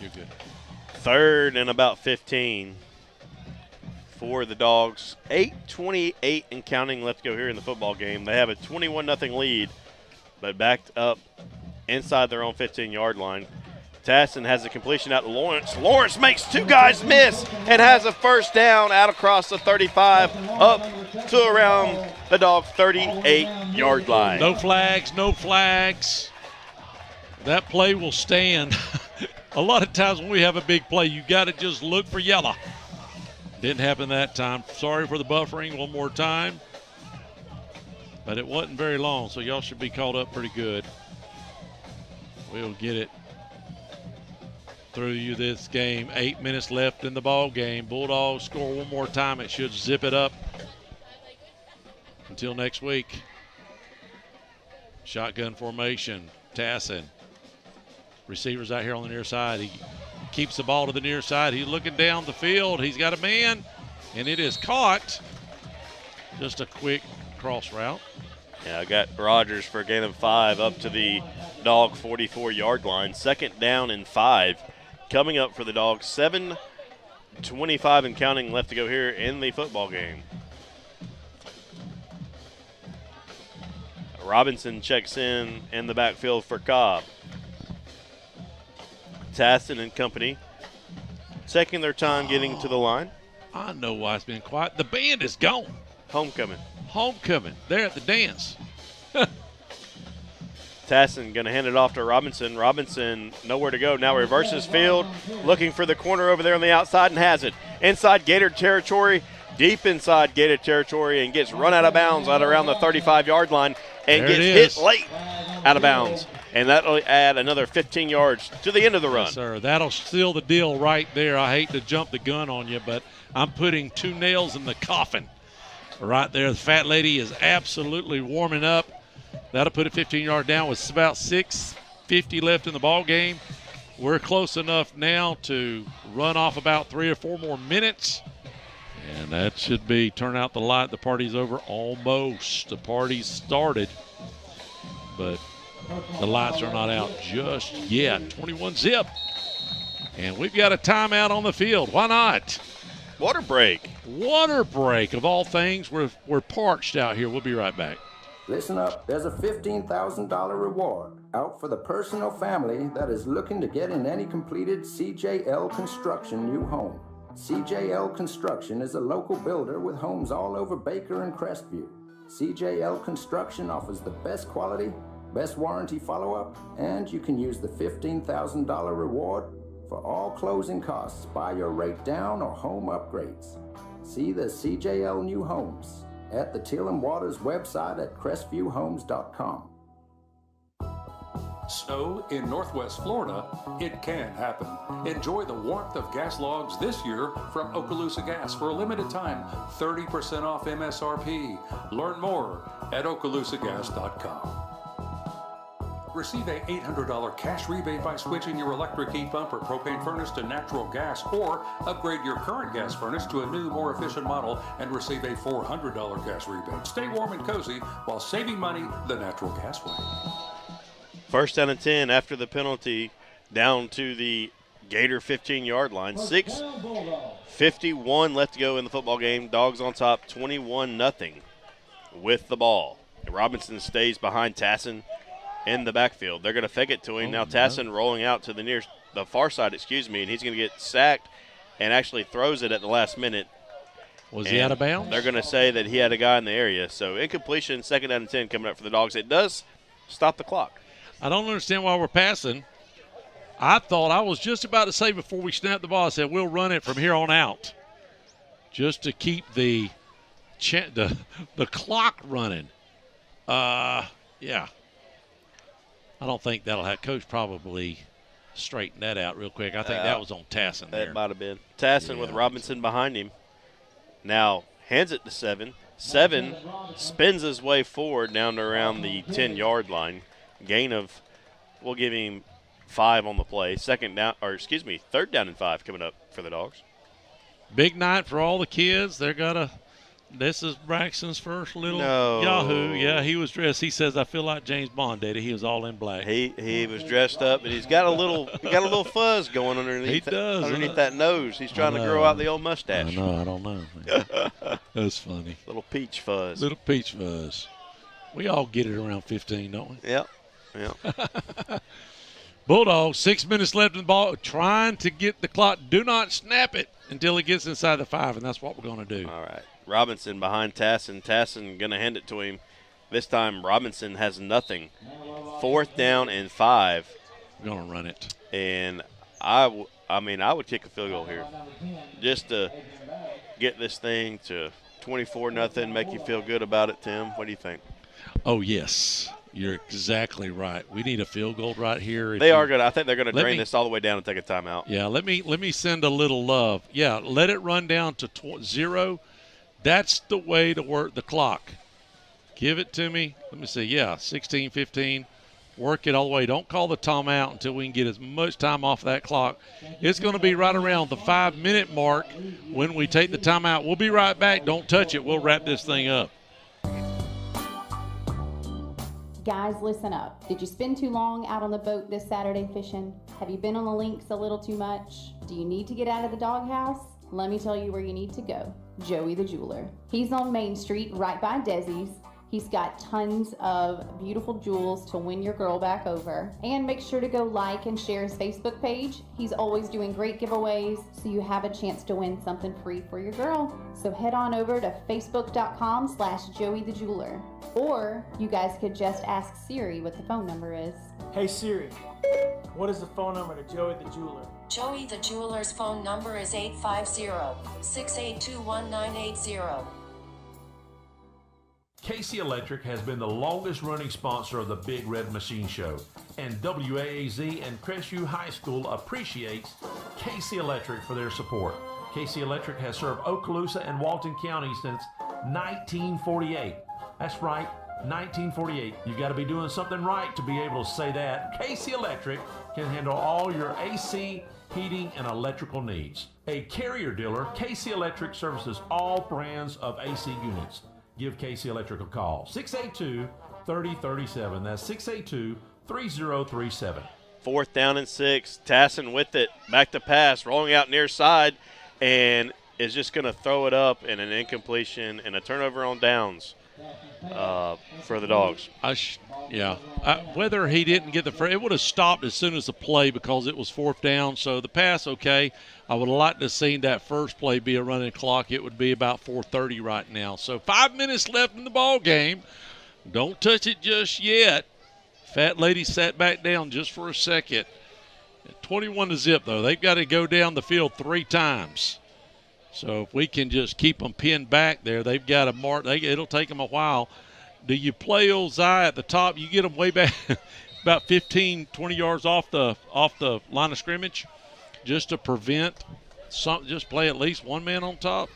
You're good. 3rd and about 15 for the Dogs. 8:28 and counting left to go here in the football game. They have a 21-0 lead, but backed up inside their own 15-yard line. Tasson has a completion out to Lawrence. Lawrence makes 2 guys miss and has a first down out across the 35 up to around the Dog 38-yard line. No flags, no flags. That play will stand. A lot of times when we have a big play, you got to just look for yellow. Didn't happen that time. Sorry for the buffering one more time. But it wasn't very long, so y'all should be caught up pretty good. We'll get it through you this game. 8 minutes left in the ball game. Bulldogs score one more time. It should zip it up until next week. Shotgun formation. Tasson. Receivers out here on the near side. He keeps the ball to the near side. He's looking down the field. He's got a man, and it is caught. Just a quick cross route. Yeah, I got Rogers for a gain of 5 up to the Dog 44-yard line. 2nd down and 5 coming up for the Dogs. 7:25 and counting left to go here in the football game. Robinson checks in the backfield for Cobb. Tasson and company taking their time getting to the line. I know why it's been quiet. The band is gone. Homecoming. They're at the dance. Tasson going to hand it off to Robinson. Robinson nowhere to go. Now reverses field, looking for the corner over there on the outside and has it. Inside Gator territory, deep inside Gator territory, and gets run out of bounds out around the 35-yard line and gets hit late out of bounds. And that'll add another 15 yards to the end of the run. Yes, sir. That'll seal the deal right there. I hate to jump the gun on you, but I'm putting 2 nails in the coffin right there. The fat lady is absolutely warming up. That'll put it 15-yard down with about 6:50 left in the ball game. We're close enough now to run off about 3 or 4 more minutes. And that should be turn out the light. The party's over almost. The party's started, but the lights are not out just yet. 21-zip. And we've got a timeout on the field. Why not? Water break. Water break, of all things. We're parched out here. We'll be right back. Listen up, there's a $15,000 reward out for the person or family that is looking to get in any completed CJL Construction new home. CJL Construction is a local builder with homes all over Baker and Crestview. CJL Construction offers the best quality, best warranty follow-up, and you can use the $15,000 reward for all closing costs, buy your rate down, or home upgrades. See the CJL New Homes at the Till and Waters website at crestvviewhomes.com. Snow in Northwest Florida, it can happen. Enjoy the warmth of gas logs this year from Okaloosa Gas for a limited time, 30% off MSRP. Learn more at okaloosagas.com. Receive a $800 cash rebate by switching your electric heat pump or propane furnace to natural gas, or upgrade your current gas furnace to a new, more efficient model and receive a $400 gas rebate. Stay warm and cozy while saving money the natural gas way. 1st down and 10 after the penalty, down to the Gator 15-yard line. 6:51 left to go in the football game. Dogs on top, 21-0 with the ball. Robinson stays behind Tasson in the backfield. They're going to fake it to him. Now Tassin rolling out to the far side, and he's going to get sacked and actually throws it at the last minute. Was he out of bounds? They're going to say that he had a guy in the area. So incompletion, 2nd down and 10 coming up for the Dogs. It does stop the clock. I don't understand why we're passing. I thought I was just about to say before we snapped the ball, I said we'll run it from here on out just to keep the clock running. Yeah. I don't think that'll have Coach probably straighten that out real quick. I think that was on Tassin there. That might have been. Tassin with Robinson behind him. Now hands it to 7. 7 spins his way forward down to around the 10-yard line. Gain of, we'll give him 5 on the play. 3rd down and 5 coming up for the Dogs. Big night for all the kids. This is Braxton's first little Yahoo. Yeah, he was dressed. He says, I feel like James Bond, Daddy. He was all in black. He was dressed up, and he's got a little fuzz going underneath. He does. Underneath that nose. He's trying to grow out the old mustache. I don't know. That's funny. Little peach fuzz. Little peach fuzz. We all get it around 15, don't we? Yep. Bulldogs, 6 minutes left in the ball, trying to get the clock. Do not snap it until it gets inside the 5, and that's what we're going to do. All right. Robinson behind Tassin. Tassin going to hand it to him. This time Robinson has nothing. 4th down and 5. We're going to run it. And I would kick a field goal here just to get this thing to 24-0, make you feel good about it, Tim. What do you think? Oh, yes. You're exactly right. We need a field goal right here. I think they're going to drain this all the way down and take a timeout. Yeah, let me send a little love. Yeah, let it run down to 0. That's the way to work the clock. Give it to me. Let me see. Yeah, 16, 15. Work it all the way. Don't call the timeout until we can get as much time off that clock. It's going to be right around the 5-minute mark when we take the timeout. We'll be right back. Don't touch it. We'll wrap this thing up. Guys, listen up. Did you spend too long out on the boat this Saturday fishing? Have you been on the links a little too much? Do you need to get out of the doghouse? Let me tell you where you need to go. Joey the Jeweler. He's on Main Street right by Desi's. He's got tons of beautiful jewels to win your girl back over. And make sure to go like and share his Facebook page. He's always doing great giveaways, so you have a chance to win something free for your girl. So head on over to facebook.com/Joey the Jeweler. Or you guys could just ask Siri what the phone number is. Hey Siri, what is the phone number to Joey the Jeweler? Joey the Jeweler's phone number is 850-682-1980. KC Electric has been the longest running sponsor of the Big Red Machine Show, and WAAZ and Crestview High School appreciates KC Electric for their support. KC Electric has served Okaloosa and Walton County since 1948. That's right, 1948. You've got to be doing something right to be able to say that. KC Electric can handle all your AC, heating, and electrical needs. A Carrier dealer, KC Electric services all brands of AC units. Give KC Electric a call. 682-3037. That's 682-3037. 4th down and 6. Tassin with it. Back to pass. Rolling out near side. And is just going to throw it up in an incompletion and a turnover on downs for the Dogs. Whether he didn't get it would have stopped as soon as the play because it was 4th down. So the pass, okay. I would have liked to have seen that first play be a running clock. It would be about 4:30 right now. So 5 minutes left in the ball game. Don't touch it just yet. Fat lady sat back down just for a second. 21-0 though. They've got to go down the field 3 times. So if we can just keep them pinned back there, they've got to mark. It'll take them a while. Do you play Ozai at the top? You get them way back about 15, 20 yards off the line of scrimmage just to prevent just play at least one man on top?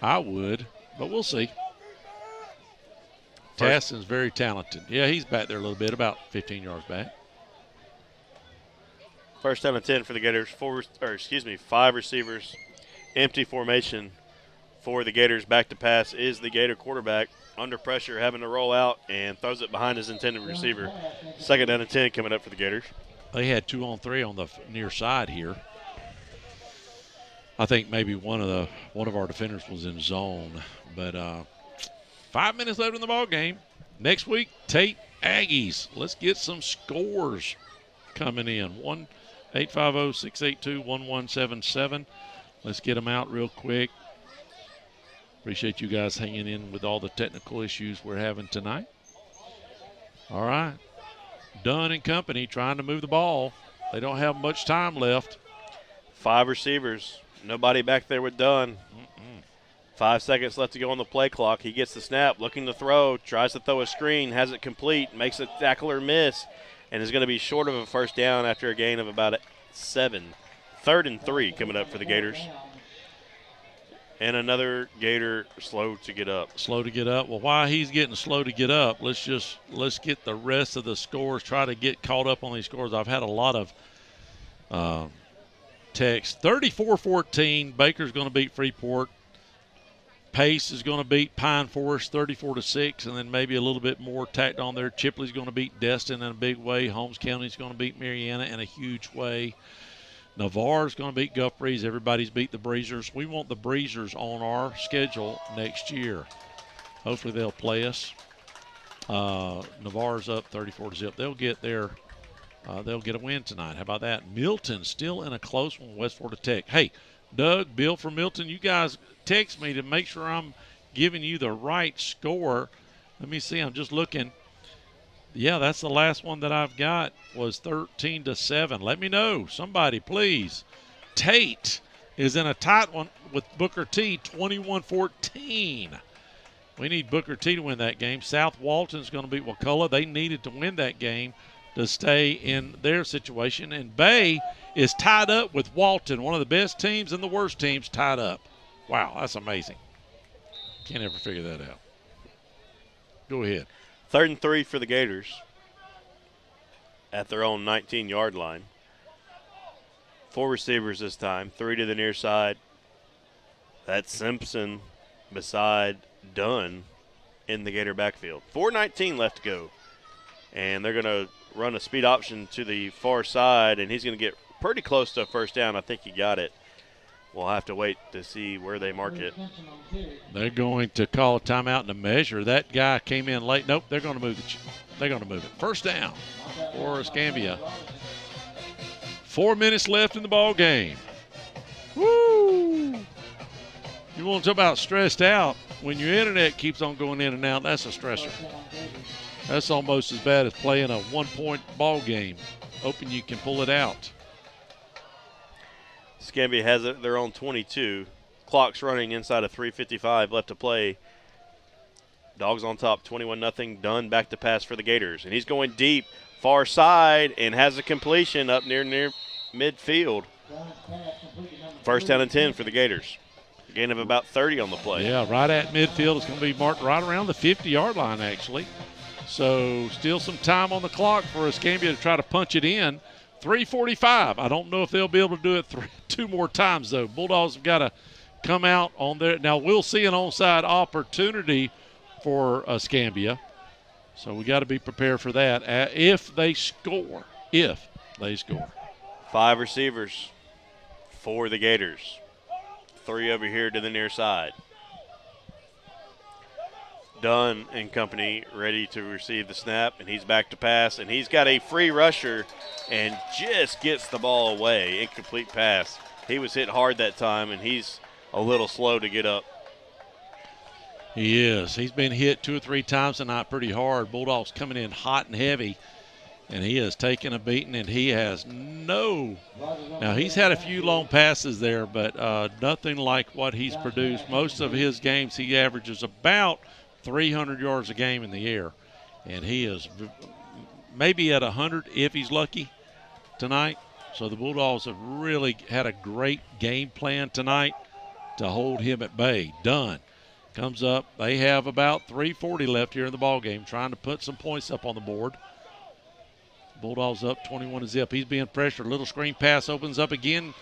I would, but we'll see. Tassin's very talented. Yeah, he's back there a little bit, about 15 yards back. 1st down and 10 for the Gators. 5 receivers. Empty formation for the Gators. Back to pass is the Gator quarterback. Under pressure, having to roll out and throws it behind his intended receiver. 2nd down and 10 coming up for the Gators. They had 2-on-3 on the near side here. I think maybe one of our defenders was in zone, but 5 minutes left in the ball game. Next week, Tate Aggies. Let's get some scores coming in. 1-850-682-1177. Let's get them out real quick. Appreciate you guys hanging in with all the technical issues we're having tonight. All right. Dunn and company trying to move the ball. They don't have much time left. 5 receivers. Nobody back there with Dunn. 5 seconds left to go on the play clock. He gets the snap, looking to throw, tries to throw a screen, has it complete, makes a tackler miss, and is going to be short of a first down after a gain of about 7. 3rd and 3 coming up for the Gators. And another Gator slow to get up. Slow to get up. Well, while he's getting slow to get up, let's get the rest of the scores, try to get caught up on these scores. I've had a lot of text. 34-14, Baker's going to beat Freeport. Pace is going to beat Pine Forest 34-6, and then maybe a little bit more tacked on there. Chipley's going to beat Destin in a big way. Holmes County's going to beat Mariana in a huge way. Navarre's going to beat Guthries. Everybody's beat the Breezers. We want the Breezers on our schedule next year. Hopefully they'll play us. Navarre's up 34-0. They'll get a win tonight. How about that? Milton still in a close one with West Florida Tech. Hey, Doug, Bill from Milton, you guys text me to make sure I'm giving you the right score. Let me see. I'm just looking. Yeah, that's the last one that I've got was 13-7. Let me know. Somebody, please. Tate is in a tight one with Booker T, 21-14. We need Booker T to win that game. South Walton's going to beat Wakulla. They needed to win that game to stay in their situation. And Bay is tied up with Walton, one of the best teams and the worst teams tied up. Wow, that's amazing. Can't ever figure that out. Go ahead. 3rd and 3 for the Gators at their own 19-yard line. 4 receivers this time, 3 to the near side. That's Simpson beside Dunn in the Gator backfield. 4:19 left to go. And they're going to run a speed option to the far side, and he's going to get pretty close to a first down. I think he got it. We'll have to wait to see where they mark it. They're going to call a timeout to measure. That guy came in late. Nope, they're going to move it. They're going to move it. First down for Escambia. 4 minutes left in the ball game. Woo! You want to talk about stressed out? When your internet keeps on going in and out, that's a stressor. That's almost as bad as playing a 1-point ball game. Hoping you can pull it out. Escambia has it their own 22. Clock's running inside of 3:55 left to play. Dogs on top, 21-0. Dunn back to pass for the Gators. And he's going deep, far side, and has a completion up near midfield. First down and 10 for the Gators. A gain of about 30 on the play. Yeah, right at midfield. It's going to be marked right around the 50-yard line, actually. So still some time on the clock for Escambia to try to punch it in. 3:45. I don't know if they'll be able to do it 2 more times, though. Bulldogs have got to come out on there. Now, we'll see an onside opportunity for Escambia. So we got to be prepared for that if they score. If they score. 5 receivers for the Gators. 3 over here to the near side. Dunn and company ready to receive the snap, and he's back to pass, and he's got a free rusher and just gets the ball away. Incomplete pass. He was hit hard that time, and he's a little slow to get up. He is. He's been hit 2 or 3 times tonight pretty hard. Bulldogs coming in hot and heavy, and he has taken a beating, and he has no. Now, he's had a few long passes there, but nothing like what he's produced. Most of his games he averages about 300 yards a game in the air, and he is maybe at 100 if he's lucky tonight. So the Bulldogs have really had a great game plan tonight to hold him at bay. Dunn comes up. They have about 3:40 left here in the ball game, trying to put some points up on the board. Bulldogs up 21-0. He's being pressured. Little screen pass opens up again.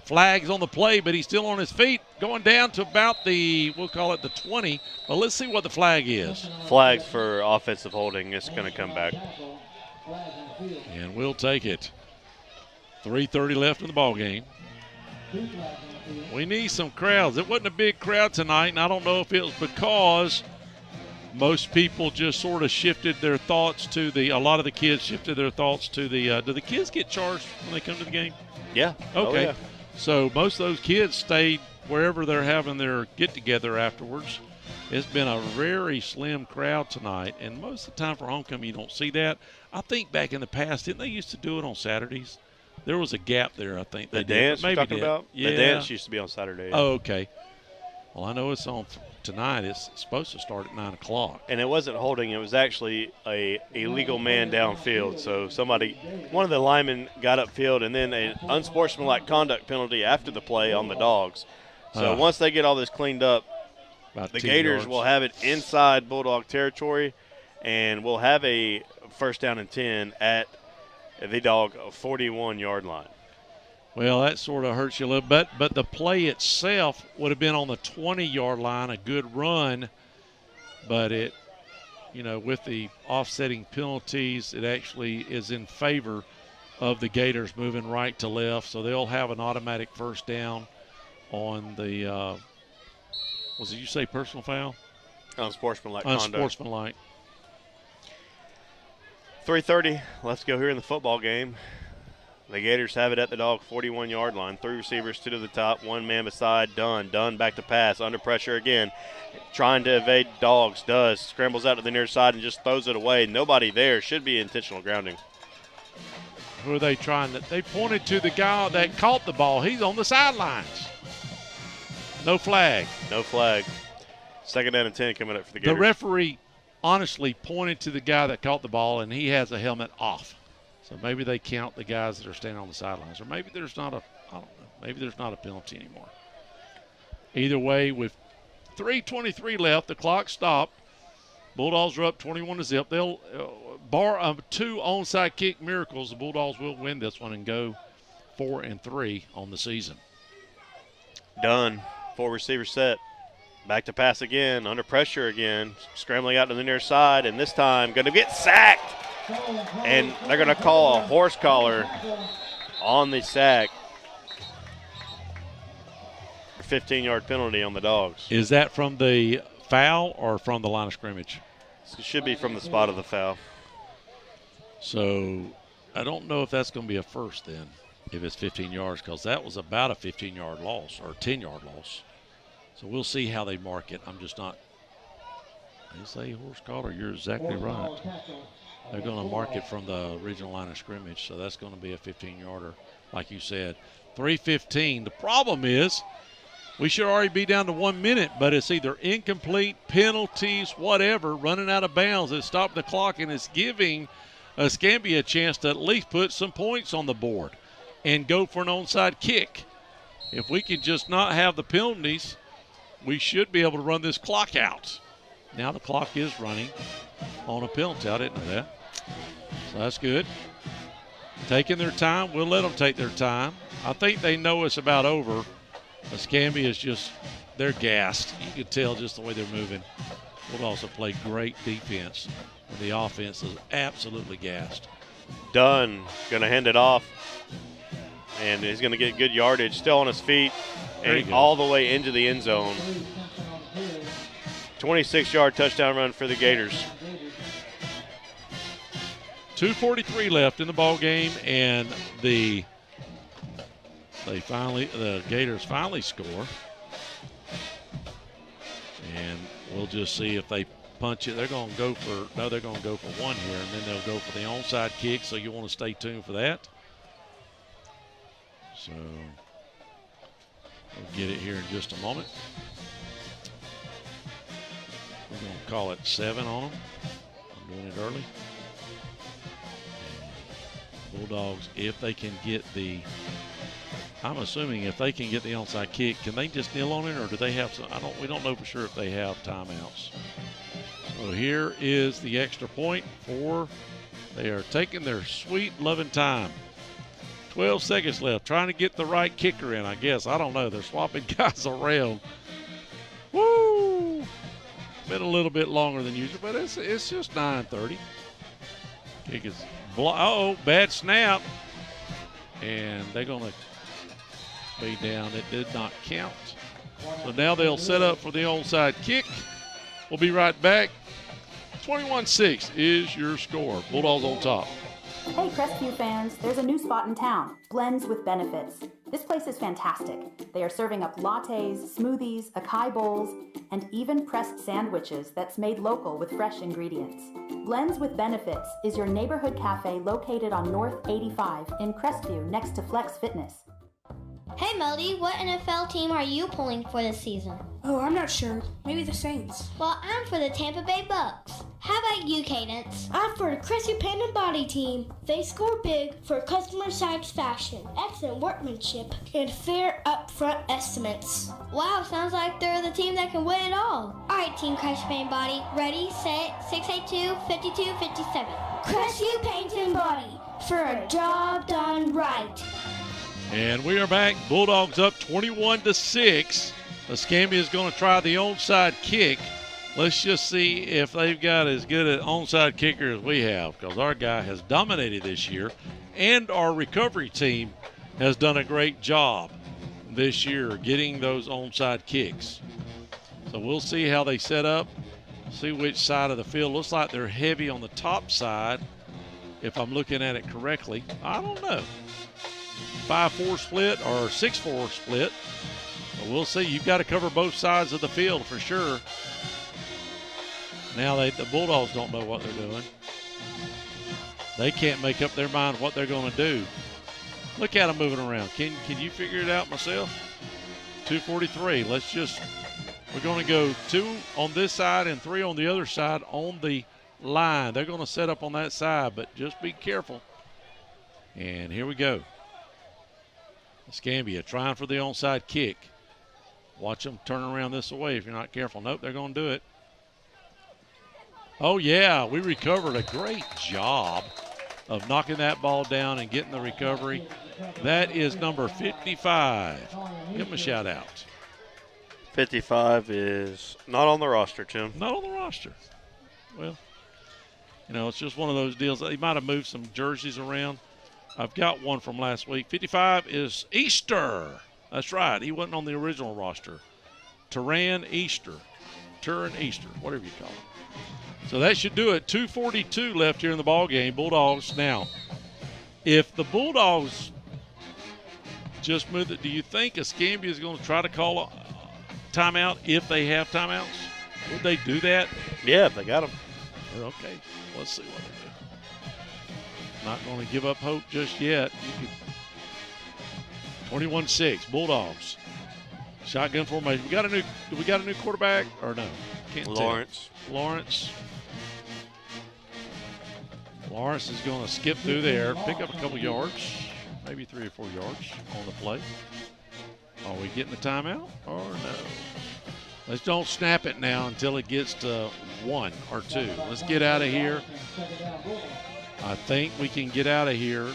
Flags on the play, but he's still on his feet, going down to about we'll call it the 20. But let's see what the flag is. Flags for offensive holding. It's going to come back. And we'll take it. 3:30 left in the ball game. We need some crowds. It wasn't a big crowd tonight, and I don't know if it was because most people just sort of shifted their thoughts to a lot of the kids shifted their thoughts to do the kids get charged when they come to the game? Yeah. Okay. Oh, yeah. So most of those kids stayed wherever they're having their get-together afterwards. It's been a very slim crowd tonight, and most of the time for homecoming you don't see that. I think back in the past, didn't they used to do it on Saturdays? There was a gap there, I think. The dance you're talking about? Yeah. The dance used to be on Saturday. Yeah. Oh, okay. Well, I know it's on tonight. It's supposed to start at 9 o'clock. And it wasn't holding. It was actually a illegal man downfield. So one of the linemen got upfield, and then an unsportsmanlike conduct penalty after the play on the Dogs. So once they get all this cleaned up, the Gators will have it inside Bulldog territory, and we'll have a first down and 10 at the Dog 41-yard line. Well, that sort of hurts you a little bit, but the play itself would have been on the 20-yard line, a good run, but it, with the offsetting penalties, it actually is in favor of the Gators moving right to left, so they'll have an automatic first down on the did you say personal foul? Unsportsmanlike conduct. Unsportsmanlike. 3:30 left to go here in the football game. The Gators have it at the Dog 41-yard line. 3 receivers, 2 to the top, 1 man beside Dunn. Dunn back to pass, under pressure again. Trying to evade Dogs, scrambles out to the near side and just throws it away. Nobody there. Should be intentional grounding. Who are they trying to? They pointed to the guy that caught the ball. He's on the sidelines. No flag. No flag. Second down and 10 coming up for the Gators. The referee honestly pointed to the guy that caught the ball, and he has a helmet off. So maybe they count the guys that are standing on the sidelines, or maybe there's not I don't know. Maybe there's not a penalty anymore. Either way, with 3:23 left, the clock stopped. Bulldogs are up 21-0. They'll bar 2 onside kick miracles. The Bulldogs will win this one and go 4-3 on the season. Done. 4 receiver set. Back to pass again, under pressure again, scrambling out to the near side, and this time going to get sacked. And they're going to call a horse collar on the sack. 15-yard penalty on the Dogs. Is that from the foul or from the line of scrimmage? It should be from the spot of the foul. So I don't know if that's going to be a first then, if it's 15 yards, because that was about a 15-yard loss or 10-yard loss. So we'll see how they mark it. I'm just not. They say horse collar. You're exactly right. They're going to mark it from the original line of scrimmage, so that's going to be a 15-yarder, like you said. 3:15. The problem is we should already be down to 1 minute, but it's either incomplete, penalties, whatever, running out of bounds. It's stopped the clock, and it's giving Escambia a chance to at least put some points on the board and go for an onside kick. If we could just not have the penalties, we should be able to run this clock out. Now the clock is running on a penalty. I didn't know that. So that's good. Taking their time. We'll let them take their time. I think they know it's about over. Escambia is just, they're gassed. You can tell just the way they're moving. We'll also play great defense. And the offense is absolutely gassed. Dunn going to hand it off. And he's going to get good yardage. Still on his feet. And all the way into the end zone. 26-yard touchdown run for the Gators. 2:43 left in the ball game, and the Gators finally score. And we'll just see if they punch it. They're going to go for one here, and then they'll go for the onside kick. So you want to stay tuned for that. So we'll get it here in just a moment. We're going to call it 7 on them. I'm doing it early. And Bulldogs, if they can get I'm assuming if they can get the onside kick, can they just kneel on it, or do they have some? We don't know for sure if they have timeouts. So here is the extra point they are taking their sweet loving time. 12 seconds left, trying to get the right kicker in, I guess. I don't know. They're swapping guys around. Woo! Been a little bit longer than usual, but it's just 9:30. Kick is bad snap. And they're going to be down. It did not count. So now they'll set up for the onside kick. We'll be right back 21-6 is your score. Bulldogs on top. Hey Crestview fans, there's a new spot in town, Blends with Benefits. This place is fantastic. They are serving up lattes, smoothies, acai bowls, and even pressed sandwiches that's made local with fresh ingredients. Blends with Benefits is your neighborhood cafe located on North 85 in Crestview next to Flex Fitness. Hey Melody, what NFL team are you pulling for this season? Oh, I'm not sure. Maybe the Saints. Well, I'm for the Tampa Bay Bucks. How about you, Cadence? I'm for the Crestview Pen and Body team. They score big for customer satisfaction, excellent workmanship, and fair upfront estimates. Wow, sounds like they're the team that can win it all. All right, Team Crestview Paint and Body, ready, set, 682-5257. Crestview Paint and Body, for a job done right. And we are back. Bulldogs up 21-6. Escambia is going to try the onside kick. Let's just see if they've got as good an onside kicker as we have, because our guy has dominated this year, and our recovery team has done a great job this year getting those onside kicks. So we'll see how they set up, see which side of the field. Looks like they're heavy on the top side, if I'm looking at it correctly. I don't know. 5-4 split or 6-4 split. But we'll see. You've got to cover both sides of the field for sure. Now the Bulldogs don't know what they're doing. They can't make up their mind what they're going to do. Look at them moving around. Can you figure it out myself? 2:43. We're going to go 2 on this side and 3 on the other side on the line. They're going to set up on that side, but just be careful. And here we go. Escambia trying for the onside kick. Watch them turn around this way if you're not careful. Nope, they're going to do it. Oh, yeah, we recovered. A great job of knocking that ball down and getting the recovery. That is number 55. Give him a shout out. 55 is not on the roster, Tim. Not on the roster. Well, it's just one of those deals. They might have moved some jerseys around. I've got one from last week. 55 is Easter. That's right. He wasn't on the original roster. Turan Easter, whatever you call it. So that should do it. 2:42 left here in the ball game. Bulldogs. Now, if the Bulldogs just move it, do you think Escambia is going to try to call a timeout if they have timeouts? Would they do that? Yeah, if they got them. Okay. Let's see what they do. Not going to give up hope just yet. 21-6, Bulldogs. Shotgun formation. Do we got a new quarterback or no? Can't Lawrence. Tell. Lawrence is going to skip through there, pick up a couple yards, maybe 3 or 4 yards on the play. Are we getting a timeout or no? Let's don't snap it now until it gets to 1 or 2. Let's get out of here. I think we can get out of here.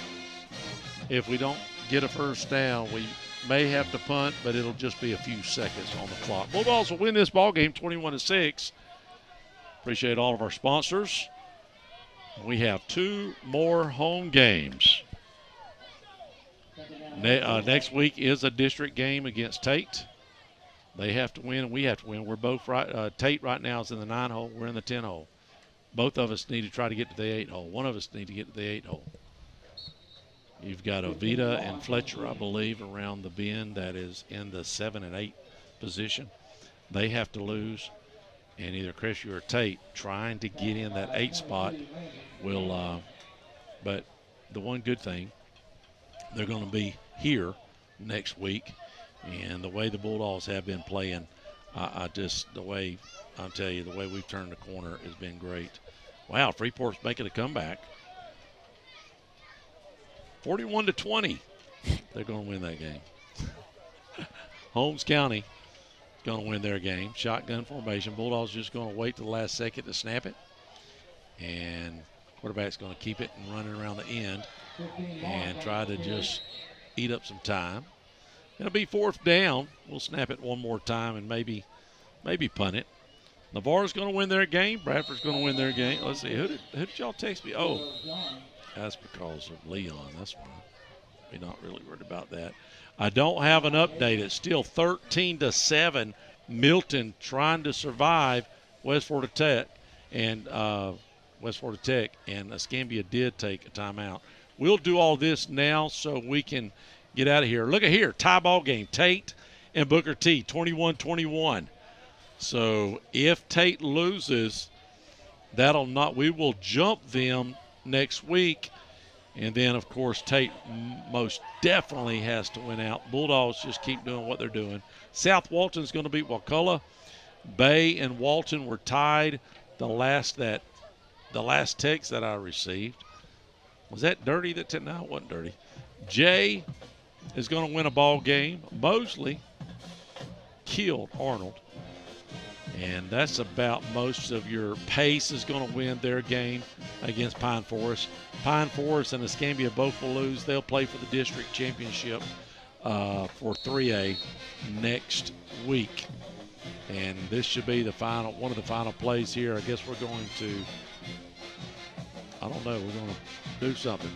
If we don't get a first down, we may have to punt, but it'll just be a few seconds on the clock. Bulldogs will win this ball game 21-6. Appreciate all of our sponsors. We have 2 more home games. Next week is a district game against Tate. They have to win, and we have to win. We're both right. Tate right now is in the 9 hole. We're in the 10 hole. Both of us need to try to get to the 8 hole. One of us need to get to the 8 hole. You've got Ovita and Fletcher, I believe, around the bend that is in the 7 and 8 position. They have to lose, and either Crestview or Tate trying to get in that 8 spot will. But the one good thing, they're going to be here next week, and the way the Bulldogs have been playing, the way we've turned the corner has been great. Wow, Freeport's making a comeback. 41-20. They're going to win that game. Holmes County is going to win their game. Shotgun formation. Bulldogs just going to wait to the last second to snap it. And quarterback's going to keep it and run it around the end and try to just eat up some time. It'll be 4th down. We'll snap it one more time and maybe punt it. Navarro's going to win their game. Bradford's going to win their game. Let's see. Who did y'all text me? Oh, that's because of Leon. That's why. We're not really worried about that. I don't have an update. It's still 13-7. Milton trying to survive West Florida Tech. and West Florida Tech, and Escambia did take a timeout. We'll do all this now so we can get out of here. Look at here, tie ball game. Tate and Booker T, 21-21. So if Tate loses, we will jump them next week. And then, of course, Tate most definitely has to win out. Bulldogs just keep doing what they're doing. South Walton's going to beat Wakulla. Bay and Walton were tied. The last text that I received. Was that dirty? No, it wasn't dirty. Jay is going to win a ball game. Mosley killed Arnold. And that's about most of your Pace is going to win their game against Pine Forest. Pine Forest and Escambia both will lose. They'll play for the district championship for 3A next week. And this should be one of the final plays here. I guess we're going to, I don't know, we're going to do something.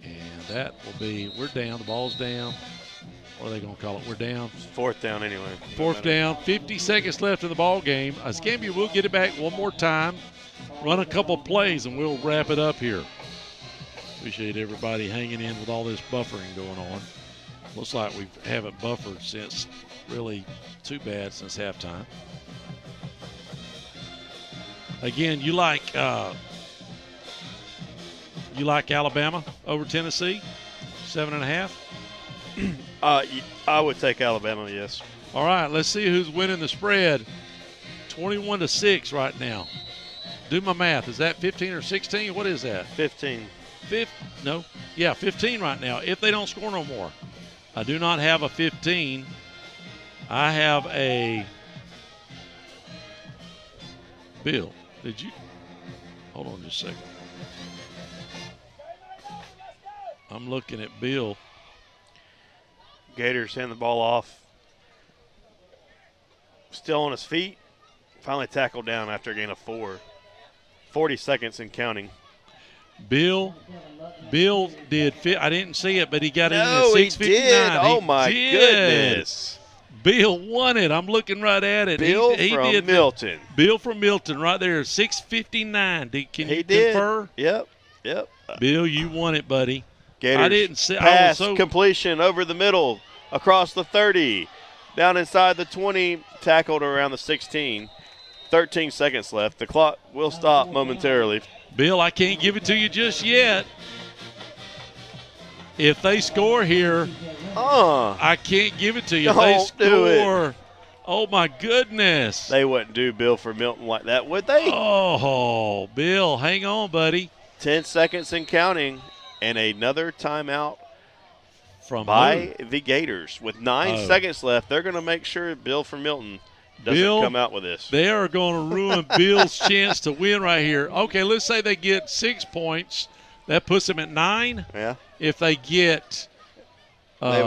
And that will be, we're down, the ball's down. What are they going to call it? We're down. Fourth down anyway. Fourth down, 50 seconds left in the ball game. Escambia will get it back one more time, run a couple plays, and we'll wrap it up here. Appreciate everybody hanging in with all this buffering going on. Looks like we haven't buffered since really too bad since halftime. Again, you like Alabama over Tennessee, 7.5? I would take Alabama, yes. All right, let's see who's winning the spread. 21-6 right now. Do my math. Is that 15 or 16? What is that? 15. 15 right now, if they don't score no more. I do not have a 15. I have a Bill. Did you? Hold on just a second. I'm looking at Bill. Gators hand the ball off. Still on his feet. Finally tackled down after a gain of 4. 40 seconds and counting. Bill did fit. I didn't see it, but he got it in at 6:59. He did. Oh, my goodness. Bill won it. I'm looking right at it. Bill from Milton. Bill from Milton right there, 6:59. Can you confer? Yep. Bill, you won it, buddy. Gators I didn't see. Pass completion over the middle, across the 30, down inside the 20, tackled around the 16. 13 seconds left. The clock will stop momentarily. Bill, I can't give it to you just yet. If they score here, I can't give it to you. If they score, oh my goodness. They wouldn't do Bill for Milton like that, would they? Oh, Bill, hang on, buddy. 10 seconds and counting, and another timeout by the Gators. With 9 seconds left, they're going to make sure Bill from Milton doesn't come out with this. They are going to ruin Bill's chance to win right here. Okay, let's say they get 6 points. That puts them at 9. Yeah. If they get I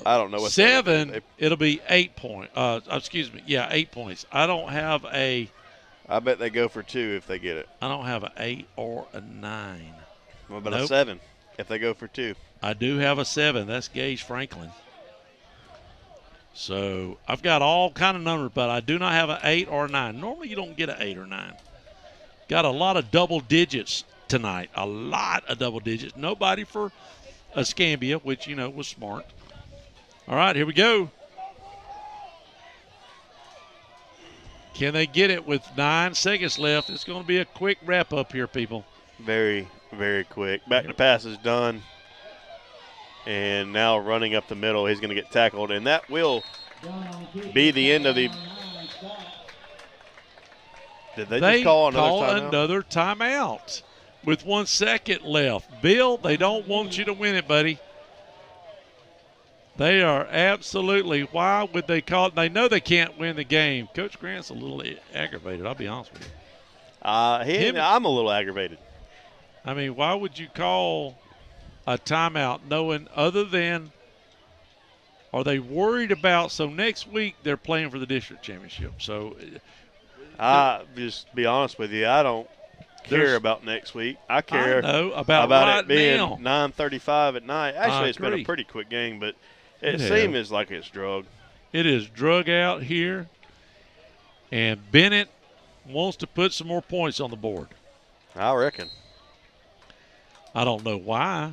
don't know what 7, it'll be 8 points. 8 points. I don't have a. I bet they go for 2 if they get it. I don't have an 8 or a 9. What about a 7 if they go for 2? I do have a 7. That's Gage Franklin. So I've got all kind of numbers, but I do not have an 8 or a 9. Normally you don't get an 8 or 9. Got a lot of double digits tonight. A lot of double digits. Nobody for Escambia, which, was smart. All right, here we go. Can they get it with 9 seconds left? It's going to be a quick wrap-up here, people. Very, very quick. Back to pass is done. And now running up the middle, he's going to get tackled. And that will be the end of the – Did they just call another timeout with 1 second left? Bill, they don't want you to win it, buddy. They are absolutely – why would they call it? They know they can't win the game. Coach Grant's a little aggravated, I'll be honest with you. I'm a little aggravated. I mean, why would you call a timeout knowing other than – are they worried about – so next week they're playing for the district championship. So just be honest with you, I don't care about next week. I care about right it being now. 9:35 at night. Actually, it's been a pretty quick game, but it seems like it's drug. It is drug out here. And Bennett wants to put some more points on the board. I reckon. I don't know why,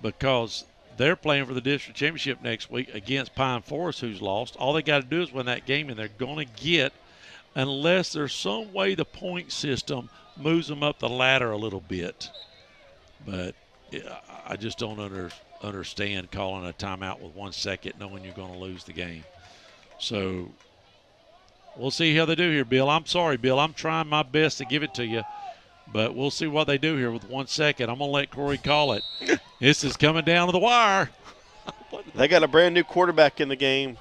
because they're playing for the district championship next week against Pine Forest, who's lost. All they got to do is win that game, and they're going to get, unless there's some way the point system moves them up the ladder a little bit. But I just don't understand calling a timeout with 1 second knowing you're going to lose the game. So we'll see how they do here, Bill. I'm sorry, Bill. I'm trying my best to give it to you, but we'll see what they do here with 1 second. I'm going to let Corey call it. This is coming down to the wire. They got a brand-new quarterback in the game.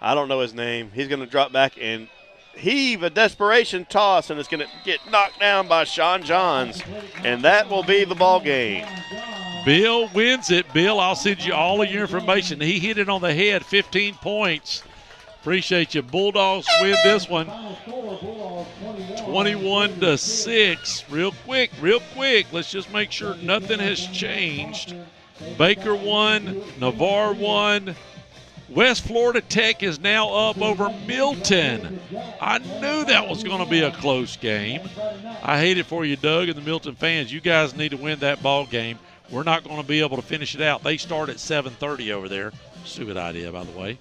I don't know his name. He's going to drop back and heave a desperation toss, and it's going to get knocked down by Sean Johns, and that will be the ball game. Bill wins it. Bill, I'll send you all of your information. He hit it on the head, 15 points. Appreciate you. Bulldogs win this one 21-6. Real quick. Let's just make sure nothing has changed. Baker won. Navarre won. West Florida Tech is now up over Milton. I knew that was going to be a close game. I hate it for you, Doug, and the Milton fans. You guys need to win that ball game. We're not going to be able to finish it out. They start at 7:30 over there. Stupid idea, by the way.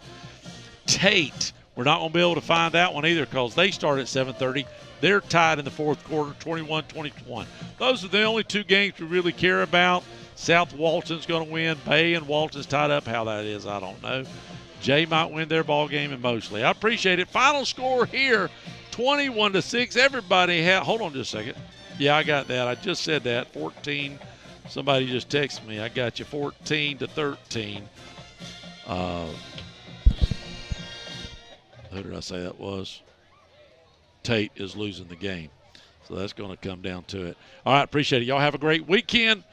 Tate, we're not going to be able to find that one either because they start at 7:30. They're tied in the fourth quarter, 21-21. Those are the only two games we really care about. South Walton's going to win. Bay and Walton's tied up. How that is, I don't know. Jay might win their ball game and Mosley. I appreciate it. Final score here, 21-6. Everybody hold on just a second. Yeah, I got that. I just said that. 14. Somebody just texted me. I got you 14-13. Who did I say that was? Tate is losing the game. So that's going to come down to it. All right, appreciate it. Y'all have a great weekend.